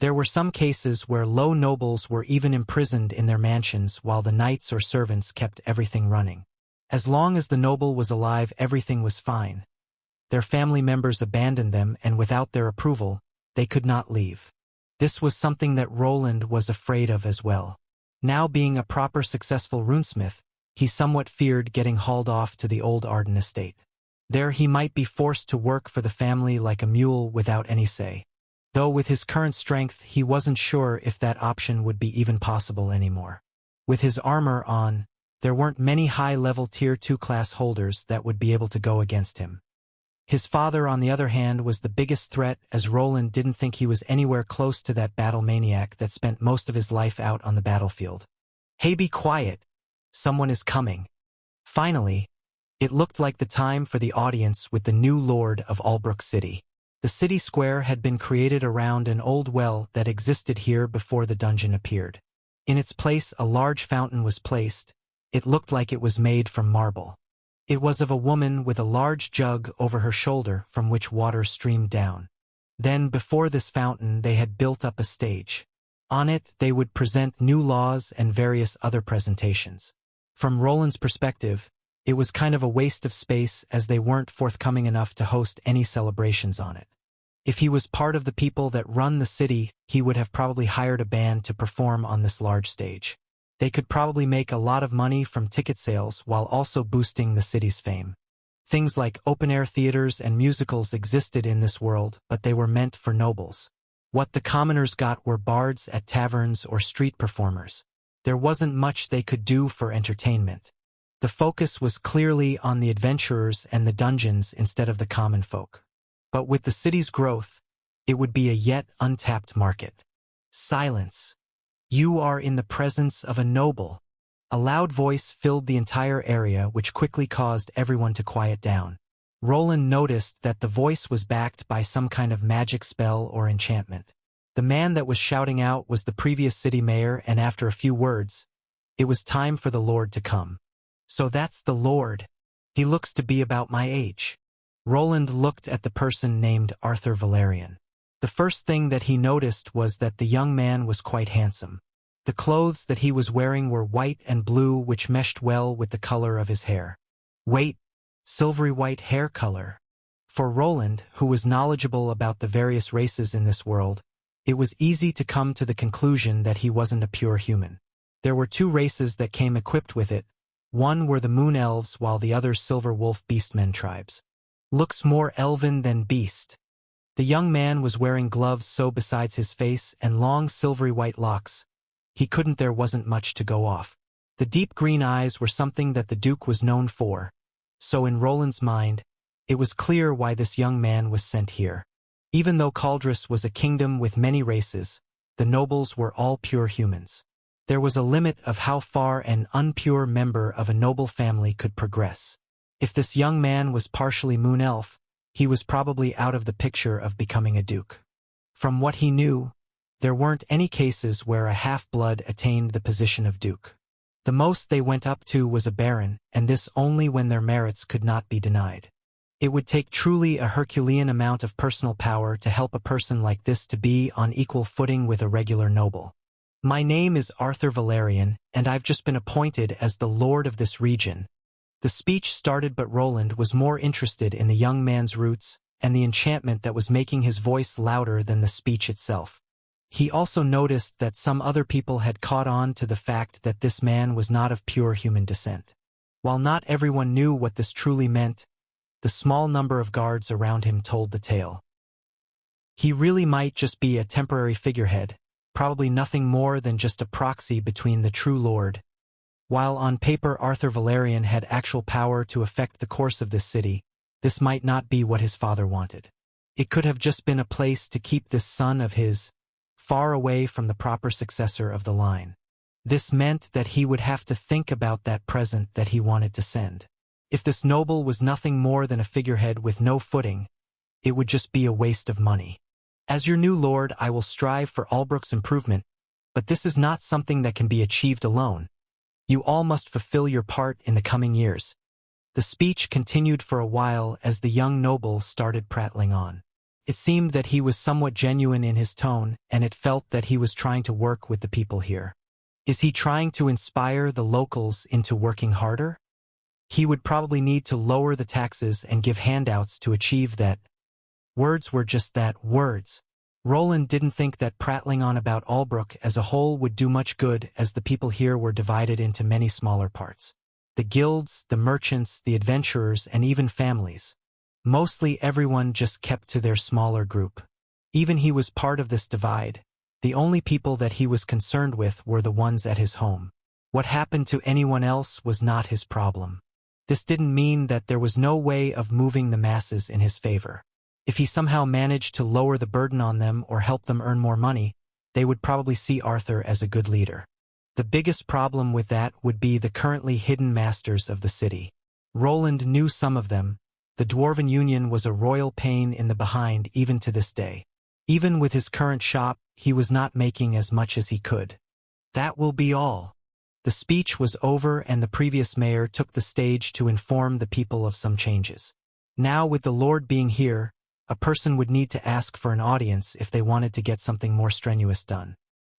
There were some cases where low nobles were even imprisoned in their mansions while the knights or servants kept everything running. As long as the noble was alive, everything was fine. Their family members abandoned them, and without their approval, they could not leave. This was something that Roland was afraid of as well. Now being a proper successful runesmith, he somewhat feared getting hauled off to the old Arden estate. There he might be forced to work for the family like a mule without any say. Though with his current strength, he wasn't sure if that option would be even possible anymore. With his armor on, there weren't many high-level Tier 2 class holders that would be able to go against him. His father, on the other hand, was the biggest threat, as Roland didn't think he was anywhere close to that battle maniac that spent most of his life out on the battlefield. "Hey, be quiet! Someone is coming." Finally, it looked like the time for the audience with the new lord of Albrook City. The city square had been created around an old well that existed here before the dungeon appeared. In its place, a large fountain was placed. It looked like it was made from marble. It was of a woman with a large jug over her shoulder from which water streamed down. Then, before this fountain, they had built up a stage. On it, they would present new laws and various other presentations. From Roland's perspective, it was kind of a waste of space as they weren't forthcoming enough to host any celebrations on it. If he was part of the people that run the city, he would have probably hired a band to perform on this large stage. They could probably make a lot of money from ticket sales while also boosting the city's fame. Things like open-air theaters and musicals existed in this world, but they were meant for nobles. What the commoners got were bards at taverns or street performers. There wasn't much they could do for entertainment. The focus was clearly on the adventurers and the dungeons instead of the common folk. But with the city's growth, it would be a yet untapped market. Silence. You are in the presence of a noble. A loud voice filled the entire area, which quickly caused everyone to quiet down. Roland noticed that the voice was backed by some kind of magic spell or enchantment. The man that was shouting out was the previous city mayor, and after a few words, it was time for the Lord to come. "So that's the Lord. He looks to be about my age." Roland looked at the person named Arthur Valerian. The first thing that he noticed was that the young man was quite handsome. The clothes that he was wearing were white and blue, which meshed well with the color of his hair. Wait, silvery white hair color. For Roland, who was knowledgeable about the various races in this world, it was easy to come to the conclusion that he wasn't a pure human. There were two races that came equipped with it. One were the Moon Elves, while the other Silver Wolf Beastmen tribes. Looks more elven than beast. The young man was wearing gloves, so besides his face and long silvery white locks, there wasn't much to go off. The deep green eyes were something that the Duke was known for, so in Roland's mind, it was clear why this young man was sent here. Even though Caldris was a kingdom with many races, the nobles were all pure humans. There was a limit of how far an unpure member of a noble family could progress. If this young man was partially Moon Elf, he was probably out of the picture of becoming a duke. From what he knew, there weren't any cases where a half-blood attained the position of duke. The most they went up to was a baron, and this only when their merits could not be denied. It would take truly a Herculean amount of personal power to help a person like this to be on equal footing with a regular noble. My name is Arthur Valerian, and I've just been appointed as the lord of this region. The speech started, but Roland was more interested in the young man's roots and the enchantment that was making his voice louder than the speech itself. He also noticed that some other people had caught on to the fact that this man was not of pure human descent. While not everyone knew what this truly meant, the small number of guards around him told the tale. He really might just be a temporary figurehead, probably nothing more than just a proxy between the true lord. While on paper Arthur Valerian had actual power to affect the course of this city, this might not be what his father wanted. It could have just been a place to keep this son of his far away from the proper successor of the line. This meant that he would have to think about that present that he wanted to send. If this noble was nothing more than a figurehead with no footing, it would just be a waste of money. As your new lord, I will strive for Albrook's improvement, but this is not something that can be achieved alone. You all must fulfill your part in the coming years. The speech continued for a while as the young noble started prattling on. It seemed that he was somewhat genuine in his tone, and it felt that he was trying to work with the people here. Is he trying to inspire the locals into working harder? He would probably need to lower the taxes and give handouts to achieve that. Words were just that, words. Roland didn't think that prattling on about Albrook as a whole would do much good, as the people here were divided into many smaller parts. The guilds, the merchants, the adventurers, and even families. Mostly everyone just kept to their smaller group. Even he was part of this divide. The only people that he was concerned with were the ones at his home. What happened to anyone else was not his problem. This didn't mean that there was no way of moving the masses in his favor. If he somehow managed to lower the burden on them or help them earn more money, they would probably see Arthur as a good leader. The biggest problem with that would be the currently hidden masters of the city. Roland knew some of them. The Dwarven Union was a royal pain in the behind even to this day. Even with his current shop, he was not making as much as he could. That will be all. The speech was over and the previous mayor took the stage to inform the people of some changes. Now, with the Lord being here, a person would need to ask for an audience if they wanted to get something more strenuous done.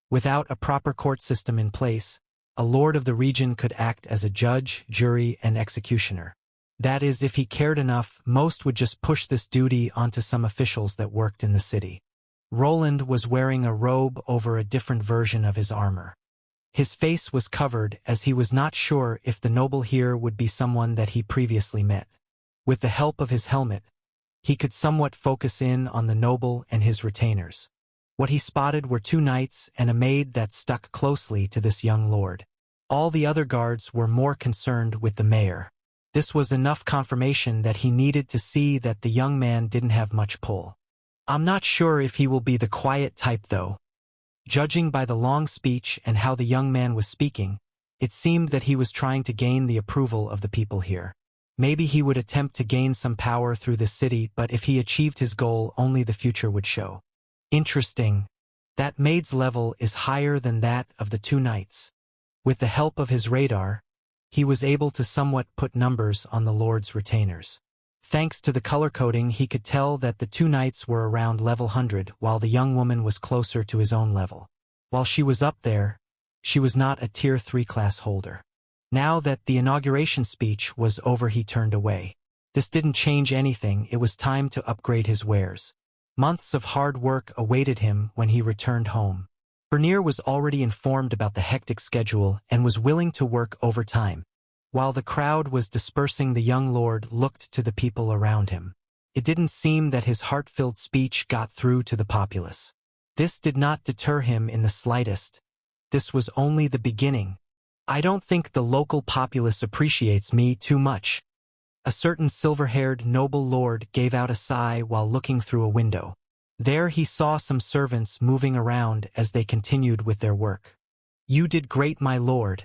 Without a proper court system in place, a lord of the region could act as a judge, jury, and executioner. That is, if he cared enough, most would just push this duty onto some officials that worked in the city. Roland was wearing a robe over a different version of his armor. His face was covered as he was not sure if the noble here would be someone that he previously met. With the help of his helmet, he could somewhat focus in on the noble and his retainers. What he spotted were 2 knights and a maid that stuck closely to this young lord. All the other guards were more concerned with the mayor. This was enough confirmation that he needed to see that the young man didn't have much pull. I'm not sure if he will be the quiet type though. Judging by the long speech and how the young man was speaking, it seemed that he was trying to gain the approval of the people here. Maybe he would attempt to gain some power through the city, but if he achieved his goal, only the future would show. Interesting. That maid's level is higher than that of the 2 knights. With the help of his radar, he was able to somewhat put numbers on the Lord's retainers. Thanks to the color coding, he could tell that the 2 knights were around level 100, while the young woman was closer to his own level. While she was up there, she was not a Tier 3 class holder. Now that the inauguration speech was over, he turned away. This didn't change anything, it was time to upgrade his wares. Months of hard work awaited him when he returned home. Bernier was already informed about the hectic schedule and was willing to work overtime. While the crowd was dispersing, the young lord looked to the people around him. It didn't seem that his heart-filled speech got through to the populace. This did not deter him in the slightest. This was only the beginning. I don't think the local populace appreciates me too much. A certain silver-haired noble lord gave out a sigh while looking through a window. There he saw some servants moving around as they continued with their work. You did great, my lord.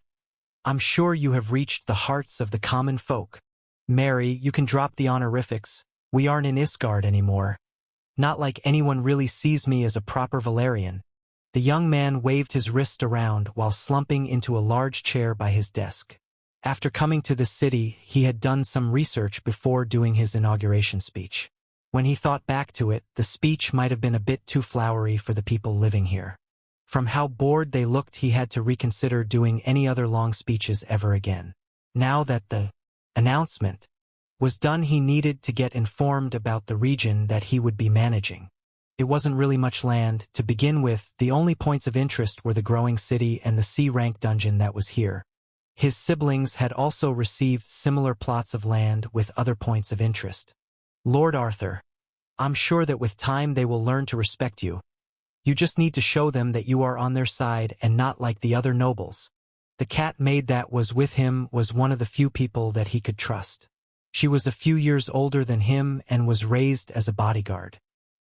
I'm sure you have reached the hearts of the common folk. Mary, you can drop the honorifics. We aren't in Isgard anymore. Not like anyone really sees me as a proper Valerian. The young man waved his wrist around while slumping into a large chair by his desk. After coming to the city, he had done some research before doing his inauguration speech. When he thought back to it, the speech might have been a bit too flowery for the people living here. From how bored they looked, he had to reconsider doing any other long speeches ever again. Now that the announcement was done, he needed to get informed about the region that he would be managing. It wasn't really much land. To begin with, the only points of interest were the growing city and the C-rank dungeon that was here. His siblings had also received similar plots of land with other points of interest. Lord Arthur, I'm sure that with time they will learn to respect you. You just need to show them that you are on their side and not like the other nobles. The cat maid that was with him was one of the few people that he could trust. She was a few years older than him and was raised as a bodyguard.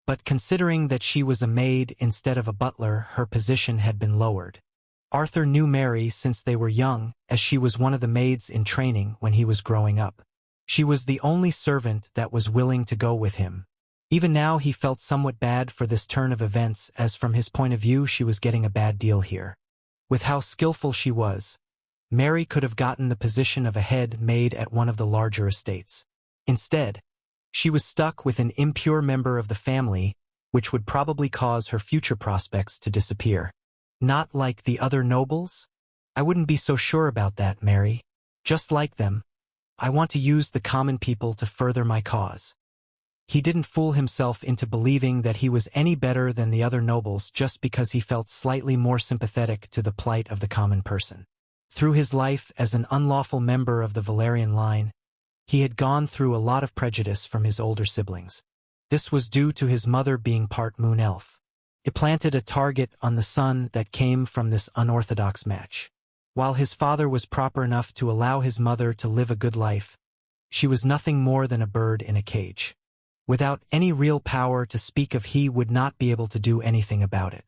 But considering that she was a maid instead of a butler, her position had been lowered. Arthur knew Mary since they were young, as she was one of the maids in training when he was growing up. She was the only servant that was willing to go with him. Even now he felt somewhat bad for this turn of events, as from his point of view she was getting a bad deal here. With how skillful she was, Mary could have gotten the position of a head maid at one of the larger estates. Instead, she was stuck with an impure member of the family, which would probably cause her future prospects to disappear. Not like the other nobles? I wouldn't be so sure about that, Mary. Just like them, I want to use the common people to further my cause. He didn't fool himself into believing that he was any better than the other nobles just because he felt slightly more sympathetic to the plight of the common person. Through his life as an unlawful member of the Valerian line, he had gone through a lot of prejudice from his older siblings. This was due to his mother being part moon elf. It planted a target on the son that came from this unorthodox match. While his father was proper enough to allow his mother to live a good life, she was nothing more than a bird in a cage. Without any real power to speak of, he would not be able to do anything about it.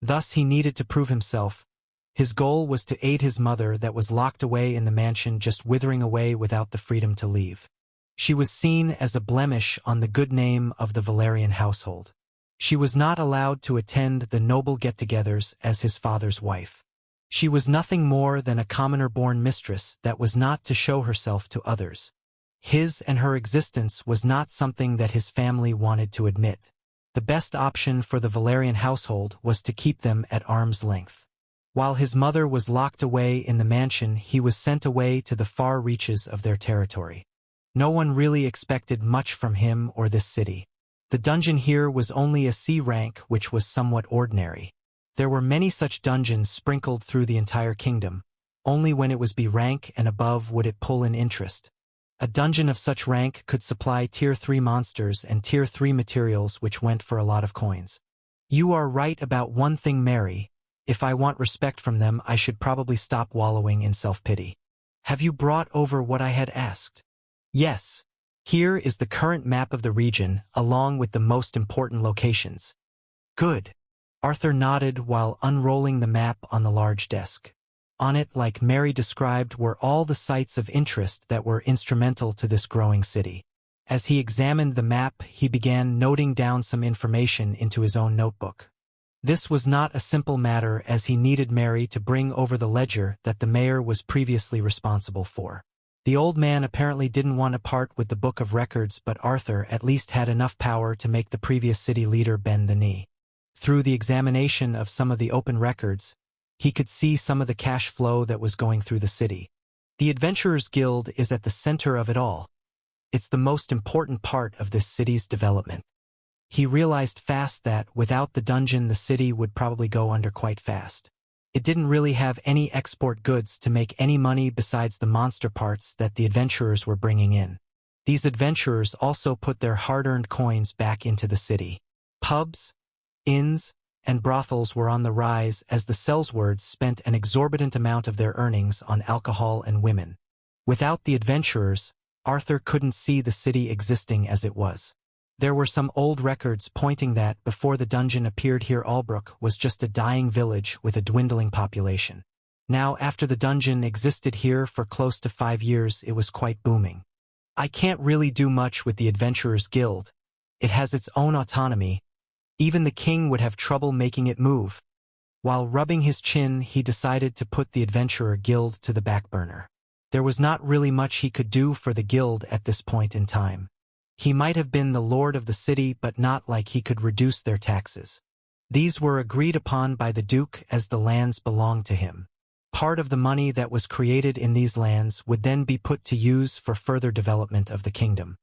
Thus he needed to prove himself. His goal was to aid his mother that was locked away in the mansion, just withering away without the freedom to leave. She was seen as a blemish on the good name of the Valerian household. She was not allowed to attend the noble get-togethers as his father's wife. She was nothing more than a commoner-born mistress that was not to show herself to others. His and her existence was not something that his family wanted to admit. The best option for the Valerian household was to keep them at arm's length. While his mother was locked away in the mansion, he was sent away to the far reaches of their territory. No one really expected much from him or this city. The dungeon here was only a C rank, which was somewhat ordinary. There were many such dungeons sprinkled through the entire kingdom. Only when it was B rank and above would it pull in interest. A dungeon of such rank could supply Tier 3 monsters and Tier 3 materials, which went for a lot of coins. You are right about one thing, Mary. If I want respect from them, I should probably stop wallowing in self-pity. Have you brought over what I had asked? Yes. Here is the current map of the region, along with the most important locations. Good. Arthur nodded while unrolling the map on the large desk. On it, like Mary described, were all the sites of interest that were instrumental to this growing city. As he examined the map, he began noting down some information into his own notebook. This was not a simple matter, as he needed Mary to bring over the ledger that the mayor was previously responsible for. The old man apparently didn't want to part with the book of records, but Arthur at least had enough power to make the previous city leader bend the knee. Through the examination of some of the open records, he could see some of the cash flow that was going through the city. The Adventurers Guild is at the center of it all. It's the most important part of this city's development. He realized fast that without the dungeon, the city would probably go under quite fast. It didn't really have any export goods to make any money besides the monster parts that the adventurers were bringing in. These adventurers also put their hard-earned coins back into the city. Pubs, inns, and brothels were on the rise as the sellswards spent an exorbitant amount of their earnings on alcohol and women. Without the adventurers, Arthur couldn't see the city existing as it was. There were some old records pointing that before the dungeon appeared here, Albrook was just a dying village with a dwindling population. Now, after the dungeon existed here for close to 5 years, it was quite booming. I can't really do much with the Adventurers Guild. It has its own autonomy. Even the king would have trouble making it move. While rubbing his chin, he decided to put the Adventurer Guild to the back burner. There was not really much he could do for the guild at this point in time. He might have been the lord of the city, but not like he could reduce their taxes. These were agreed upon by the duke as the lands belonged to him. Part of the money that was created in these lands would then be put to use for further development of the kingdom.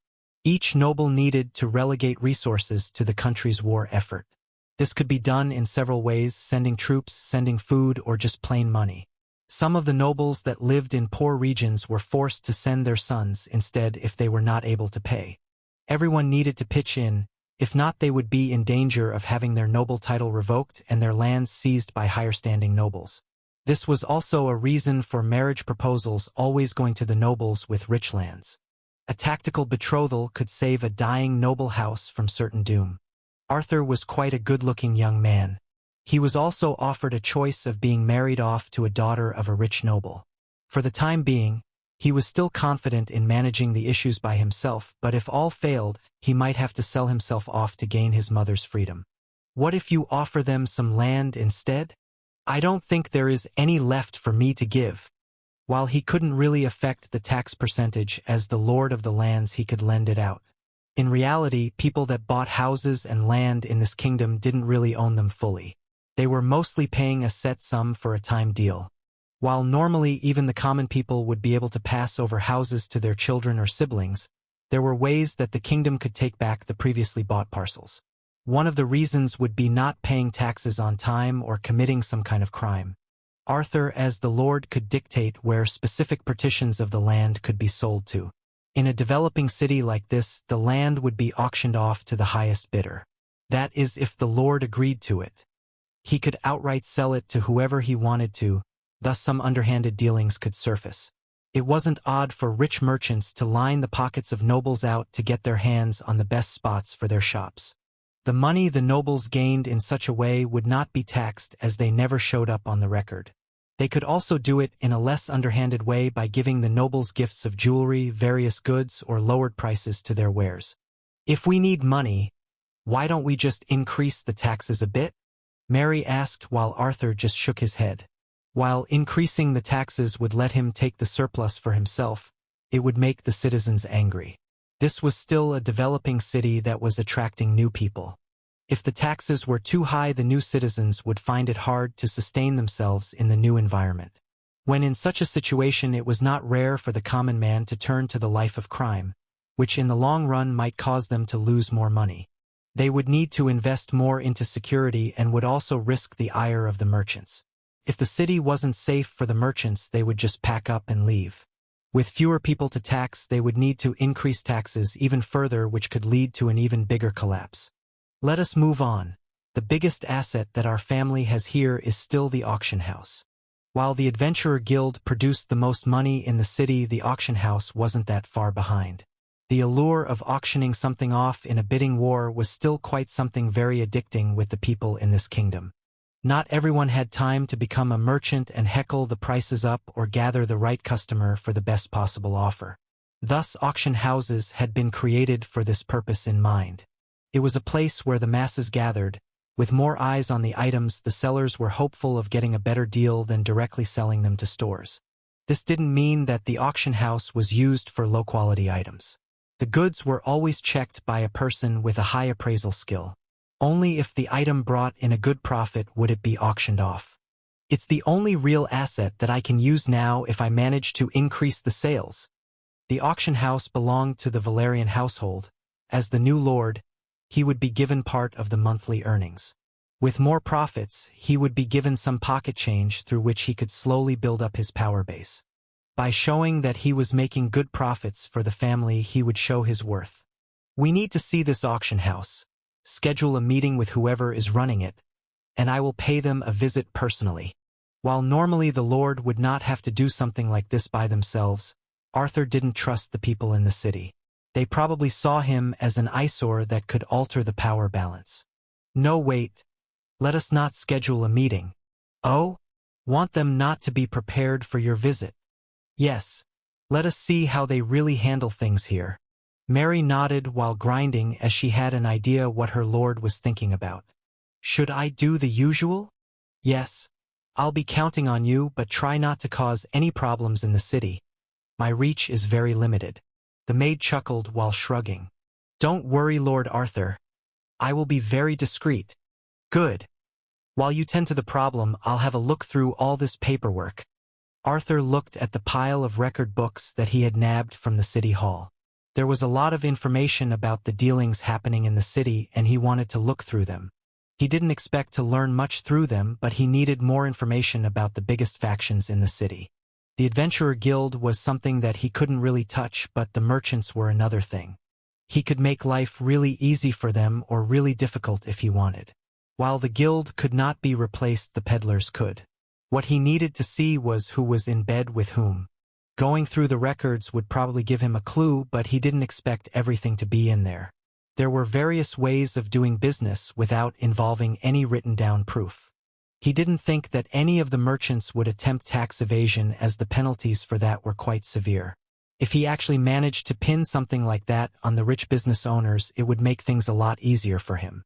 Each noble needed to relegate resources to the country's war effort. This could be done in several ways: sending troops, sending food, or just plain money. Some of the nobles that lived in poor regions were forced to send their sons instead if they were not able to pay. Everyone needed to pitch in, if not they would be in danger of having their noble title revoked and their lands seized by higher-standing nobles. This was also a reason for marriage proposals always going to the nobles with rich lands. A tactical betrothal could save a dying noble house from certain doom. Arthur was quite a good-looking young man. He was also offered a choice of being married off to a daughter of a rich noble. For the time being, he was still confident in managing the issues by himself, but if all failed, he might have to sell himself off to gain his mother's freedom. What if you offer them some land instead? I don't think there is any left for me to give. While he couldn't really affect the tax percentage as the lord of the lands, he could lend it out. In reality, people that bought houses and land in this kingdom didn't really own them fully. They were mostly paying a set sum for a time deal. While normally even the common people would be able to pass over houses to their children or siblings, there were ways that the kingdom could take back the previously bought parcels. One of the reasons would be not paying taxes on time or committing some kind of crime. Arthur, as the lord, could dictate where specific partitions of the land could be sold to. In a developing city like this, the land would be auctioned off to the highest bidder. That is, if the lord agreed to it. He could outright sell it to whoever he wanted to, thus some underhanded dealings could surface. It wasn't odd for rich merchants to line the pockets of nobles out to get their hands on the best spots for their shops. The money the nobles gained in such a way would not be taxed as they never showed up on the record. They could also do it in a less underhanded way by giving the nobles gifts of jewelry, various goods, or lowered prices to their wares. If we need money, why don't we just increase the taxes a bit? Mary asked while Arthur just shook his head. While increasing the taxes would let him take the surplus for himself, it would make the citizens angry. This was still a developing city that was attracting new people. If the taxes were too high, the new citizens would find it hard to sustain themselves in the new environment. When in such a situation, it was not rare for the common man to turn to the life of crime, which in the long run might cause them to lose more money. They would need to invest more into security and would also risk the ire of the merchants. If the city wasn't safe for the merchants, they would just pack up and leave. With fewer people to tax, they would need to increase taxes even further, which could lead to an even bigger collapse. Let us move on. The biggest asset that our family has here is still the auction house. While the Adventurer Guild produced the most money in the city, the auction house wasn't that far behind. The allure of auctioning something off in a bidding war was still quite something very addicting with the people in this kingdom. Not everyone had time to become a merchant and heckle the prices up or gather the right customer for the best possible offer. Thus, auction houses had been created for this purpose in mind. It was a place where the masses gathered. With more eyes on the items, the sellers were hopeful of getting a better deal than directly selling them to stores. This didn't mean that the auction house was used for low-quality items. The goods were always checked by a person with a high appraisal skill. Only if the item brought in a good profit would it be auctioned off. It's the only real asset that I can use now if I manage to increase the sales. The auction house belonged to the Valerian household. As the new lord, he would be given part of the monthly earnings. With more profits, he would be given some pocket change through which he could slowly build up his power base. By showing that he was making good profits for the family, he would show his worth. We need to see this auction house. Schedule a meeting with whoever is running it, and I will pay them a visit personally. While normally the lord would not have to do something like this by themselves, Arthur didn't trust the people in the city. They probably saw him as an eyesore that could alter the power balance. No, wait. Let us not schedule a meeting. Oh? Want them not to be prepared for your visit? Yes. Let us see how they really handle things here. Mary nodded while grinding as she had an idea what her lord was thinking about. Should I do the usual? Yes. I'll be counting on you, but try not to cause any problems in the city. My reach is very limited. The maid chuckled while shrugging. Don't worry, Lord Arthur. I will be very discreet. Good. While you tend to the problem, I'll have a look through all this paperwork. Arthur looked at the pile of record books that he had nabbed from the city hall. There was a lot of information about the dealings happening in the city, and he wanted to look through them. He didn't expect to learn much through them, but he needed more information about the biggest factions in the city. The Adventurer Guild was something that he couldn't really touch, but the merchants were another thing. He could make life really easy for them or really difficult if he wanted. While the guild could not be replaced, the peddlers could. What he needed to see was who was in bed with whom. Going through the records would probably give him a clue, but he didn't expect everything to be in there. There were various ways of doing business without involving any written-down proof. He didn't think that any of the merchants would attempt tax evasion, as the penalties for that were quite severe. If he actually managed to pin something like that on the rich business owners, it would make things a lot easier for him.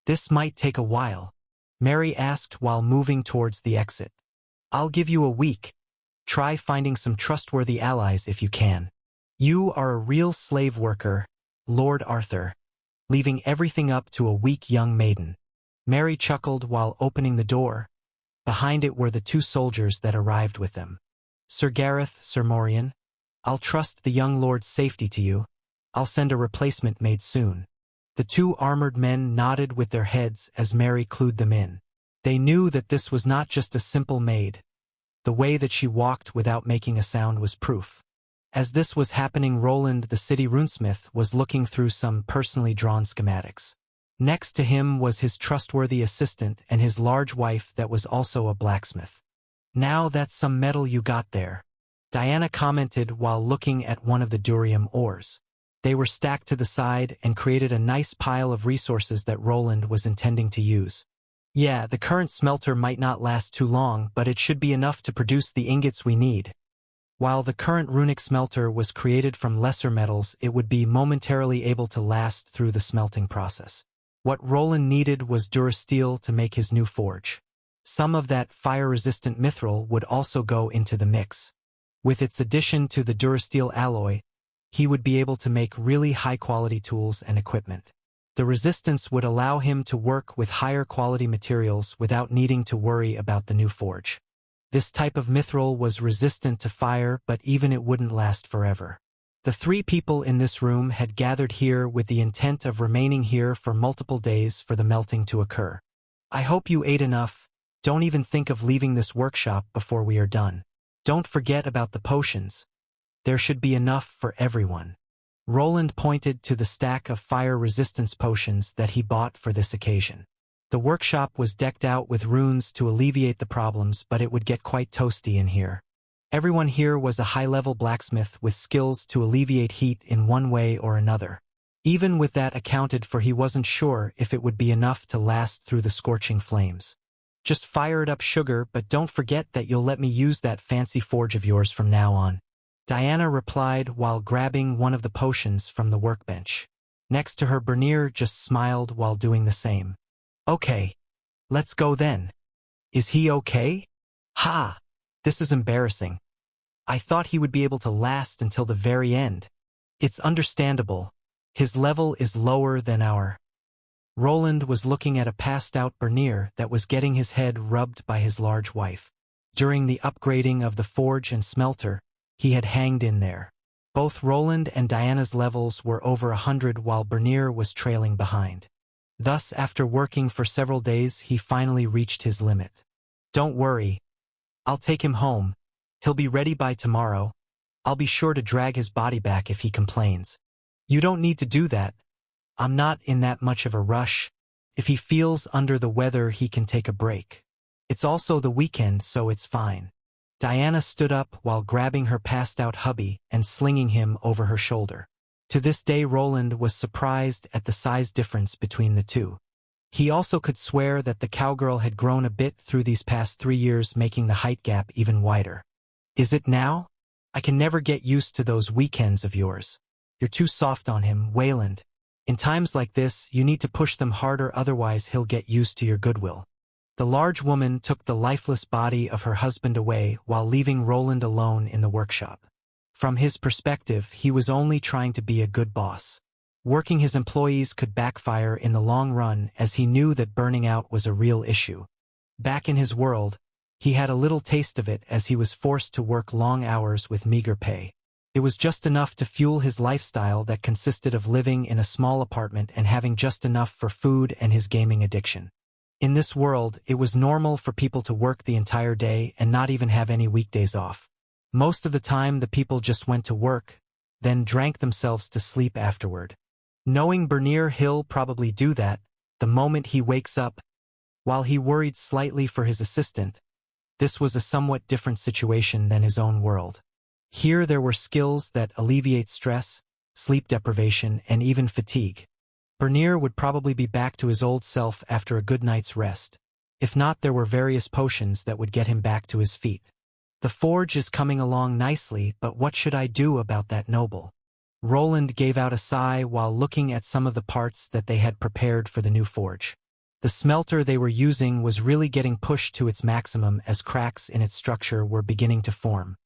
This might take a while, Mary asked while moving towards the exit. I'll give you a week. Try finding some trustworthy allies if you can. You are a real slave worker, Lord Arthur, leaving everything up to a weak young maiden. Mary chuckled while opening the door. Behind it were the two soldiers that arrived with them. Sir Gareth, Sir Morian, I'll trust the young lord's safety to you. I'll send a replacement maid soon. The two armored men nodded with their heads as Mary clued them in. They knew that this was not just a simple maid. The way that she walked without making a sound was proof. As this was happening, Roland, the city runesmith, was looking through some personally drawn schematics. Next to him was his trustworthy assistant and his large wife that was also a blacksmith. Now that's some metal you got there, Diana commented while looking at one of the durium ores. They were stacked to the side and created a nice pile of resources that Roland was intending to use. Yeah, the current smelter might not last too long, but it should be enough to produce the ingots we need. While the current runic smelter was created from lesser metals, it would be momentarily able to last through the smelting process. What Roland needed was durasteel to make his new forge. Some of that fire-resistant mithril would also go into the mix. With its addition to the durasteel alloy, he would be able to make really high-quality tools and equipment. The resistance would allow him to work with higher-quality materials without needing to worry about the new forge. This type of mithril was resistant to fire, but even it wouldn't last forever. The three people in this room had gathered here with the intent of remaining here for multiple days for the melting to occur. I hope you ate enough. Don't even think of leaving this workshop before we are done. Don't forget about the potions. There should be enough for everyone. Roland pointed to the stack of fire resistance potions that he bought for this occasion. The workshop was decked out with runes to alleviate the problems, but it would get quite toasty in here. Everyone here was a high-level blacksmith with skills to alleviate heat in one way or another. Even with that accounted for, he wasn't sure if it would be enough to last through the scorching flames. Just fire it up, sugar, but don't forget that you'll let me use that fancy forge of yours from now on, Diana replied while grabbing one of the potions from the workbench. Next to her, Bernier just smiled while doing the same. Okay. Let's go then. Is he okay? Ha! This is embarrassing. I thought he would be able to last until the very end. It's understandable. His level is lower than our. Roland was looking at a passed-out Bernier that was getting his head rubbed by his large wife. During the upgrading of the forge and smelter, he had hanged in there. Both Roland and Diana's levels were over 100 while Bernier was trailing behind. Thus, after working for several days, he finally reached his limit. Don't worry. I'll take him home. He'll be ready by tomorrow. I'll be sure to drag his body back if he complains. You don't need to do that. I'm not in that much of a rush. If he feels under the weather, he can take a break. It's also the weekend, so it's fine. Diana stood up while grabbing her passed-out hubby and slinging him over her shoulder. To this day, Roland was surprised at the size difference between the two. He also could swear that the cowgirl had grown a bit through these past 3 years, making the height gap even wider. Is it now? I can never get used to those weekends of yours. You're too soft on him, Wayland. In times like this, you need to push them harder, otherwise he'll get used to your goodwill. The large woman took the lifeless body of her husband away while leaving Roland alone in the workshop. From his perspective, he was only trying to be a good boss. Working his employees could backfire in the long run, as he knew that burning out was a real issue. Back in his world, he had a little taste of it as he was forced to work long hours with meager pay. It was just enough to fuel his lifestyle that consisted of living in a small apartment and having just enough for food and his gaming addiction. In this world, it was normal for people to work the entire day and not even have any weekdays off. Most of the time, the people just went to work, then drank themselves to sleep afterward. Knowing Bernier Hill probably do that, the moment he wakes up, while he worried slightly for his assistant, this was a somewhat different situation than his own world. Here there were skills that alleviate stress, sleep deprivation, and even fatigue. Bernier would probably be back to his old self after a good night's rest. If not, there were various potions that would get him back to his feet. The forge is coming along nicely, but what should I do about that noble? Roland gave out a sigh while looking at some of the parts that they had prepared for the new forge. The smelter they were using was really getting pushed to its maximum as cracks in its structure were beginning to form.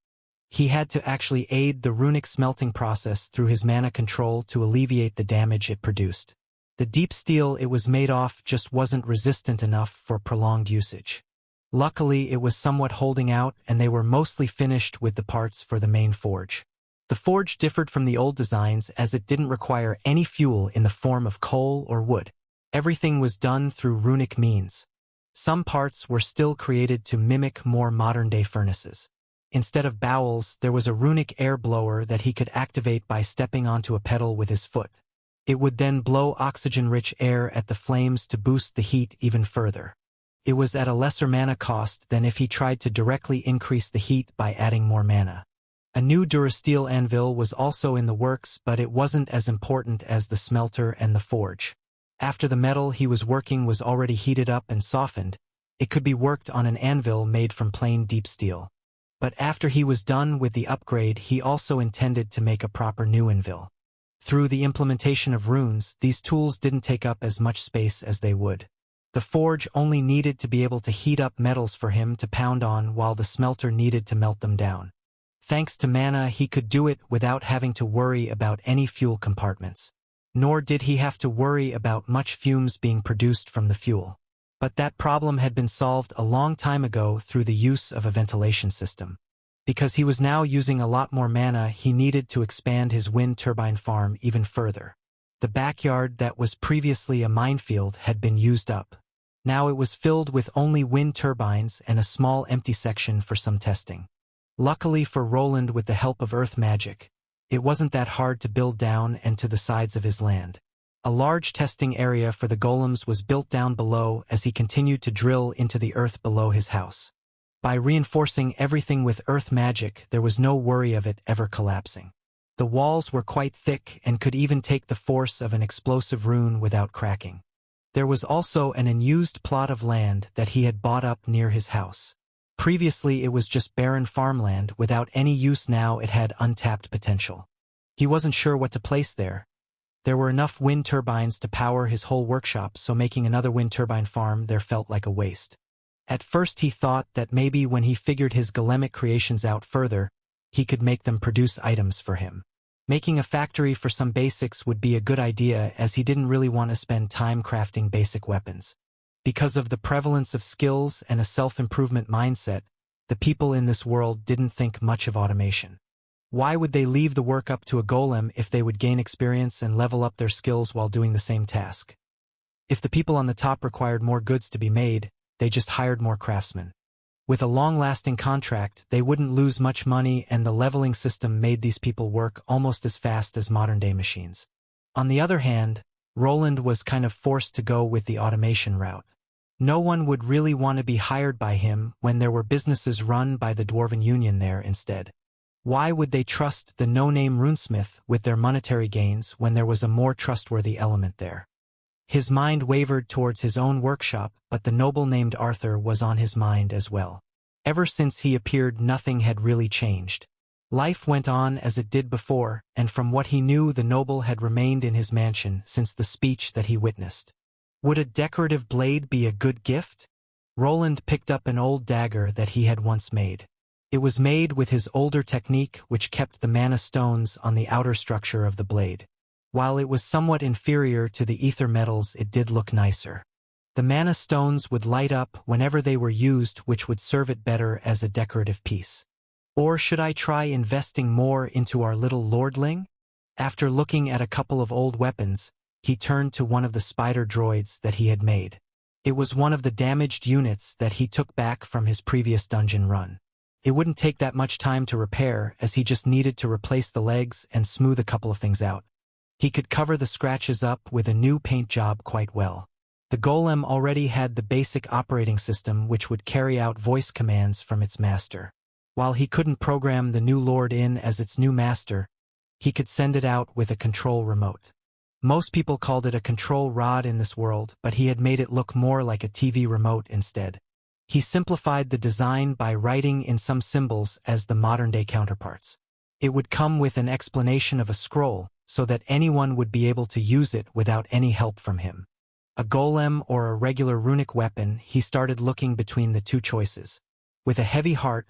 He had to actually aid the runic smelting process through his mana control to alleviate the damage it produced. The deep steel it was made of just wasn't resistant enough for prolonged usage. Luckily, it was somewhat holding out, and they were mostly finished with the parts for the main forge. The forge differed from the old designs as it didn't require any fuel in the form of coal or wood. Everything was done through runic means. Some parts were still created to mimic more modern-day furnaces. Instead of bowels, there was a runic air blower that he could activate by stepping onto a pedal with his foot. It would then blow oxygen-rich air at the flames to boost the heat even further. It was at a lesser mana cost than if he tried to directly increase the heat by adding more mana. A new durasteel anvil was also in the works, but it wasn't as important as the smelter and the forge. After the metal he was working was already heated up and softened, it could be worked on an anvil made from plain deep steel. But after he was done with the upgrade, he also intended to make a proper new anvil. Through the implementation of runes, these tools didn't take up as much space as they would. The forge only needed to be able to heat up metals for him to pound on, while the smelter needed to melt them down. Thanks to mana, he could do it without having to worry about any fuel compartments. Nor did he have to worry about much fumes being produced from the fuel. But that problem had been solved a long time ago through the use of a ventilation system. Because he was now using a lot more mana, he needed to expand his wind turbine farm even further. The backyard that was previously a minefield had been used up. Now it was filled with only wind turbines and a small empty section for some testing. Luckily for Roland, with the help of earth magic, it wasn't that hard to build down and to the sides of his land. A large testing area for the golems was built down below as he continued to drill into the earth below his house. By reinforcing everything with earth magic, there was no worry of it ever collapsing. The walls were quite thick and could even take the force of an explosive rune without cracking. There was also an unused plot of land that he had bought up near his house. Previously it was just barren farmland without any use. Now it had untapped potential. He wasn't sure what to place there. There were enough wind turbines to power his whole workshop, so making another wind turbine farm there felt like a waste. At first he thought that maybe when he figured his golemic creations out further, he could make them produce items for him. Making a factory for some basics would be a good idea, as he didn't really want to spend time crafting basic weapons. Because of the prevalence of skills and a self-improvement mindset, the people in this world didn't think much of automation. Why would they leave the work up to a golem if they would gain experience and level up their skills while doing the same task? If the people on the top required more goods to be made, they just hired more craftsmen. With a long-lasting contract, they wouldn't lose much money, and the leveling system made these people work almost as fast as modern-day machines. On the other hand, Roland was kind of forced to go with the automation route. No one would really want to be hired by him when there were businesses run by the Dwarven Union there instead. Why would they trust the no-name runesmith with their monetary gains when there was a more trustworthy element there? His mind wavered towards his own workshop, but the noble named Arthur was on his mind as well. Ever since he appeared, nothing had really changed. Life went on as it did before, and from what he knew the noble had remained in his mansion since the speech that he witnessed. Would a decorative blade be a good gift? Roland picked up an old dagger that he had once made. It was made with his older technique which kept the mana stones on the outer structure of the blade. While it was somewhat inferior to the ether metals, it did look nicer. The mana stones would light up whenever they were used, which would serve it better as a decorative piece. Or should I try investing more into our little lordling? After looking at a couple of old weapons, he turned to one of the spider droids that he had made. It was one of the damaged units that he took back from his previous dungeon run. It wouldn't take that much time to repair, as he just needed to replace the legs and smooth a couple of things out. He could cover the scratches up with a new paint job quite well. The golem already had the basic operating system which would carry out voice commands from its master. While he couldn't program the new lord in as its new master, he could send it out with a control remote. Most people called it a control rod in this world, but he had made it look more like a TV remote instead. He simplified the design by writing in some symbols as the modern-day counterparts. It would come with an explanation of a scroll, so that anyone would be able to use it without any help from him. A golem or a regular runic weapon, he started looking between the two choices. With a heavy heart,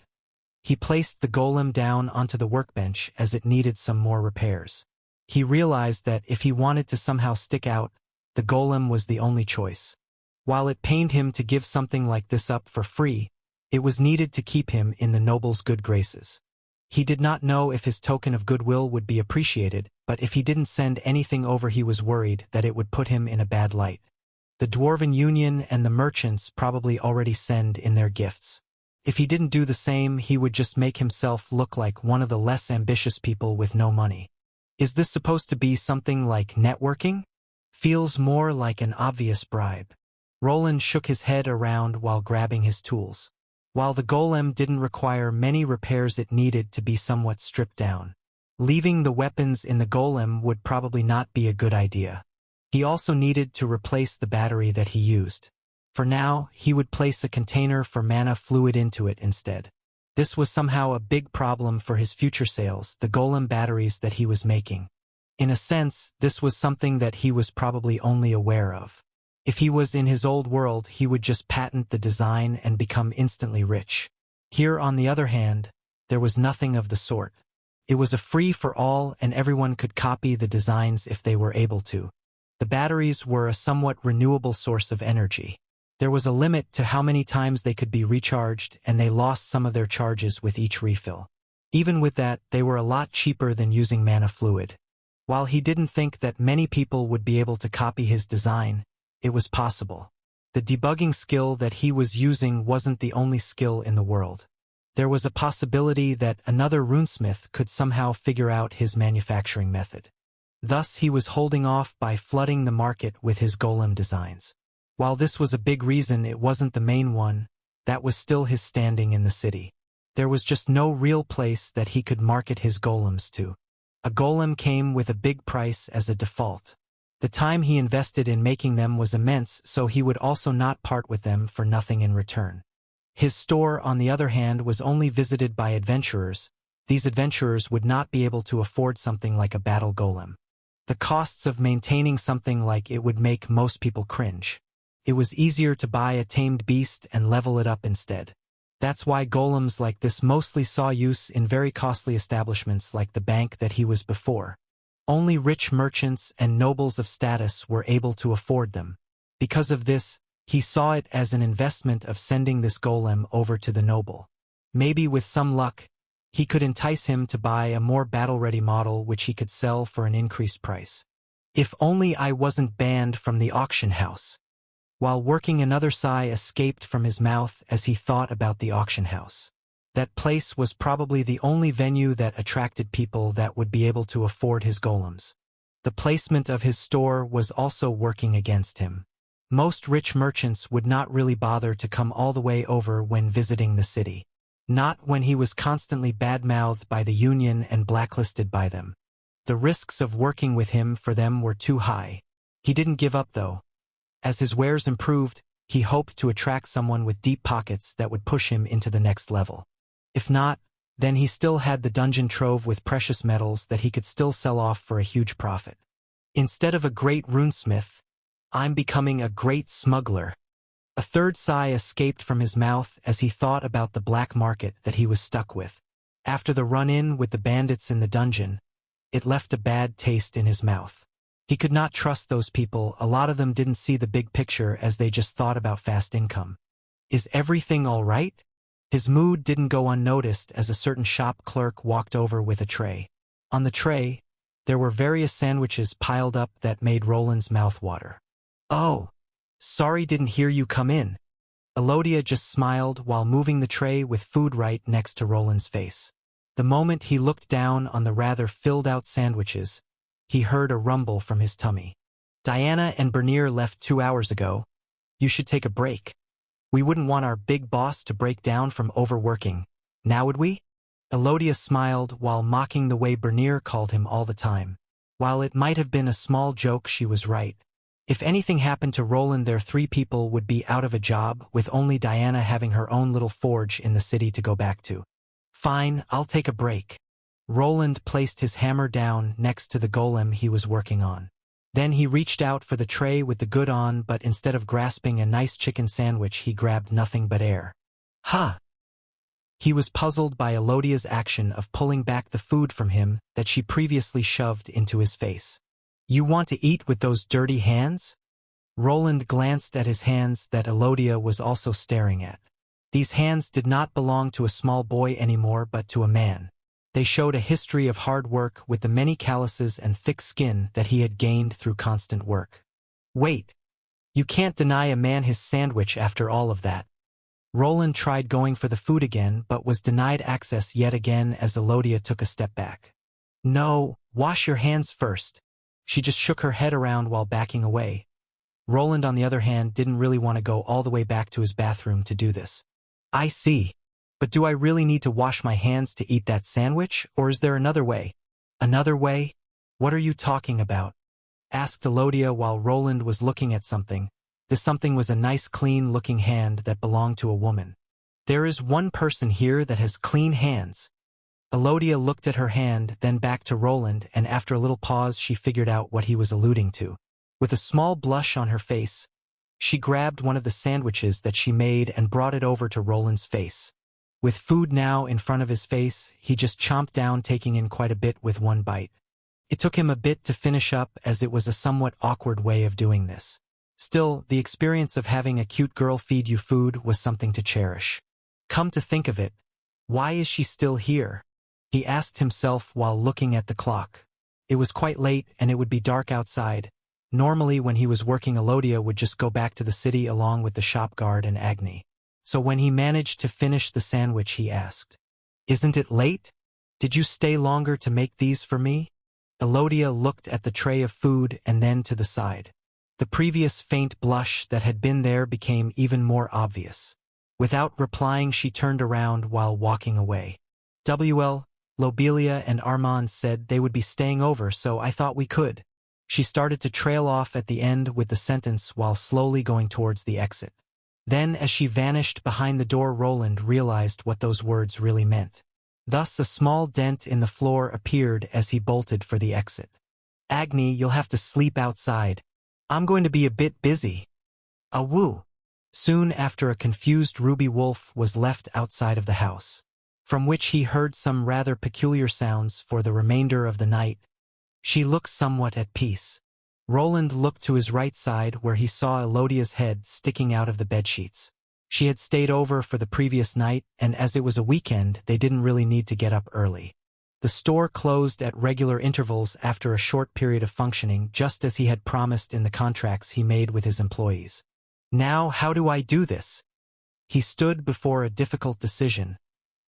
he placed the golem down onto the workbench as it needed some more repairs. He realized that if he wanted to somehow stick out, the golem was the only choice. While it pained him to give something like this up for free, it was needed to keep him in the noble's good graces. He did not know if his token of goodwill would be appreciated, but if he didn't send anything over he was worried that it would put him in a bad light. The Dwarven Union and the merchants probably already send in their gifts. If he didn't do the same, he would just make himself look like one of the less ambitious people with no money. Is this supposed to be something like networking? Feels more like an obvious bribe. Roland shook his head around while grabbing his tools. While the golem didn't require many repairs, it needed to be somewhat stripped down. Leaving the weapons in the golem would probably not be a good idea. He also needed to replace the battery that he used. For now, he would place a container for mana fluid into it instead. This was somehow a big problem for his future sales, the golem batteries that he was making. In a sense, this was something that he was probably only aware of. If he was in his old world, he would just patent the design and become instantly rich. Here, on the other hand, there was nothing of the sort. It was a free-for-all, and everyone could copy the designs if they were able to. The batteries were a somewhat renewable source of energy. There was a limit to how many times they could be recharged, and they lost some of their charges with each refill. Even with that, they were a lot cheaper than using mana fluid. While he didn't think that many people would be able to copy his design, it was possible. The debugging skill that he was using wasn't the only skill in the world. There was a possibility that another runesmith could somehow figure out his manufacturing method. Thus he was holding off by flooding the market with his golem designs. While this was a big reason, it wasn't the main one. That was still his standing in the city. There was just no real place that he could market his golems to. A golem came with a big price as a default. The time he invested in making them was immense, so he would also not part with them for nothing in return. His store, on the other hand, was only visited by adventurers. These adventurers would not be able to afford something like a battle golem. The costs of maintaining something like it would make most people cringe. It was easier to buy a tamed beast and level it up instead. That's why golems like this mostly saw use in very costly establishments like the bank that he was before. Only rich merchants and nobles of status were able to afford them. Because of this, he saw it as an investment of sending this golem over to the noble. Maybe with some luck, he could entice him to buy a more battle-ready model which he could sell for an increased price. If only I wasn't banned from the auction house. While working, another sigh escaped from his mouth as he thought about the auction house. That place was probably the only venue that attracted people that would be able to afford his golems. The placement of his store was also working against him. Most rich merchants would not really bother to come all the way over when visiting the city. Not when he was constantly bad-mouthed by the union and blacklisted by them. The risks of working with him for them were too high. He didn't give up though. As his wares improved, he hoped to attract someone with deep pockets that would push him into the next level. If not, Then he still had the dungeon trove with precious metals that he could still sell off for a huge profit. Instead of a great runesmith, I'm becoming a great smuggler. A third sigh escaped from his mouth as he thought about the black market that he was stuck with. After the run-in with the bandits in the dungeon, it left a bad taste in his mouth. He could not trust those people. A lot of them didn't see the big picture as they just thought about fast income. Is everything all right? His mood didn't go unnoticed as a certain shop clerk walked over with a tray. On the tray, there were various sandwiches piled up that made Roland's mouth water. Oh, sorry, didn't hear you come in. Elodia just smiled while moving the tray with food right next to Roland's face. The moment he looked down on the rather filled-out sandwiches, he heard a rumble from his tummy. Diana and Bernier left 2 hours ago. You should take a break. We wouldn't want our big boss to break down from overworking, now would we? Elodia smiled while mocking the way Bernier called him all the time. While it might have been a small joke, she was right. If anything happened to Roland, their 3 people would be out of a job, with only Diana having her own little forge in the city to go back to. Fine, I'll take a break. Roland placed his hammer down next to the golem he was working on. Then he reached out for the tray with the good on, but instead of grasping a nice chicken sandwich, he grabbed nothing but air. Ha! He was puzzled by Elodia's action of pulling back the food from him that she previously shoved into his face. You want to eat with those dirty hands? Roland glanced at his hands that Elodia was also staring at. These hands did not belong to a small boy anymore, but to a man. They showed a history of hard work with the many calluses and thick skin that he had gained through constant work. Wait. You can't deny a man his sandwich after all of that. Roland tried going for the food again, but was denied access yet again as Elodia took a step back. No, wash your hands first. She just shook her head around while backing away. Roland, on the other hand, didn't really want to go all the way back to his bathroom to do this. I see. But do I really need to wash my hands to eat that sandwich, or is there another way? Another way? What are you talking about? Asked Elodia while Roland was looking at something. This something was a nice clean-looking hand that belonged to a woman. There is one person here that has clean hands. Elodia looked at her hand, then back to Roland, and after a little pause she figured out what he was alluding to. With a small blush on her face, she grabbed one of the sandwiches that she made and brought it over to Roland's face. With food now in front of his face, he just chomped down, taking in quite a bit with one bite. It took him a bit to finish up, as it was a somewhat awkward way of doing this. Still, the experience of having a cute girl feed you food was something to cherish. Come to think of it, why is she still here? He asked himself while looking at the clock. It was quite late and it would be dark outside. Normally when he was working, Elodia would just go back to the city along with the shop guard and Agni. So when he managed to finish the sandwich, he asked, "Isn't it late? Did you stay longer to make these for me?" Elodia looked at the tray of food and then to the side. The previous faint blush that had been there became even more obvious. Without replying, she turned around while walking away. Lobelia and Armand said they would be staying over, so I thought we could. She started to trail off at the end with the sentence while slowly going towards the exit. Then, as she vanished behind the door, Roland realized what those words really meant. Thus, a small dent in the floor appeared as he bolted for the exit. Agni, you'll have to sleep outside. I'm going to be a bit busy. Awoo. Soon after, a confused Ruby Wolf was left outside of the house, from which he heard some rather peculiar sounds for the remainder of the night. She looked somewhat at peace. Roland looked to his right side where he saw Elodia's head sticking out of the bedsheets. She had stayed over for the previous night, and as it was a weekend, they didn't really need to get up early. The store closed at regular intervals after a short period of functioning, just as he had promised in the contracts he made with his employees. Now, how do I do this? He stood before a difficult decision.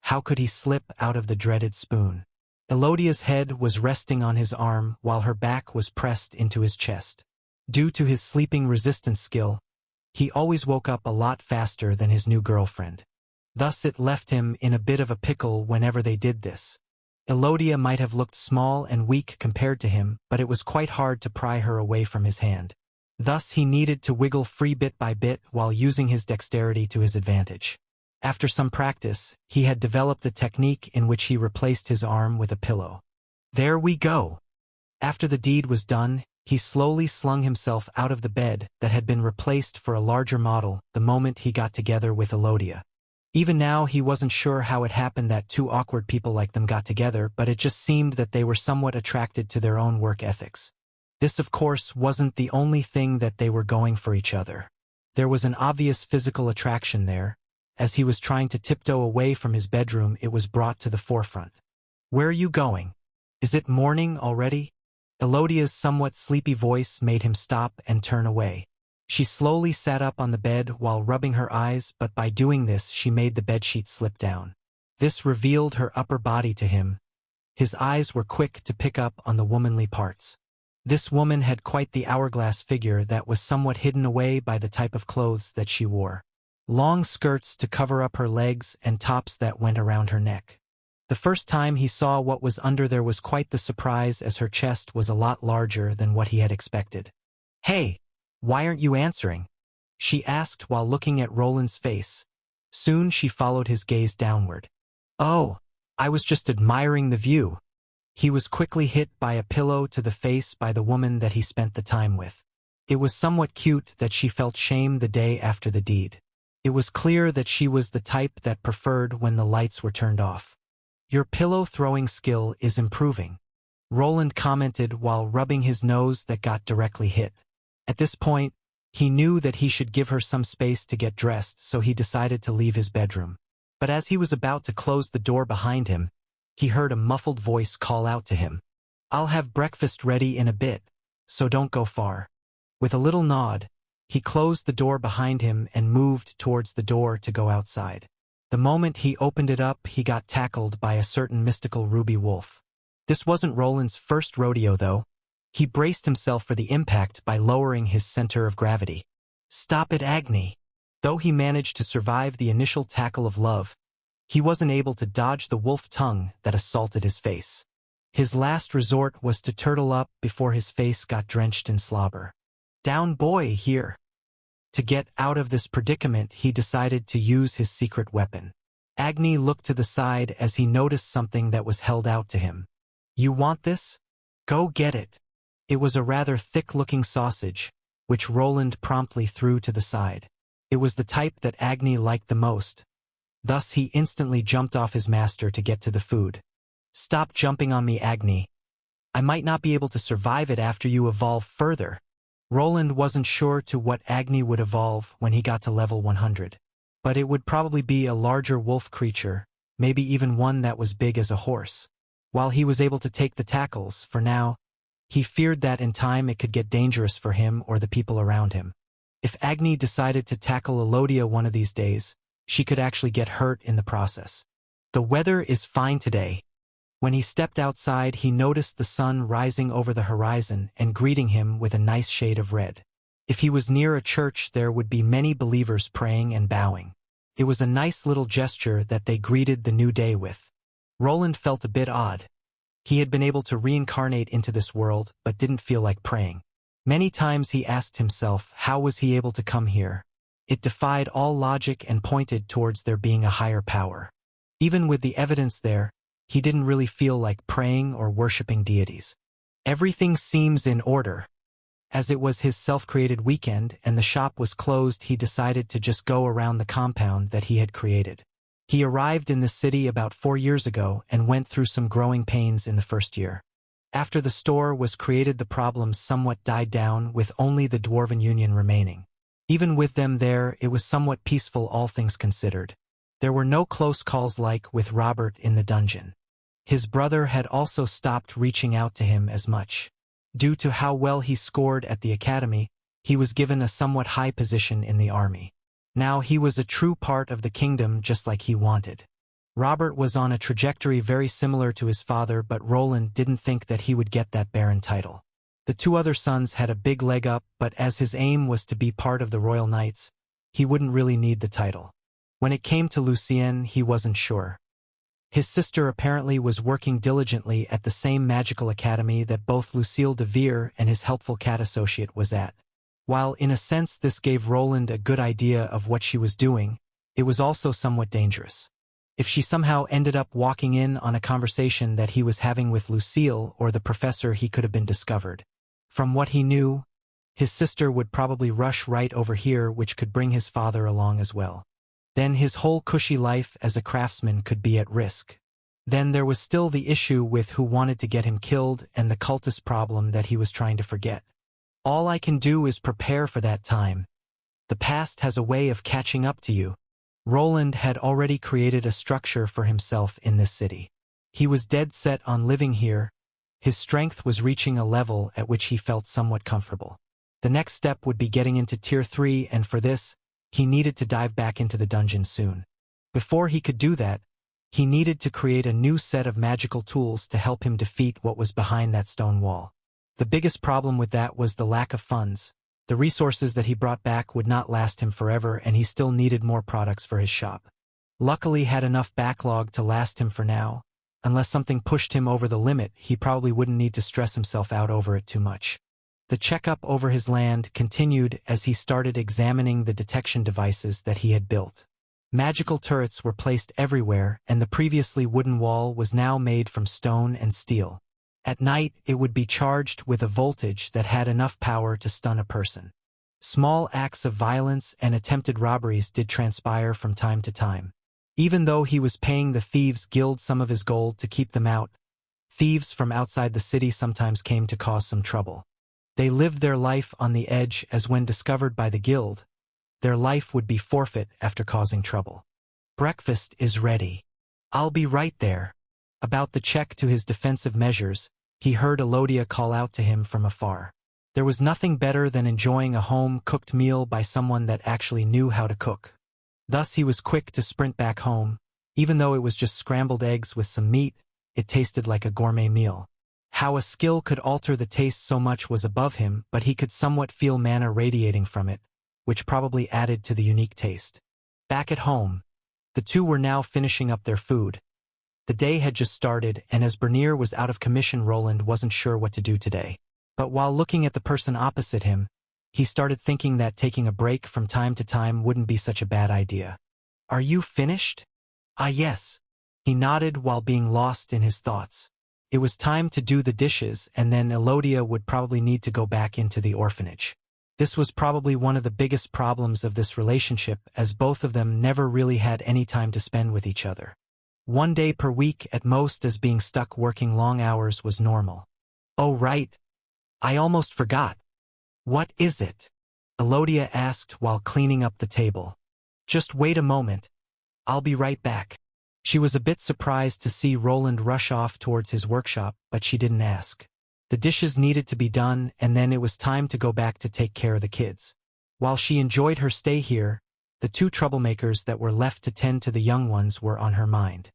How could he slip out of the dreaded spoon? Elodia's head was resting on his arm while her back was pressed into his chest. Due to his sleeping resistance skill, he always woke up a lot faster than his new girlfriend. Thus it left him in a bit of a pickle whenever they did this. Elodia might have looked small and weak compared to him, but it was quite hard to pry her away from his hand. Thus he needed to wiggle free bit by bit while using his dexterity to his advantage. After some practice, he had developed a technique in which he replaced his arm with a pillow. There we go. After the deed was done, he slowly slung himself out of the bed that had been replaced for a larger model the moment he got together with Elodia. Even now he wasn't sure how it happened that two awkward people like them got together, but it just seemed that they were somewhat attracted to their own work ethics. This of course wasn't the only thing that they were going for each other. There was an obvious physical attraction there. As he was trying to tiptoe away from his bedroom, it was brought to the forefront. Where are you going? Is it morning already? Elodia's somewhat sleepy voice made him stop and turn away. She slowly sat up on the bed while rubbing her eyes, but by doing this she made the bedsheet slip down. This revealed her upper body to him. His eyes were quick to pick up on the womanly parts. This woman had quite the hourglass figure that was somewhat hidden away by the type of clothes that she wore. Long skirts to cover up her legs and tops that went around her neck. The first time he saw what was under there was quite the surprise, as her chest was a lot larger than what he had expected. "Hey, why aren't you answering?" she asked while looking at Roland's face. Soon she followed his gaze downward. "Oh, I was just admiring the view." He was quickly hit by a pillow to the face by the woman that he spent the time with. It was somewhat cute that she felt shame the day after the deed. It was clear that she was the type that preferred when the lights were turned off. "Your pillow-throwing skill is improving," Roland commented while rubbing his nose that got directly hit. At this point, he knew that he should give her some space to get dressed, so he decided to leave his bedroom. But as he was about to close the door behind him, he heard a muffled voice call out to him. "I'll have breakfast ready in a bit, so don't go far." With a little nod, he closed the door behind him and moved towards the door to go outside. The moment he opened it up, he got tackled by a certain mystical ruby wolf. This wasn't Roland's first rodeo, though. He braced himself for the impact by lowering his center of gravity. "Stop it, Agni!" Though he managed to survive the initial tackle of love, he wasn't able to dodge the wolf tongue that assaulted his face. His last resort was to turtle up before his face got drenched in slobber. "Down, boy, here." To get out of this predicament, he decided to use his secret weapon. Agni looked to the side as he noticed something that was held out to him. "You want this? Go get it." It was a rather thick-looking sausage, which Roland promptly threw to the side. It was the type that Agni liked the most. Thus he instantly jumped off his master to get to the food. "Stop jumping on me, Agni. I might not be able to survive it after you evolve further." Roland wasn't sure to what Agni would evolve when he got to level 100. But it would probably be a larger wolf creature, maybe even one that was big as a horse. While he was able to take the tackles, for now, he feared that in time it could get dangerous for him or the people around him. If Agni decided to tackle Elodia one of these days, she could actually get hurt in the process. "The weather is fine today." When he stepped outside, he noticed the sun rising over the horizon and greeting him with a nice shade of red. If he was near a church, there would be many believers praying and bowing. It was a nice little gesture that they greeted the new day with. Roland felt a bit odd. He had been able to reincarnate into this world, but didn't feel like praying. Many times he asked himself, how was he able to come here? It defied all logic and pointed towards there being a higher power. Even with the evidence there, he didn't really feel like praying or worshipping deities. Everything seems in order. As it was his self-created weekend and the shop was closed, he decided to just go around the compound that he had created. He arrived in the city about 4 years ago and went through some growing pains in the first year. After the store was created, the problems somewhat died down, with only the Dwarven Union remaining. Even with them there, it was somewhat peaceful, all things considered. There were no close calls like with Robert in the dungeon. His brother had also stopped reaching out to him as much. Due to how well he scored at the academy, he was given a somewhat high position in the army. Now he was a true part of the kingdom, just like he wanted. Robert was on a trajectory very similar to his father, but Roland didn't think that he would get that Baron title. The two other sons had a big leg up, but as his aim was to be part of the Royal Knights, he wouldn't really need the title. When it came to Lucien, he wasn't sure. His sister apparently was working diligently at the same magical academy that both Lucille de Vere and his helpful cat associate was at. While in a sense this gave Roland a good idea of what she was doing, it was also somewhat dangerous. If she somehow ended up walking in on a conversation that he was having with Lucille or the professor, he could have been discovered. From what he knew, his sister would probably rush right over here, which could bring his father along as well. Then his whole cushy life as a craftsman could be at risk. Then there was still the issue with who wanted to get him killed and the cultist problem that he was trying to forget. All I can do is prepare for that time. The past has a way of catching up to you. Roland had already created a structure for himself in this city. He was dead set on living here. His strength was reaching a level at which he felt somewhat comfortable. The next step would be getting into Tier 3, and for this, he needed to dive back into the dungeon soon. Before he could do that, he needed to create a new set of magical tools to help him defeat what was behind that stone wall. The biggest problem with that was the lack of funds. The resources that he brought back would not last him forever, and he still needed more products for his shop. Luckily, had enough backlog to last him for now. Unless something pushed him over the limit, he probably wouldn't need to stress himself out over it too much. The checkup over his land continued as he started examining the detection devices that he had built. Magical turrets were placed everywhere, and the previously wooden wall was now made from stone and steel. At night, it would be charged with a voltage that had enough power to stun a person. Small acts of violence and attempted robberies did transpire from time to time. Even though he was paying the Thieves' Guild some of his gold to keep them out, thieves from outside the city sometimes came to cause some trouble. They lived their life on the edge, as when discovered by the guild, their life would be forfeit after causing trouble. Breakfast is ready. I'll be right there. About the check to his defensive measures, he heard Elodia call out to him from afar. There was nothing better than enjoying a home-cooked meal by someone that actually knew how to cook. Thus he was quick to sprint back home. Even though it was just scrambled eggs with some meat, it tasted like a gourmet meal. How a skill could alter the taste so much was above him, but he could somewhat feel mana radiating from it, which probably added to the unique taste. Back at home, the two were now finishing up their food. The day had just started, and as Bernier was out of commission, Roland wasn't sure what to do today. But while looking at the person opposite him, he started thinking that taking a break from time to time wouldn't be such a bad idea. "Are you finished?" "Ah, yes." He nodded while being lost in his thoughts. It was time to do the dishes, and then Elodia would probably need to go back into the orphanage. This was probably one of the biggest problems of this relationship, as both of them never really had any time to spend with each other. One day per week at most, as being stuck working long hours was normal. "Oh right. I almost forgot. What is it?" Elodia asked while cleaning up the table. "Just wait a moment. I'll be right back." She was a bit surprised to see Roland rush off towards his workshop, but she didn't ask. The dishes needed to be done, and then it was time to go back to take care of the kids. While she enjoyed her stay here, the two troublemakers that were left to tend to the young ones were on her mind.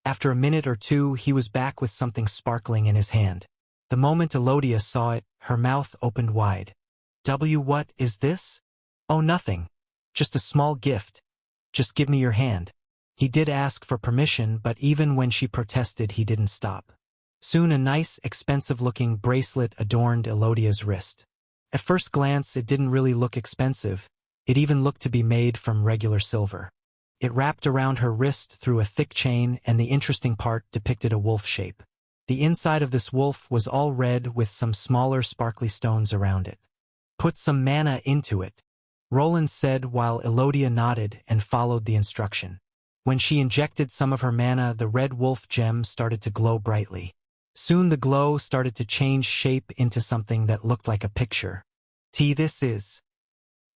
After a minute or two, he was back with something sparkling in his hand. The moment Elodia saw it, her mouth opened wide. What is this?" "Oh, nothing. Just a small gift. Just give me your hand." He did ask for permission, but even when she protested, he didn't stop. Soon a nice, expensive-looking bracelet adorned Elodia's wrist. At first glance, it didn't really look expensive. It even looked to be made from regular silver. It wrapped around her wrist through a thick chain, and the interesting part depicted a wolf shape. The inside of this wolf was all red with some smaller sparkly stones around it. "Put some mana into it," Roland said while Elodia nodded and followed the instruction. When she injected some of her mana, the red wolf gem started to glow brightly. Soon the glow started to change shape into something that looked like a picture. This is..."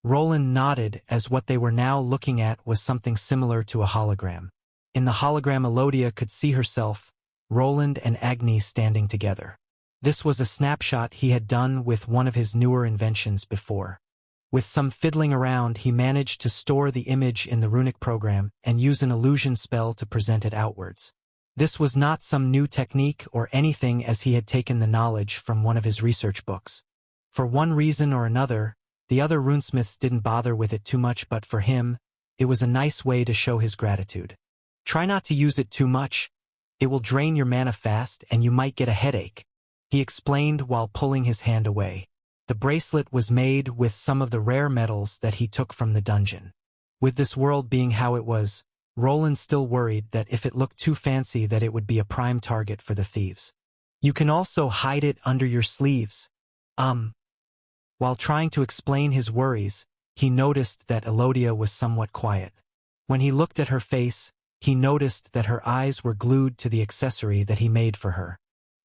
Roland nodded, as what they were now looking at was something similar to a hologram. In the hologram, Elodia could see herself, Roland and Agnes standing together. This was a snapshot he had done with one of his newer inventions before. With some fiddling around, he managed to store the image in the runic program and use an illusion spell to present it outwards. This was not some new technique or anything, as he had taken the knowledge from one of his research books. For one reason or another, the other runesmiths didn't bother with it too much, but for him, it was a nice way to show his gratitude. "Try not to use it too much. It will drain your mana fast and you might get a headache," he explained while pulling his hand away. The bracelet was made with some of the rare metals that he took from the dungeon. With this world being how it was, Roland still worried that if it looked too fancy that it would be a prime target for the thieves. You can also hide it under your sleeves. While trying to explain his worries, he noticed that Elodia was somewhat quiet. When he looked at her face, he noticed that her eyes were glued to the accessory that he made for her.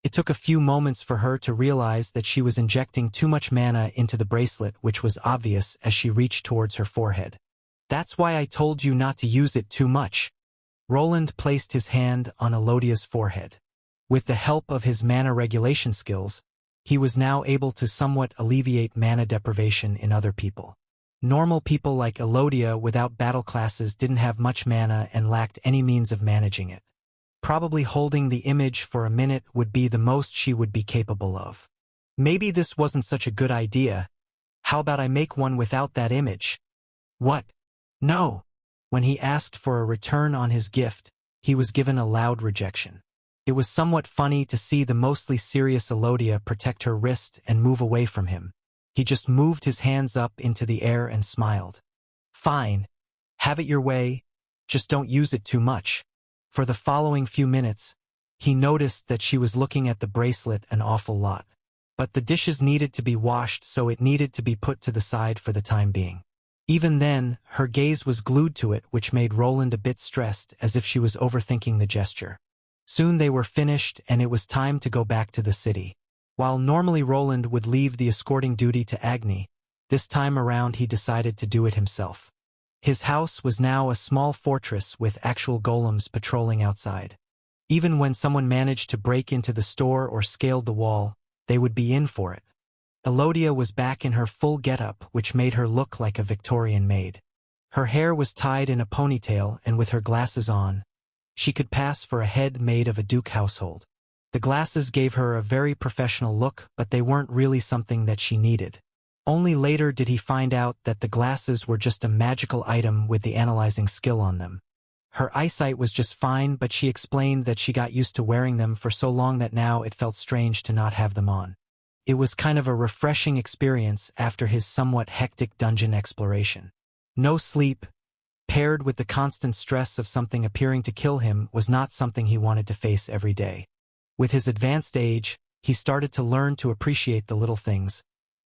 It took a few moments for her to realize that she was injecting too much mana into the bracelet, which was obvious as she reached towards her forehead. That's why I told you not to use it too much. Roland placed his hand on Elodia's forehead. With the help of his mana regulation skills, he was now able to somewhat alleviate mana deprivation in other people. Normal people like Elodia without battle classes didn't have much mana and lacked any means of managing it. Probably holding the image for a minute would be the most she would be capable of. Maybe this wasn't such a good idea. How about I make one without that image? What? No. When he asked for a return on his gift, he was given a loud rejection. It was somewhat funny to see the mostly serious Elodia protect her wrist and move away from him. He just moved his hands up into the air and smiled. Fine. Have it your way. Just don't use it too much. For the following few minutes, he noticed that she was looking at the bracelet an awful lot. But the dishes needed to be washed, so it needed to be put to the side for the time being. Even then, her gaze was glued to it, which made Roland a bit stressed, as if she was overthinking the gesture. Soon they were finished, and it was time to go back to the city. While normally Roland would leave the escorting duty to Agni, this time around he decided to do it himself. His house was now a small fortress with actual golems patrolling outside. Even when someone managed to break into the store or scaled the wall, they would be in for it. Elodia was back in her full getup, which made her look like a Victorian maid. Her hair was tied in a ponytail, and with her glasses on, she could pass for a head maid of a duke household. The glasses gave her a very professional look, but they weren't really something that she needed. Only later did he find out that the glasses were just a magical item with the analyzing skill on them. Her eyesight was just fine, but she explained that she got used to wearing them for so long that now it felt strange to not have them on. It was kind of a refreshing experience after his somewhat hectic dungeon exploration. No sleep, paired with the constant stress of something appearing to kill him, was not something he wanted to face every day. With his advanced age, he started to learn to appreciate the little things,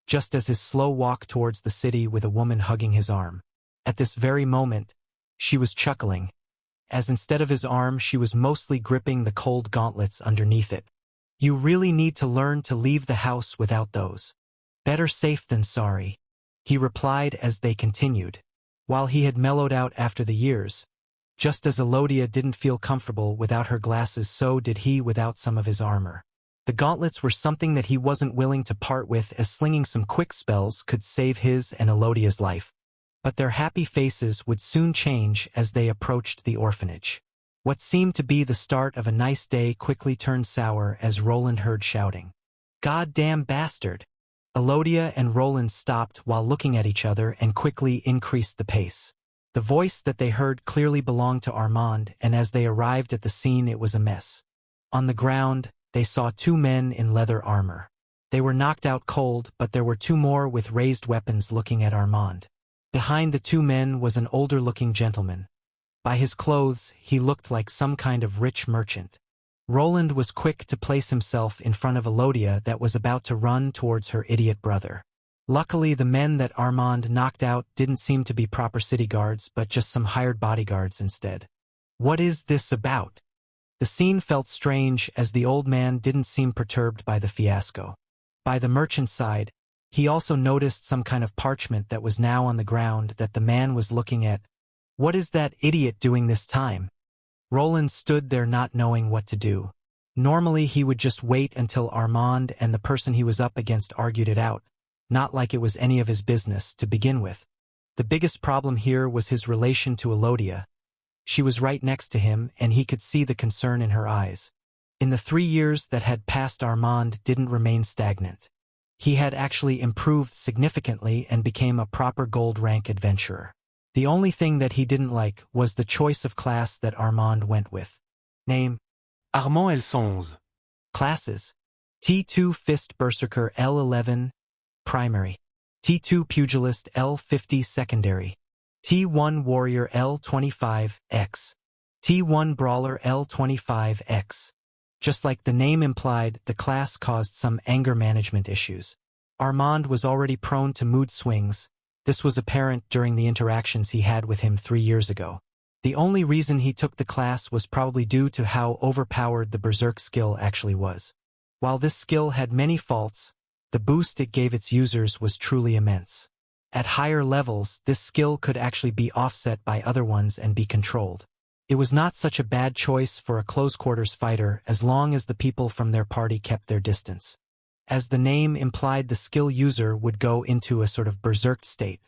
just as his slow walk towards the city with a woman hugging his arm. At this very moment, she was chuckling, as instead of his arm she was mostly gripping the cold gauntlets underneath it. You really need to learn to leave the house without those. Better safe than sorry, he replied as they continued. While he had mellowed out after the years, just as Elodia didn't feel comfortable without her glasses, so did he without some of his armor. The gauntlets were something that he wasn't willing to part with, as slinging some quick spells could save his and Elodia's life. But their happy faces would soon change as they approached the orphanage. What seemed to be the start of a nice day quickly turned sour as Roland heard shouting. "Goddamn bastard!" Elodia and Roland stopped while looking at each other and quickly increased the pace. The voice that they heard clearly belonged to Armand, and as they arrived at the scene it was a mess. On the ground, they saw two men in leather armor. They were knocked out cold, but there were two more with raised weapons looking at Armand. Behind the two men was an older-looking gentleman. By his clothes, he looked like some kind of rich merchant. Roland was quick to place himself in front of Elodia that was about to run towards her idiot brother. Luckily, the men that Armand knocked out didn't seem to be proper city guards, but just some hired bodyguards instead. What is this about? The scene felt strange as the old man didn't seem perturbed by the fiasco. By the merchant's side, he also noticed some kind of parchment that was now on the ground that the man was looking at. What is that idiot doing this time? Roland stood there not knowing what to do. Normally he would just wait until Armand and the person he was up against argued it out, not like it was any of his business to begin with. The biggest problem here was his relation to Elodia. She was right next to him, and he could see the concern in her eyes. In the 3 years that had passed, Armand didn't remain stagnant. He had actually improved significantly and became a proper gold rank adventurer. The only thing that he didn't like was the choice of class that Armand went with. Name: Armand L111. Classes: T2 Fist Berserker L11 Primary, T2 Pugilist L50 Secondary, T1 Warrior L25X. T1 Brawler L25X. Just like the name implied, the class caused some anger management issues. Armand was already prone to mood swings. This was apparent during the interactions he had with him 3 years ago. The only reason he took the class was probably due to how overpowered the Berserk skill actually was. While this skill had many faults, the boost it gave its users was truly immense. At higher levels, this skill could actually be offset by other ones and be controlled. It was not such a bad choice for a close-quarters fighter as long as the people from their party kept their distance. As the name implied, the skill user would go into a sort of berserk state.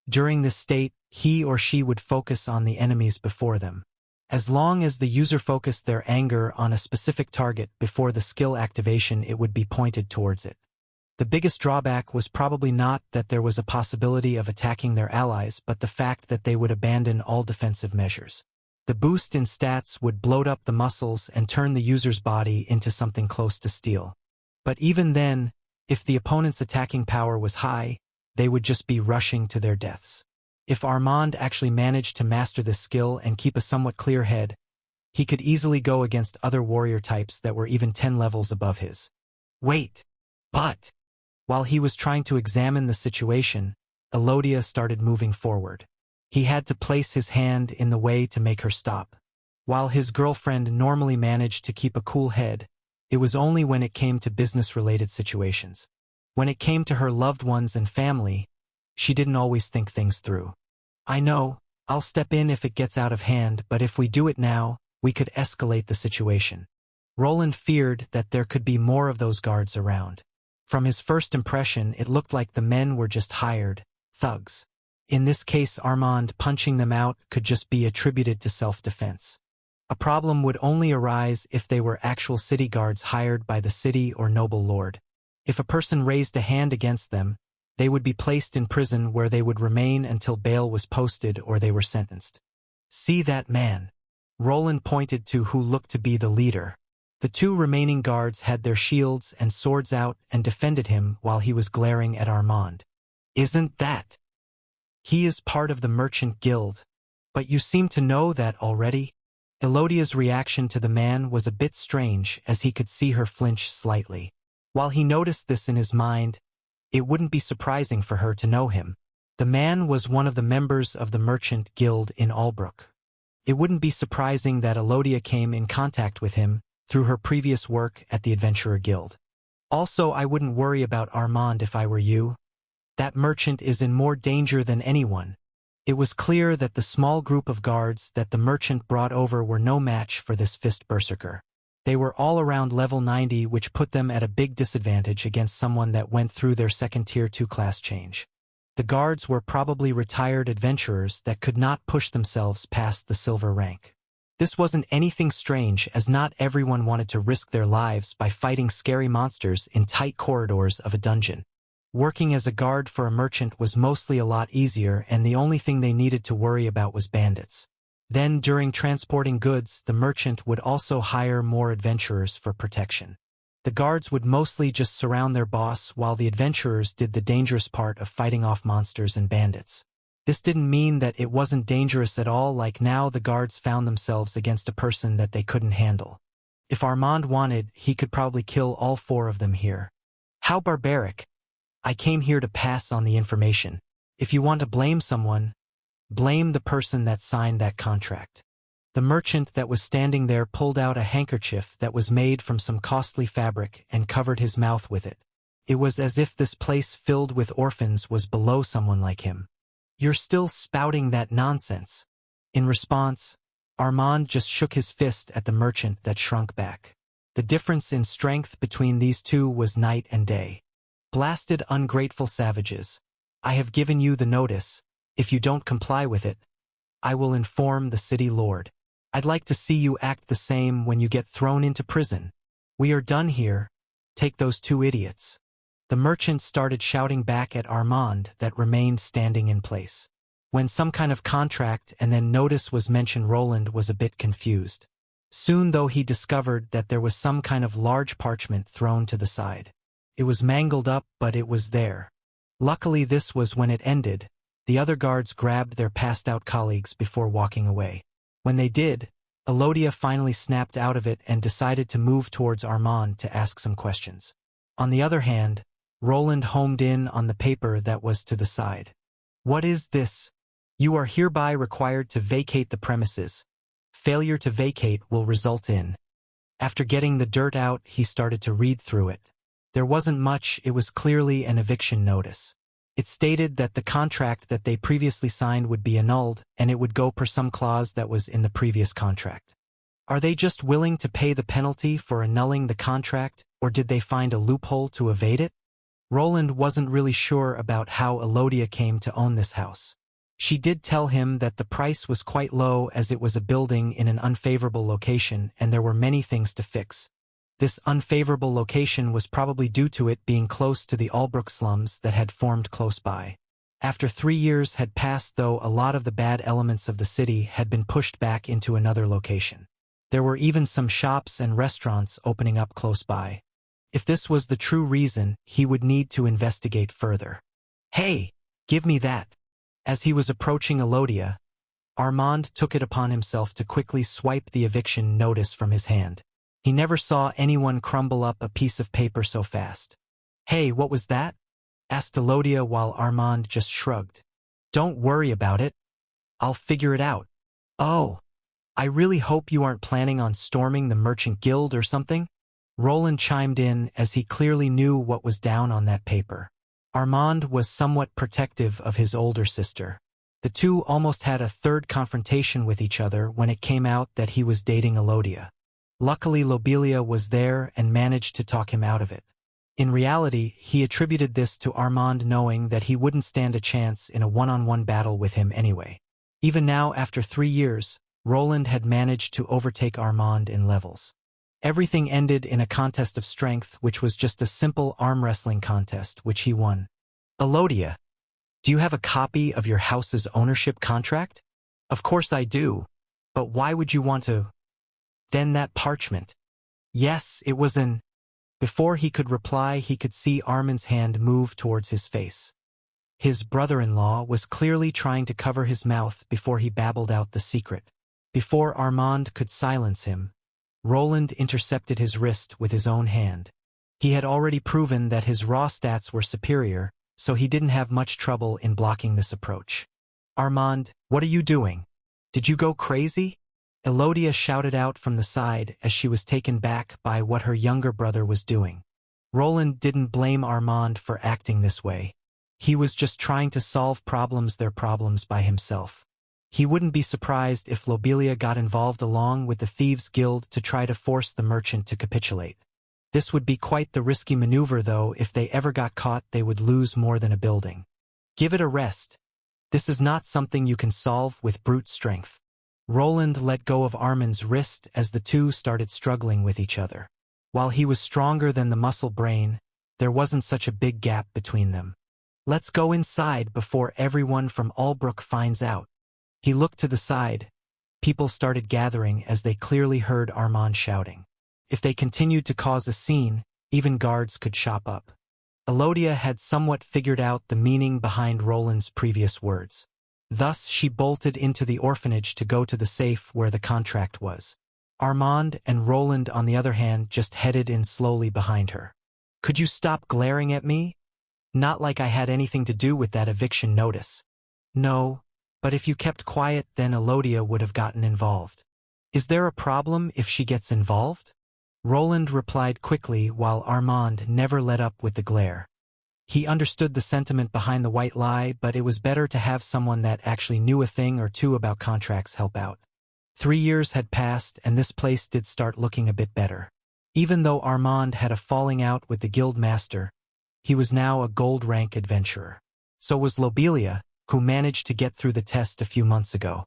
During this state, he or she would focus on the enemies before them. As long as the user focused their anger on a specific target before the skill activation, it would be pointed towards it. The biggest drawback was probably not that there was a possibility of attacking their allies, but the fact that they would abandon all defensive measures. The boost in stats would bloat up the muscles and turn the user's body into something close to steel. But even then, if the opponent's attacking power was high, they would just be rushing to their deaths. If Armand actually managed to master this skill and keep a somewhat clear head, he could easily go against other warrior types that were even 10 levels above his. Wait! But! While he was trying to examine the situation, Elodia started moving forward. He had to place his hand in the way to make her stop. While his girlfriend normally managed to keep a cool head, it was only when it came to business-related situations. When it came to her loved ones and family, she didn't always think things through. I know, I'll step in if it gets out of hand, but if we do it now, we could escalate the situation. Roland feared that there could be more of those guards around. From his first impression, it looked like the men were just hired thugs. In this case, Armand punching them out could just be attributed to self-defense. A problem would only arise if they were actual city guards hired by the city or noble lord. If a person raised a hand against them, they would be placed in prison where they would remain until bail was posted or they were sentenced. See that man? Roland pointed to who looked to be the leader. The 2 remaining guards had their shields and swords out and defended him while he was glaring at Armand. Isn't that? He is part of the merchant guild. But you seem to know that already? Elodia's reaction to the man was a bit strange as he could see her flinch slightly. While he noticed this in his mind, it wouldn't be surprising for her to know him. The man was one of the members of the merchant guild in Albrook. It wouldn't be surprising that Elodia came in contact with him through her previous work at the Adventurer Guild. Also, I wouldn't worry about Armand if I were you. That merchant is in more danger than anyone. It was clear that the small group of guards that the merchant brought over were no match for this fist berserker. They were all around level 90, which put them at a big disadvantage against someone that went through their second tier 2 class change. The guards were probably retired adventurers that could not push themselves past the silver rank. This wasn't anything strange, as not everyone wanted to risk their lives by fighting scary monsters in tight corridors of a dungeon. Working as a guard for a merchant was mostly a lot easier, and the only thing they needed to worry about was bandits. Then, during transporting goods, the merchant would also hire more adventurers for protection. The guards would mostly just surround their boss, while the adventurers did the dangerous part of fighting off monsters and bandits. This didn't mean that it wasn't dangerous at all, like now the guards found themselves against a person that they couldn't handle. If Armand wanted, he could probably kill all 4 of them here. How barbaric! I came here to pass on the information. If you want to blame someone, blame the person that signed that contract. The merchant that was standing there pulled out a handkerchief that was made from some costly fabric and covered his mouth with it. It was as if this place filled with orphans was below someone like him. You're still spouting that nonsense. In response, Armand just shook his fist at the merchant that shrunk back. The difference in strength between these 2 was night and day. Blasted ungrateful savages. I have given you the notice. If you don't comply with it, I will inform the city lord. I'd like to see you act the same when you get thrown into prison. We are done here. Take those 2 idiots. The merchant started shouting back at Armand that remained standing in place. When some kind of contract and then notice was mentioned, Roland was a bit confused. Soon, though, he discovered that there was some kind of large parchment thrown to the side. It was mangled up, but it was there. Luckily, this was when it ended. The other guards grabbed their passed-out colleagues before walking away. When they did, Elodia finally snapped out of it and decided to move towards Armand to ask some questions. On the other hand, Roland homed in on the paper that was to the side. "What is this? You are hereby required to vacate the premises. Failure to vacate will result in..." After getting the dirt out, he started to read through it. There wasn't much, it was clearly an eviction notice. It stated that the contract that they previously signed would be annulled, and it would go per some clause that was in the previous contract. Are they just willing to pay the penalty for annulling the contract, or did they find a loophole to evade it? Roland wasn't really sure about how Elodia came to own this house. She did tell him that the price was quite low as it was a building in an unfavorable location and there were many things to fix. This unfavorable location was probably due to it being close to the Albrook slums that had formed close by. After 3 years had passed, though, a lot of the bad elements of the city had been pushed back into another location. There were even some shops and restaurants opening up close by. If this was the true reason, he would need to investigate further. "Hey, give me that." As he was approaching Elodia, Armand took it upon himself to quickly swipe the eviction notice from his hand. He never saw anyone crumble up a piece of paper so fast. "Hey, what was that?" asked Elodia while Armand just shrugged. "Don't worry about it. I'll figure it out." "Oh, I really hope you aren't planning on storming the Merchant Guild or something?" Roland chimed in as he clearly knew what was down on that paper. Armand was somewhat protective of his older sister. The two almost had a third confrontation with each other when it came out that he was dating Elodia. Luckily, Lobelia was there and managed to talk him out of it. In reality, he attributed this to Armand knowing that he wouldn't stand a chance in a one-on-one battle with him anyway. Even now, after 3 years, Roland had managed to overtake Armand in levels. Everything ended in a contest of strength, which was just a simple arm wrestling contest, which he won. "Elodia, do you have a copy of your house's ownership contract?" "Of course I do. But why would you want to?" "Then that parchment." "Yes, it was an..." Before he could reply, he could see Armand's hand move towards his face. His brother-in-law was clearly trying to cover his mouth before he babbled out the secret. Before Armand could silence him, Roland intercepted his wrist with his own hand. He had already proven that his raw stats were superior, so he didn't have much trouble in blocking this approach. "Armand, what are you doing? Did you go crazy?" Elodia shouted out from the side as she was taken back by what her younger brother was doing. Roland didn't blame Armand for acting this way. He was just trying to solve their problems by himself. He wouldn't be surprised if Lobelia got involved along with the Thieves' Guild to try to force the merchant to capitulate. This would be quite the risky maneuver, though. If they ever got caught, they would lose more than a building. "Give it a rest. This is not something you can solve with brute strength." Roland let go of Armand's wrist as the two started struggling with each other. While he was stronger than the muscle brain, there wasn't such a big gap between them. "Let's go inside before everyone from Albrook finds out." He looked to the side. People started gathering as they clearly heard Armand shouting. If they continued to cause a scene, even guards could shop up. Elodia had somewhat figured out the meaning behind Roland's previous words. Thus, she bolted into the orphanage to go to the safe where the contract was. Armand and Roland, on the other hand, just headed in slowly behind her. "Could you stop glaring at me? Not like I had anything to do with that eviction notice." "No, but if you kept quiet, then Elodia would have gotten involved." "Is there a problem if she gets involved?" Roland replied quickly while Armand never let up with the glare. He understood the sentiment behind the white lie, but it was better to have someone that actually knew a thing or two about contracts help out. 3 years had passed, and this place did start looking a bit better. Even though Armand had a falling out with the guild master, he was now a gold-rank adventurer. So was Lobelia, who managed to get through the test a few months ago.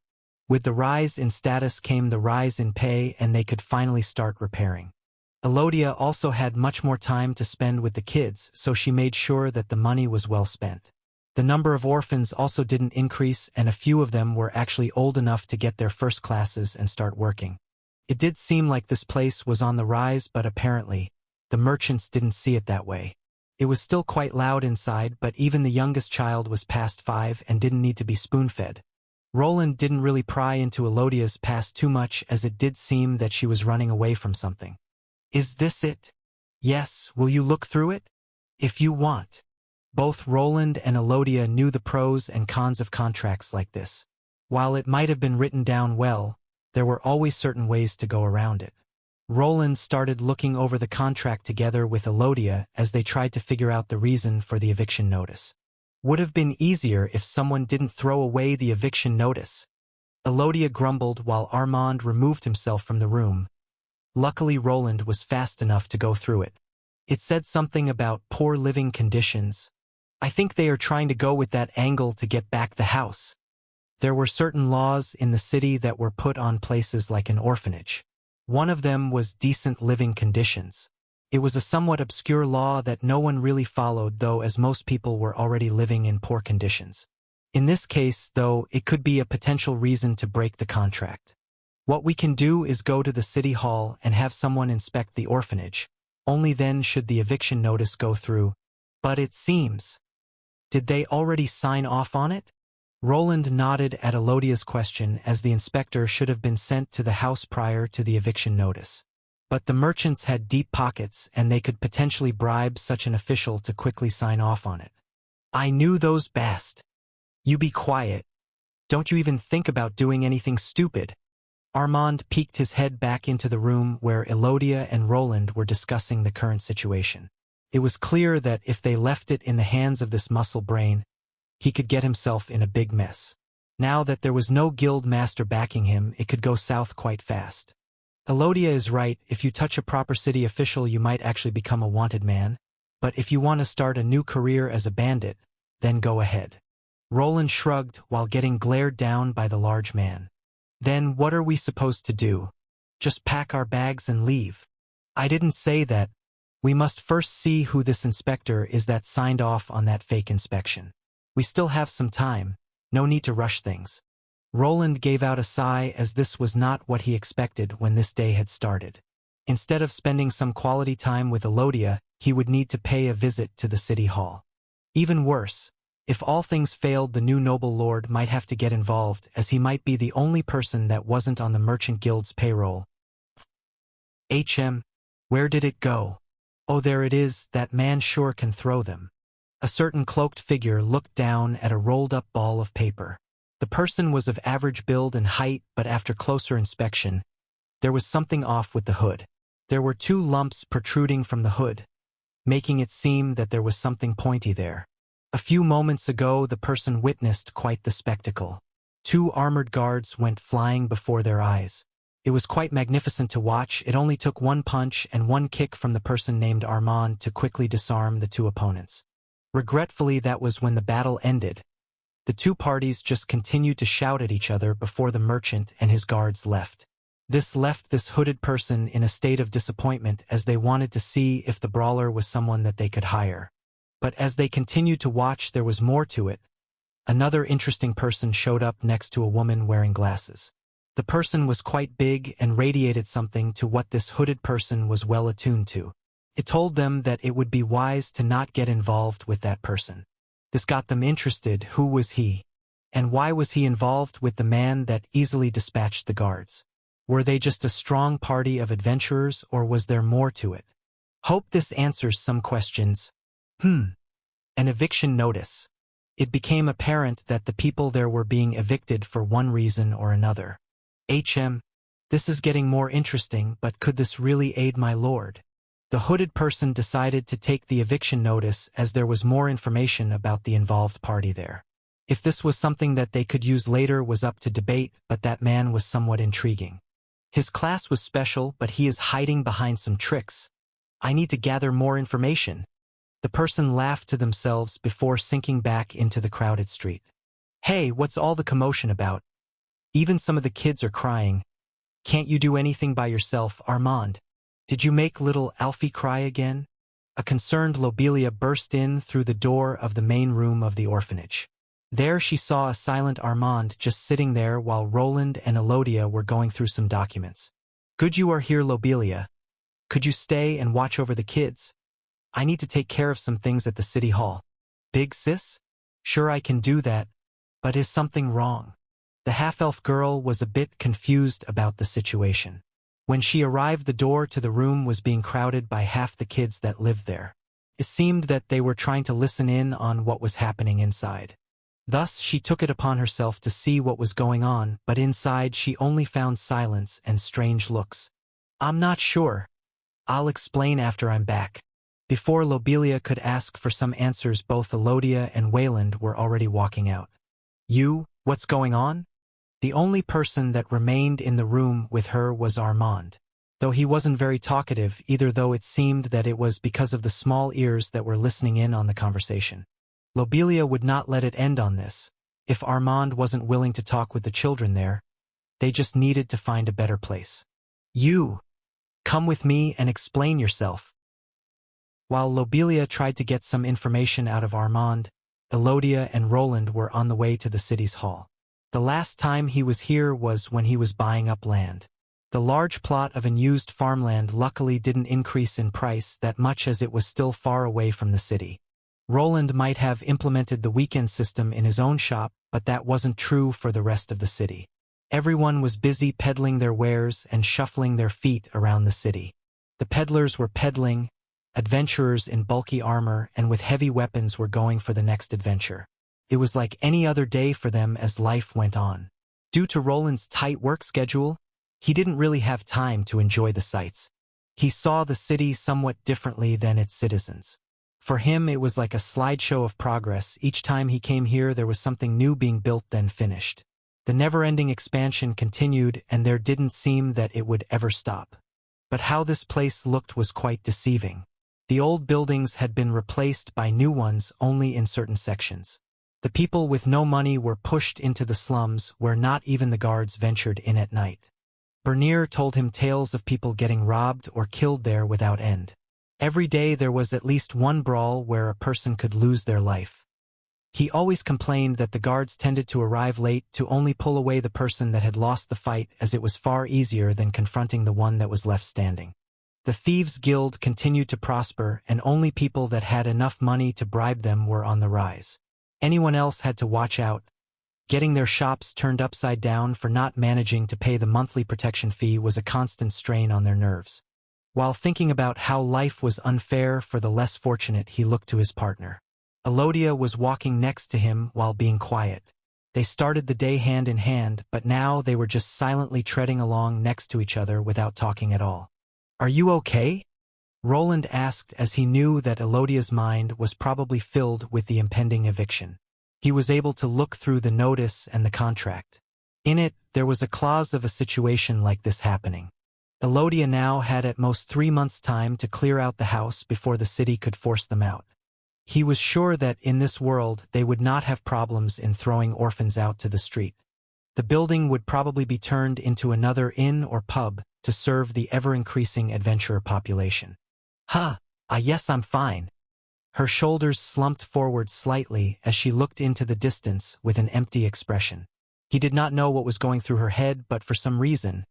With the rise in status came the rise in pay, and they could finally start repairing. Elodia also had much more time to spend with the kids, so she made sure that the money was well spent. The number of orphans also didn't increase, and a few of them were actually old enough to get their first classes and start working. It did seem like this place was on the rise, but apparently, the merchants didn't see it that way. It was still quite loud inside, but even the youngest child was past 5 and didn't need to be spoon-fed. Roland didn't really pry into Elodia's past too much, as it did seem that she was running away from something. Is this it? Yes, will you look through it? If you want. Both Roland and Elodia knew the pros and cons of contracts like this. While it might have been written down well, there were always certain ways to go around it. Roland started looking over the contract together with Elodia as they tried to figure out the reason for the eviction notice. Would have been easier if someone didn't throw away the eviction notice. Elodia grumbled while Armand removed himself from the room. Luckily, Roland was fast enough to go through it. It said something about poor living conditions. I think they are trying to go with that angle to get back the house. There were certain laws in the city that were put on places like an orphanage. One of them was decent living conditions. It was a somewhat obscure law that no one really followed, though, as most people were already living in poor conditions. In this case, though, it could be a potential reason to break the contract. What we can do is go to the city hall and have someone inspect the orphanage. Only then should the eviction notice go through. But it seems. Did they already sign off on it? Roland nodded at Elodia's question, as the inspector should have been sent to the house prior to the eviction notice. But the merchants had deep pockets, and they could potentially bribe such an official to quickly sign off on it. I knew those best. You be quiet. Don't you even think about doing anything stupid. Armand peeked his head back into the room where Elodia and Roland were discussing the current situation. It was clear that if they left it in the hands of this muscle brain, he could get himself in a big mess. Now that there was no guild master backing him, it could go south quite fast. Elodia is right, if you touch a proper city official you might actually become a wanted man, but if you want to start a new career as a bandit, then go ahead. Roland shrugged while getting glared down by the large man. Then what are we supposed to do? Just pack our bags and leave? I didn't say that. We must first see who this inspector is that signed off on that fake inspection. We still have some time, no need to rush things. Roland gave out a sigh, as this was not what he expected when this day had started. Instead of spending some quality time with Elodia, he would need to pay a visit to the city hall. Even worse, if all things failed, the new noble lord might have to get involved, as he might be the only person that wasn't on the merchant guild's payroll. Where did it go? Oh, there it is, that man sure can throw them. A certain cloaked figure looked down at a rolled-up ball of paper. The person was of average build and height, but after closer inspection, there was something off with the hood. There were 2 lumps protruding from the hood, making it seem that there was something pointy there. A few moments ago, the person witnessed quite the spectacle. 2 armored guards went flying before their eyes. It was quite magnificent to watch. It only took 1 punch and 1 kick from the person named Armand to quickly disarm the 2 opponents. Regretfully, that was when the battle ended. The 2 parties just continued to shout at each other before the merchant and his guards left. This left this hooded person in a state of disappointment, as they wanted to see if the brawler was someone that they could hire. But as they continued to watch, there was more to it. Another interesting person showed up next to a woman wearing glasses. The person was quite big and radiated something to what this hooded person was well attuned to. It told them that it would be wise to not get involved with that person. This got them interested. Who was he? And why was he involved with the man that easily dispatched the guards? Were they just a strong party of adventurers, or was there more to it? Hope this answers some questions. An eviction notice. It became apparent that the people there were being evicted for one reason or another. This is getting more interesting, but could this really aid my lord? The hooded person decided to take the eviction notice, as there was more information about the involved party there. If this was something that they could use later was up to debate, but that man was somewhat intriguing. His class was special, but he is hiding behind some tricks. I need to gather more information. The person laughed to themselves before sinking back into the crowded street. Hey, what's all the commotion about? Even some of the kids are crying. Can't you do anything by yourself, Armand? Did you make little Alfie cry again? A concerned Lobelia burst in through the door of the main room of the orphanage. There she saw a silent Armand just sitting there while Roland and Elodia were going through some documents. Good you are here, Lobelia. Could you stay and watch over the kids? I need to take care of some things at the city hall. Big sis? Sure, I can do that, but is something wrong? The half-elf girl was a bit confused about the situation. When she arrived, the door to the room was being crowded by half the kids that lived there. It seemed that they were trying to listen in on what was happening inside. Thus, she took it upon herself to see what was going on, but inside she only found silence and strange looks. I'm not sure. I'll explain after I'm back. Before Lobelia could ask for some answers, both Elodia and Wayland were already walking out. What's going on? The only person that remained in the room with her was Armand. Though he wasn't very talkative either, though it seemed that it was because of the small ears that were listening in on the conversation. Lobelia would not let it end on this. If Armand wasn't willing to talk with the children there, they just needed to find a better place. Come with me and explain yourself. While Lobelia tried to get some information out of Armand, Elodia and Roland were on the way to the city's hall. The last time he was here was when he was buying up land. The large plot of unused farmland luckily didn't increase in price that much, as it was still far away from the city. Roland might have implemented the weekend system in his own shop, but that wasn't true for the rest of the city. Everyone was busy peddling their wares and shuffling their feet around the city. The peddlers were peddling, adventurers in bulky armor and with heavy weapons were going for the next adventure. It was like any other day for them as life went on. Due to Roland's tight work schedule, he didn't really have time to enjoy the sights. He saw the city somewhat differently than its citizens. For him, it was like a slideshow of progress. Each time he came here, there was something new being built, then finished. The never-ending expansion continued, and there didn't seem that it would ever stop. But how this place looked was quite deceiving. The old buildings had been replaced by new ones only in certain sections. The people with no money were pushed into the slums, where not even the guards ventured in at night. Bernier told him tales of people getting robbed or killed there without end. Every day there was at least one brawl where a person could lose their life. He always complained that the guards tended to arrive late to only pull away the person that had lost the fight, as it was far easier than confronting the one that was left standing. The Thieves' Guild continued to prosper, and only people that had enough money to bribe them were on the rise. Anyone else had to watch out. Getting their shops turned upside down for not managing to pay the monthly protection fee was a constant strain on their nerves. While thinking about how life was unfair for the less fortunate, he looked to his partner. Elodia was walking next to him while being quiet. They started the day hand in hand, but now they were just silently treading along next to each other without talking at all. Are you okay? Roland asked, as he knew that Elodia's mind was probably filled with the impending eviction. He was able to look through the notice and the contract. In it, there was a clause of a situation like this happening. Elodia now had at most 3 months' time to clear out the house before the city could force them out. He was sure that in this world they would not have problems in throwing orphans out to the street. The building would probably be turned into another inn or pub to serve the ever-increasing adventurer population. Yes, I'm fine. Her shoulders slumped forward slightly as she looked into the distance with an empty expression. He did not know what was going through her head, but for some reason,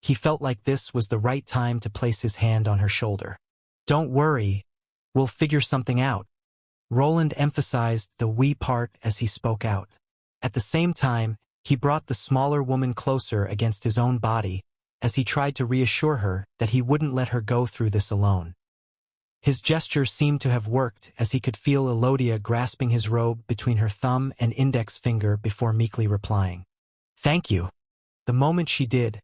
he felt like this was the right time to place his hand on her shoulder. Don't worry, we'll figure something out. Roland emphasized the "we" part as he spoke out. At the same time, he brought the smaller woman closer against his own body as he tried to reassure her that he wouldn't let her go through this alone. His gesture seemed to have worked, as he could feel Elodia grasping his robe between her thumb and index finger before meekly replying, "Thank you." The moment she did,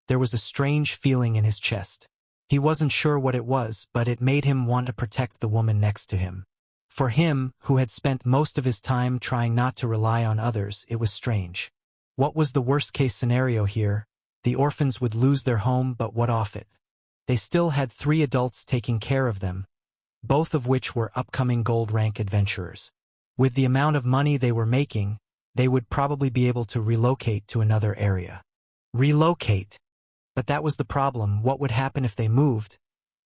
there was a strange feeling in his chest. He wasn't sure what it was, but it made him want to protect the woman next to him. For him, who had spent most of his time trying not to rely on others, it was strange. What was the worst-case scenario here? The orphans would lose their home, but what of it? They still had 3 adults taking care of them, both of which were upcoming gold-rank adventurers. With the amount of money they were making, they would probably be able to relocate to another area. Relocate? But that was the problem. What would happen if they moved?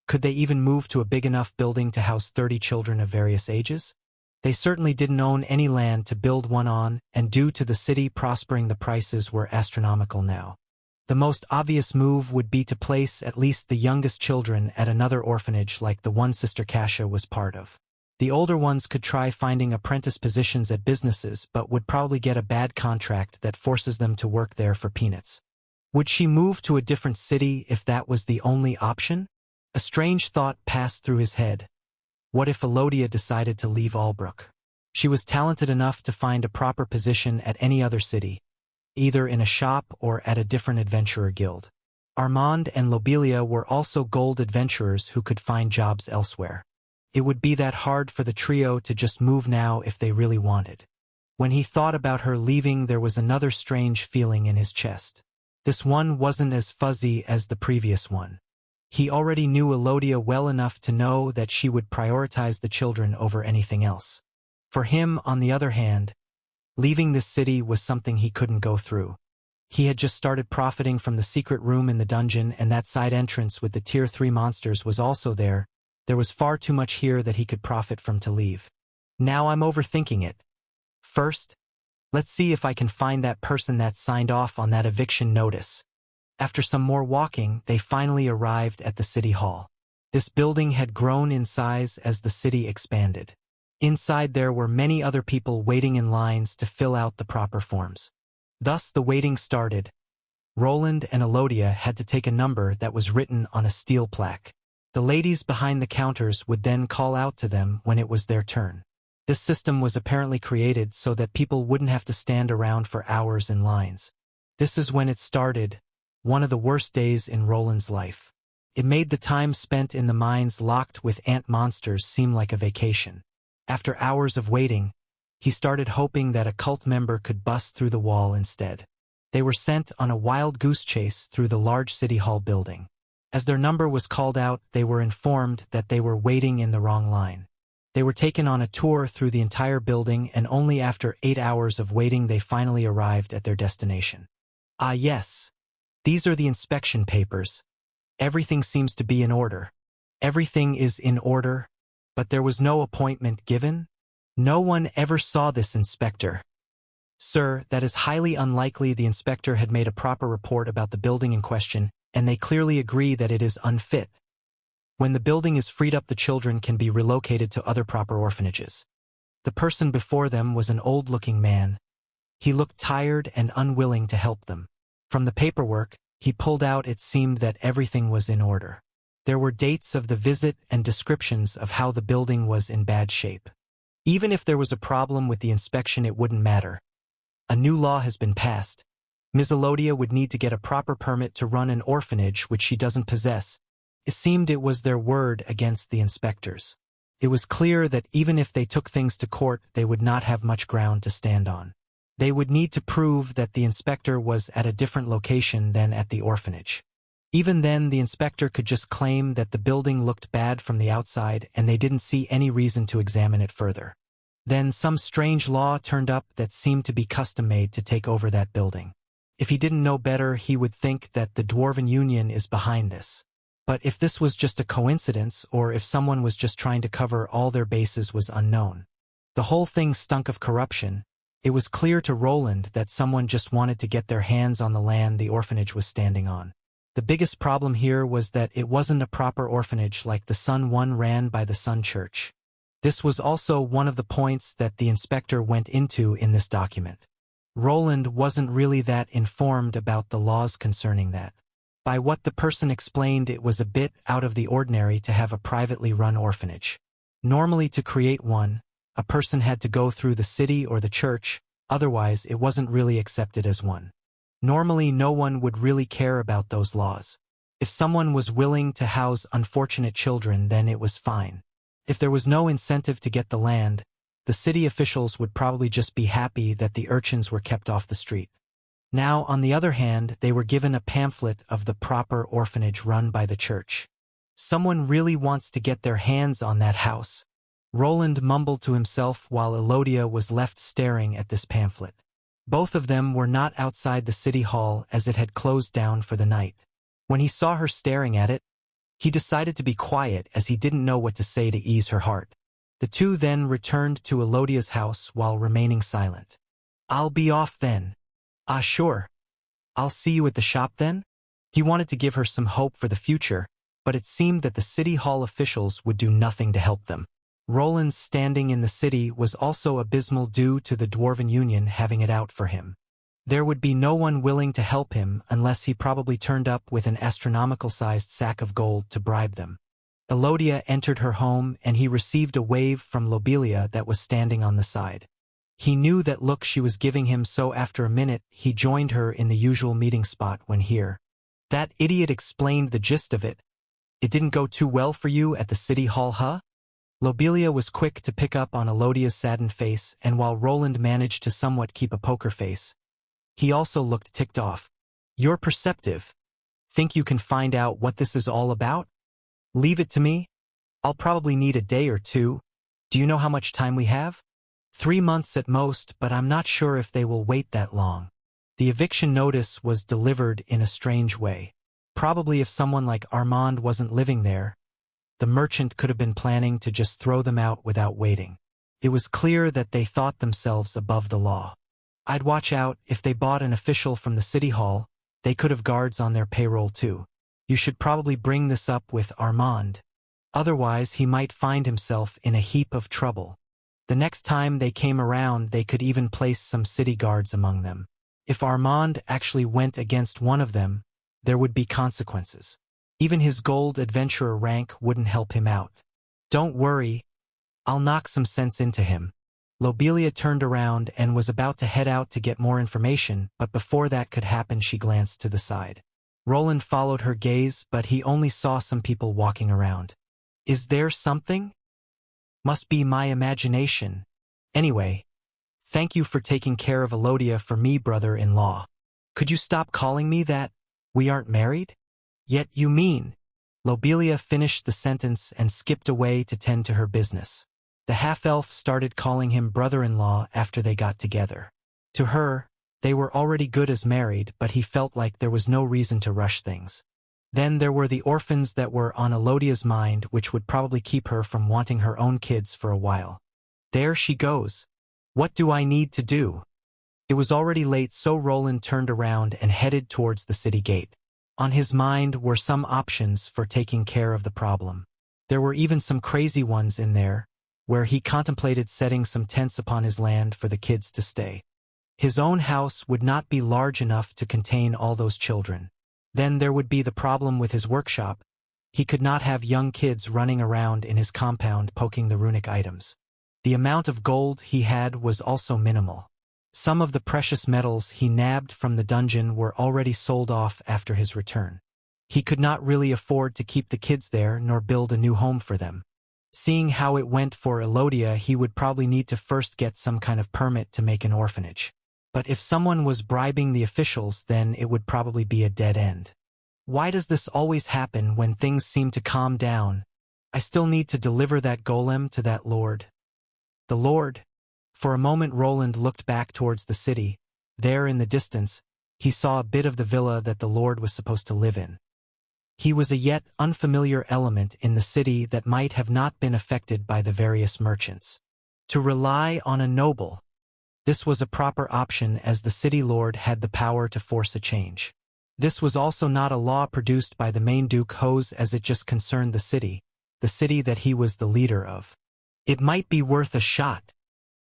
Could they even move to a big enough building to house 30 children of various ages? They certainly didn't own any land to build one on, and due to the city prospering, the prices were astronomical now. The most obvious move would be to place at least the youngest children at another orphanage like the one Sister Kasia was part of. The older ones could try finding apprentice positions at businesses but would probably get a bad contract that forces them to work there for peanuts. Would she move to a different city if that was the only option? A strange thought passed through his head. What if Elodia decided to leave Albrook? She was talented enough to find a proper position at any other city, either in a shop or at a different adventurer guild. Armand and Lobelia were also gold adventurers who could find jobs elsewhere. It would be that hard for the trio to just move now if they really wanted. When he thought about her leaving, there was another strange feeling in his chest. This one wasn't as fuzzy as the previous one. He already knew Elodia well enough to know that she would prioritize the children over anything else. For him, on the other hand, leaving this city was something he couldn't go through. He had just started profiting from the secret room in the dungeon, and that side entrance with the Tier 3 monsters was also there. There was far too much here that he could profit from to leave. Now I'm overthinking it. First, let's see if I can find that person that signed off on that eviction notice. After some more walking, they finally arrived at the city hall. This building had grown in size as the city expanded. Inside there were many other people waiting in lines to fill out the proper forms. Thus the waiting started. Roland and Elodia had to take a number that was written on a steel plaque. The ladies behind the counters would then call out to them when it was their turn. This system was apparently created so that people wouldn't have to stand around for hours in lines. This is when it started, one of the worst days in Roland's life. It made the time spent in the mines locked with ant monsters seem like a vacation. After hours of waiting, he started hoping that a cult member could bust through the wall instead. They were sent on a wild goose chase through the large city hall building. As their number was called out, they were informed that they were waiting in the wrong line. They were taken on a tour through the entire building, and only after 8 hours of waiting they finally arrived at their destination. Ah yes, these are the inspection papers. Everything seems to be in order. Everything is in order, but there was no appointment given? No one ever saw this inspector. Sir, that is highly unlikely. The inspector had made a proper report about the building in question, and they clearly agree that it is unfit. When the building is freed up, the children can be relocated to other proper orphanages. The person before them was an old-looking man. He looked tired and unwilling to help them. From the paperwork he pulled out, it seemed that everything was in order. There were dates of the visit and descriptions of how the building was in bad shape. Even if there was a problem with the inspection, it wouldn't matter. A new law has been passed. Ms. Elodia would need to get a proper permit to run an orphanage, which she doesn't possess. It seemed it was their word against the inspectors. It was clear that even if they took things to court, they would not have much ground to stand on. They would need to prove that the inspector was at a different location than at the orphanage. Even then, the inspector could just claim that the building looked bad from the outside and they didn't see any reason to examine it further. Then some strange law turned up that seemed to be custom-made to take over that building. If he didn't know better, he would think that the Dwarven Union is behind this. But if this was just a coincidence, or if someone was just trying to cover all their bases, was unknown. The whole thing stunk of corruption. It was clear to Roland that someone just wanted to get their hands on the land the orphanage was standing on. The biggest problem here was that it wasn't a proper orphanage like the Sun one ran by the Sun Church. This was also one of the points that the inspector went into in this document. Roland wasn't really that informed about the laws concerning that. By what the person explained, it was a bit out of the ordinary to have a privately run orphanage. Normally, to create one, a person had to go through the city or the church, otherwise it wasn't really accepted as one. Normally, no one would really care about those laws. If someone was willing to house unfortunate children, then it was fine. If there was no incentive to get the land, the city officials would probably just be happy that the urchins were kept off the street. Now, on the other hand, they were given a pamphlet of the proper orphanage run by the church. Someone really wants to get their hands on that house. Roland mumbled to himself while Elodia was left staring at this pamphlet. Both of them were not outside the city hall as it had closed down for the night. When he saw her staring at it, he decided to be quiet as he didn't know what to say to ease her heart. The two then returned to Elodia's house while remaining silent. "I'll be off then." "Ah, sure. I'll see you at the shop then? He wanted to give her some hope for the future, but it seemed that the city hall officials would do nothing to help them. Roland's standing in the city was also abysmal due to the Dwarven Union having it out for him. There would be no one willing to help him unless he probably turned up with an astronomical-sized sack of gold to bribe them. Elodia entered her home and he received a wave from Lobelia that was standing on the side. He knew that look she was giving him, so after a minute he joined her in the usual meeting spot when here. That idiot explained the gist of it. It didn't go too well for you at the city hall, huh? Lobelia was quick to pick up on Elodia's saddened face, and while Roland managed to somewhat keep a poker face, he also looked ticked off. You're perceptive. Think you can find out what this is all about? Leave it to me. I'll probably need a day or two. Do you know how much time we have? 3 months at most, but I'm not sure if they will wait that long. The eviction notice was delivered in a strange way. Probably if someone like Armand wasn't living there, the merchant could have been planning to just throw them out without waiting. It was clear that they thought themselves above the law. I'd watch out. If they bought an official from the city hall, they could have guards on their payroll too. You should probably bring this up with Armand. Otherwise, he might find himself in a heap of trouble. The next time they came around, they could even place some city guards among them. If Armand actually went against one of them, there would be consequences. Even his gold adventurer rank wouldn't help him out. Don't worry, I'll knock some sense into him. Lobelia turned around and was about to head out to get more information, but before that could happen she glanced to the side. Roland followed her gaze, but he only saw some people walking around. Is there something? Must be my imagination. Anyway, thank you for taking care of Elodia for me, brother-in-law. Could you stop calling me that? We aren't married? Yet you mean. Lobelia finished the sentence and skipped away to tend to her business. The half-elf started calling him brother-in-law after they got together. To her, they were already good as married, but he felt like there was no reason to rush things. Then there were the orphans that were on Elodia's mind, which would probably keep her from wanting her own kids for a while. There she goes. What do I need to do? It was already late, so Roland turned around and headed towards the city gate. On his mind were some options for taking care of the problem. There were even some crazy ones in there, where he contemplated setting some tents upon his land for the kids to stay. His own house would not be large enough to contain all those children. Then there would be the problem with his workshop. He could not have young kids running around in his compound poking the runic items. The amount of gold he had was also minimal. Some of the precious metals he nabbed from the dungeon were already sold off after his return. He could not really afford to keep the kids there nor build a new home for them. Seeing how it went for Elodia, he would probably need to first get some kind of permit to make an orphanage. But if someone was bribing the officials, then it would probably be a dead end. Why does this always happen when things seem to calm down? I still need to deliver that golem to that lord. The lord? For a moment Roland looked back towards the city. There in the distance, he saw a bit of the villa that the lord was supposed to live in. He was a yet unfamiliar element in the city that might have not been affected by the various merchants. To rely on a noble. This was a proper option, as the city lord had the power to force a change. This was also not a law produced by the main Duke Hose, as it just concerned the city that he was the leader of. It might be worth a shot.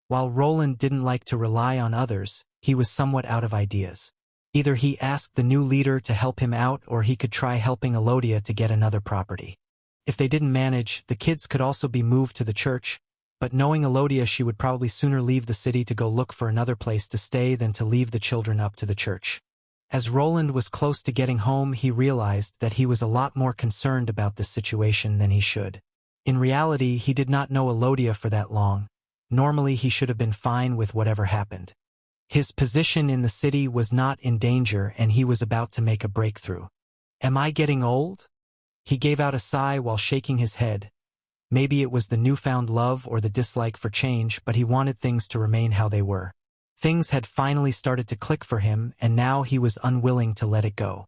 While Roland didn't like to rely on others, he was somewhat out of ideas. Either he asked the new leader to help him out, or he could try helping Elodia to get another property. If they didn't manage, the kids could also be moved to the church, but knowing Elodia, she would probably sooner leave the city to go look for another place to stay than to leave the children up to the church. As Roland was close to getting home, he realized that he was a lot more concerned about this situation than he should. In reality, he did not know Elodia for that long. Normally, he should have been fine with whatever happened. His position in the city was not in danger, and he was about to make a breakthrough. Am I getting old? He gave out a sigh while shaking his head. Maybe it was the newfound love or the dislike for change, but he wanted things to remain how they were. Things had finally started to click for him, and now he was unwilling to let it go.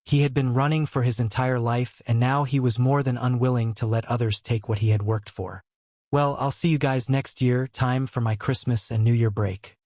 He had been running for his entire life, and now he was more than unwilling to let others take what he had worked for. Well, I'll see you guys next year. Time for my Christmas and New Year break.